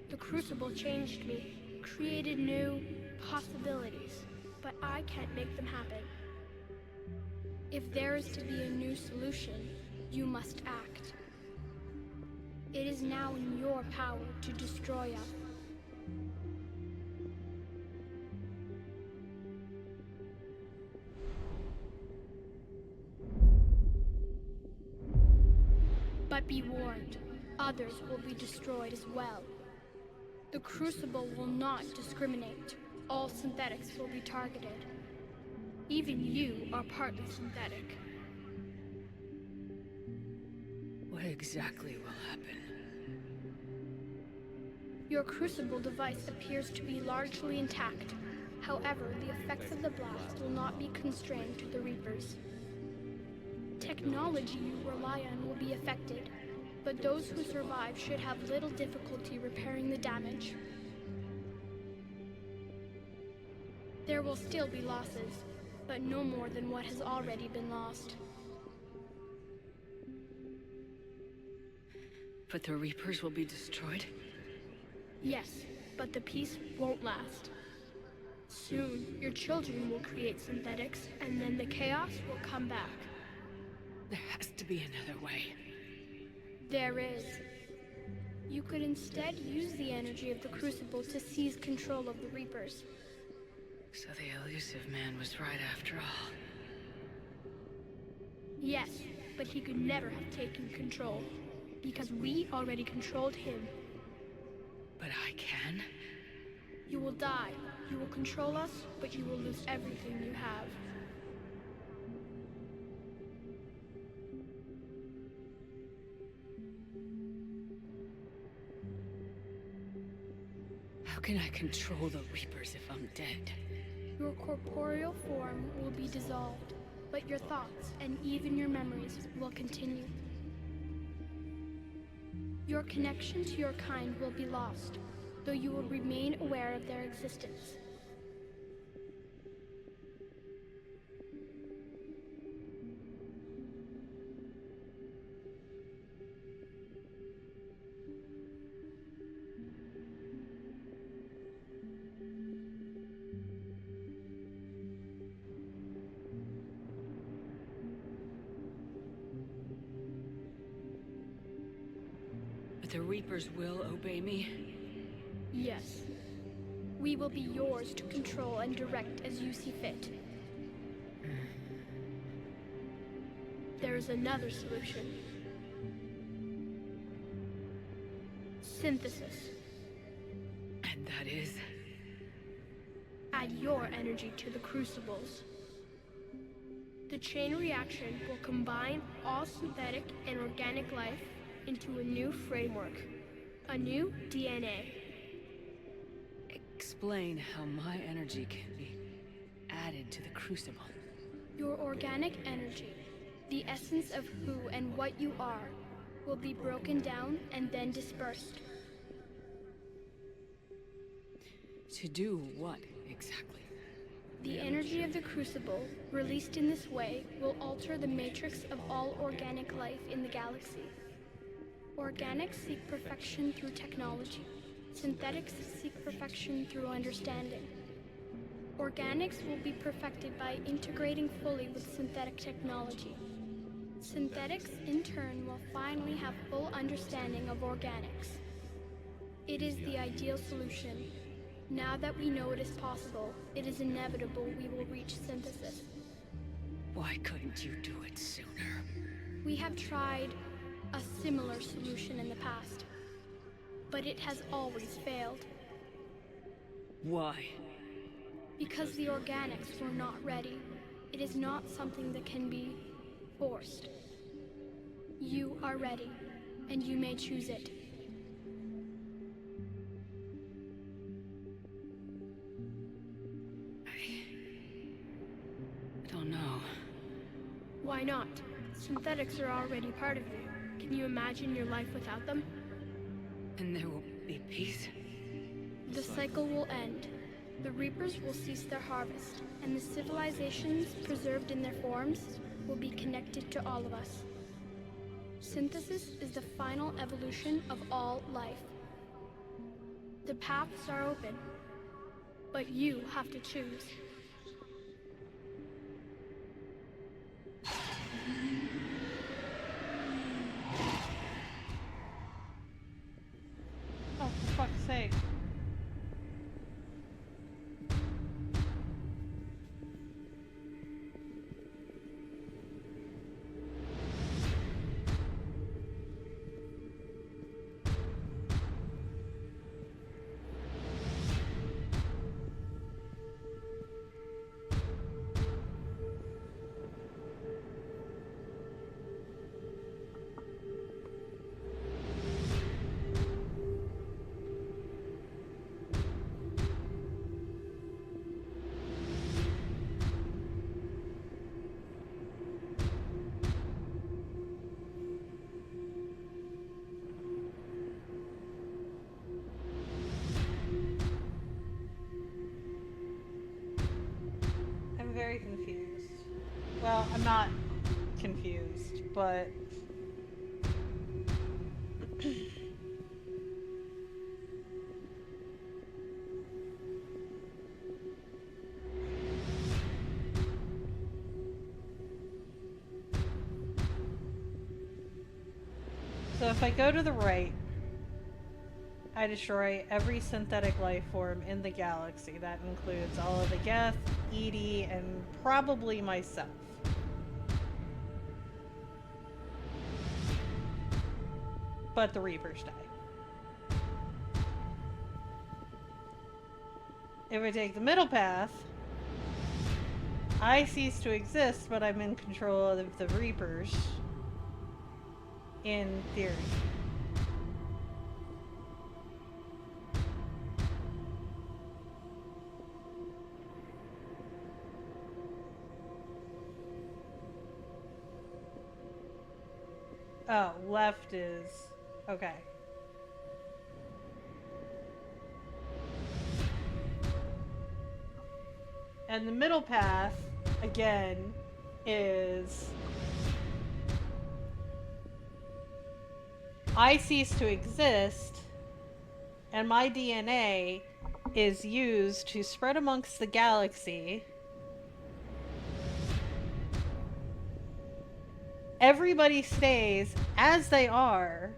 The Crucible changed me, created new possibilities, but I can't make them happen. If there is to be a new solution, you must act. It is now in your power to destroy us. But be warned, others will be destroyed as well. The Crucible will not discriminate. All synthetics will be targeted. Even you are partly synthetic. What exactly will happen? Your Crucible device appears to be largely intact. However, the effects of the blast will not be constrained to the Reapers. Technology you rely on will be affected, but those who survive should have little difficulty repairing the damage. There will still be losses, but no more than what has already been lost. But the Reapers will be destroyed? Yes, but the peace won't last. Soon, your children will create synthetics, and then the chaos will come back. There has to be another way. There is. You could instead use the energy of the Crucible to seize control of the Reapers. So the elusive man was right after all. Yes, but he could never have taken control, because we already controlled him. But I can? You will die. You will control us, but you will lose everything you have. How can I control the Reapers if I'm dead? Your corporeal form will be dissolved, but your thoughts and even your memories will continue. Your connection to your kind will be lost, though you will remain aware of their existence. The Reapers will obey me? Yes. We will be yours to control and direct as you see fit. There is another solution. Synthesis. And that is? Add your energy to the Crucibles. The chain reaction will combine all synthetic and organic life into a new framework, a new DNA. Explain how my energy can be added to the Crucible. Your organic energy, the essence of who and what you are, will be broken down and then dispersed. To do what, exactly? The energy of the Crucible, released in this way, will alter the matrix of all organic life in the galaxy. Organics seek perfection through technology. Synthetics seek perfection through understanding. Organics will be perfected by integrating fully with synthetic technology. Synthetics, in turn, will finally have full understanding of organics. It is the ideal solution. Now that we know it is possible, it is inevitable we will reach synthesis. Why couldn't you do it sooner? We have tried a similar solution in the past, but it has always failed. Why? Because the organics were not ready. It is not something that can be forced. You are ready, and you may choose it. I don't know. Why not? Synthetics are already part of you. Can you imagine your life without them? And there will be peace? The cycle will end. The Reapers will cease their harvest, and the civilizations preserved in their forms will be connected to all of us. Synthesis is the final evolution of all life. The paths are open, but you have to choose. Oh, for fuck's sake. I'm very confused. Well, I'm not confused, but so if I go to the right, I destroy every synthetic life form in the galaxy. That includes all of the Geth, EDI, and probably myself. But the Reapers die. If I take the middle path, I cease to exist, but I'm in control of the Reapers. In theory. Oh, left is... okay. And the middle path, again, is... I cease to exist, and my DNA is used to spread amongst the galaxy. Everybody stays as they are,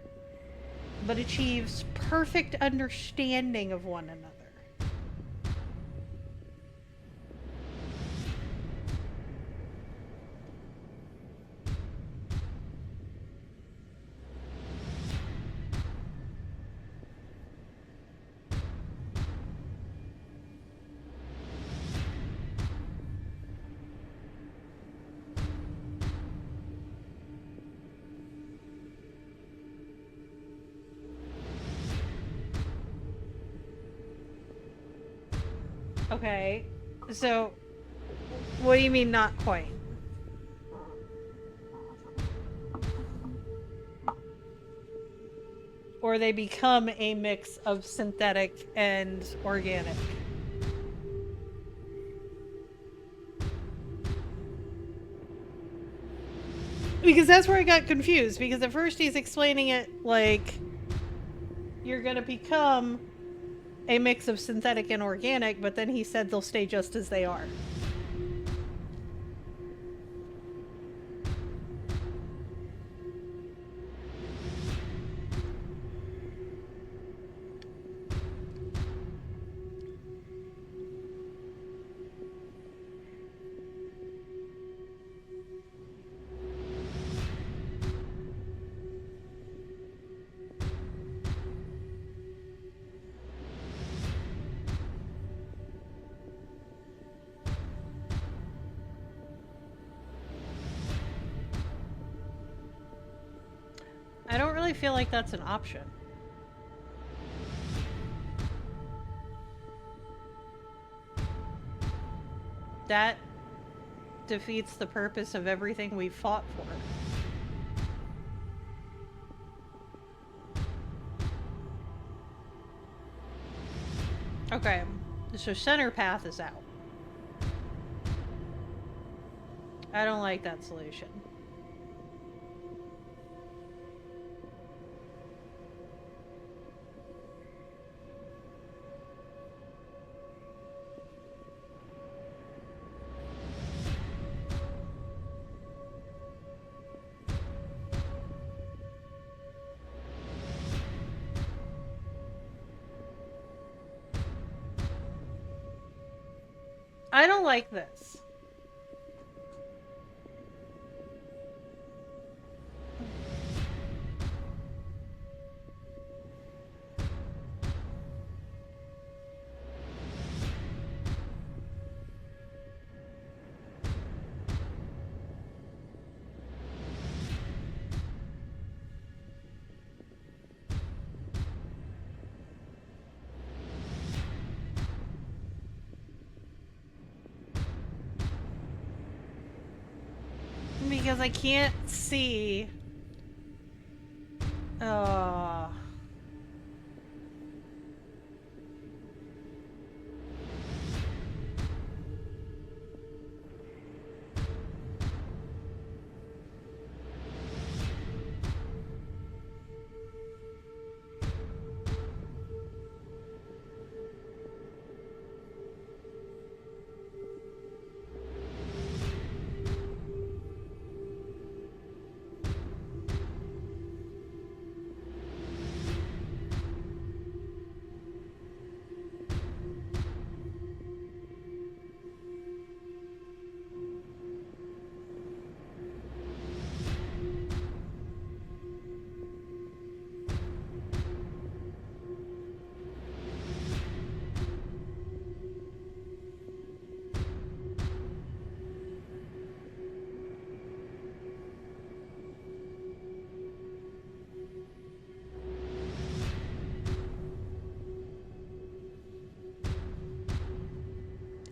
but achieves perfect understanding of one another. Okay, so what do you mean not quite? Or they become a mix of synthetic and organic? Because that's where I got confused, because at first he's explaining it like you're gonna become a mix of synthetic and organic, but then he said they'll stay just as they are. I don't really feel like that's an option. That defeats the purpose of everything we fought for. Okay, so center path is out. I don't like that solution. I don't like this. Because I can't see. Oh.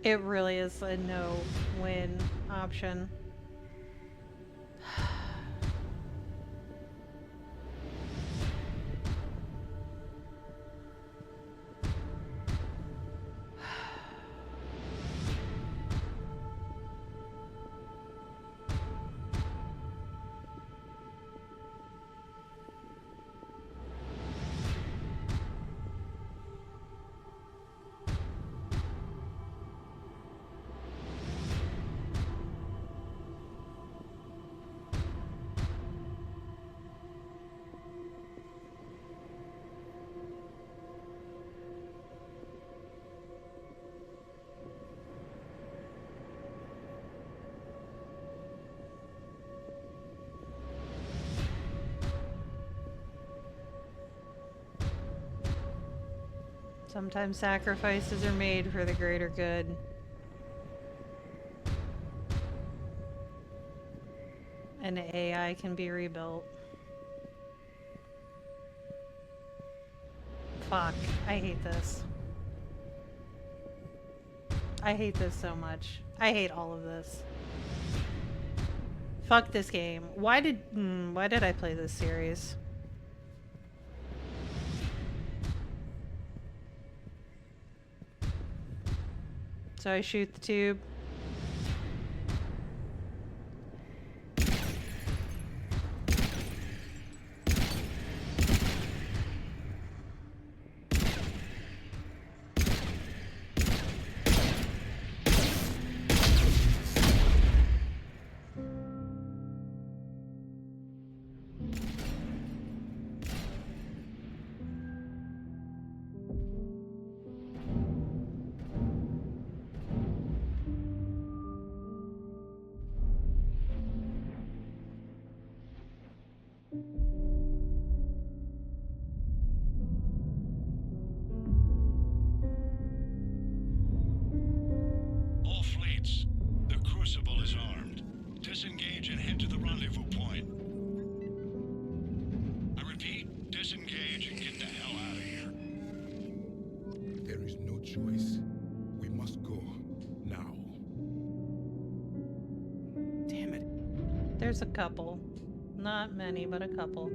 It really is a no-win option. Sometimes sacrifices are made for the greater good. And AI can be rebuilt. Fuck, I hate this. I hate this so much. I hate all of this. Fuck this game. Why did I play this series? So I shoot the tube. All fleets, the Crucible is armed. Disengage and head to the rendezvous point. I repeat, disengage and get the hell out of here. There is no choice. We must go. Now. Damn it. There's a couple. Not many, but a couple.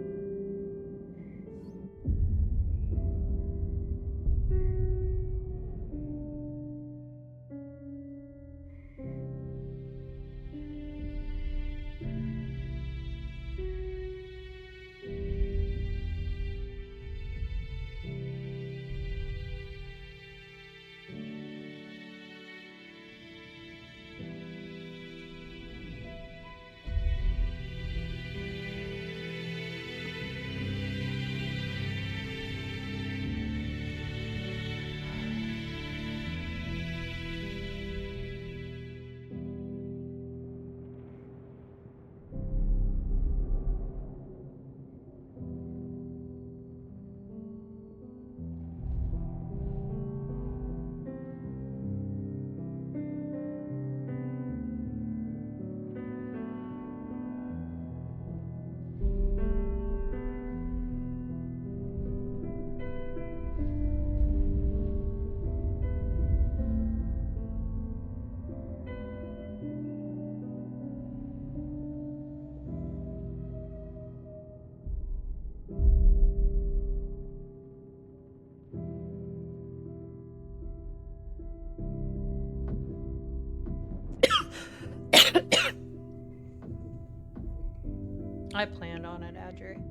I planned on it, Adri.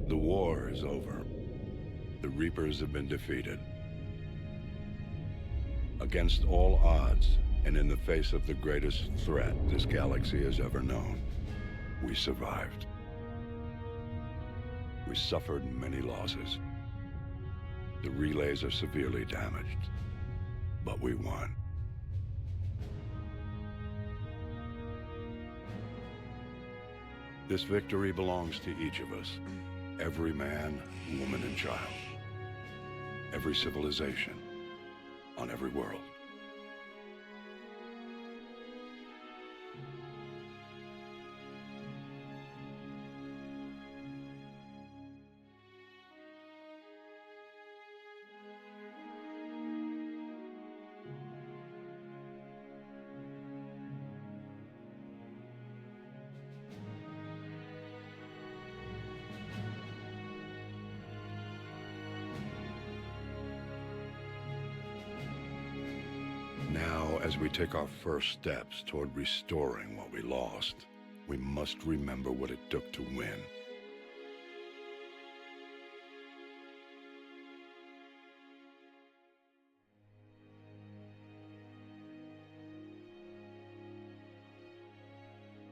The war is over. The Reapers have been defeated. Against all odds, and in the face of the greatest threat this galaxy has ever known, we survived. We suffered many losses. The relays are severely damaged, but we won. This victory belongs to each of us. Every man, woman, and child. Every civilization on every world. Now, as we take our first steps toward restoring what we lost, we must remember what it took to win.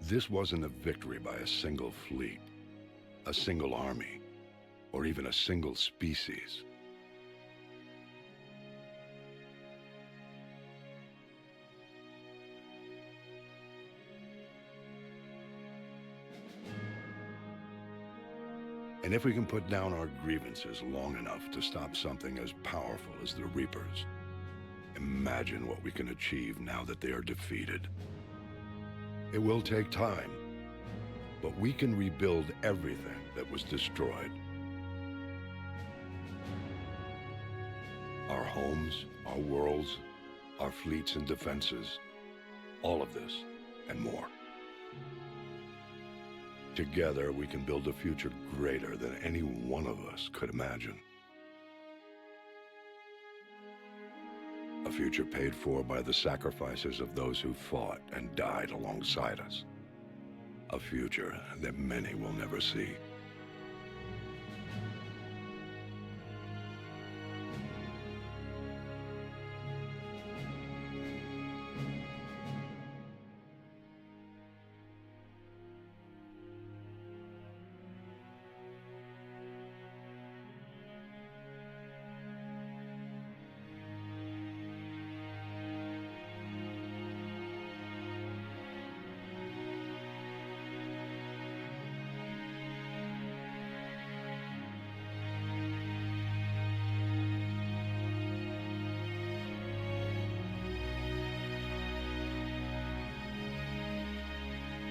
This wasn't a victory by a single fleet, a single army, or even a single species. And if we can put down our grievances long enough to stop something as powerful as the Reapers, imagine what we can achieve now that they are defeated. It will take time, but we can rebuild everything that was destroyed. Our homes, our worlds, our fleets and defenses, all of this and more. Together, we can build a future greater than any one of us could imagine. A future paid for by the sacrifices of those who fought and died alongside us. A future that many will never see.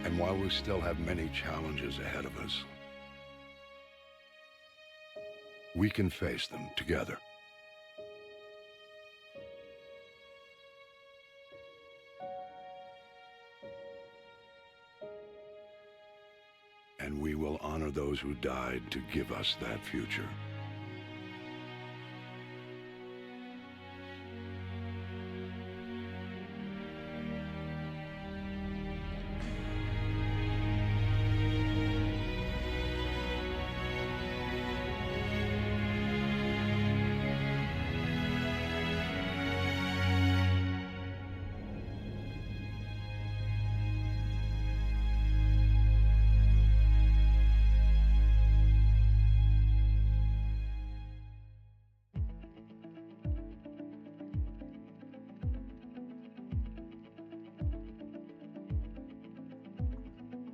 And while we still have many challenges ahead of us, we can face them together. And we will honor those who died to give us that future.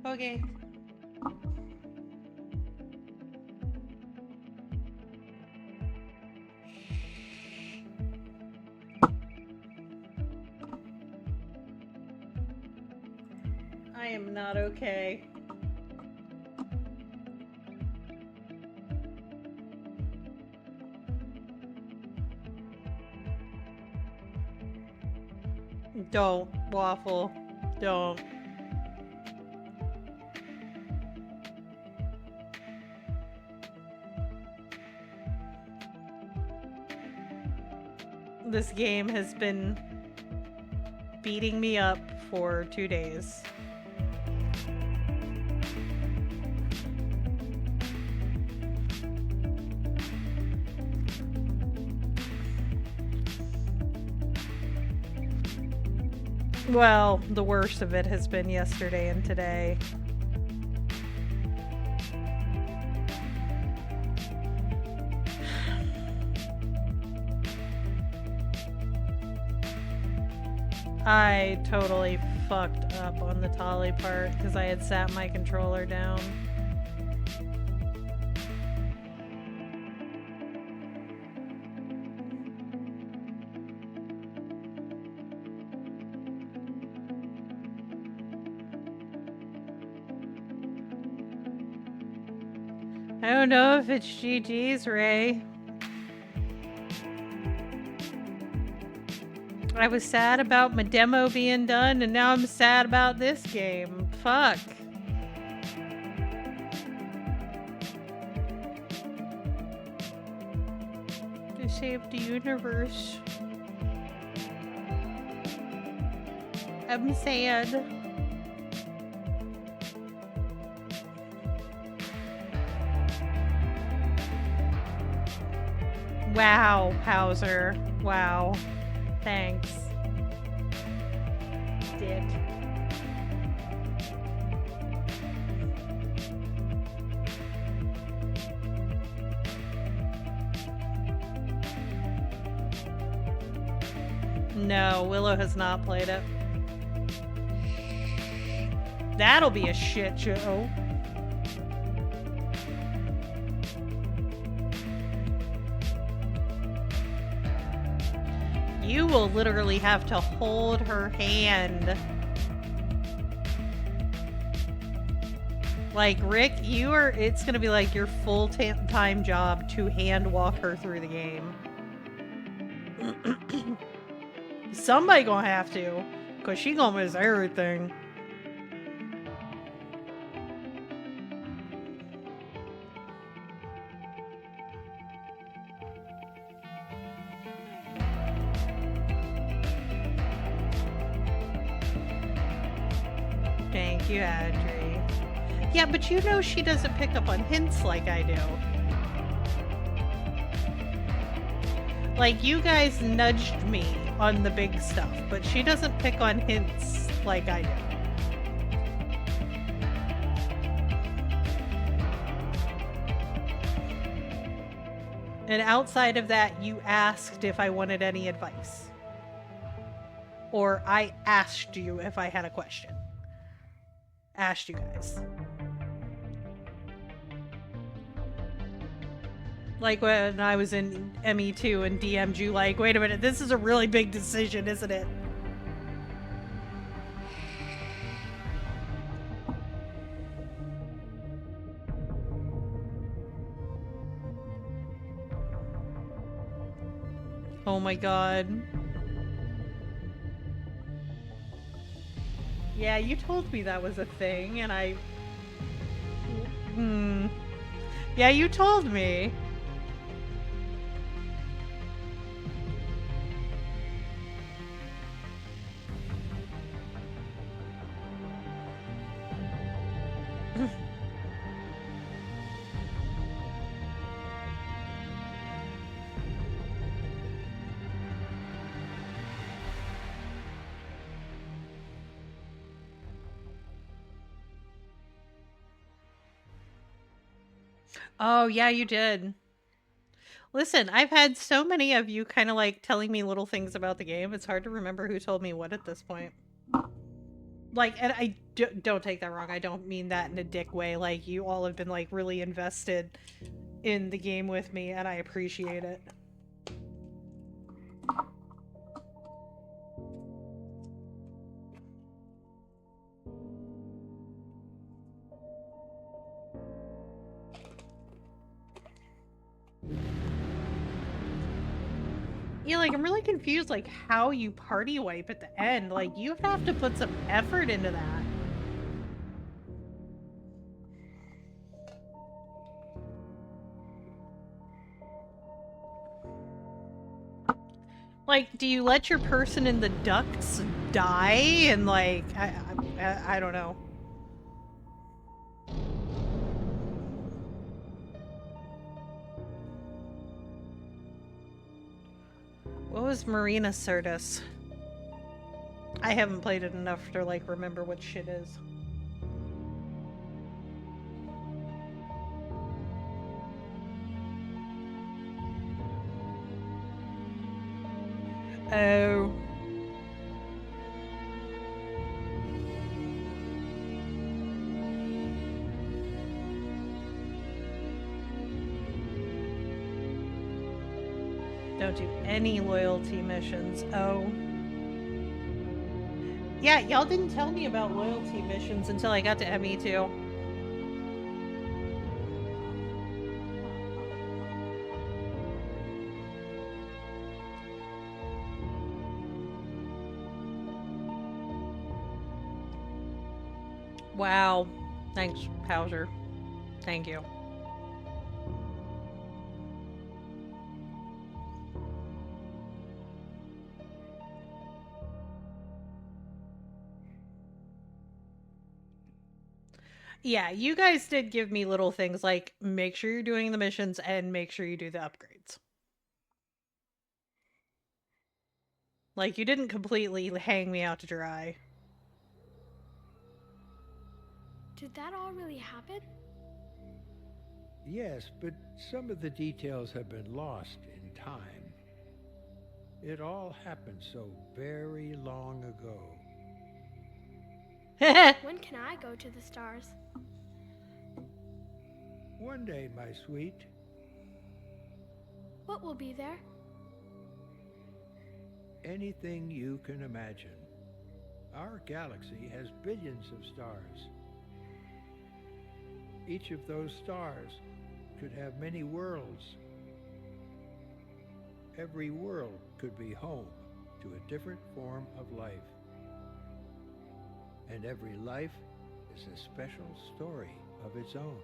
Okay. I am not okay. Don't, Waffle. Don't. This game has been beating me up for 2 days. Well, the worst of it has been yesterday and today. I totally fucked up on the Tali part because I had sat my controller down. I don't know if it's GG's, Ray. I was sad about my demo being done, and now I'm sad about this game. Fuck. I saved the universe. I'm sad. Wow, Hauser. Wow. Thanks. Dick. No, Willow has not played it. That'll be a shit show. You will literally have to hold her hand. Like, Rick, it's gonna be like your full-time job to hand walk her through the game. Somebody gonna have to, cause she gonna miss everything. Thank you, Audrey. Yeah, but you know she doesn't pick up on hints like I do. Like, you guys nudged me on the big stuff, but she doesn't pick on hints like I do. And outside of that, you asked if I wanted any advice. Or I asked you if I had a question. Asked you guys. Like when I was in ME2 and DM'd you like, wait a minute, this is a really big decision, isn't it? Oh my god. Yeah, you told me that was a thing, and I... Yeah, you told me. Oh, yeah, you did. Listen, I've had so many of you kind of like telling me little things about the game. It's hard to remember who told me what at this point. Like, and don't take that wrong. I don't mean that in a dick way. Like, you all have been like really invested in the game with me, and I appreciate it. Yeah, like, I'm really confused, like, how you party wipe at the end. Like, you have to put some effort into that. Like, do you let your person in the ducts die? And, like, I don't know. What was Marina Sirtis? I haven't played it enough to, like, remember what shit is. Oh. Don't do any loyalty missions. Oh. Yeah, y'all didn't tell me about loyalty missions until I got to ME2. Wow. Thanks, Hauser. Thank you. Yeah, you guys did give me little things like make sure you're doing the missions and make sure you do the upgrades. Like, you didn't completely hang me out to dry. Did that all really happen? Yes, but some of the details have been lost in time. It all happened so very long ago. When can I go to the stars? One day, my sweet. What will be there? Anything you can imagine. Our galaxy has billions of stars. Each of those stars could have many worlds. Every world could be home to a different form of life. And every life is a special story of its own.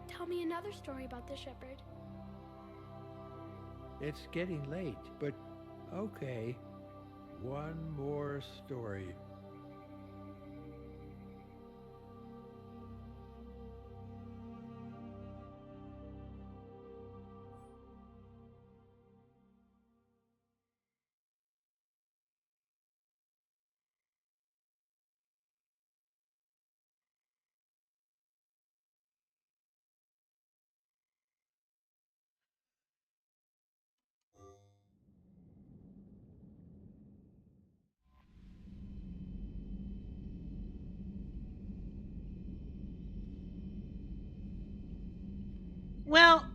Tell me another story about the shepherd. It's getting late, but okay. One more story. Well,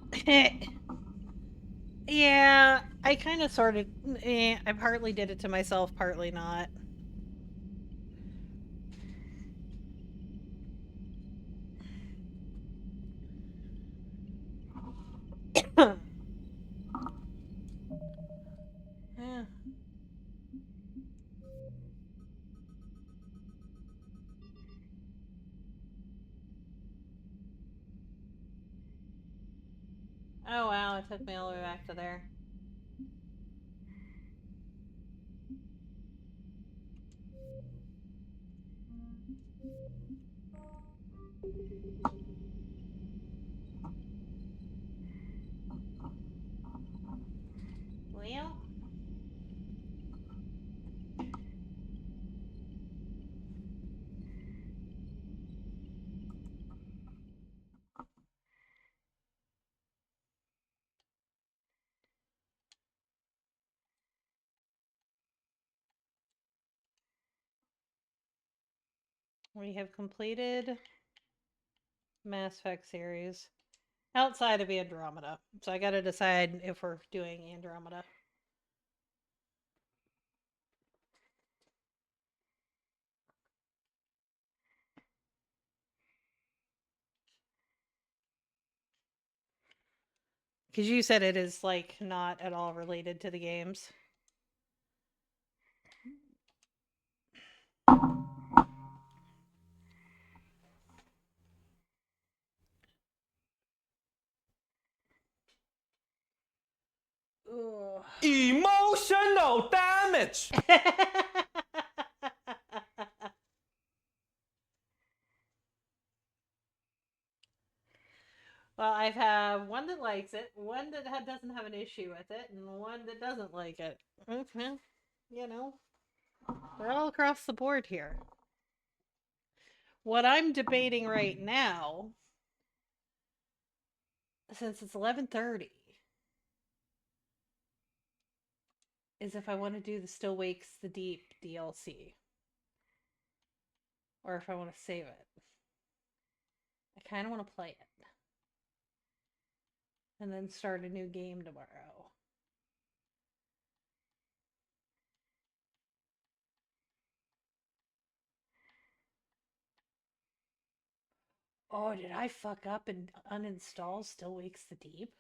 yeah, I kind of sort of, I partly did it to myself, partly not. Yeah. Oh wow, it took me all the way back to there. Well, we have completed Mass Effect series outside of Andromeda. So I gotta decide if we're doing Andromeda. Because you said it is, like, not at all related to the games. Ugh. Emotional damage! Well, I have one that likes it, one that doesn't have an issue with it, and one that doesn't like it. Okay. You know, we're all across the board here. What I'm debating right now, since it's 11:30, is if I want to do the Still Wakes the Deep DLC. Or if I want to save it. I kind of want to play it. And then start a new game tomorrow. Oh, did I fuck up and uninstall Still Wakes the Deep?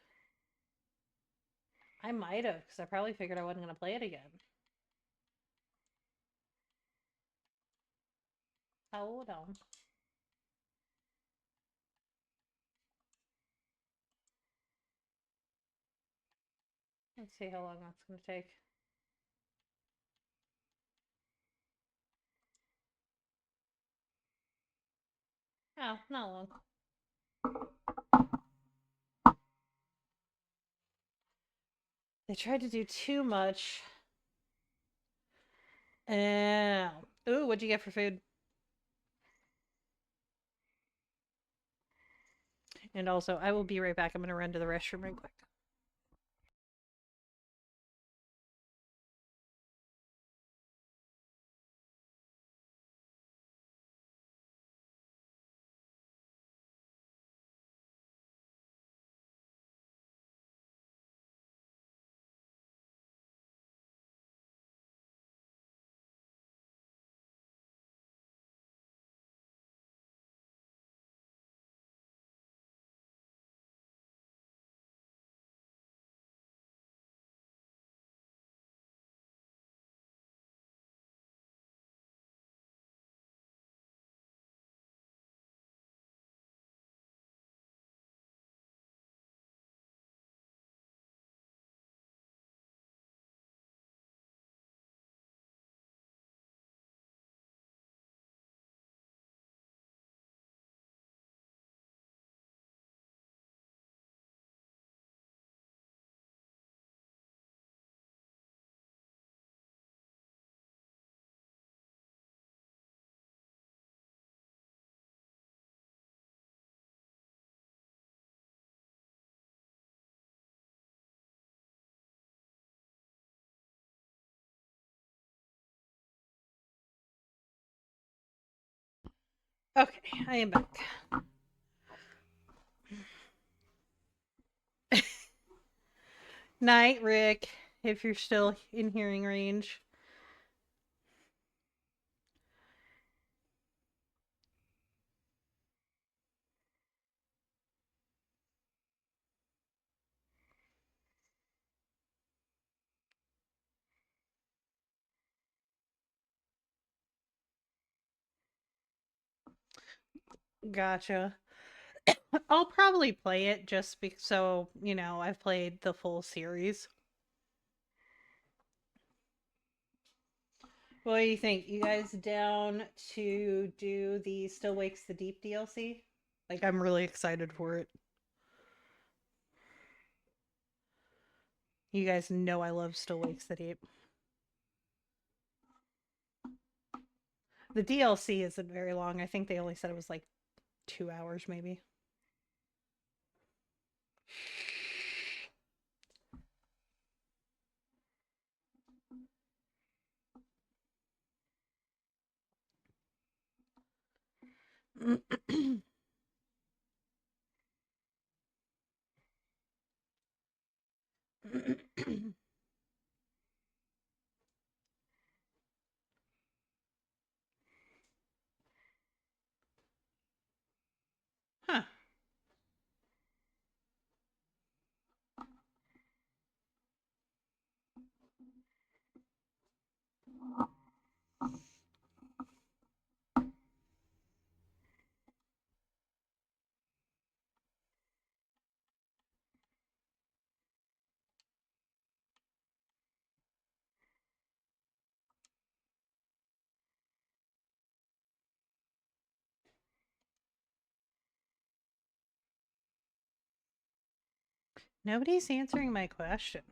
I might have, because I probably figured I wasn't going to play it again. Hold on. Let's see how long that's going to take. Oh, not long. They tried to do too much. Ooh, what'd you get for food? And also, I will be right back. I'm gonna run to the restroom real quick. Okay, I am back. Night, Rick, if you're still in hearing range. Gotcha. I'll probably play it just so, you know, I've played the full series. What do you think? You guys down to do the Still Wakes the Deep DLC? Like, I'm really excited for it. You guys know I love Still Wakes the Deep. The DLC isn't very long. I think they only said it was like 2 hours, maybe. Huh. Nobody's answering my question.